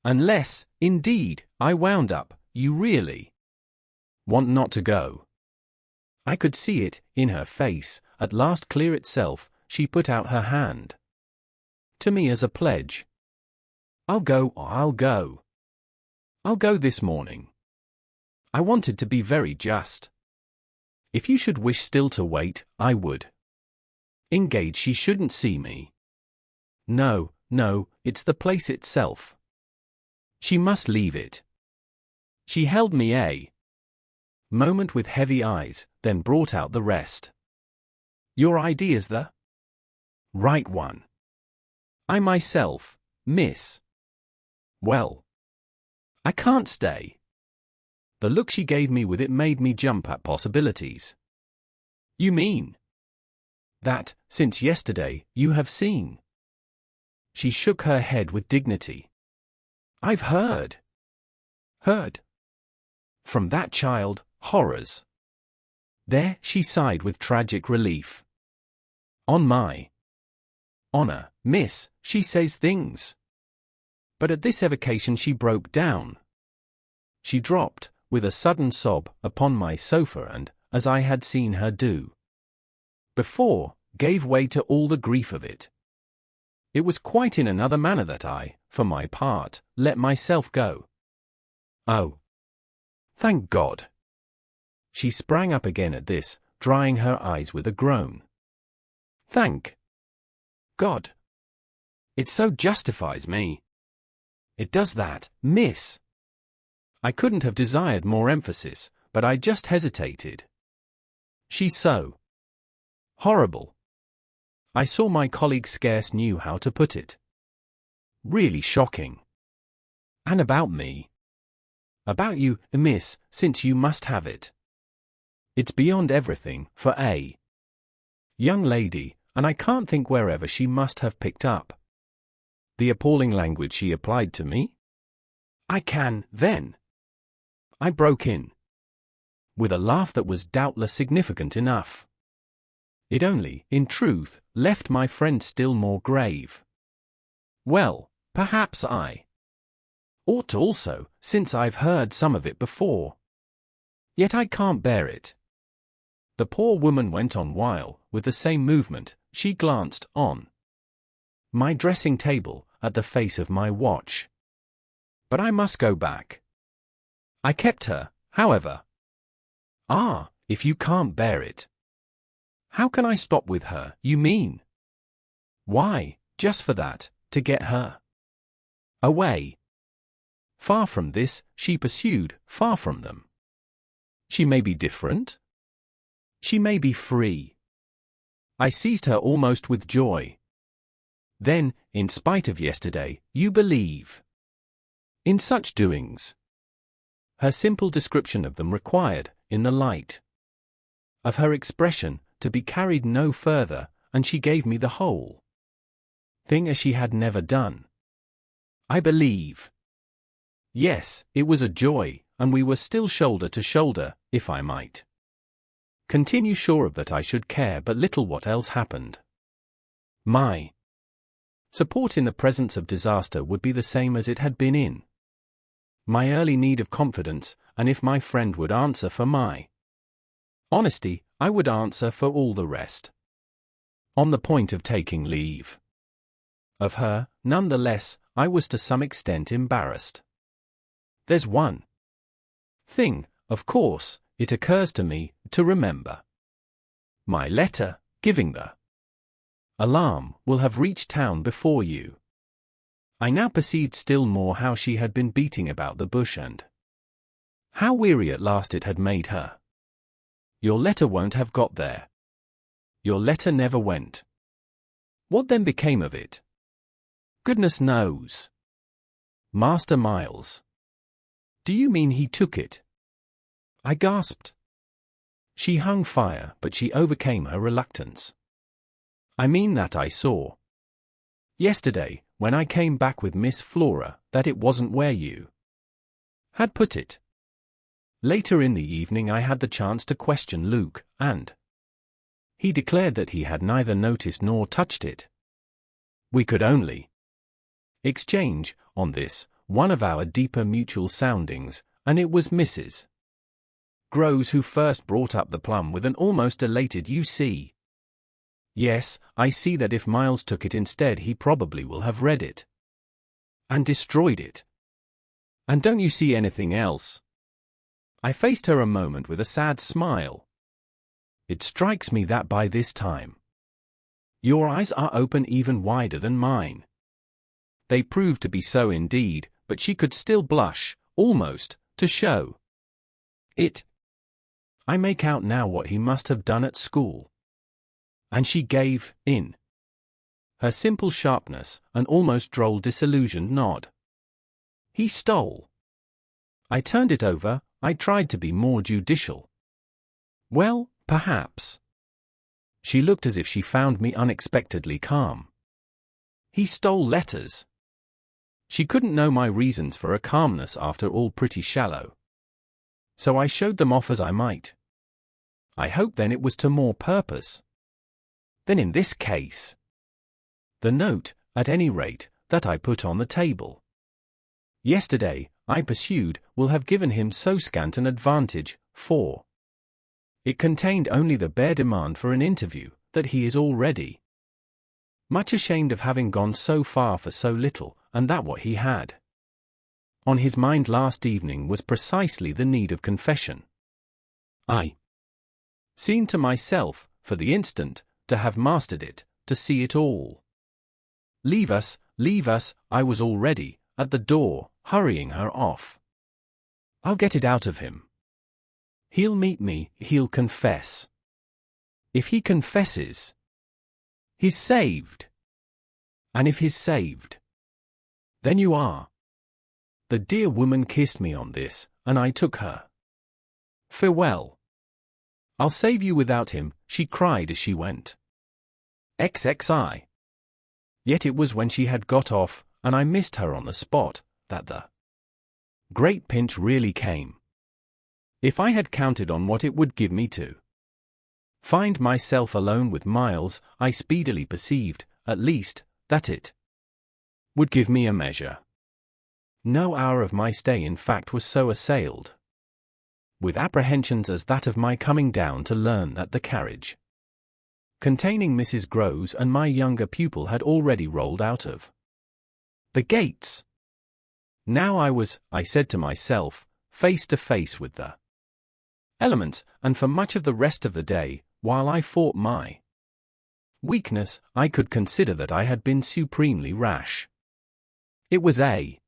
Unless, indeed, I wound up, you really want not to go. I could see it, in her face, at last clear itself. She put out her hand to me as a pledge. I'll go, I'll go. I'll go this morning. I wanted to be very just. If you should wish still to wait, I would engage she shouldn't see me. No, no, it's the place itself. She must leave it. She held me a moment with heavy eyes, then brought out the rest. Your idea's the right one. I myself, miss. Well, I can't stay. The look she gave me with it made me jump at possibilities. You mean that, since yesterday, you have seen? She shook her head with dignity. I've heard. Heard? From that child, horrors. There, she sighed with tragic relief. On my "Honor, miss," she says things. But at this evocation she broke down. She dropped, with a sudden sob, upon my sofa and, as I had seen her do before, gave way to all the grief of it. It was quite in another manner that I, for my part, let myself go. Oh, thank God! She sprang up again at this, drying her eyes with a groan. Thank God! It so justifies me. It does that, miss. I couldn't have desired more emphasis, but I just hesitated. She's so horrible. I saw my colleague scarce knew how to put it. Really shocking. And about me. About you, miss, since you must have it. It's beyond everything, for a young lady, and I can't think wherever she must have picked up the appalling language she applied to me. I can, then. I broke in, with a laugh that was doubtless significant enough. It only, in truth, left my friend still more grave. Well, perhaps I ought to also, since I've heard some of it before. Yet I can't bear it. The poor woman went on while, with the same movement, she glanced on my dressing table, at the face of my watch. But I must go back. I kept her, however. Ah, if you can't bear it. How can I stop with her, you mean? Why, just for that, to get her away. Far from this, she pursued, far from them. She may be different. She may be free. I seized her almost with joy. Then, in spite of yesterday, you believe in such doings. Her simple description of them required, in the light of her expression, to be carried no further, and she gave me the whole thing as she had never done. I believe. Yes, it was a joy, and we were still shoulder to shoulder, if I might continue sure of that I should care but little what else happened. My support in the presence of disaster would be the same as it had been in my early need of confidence, and if my friend would answer for my honesty, I would answer for all the rest. On the point of taking leave of her, none the less, I was to some extent embarrassed. There's one thing, of course, it occurs to me, to remember. My letter, giving the alarm, will have reached town before you. I now perceived still more how she had been beating about the bush and how weary at last it had made her. Your letter won't have got there. Your letter never went. What then became of it? Goodness knows. Master Miles. Do you mean he took it? I gasped. She hung fire, but she overcame her reluctance. I mean that I saw yesterday, when I came back with Miss Flora, that it wasn't where you had put it. Later in the evening I had the chance to question Luke, and he declared that he had neither noticed nor touched it. We could only exchange, on this, one of our deeper mutual soundings, and it was Mrs. Groves who first brought up the plum with an almost elated "You see. Yes, I see that if Miles took it instead he probably will have read it and destroyed it. And don't you see anything else?" I faced her a moment with a sad smile. "It strikes me that by this time your eyes are open even wider than mine." They proved to be so indeed, but she could still blush, almost, to show it. I make out now what he must have done at school. And she gave, in her simple sharpness, an almost droll disillusioned nod. He stole. I turned it over, I tried to be more judicial. Well, perhaps. She looked as if she found me unexpectedly calm. He stole letters. She couldn't know my reasons for a calmness after all pretty shallow. So I showed them off as I might. I hope then it was to more purpose. Then in this case, The note, at any rate, that I put on the table yesterday, I pursued, will have given him so scant an advantage, for it contained only the bare demand for an interview, that he is already much ashamed of having gone so far for so little, and that what he had on his mind last evening was precisely the need of confession. I seemed to myself, for the instant, to have mastered it, to see it all. Leave us, I was already at the door, hurrying her off. I'll get it out of him. He'll meet me, he'll confess. If he confesses, he's saved. And if he's saved, then you are. The dear woman kissed me on this, and I took her. Farewell. I'll save you without him, she cried as she went. XXI. Yet it was when she had got off, and I missed her on the spot, that the great pinch really came. If I had counted on what it would give me to find myself alone with Miles, I speedily perceived, at least, that it would give me a measure. No hour of my stay in fact was so assailed with apprehensions as that of my coming down to learn that the carriage containing Mrs. Groves and my younger pupil had already rolled out of the gates. Now I was, I said to myself, face to face with the elements, and for much of the rest of the day, while I fought my weakness, I could consider that I had been supremely rash. It was a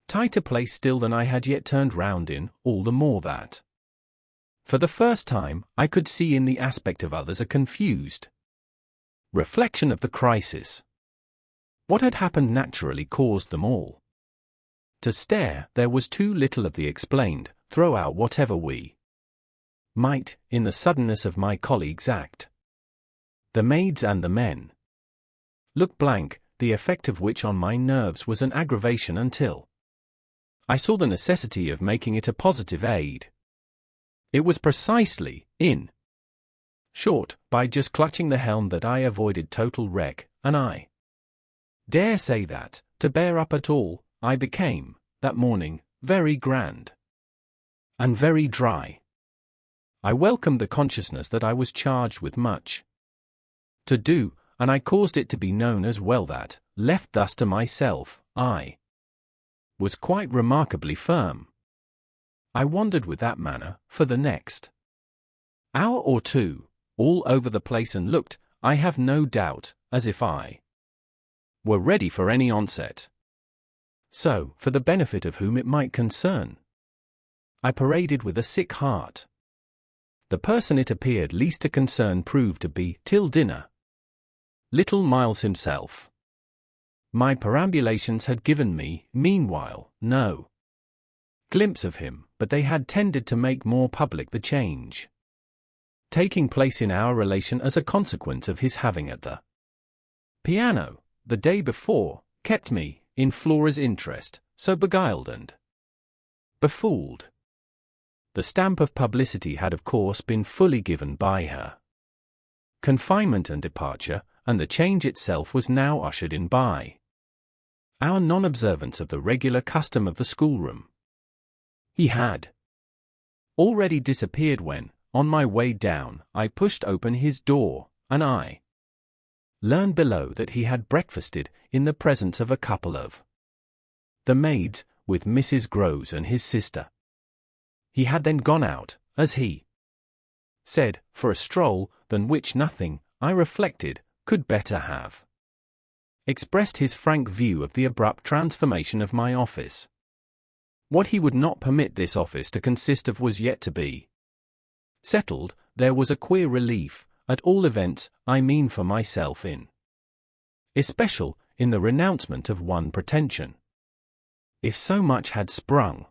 tighter place still than I had yet turned round in, all the more that for the first time, I could see in the aspect of others a confused reflection of the crisis. What had happened naturally caused them all to stare. There was too little of the explained, throw out whatever we might, in the suddenness of my colleague's act. The maids and the men looked blank, the effect of which on my nerves was an aggravation until I saw the necessity of making it a positive aid. It was precisely, in short, by just clutching the helm that I avoided total wreck, and I dare say that, to bear up at all, I became, that morning, very grand and very dry. I welcomed the consciousness that I was charged with much to do, and I caused it to be known as well that, left thus to myself, I was quite remarkably firm. I wandered with that manner, for the next hour or two, all over the place and looked, I have no doubt, as if I were ready for any onset. So, for the benefit of whom it might concern, I paraded with a sick heart. The person it appeared least to concern proved to be, till dinner, little Miles himself. My perambulations had given me, meanwhile, no glimpse of him, but they had tended to make more public the change taking place in our relation as a consequence of his having at the piano, the day before, kept me, in Flora's interest, so beguiled and befooled. The stamp of publicity had of course been fully given by her confinement and departure, and the change itself was now ushered in by our non-observance of the regular custom of the schoolroom. He had already disappeared when, on my way down, I pushed open his door, and I learned below that he had breakfasted in the presence of a couple of the maids, with Mrs. Groves and his sister. He had then gone out, as he said, for a stroll, than which nothing, I reflected, could better have expressed his frank view of the abrupt transformation of my office. What he would not permit this office to consist of was yet to be settled. There was a queer relief, at all events, I mean for myself in especial, in the renouncement of one pretension. If so much had sprung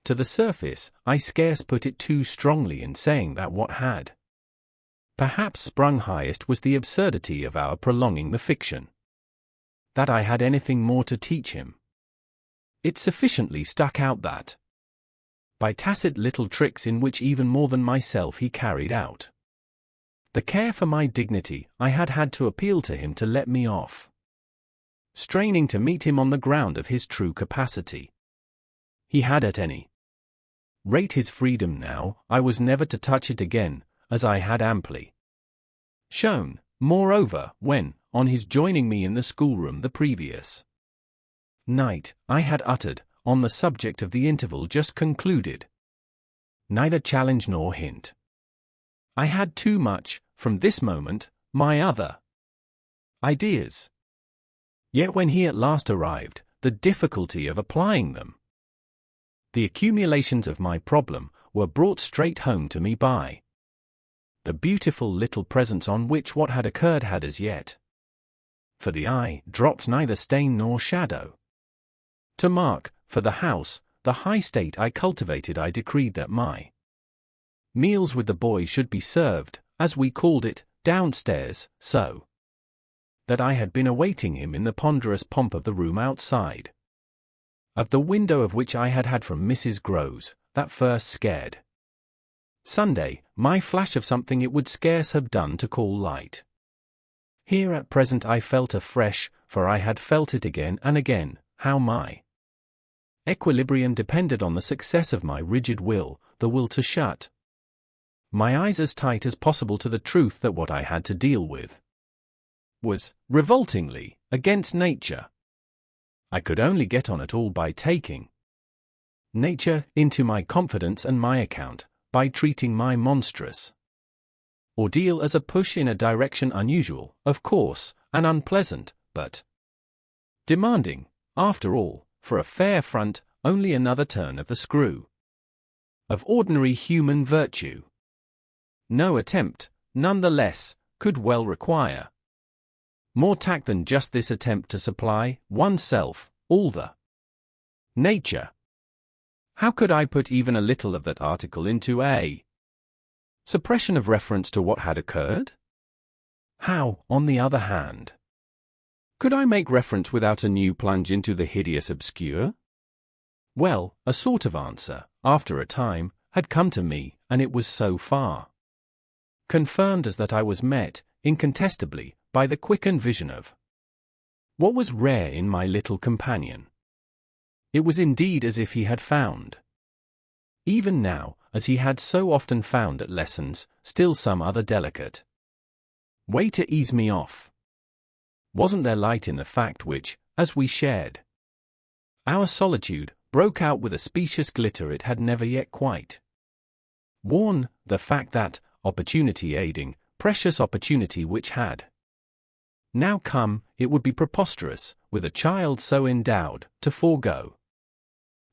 to the surface, I scarce put it too strongly in saying that what had perhaps sprung highest was the absurdity of our prolonging the fiction that I had anything more to teach him. It sufficiently stuck out that, by tacit little tricks in which even more than myself he carried out The care for my dignity, I had had to appeal to him to let me off. Straining to meet him on the ground of his true capacity. He had at any rate his freedom now. I was never to touch it again, as I had amply shown, moreover, when, on his joining me in the schoolroom the previous night, I had uttered, on the subject of the interval just concluded, neither challenge nor hint. I had too much, from this moment, my other ideas. Yet when he at last arrived, the difficulty of applying them, the accumulations of my problem, were brought straight home to me by the beautiful little presents on which what had occurred had as yet, for the eye, dropped neither stain nor shadow. To mark, for the house, the high state I cultivated, I decreed that my meals with the boy should be served, as we called it, downstairs, so that I had been awaiting him in the ponderous pomp of the room outside, of the window of which I had had from Mrs. Groves, that first scared Sunday, my flash of something it would scarce have done to call light. Here at present I felt afresh, for I had felt it again and again, how my equilibrium depended on the success of my rigid will, the will to shut my eyes as tight as possible to the truth that what I had to deal with was, revoltingly, against nature. I could only get on at all by taking nature into my confidence and my account, by treating my monstrous ordeal as a push in a direction unusual, of course, and unpleasant, but demanding, after all, for a fair front, only another turn of the screw of ordinary human virtue. No attempt, none the less, could well require more tact than just this attempt to supply, oneself, all the nature. How could I put even a little of that article into a suppression of reference to what had occurred? How, on the other hand, could I make reference without a new plunge into the hideous obscure? Well, a sort of answer, after a time, had come to me, and it was so far confirmed as that I was met, incontestably, by the quickened vision of what was rare in my little companion. It was indeed as if he had found, even now, as he had so often found at lessons, still some other delicate way to ease me off. Wasn't there light in the fact which, as we shared our solitude, broke out with a specious glitter it had never yet quite worn, the fact that, opportunity aiding, precious opportunity which had now come, it would be preposterous, with a child so endowed, to forego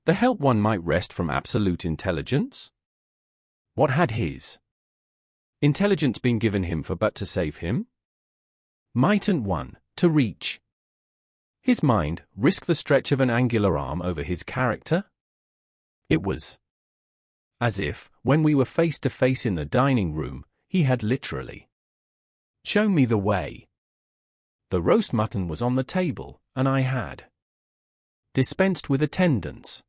the help one might wrest from absolute intelligence? What had his intelligence been given him for but to save him? Mightn't one, to reach his mind, risk the stretch of an angular arm over his character? It was as if, when we were face to face in the dining room, he had literally shown me the way. The roast mutton was on the table, and I had dispensed with attendance.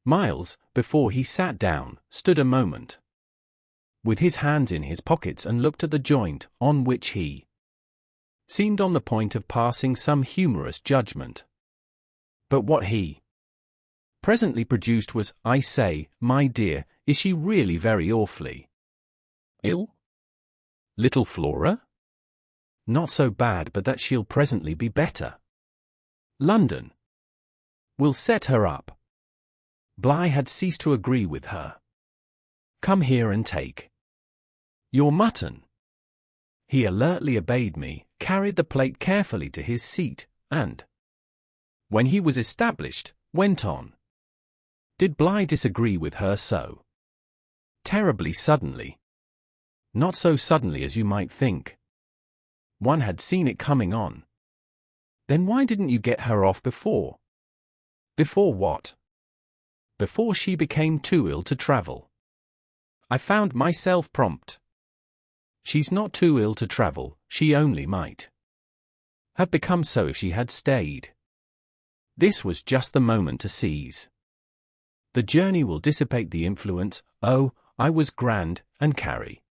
Miles, before he sat down, stood a moment with his hands in his pockets and looked at the joint, on which he seemed on the point of passing some humorous judgment. But what he presently produced was, I say, my dear, is she really very awfully ill? Little Flora? Not so bad but that she'll presently be better. London will set her up. Bligh had ceased to agree with her. Come here and take your mutton. He alertly obeyed me, carried the plate carefully to his seat, and, when he was established, went on. Did Bligh disagree with her so terribly suddenly? Not so suddenly as you might think. One had seen it coming on. Then why didn't you get her off before? Before what? Before she became too ill to travel. I found myself prompt. She's not too ill to travel, she only might have become so if she had stayed. This was just the moment to seize. The journey will dissipate the influence. Oh, I was grand, and carry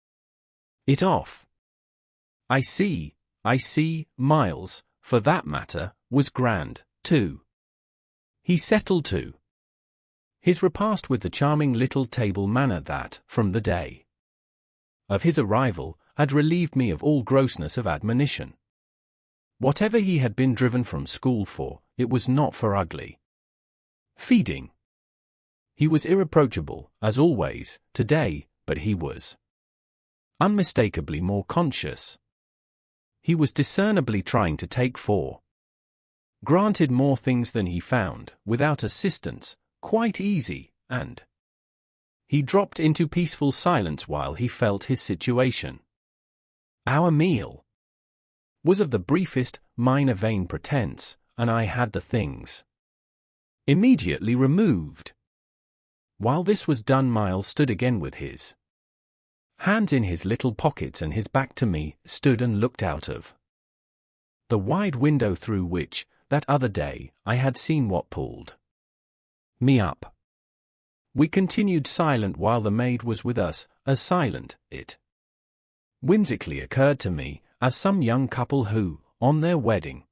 it off. I see, Miles, for that matter, was grand, too. He settled to his repast with the charming little table manner that, from the day of his arrival, had relieved me of all grossness of admonition. Whatever he had been driven from school for, it was not for ugly feeding. He was irreproachable, as always, today, but he was unmistakably more conscious. He was discernibly trying to take for granted more things than he found, without assistance, quite easy, and he dropped into peaceful silence while he felt his situation. Our meal was of the briefest, minor vain pretense, and I had the things immediately removed. While this was done, Miles stood again with his hands in his little pockets and his back to me, stood and looked out of the wide window through which, that other day, I had seen what pulled me up. We continued silent while the maid was with us, as silent, it whimsically occurred to me, as some young couple who, on their wedding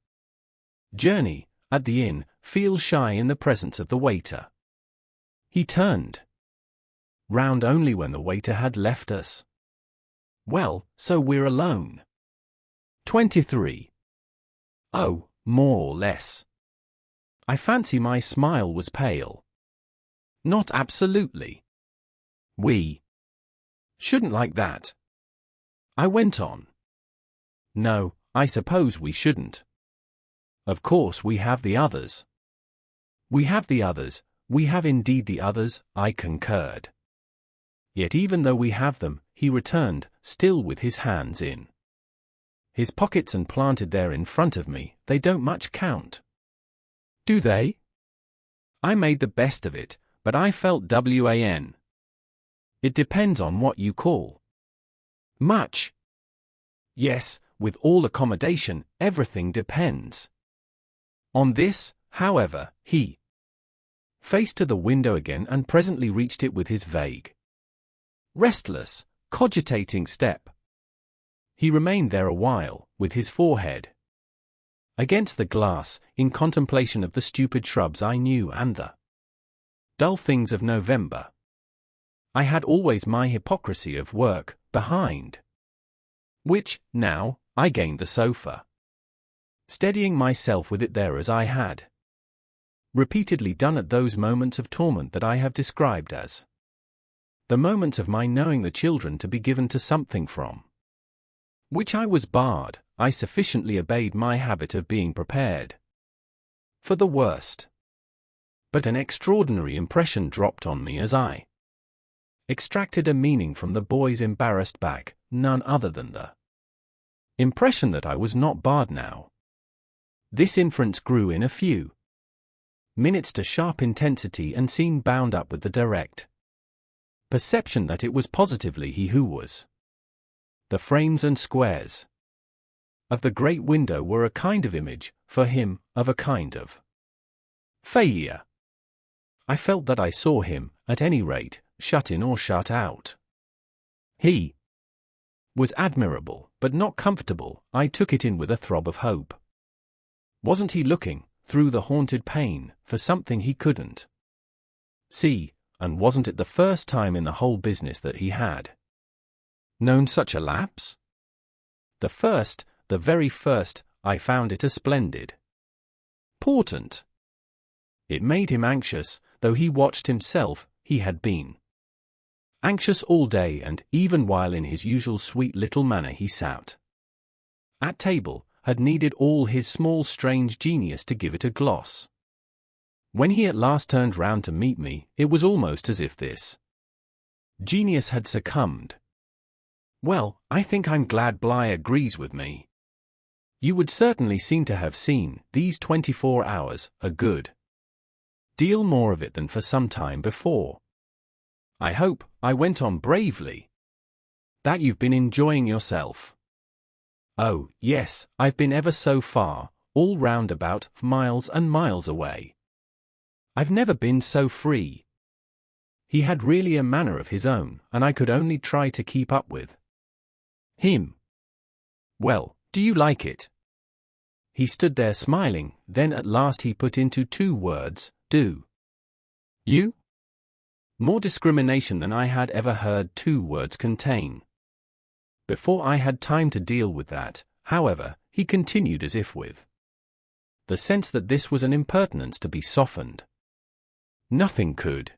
journey, at the inn, feel shy in the presence of the waiter. He turned round only when the waiter had left us. Well, so we're alone. 23. Oh, more or less. I fancy my smile was pale. Not absolutely. We shouldn't like that, I went on. No, I suppose we shouldn't. Of course we have the others. We have the others, we have indeed the others, I concurred. Yet even though we have them, he returned, still with his hands in his pockets and planted there in front of me, they don't much count. Do they? I made the best of it, but I felt WAN. It depends on what you call much. Yes, with all accommodation, everything depends. On this, however, he faced to the window again and presently reached it with his vague, restless, cogitating step. He remained there a while, with his forehead against the glass, in contemplation of the stupid shrubs I knew and the dull things of November. I had always my hypocrisy of work, behind which, now, I gained the sofa, steadying myself with it there as I had repeatedly done at those moments of torment that I have described as the moments of my knowing the children to be given to something from which I was barred. I sufficiently obeyed my habit of being prepared for the worst. But an extraordinary impression dropped on me as I extracted a meaning from the boy's embarrassed back, none other than the impression that I was not barred now. This inference grew in a few minutes to sharp intensity and seemed bound up with the direct perception that it was positively he who was. The frames and squares of the great window were a kind of image, for him, of a kind of failure. I felt that I saw him, at any rate, shut in or shut out. He was admirable, but not comfortable. I took it in with a throb of hope. Wasn't he looking, through the haunted pane, for something he couldn't see, and wasn't it the first time in the whole business that he had known such a lapse? The first, the very first. I found it a splendid portent. It made him anxious, though he watched himself. He had been anxious all day, and, even while in his usual sweet little manner he sat at table, had needed all his small strange genius to give it a gloss. When he at last turned round to meet me, it was almost as if this genius had succumbed. Well, I think I'm glad Bligh agrees with me. You would certainly seem to have seen, these 24 hours, a good deal more of it than for some time before. I hope, I went on bravely, that you've been enjoying yourself. Oh, yes, I've been ever so far, all round about, miles and miles away. I've never been so free. He had really a manner of his own, and I could only try to keep up with Him. Well, do you like it? He stood there smiling, then at last he put into 2 words, do. You? More discrimination than I had ever heard 2 words contain. Before I had time to deal with that, however, he continued as if with the sense that this was an impertinence to be softened. Nothing could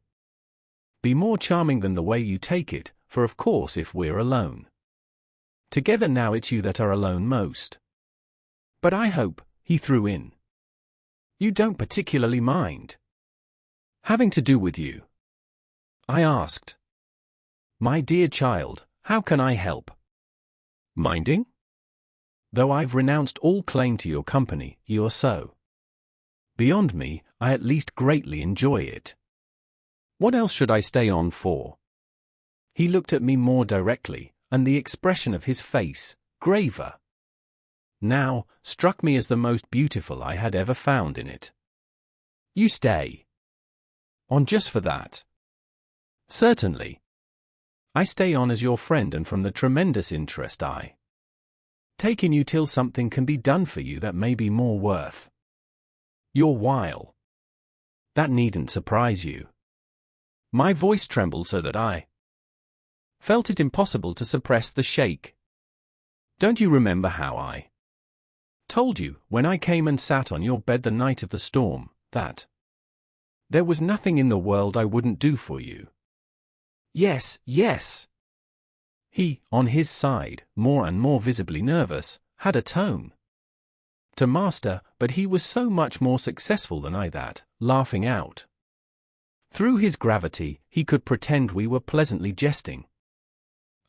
be more charming than the way you take it, for of course if we're alone together now it's you that are alone most. But I hope, he threw in, you don't particularly mind having to do with you. I asked. My dear child, how can I help minding? Though I've renounced all claim to your company, you're so beyond me, I at least greatly enjoy it. What else should I stay on for? He looked at me more directly, and the expression of his face, graver now, struck me as the most beautiful I had ever found in it. You stay on just for that? Certainly. I stay on as your friend and from the tremendous interest I take in you till something can be done for you that may be more worth your while. That needn't surprise you. My voice trembled so that I felt it impossible to suppress the shake. Don't you remember how I told you, when I came and sat on your bed the night of the storm, that there was nothing in the world I wouldn't do for you? Yes, yes. He, on his side, more and more visibly nervous, had a tone to master, but he was so much more successful than I that, laughing out through his gravity, he could pretend we were pleasantly jesting.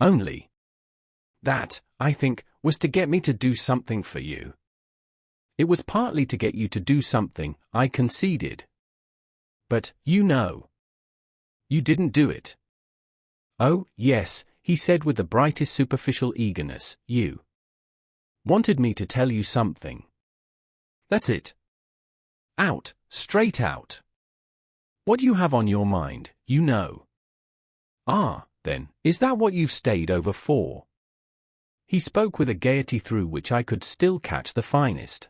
Only that, I think, was to get me to do something for you. It was partly to get you to do something, I conceded. But, you know, you didn't do it. Oh, yes, he said with the brightest superficial eagerness, you wanted me to tell you something. That's it. Out, straight out. What you have on your mind, you know. Ah, then, is that what you've stayed over for? He spoke with a gaiety through which I could still catch the finest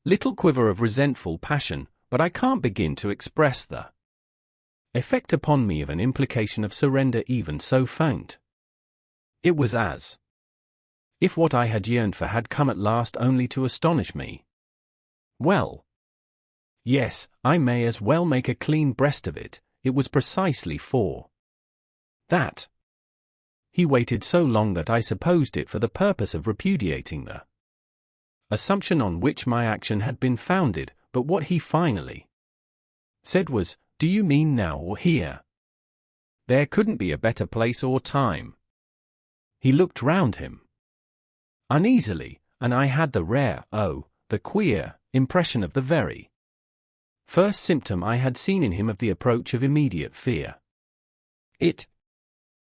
little quiver of resentful passion, but I can't begin to express the effect upon me of an implication of surrender even so faint. It was as if what I had yearned for had come at last only to astonish me. Well, yes, I may as well make a clean breast of it, it was precisely for that. He waited so long that I supposed it for the purpose of repudiating the assumption on which my action had been founded, but what he finally said was, do you mean now or here? There couldn't be a better place or time. He looked round him uneasily, and I had the rare, the queer, impression of the very first symptom I had seen in him of the approach of immediate fear. It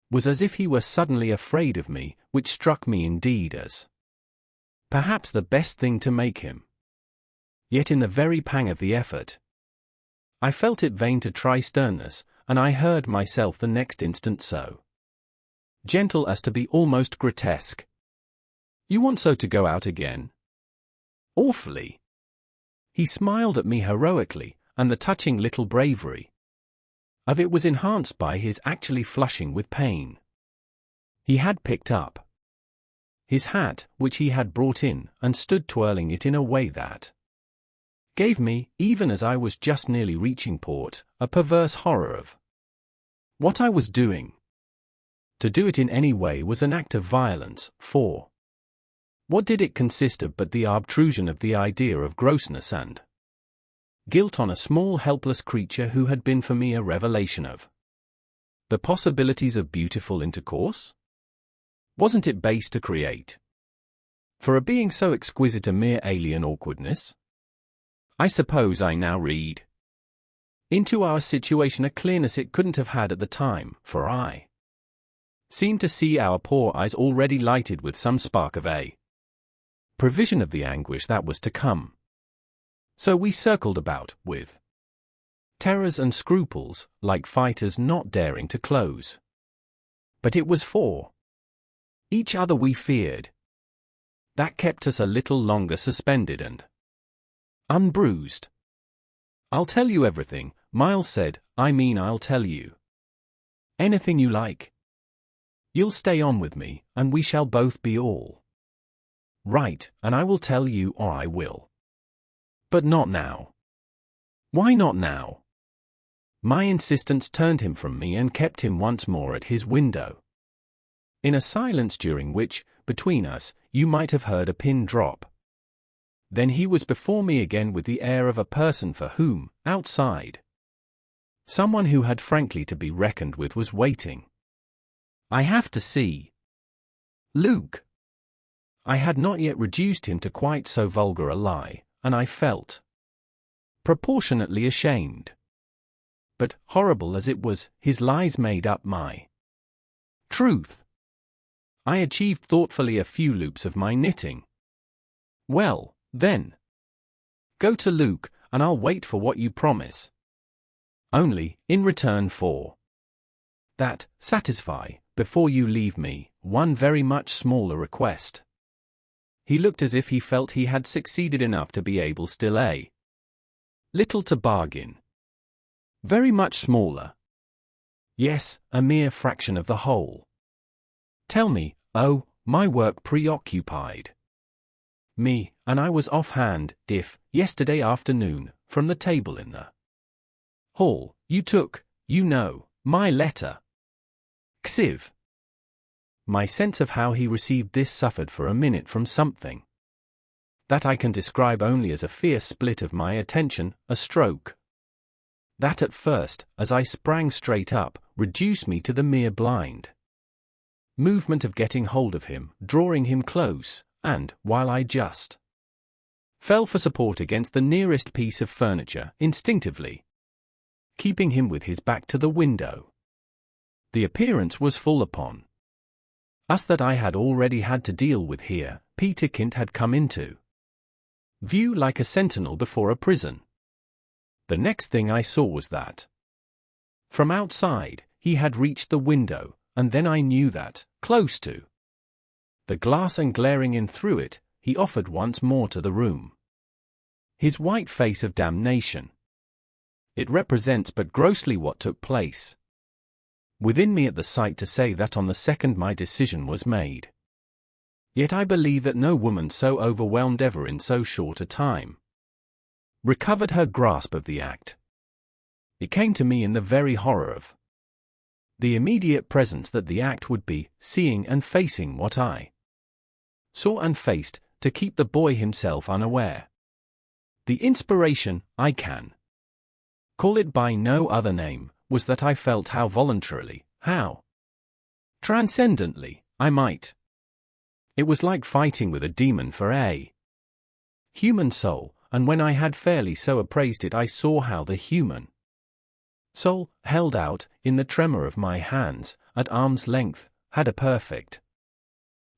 was as if he were suddenly afraid of me, which struck me indeed as perhaps the best thing to make him. Yet in the very pang of the effort, I felt it vain to try sternness, and I heard myself the next instant so gentle as to be almost grotesque. You want so to go out again? Awfully. He smiled at me heroically, and the touching little bravery of it was enhanced by his actually flushing with pain. He had picked up his hat, which he had brought in, and stood twirling it in a way that gave me, even as I was just nearly reaching port, a perverse horror of what I was doing. To do it in any way was an act of violence, for what did it consist of but the obtrusion of the idea of grossness and guilt on a small helpless creature who had been for me a revelation of the possibilities of beautiful intercourse? Wasn't it base to create for a being so exquisite a mere alien awkwardness? I suppose I now read into our situation a clearness it couldn't have had at the time, for I seemed to see our poor eyes already lighted with some spark of a prevision of the anguish that was to come. So we circled about, with terrors and scruples, like fighters not daring to close. But it was for Each other we feared. That kept us a little longer suspended and unbruised. "I'll tell you everything," Miles said. "I mean, I'll tell you anything you like. You'll stay on with me, and we shall both be all right, and I will tell you, or I will. But not now." "Why not now?" My insistence turned him from me and kept him once more at his window. In a silence during which, between us, you might have heard a pin drop. Then he was before me again with the air of a person for whom, outside, someone who had frankly to be reckoned with was waiting. "I have to see Luke." I had not yet reduced him to quite so vulgar a lie, and I felt proportionately ashamed. But, horrible as it was, his lies made up my truth. I achieved thoughtfully a few loops of my knitting. "Well, then, go to Luke, and I'll wait for what you promise. Only, in return for that, satisfy, before you leave me, one very much smaller request." He looked as if he felt he had succeeded enough to be able still a little to bargain. "Very much smaller?" "Yes, a mere fraction of the whole." "Tell me." "Oh, my work preoccupied me, and I was offhand, yesterday afternoon, from the table in the hall. You took, my letter. Xiv." My sense of how he received this suffered for a minute from something that I can describe only as a fierce split of my attention, a stroke that at first, as I sprang straight up, reduced me to the mere blind movement of getting hold of him, drawing him close, and, while I just fell for support against the nearest piece of furniture, instinctively keeping him with his back to the window. The appearance was full upon us that I had already had to deal with here. Peterkind had come into view like a sentinel before a prison. The next thing I saw was that, from outside, he had reached the window, and then I knew that, close to the glass and glaring in through it, he offered once more to the room his white face of damnation. It represents but grossly what took place within me at the sight to say that on the second my decision was made. Yet I believe that no woman so overwhelmed ever in so short a time recovered her grasp of the act. It came to me in the very horror of the immediate presence that the act would be, seeing and facing what I saw and faced, to keep the boy himself unaware. The inspiration, I can call it by no other name, was that I felt how voluntarily, how transcendently, I might. It was like fighting with a demon for a human soul, and when I had fairly so appraised it, I saw how the human soul, held out, in the tremor of my hands, at arm's length, had a perfect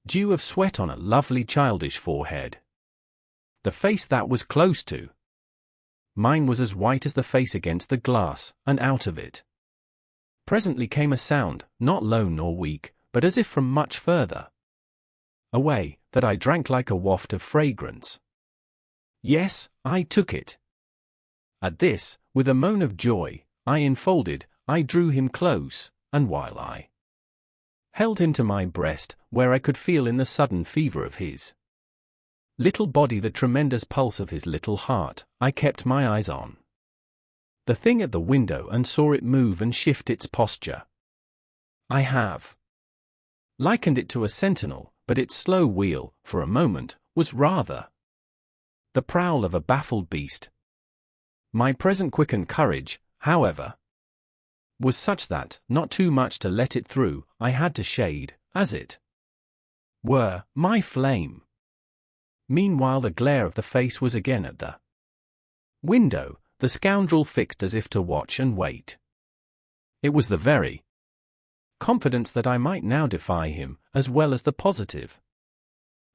dew of sweat on a lovely childish forehead. The face that was close to mine was as white as the face against the glass, and out of it presently came a sound, not low nor weak, but as if from much further away, that I drank like a waft of fragrance. Yes, I took it. At this, with a moan of joy, I enfolded, I drew him close, and while I held him to my breast, where I could feel in the sudden fever of his little body the tremendous pulse of his little heart, I kept my eyes on the thing at the window and saw it move and shift its posture. I have likened it to a sentinel, but its slow wheel, for a moment, was rather the prowl of a baffled beast. My present quickened courage, however, was such that, not too much to let it through, I had to shade, as it were, my flame. Meanwhile the glare of the face was again at the window, the scoundrel fixed as if to watch and wait. It was the very confidence that I might now defy him, as well as the positive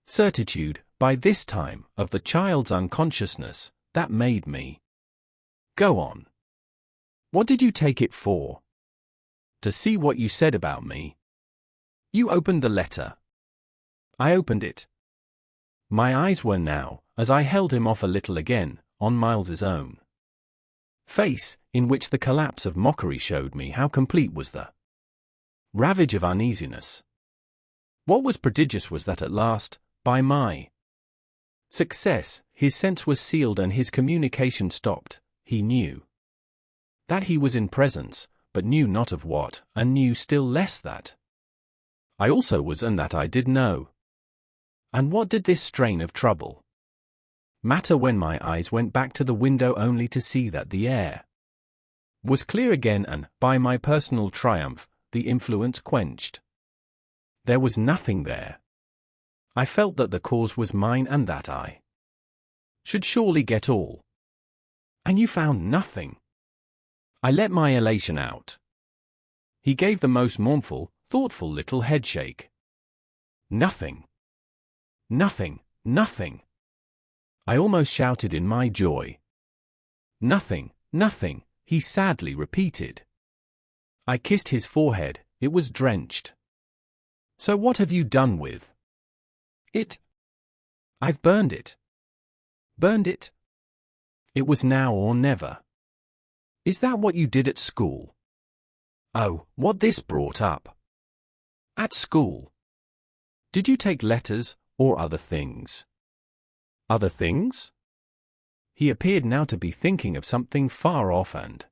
certitude, by this time, of the child's unconsciousness, that made me go on. What did you take it for? To see what you said about me. You opened the letter. I opened it. My eyes were now, as I held him off a little again, on Miles's own face, in which the collapse of mockery showed me how complete was the ravage of uneasiness. What was prodigious was that at last, by my success, his sense was sealed and his communication stopped. He knew that he was in presence, but knew not of what, and knew still less that I also was and that I did know. And what did this strain of trouble matter when my eyes went back to the window only to see that the air was clear again and, by my personal triumph, the influence quenched? There was nothing there. I felt that the cause was mine and that I should surely get all. And you found nothing. I let my elation out. He gave the most mournful, thoughtful little headshake. Nothing. Nothing, nothing. I almost shouted in my joy. Nothing, nothing, he sadly repeated. I kissed his forehead, it was drenched. So what have you done with it? I've burned it. Burned it? It was now or never. Is that what you did at school? Oh, what this brought up. At school. Did you take letters, or other things? Other things? He appeared now to be thinking of something far off and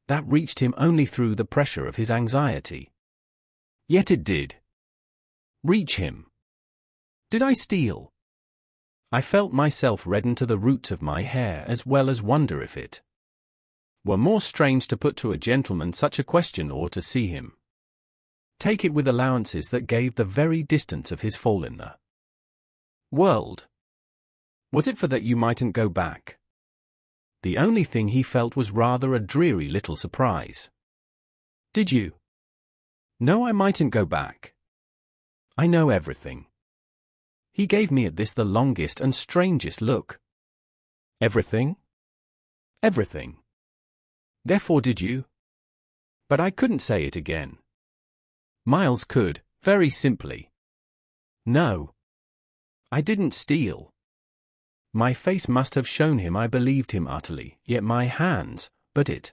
that reached him only through the pressure of his anxiety. Yet it did reach him. Did I steal? I felt myself redden to the roots of my hair as well as wonder if it were more strange to put to a gentleman such a question or to see him take it with allowances that gave the very distance of his fall in the world. Was it for that you mightn't go back? The only thing he felt was rather a dreary little surprise. Did you know I mightn't go back? I know everything. He gave me at this the longest and strangest look. Everything? Everything. Therefore did you? But I couldn't say it again. Miles could, very simply. No. I didn't steal. My face must have shown him I believed him utterly, yet my hands, but it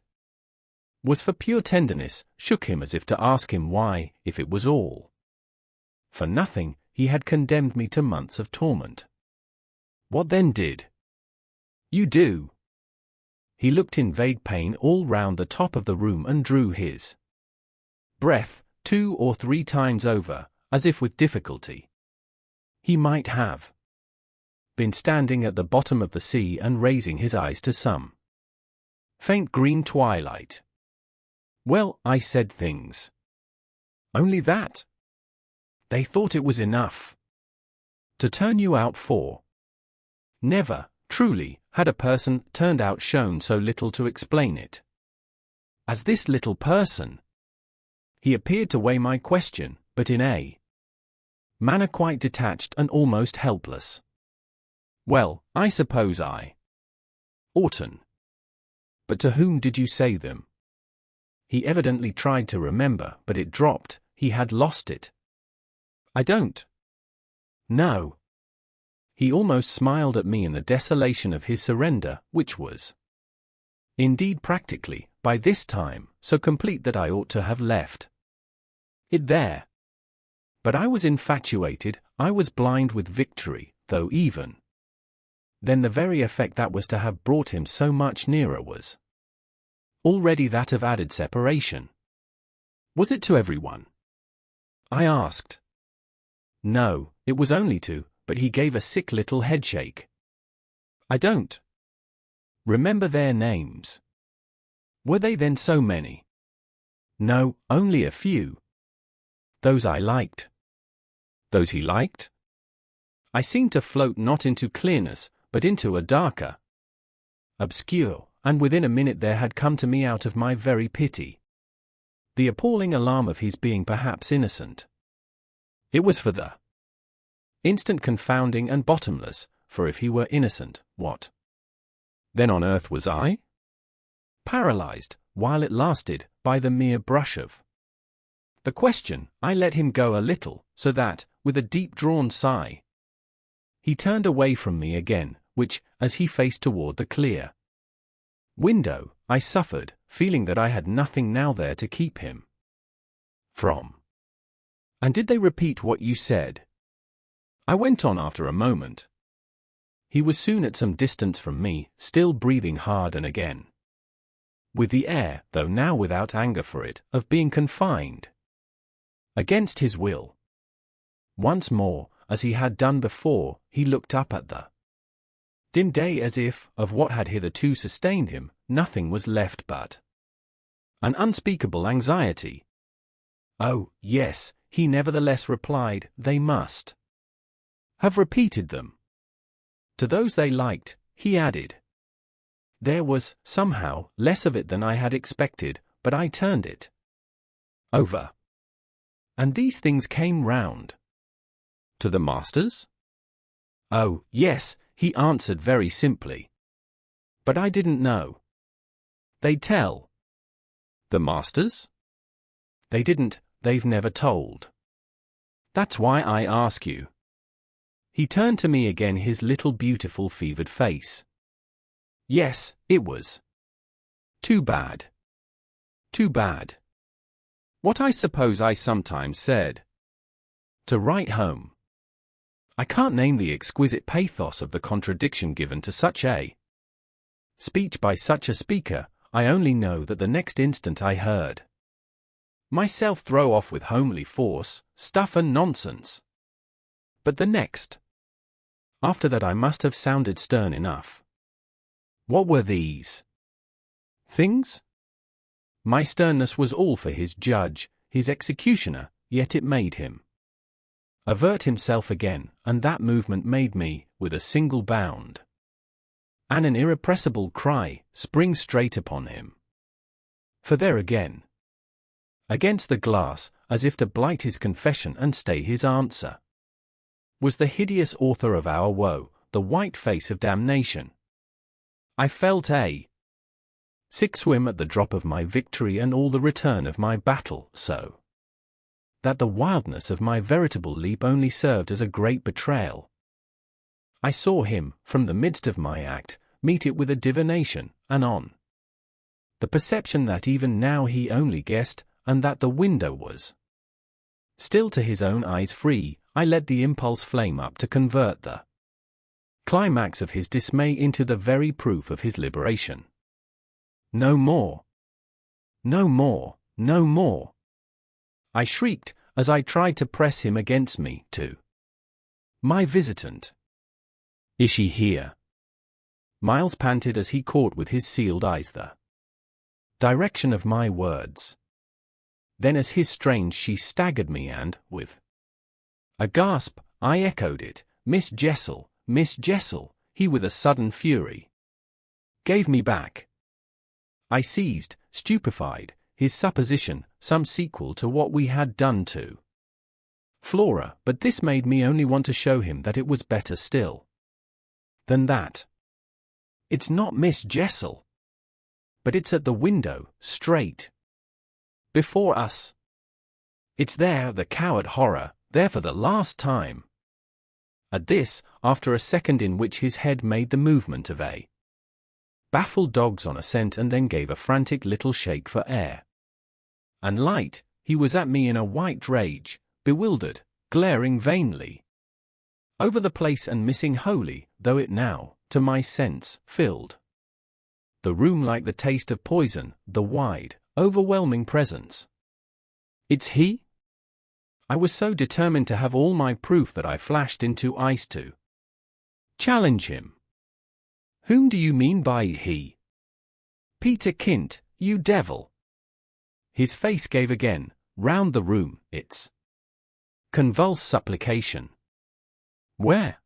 was for pure tenderness, shook him as if to ask him why, if it was all for nothing, he had condemned me to months of torment. What then did you do? He looked in vague pain all round the top of the room and drew his breath 2 or 3 times over, as if with difficulty. He might have been standing at the bottom of the sea and raising his eyes to some faint green twilight. Well, I said things. Only that. They thought it was enough to turn you out for. Never, truly, had a person turned out shown so little to explain it. As this little person. He appeared to weigh my question, but in a manner quite detached and almost helpless. Well, I suppose I oughtn't. But to whom did you say them? He evidently tried to remember, but it dropped, he had lost it. I don't know. He almost smiled at me in the desolation of his surrender, which was indeed practically, by this time, so complete that I ought to have left it there. But I was infatuated, I was blind with victory, though even then the very effect that was to have brought him so much nearer was already that of added separation. Was it to everyone? I asked. No, it was only to, but he gave a sick little headshake. I don't remember their names. Were they then so many? No, only a few. Those I liked. Those he liked? I seemed to float not into clearness, but into a darker obscure, and within a minute there had come to me out of my very pity the appalling alarm of his being perhaps innocent. It was for the instant confounding and bottomless, for if he were innocent, what then on earth was I? Paralyzed, while it lasted, by the mere brush of the question, I let him go a little, so that, with a deep-drawn sigh. He turned away from me again, which, as he faced toward the clear window, I suffered, feeling that I had nothing now there to keep him from. "And did they repeat what you said?" I went on after a moment. He was soon at some distance from me, still breathing hard and again, with the air, though now without anger for it, of being confined against his will. Once more, as he had done before, he looked up at the dim day as if, of what had hitherto sustained him, nothing was left but an unspeakable anxiety. "Oh, yes," he nevertheless replied, "they must have repeated them to those they liked," he added. There was, somehow, less of it than I had expected, but I turned it over. "And these things came round to the masters?" "Oh, yes," he answered very simply. "But I didn't know they'd tell." "The masters?" "They didn't, they've never told. That's why I ask you." He turned to me again, his little beautiful fevered face. "Yes, it was too bad. Too bad. What I suppose I sometimes said. To write home. I can't name the exquisite pathos of the contradiction given to such a speech by such a speaker. I only know that the next instant I heard myself throw off with homely force, stuff and nonsense. But the next after that I must have sounded stern enough. What were these things? My sternness was all for his judge, his executioner, yet it made him avert himself again, and that movement made me, with a single bound and an irrepressible cry, spring straight upon him. For there again, against the glass, as if to blight his confession and stay his answer, was the hideous author of our woe, the white face of damnation. I felt a sick swim at the drop of my victory and all the return of my battle, so that the wildness of my veritable leap only served as a great betrayal. I saw him, from the midst of my act, meet it with a divination, and on the perception that even now he only guessed, and that the window was still to his own eyes free, I let the impulse flame up to convert the climax of his dismay into the very proof of his liberation. "No more! No more! No more!" I shrieked, as I tried to press him against me, to my visitant. "Is she here?" Miles panted as he caught with his sealed eyes the direction of my words. Then as his strange she staggered me and, with a gasp, I echoed it, "Miss Jessel, Miss Jessel," he with a sudden fury gave me back. I seized, stupefied, his supposition, some sequel to what we had done to Flora, but this made me only want to show him that it was better still than that. "It's not Miss Jessel. But it's at the window, straight before us. It's there, the coward horror, there for the last time." At this, after a second in which his head made the movement of a baffled dog's on a scent and then gave a frantic little shake for air and light, he was at me in a white rage, bewildered, glaring vainly over the place and missing wholly, though it now, to my sense, filled the room like the taste of poison, the wide, overwhelming presence. "It's he?" I was so determined to have all my proof that I flashed into ice to challenge him. "Whom do you mean by he?" "Peter Kint, you devil!" His face gave again, round the room, its convulsed supplication. "Where?"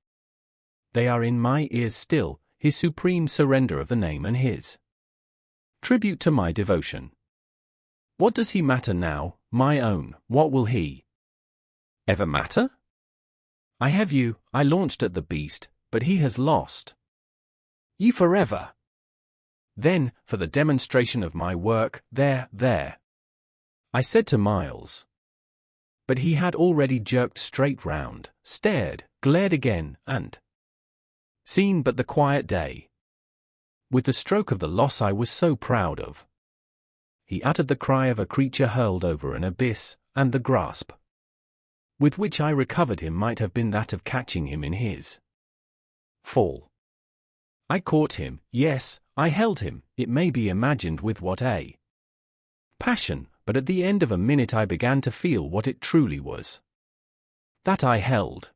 "They are in my ears still, his supreme surrender of the name and his tribute to my devotion. What does he matter now, my own, what will he ever matter? I have you, I launched at the beast, but he has lost you forever. Then, for the demonstration of my work, there, I said to Miles, But he had already jerked straight round, stared, glared again, and seen but the quiet day. With the stroke of the loss I was so proud of. He uttered the cry of a creature hurled over an abyss, and the grasp with which I recovered him might have been that of catching him in his fall. I caught him, yes, I held him, it may be imagined with what a passion, but at the end of a minute I began to feel what it truly was that I held.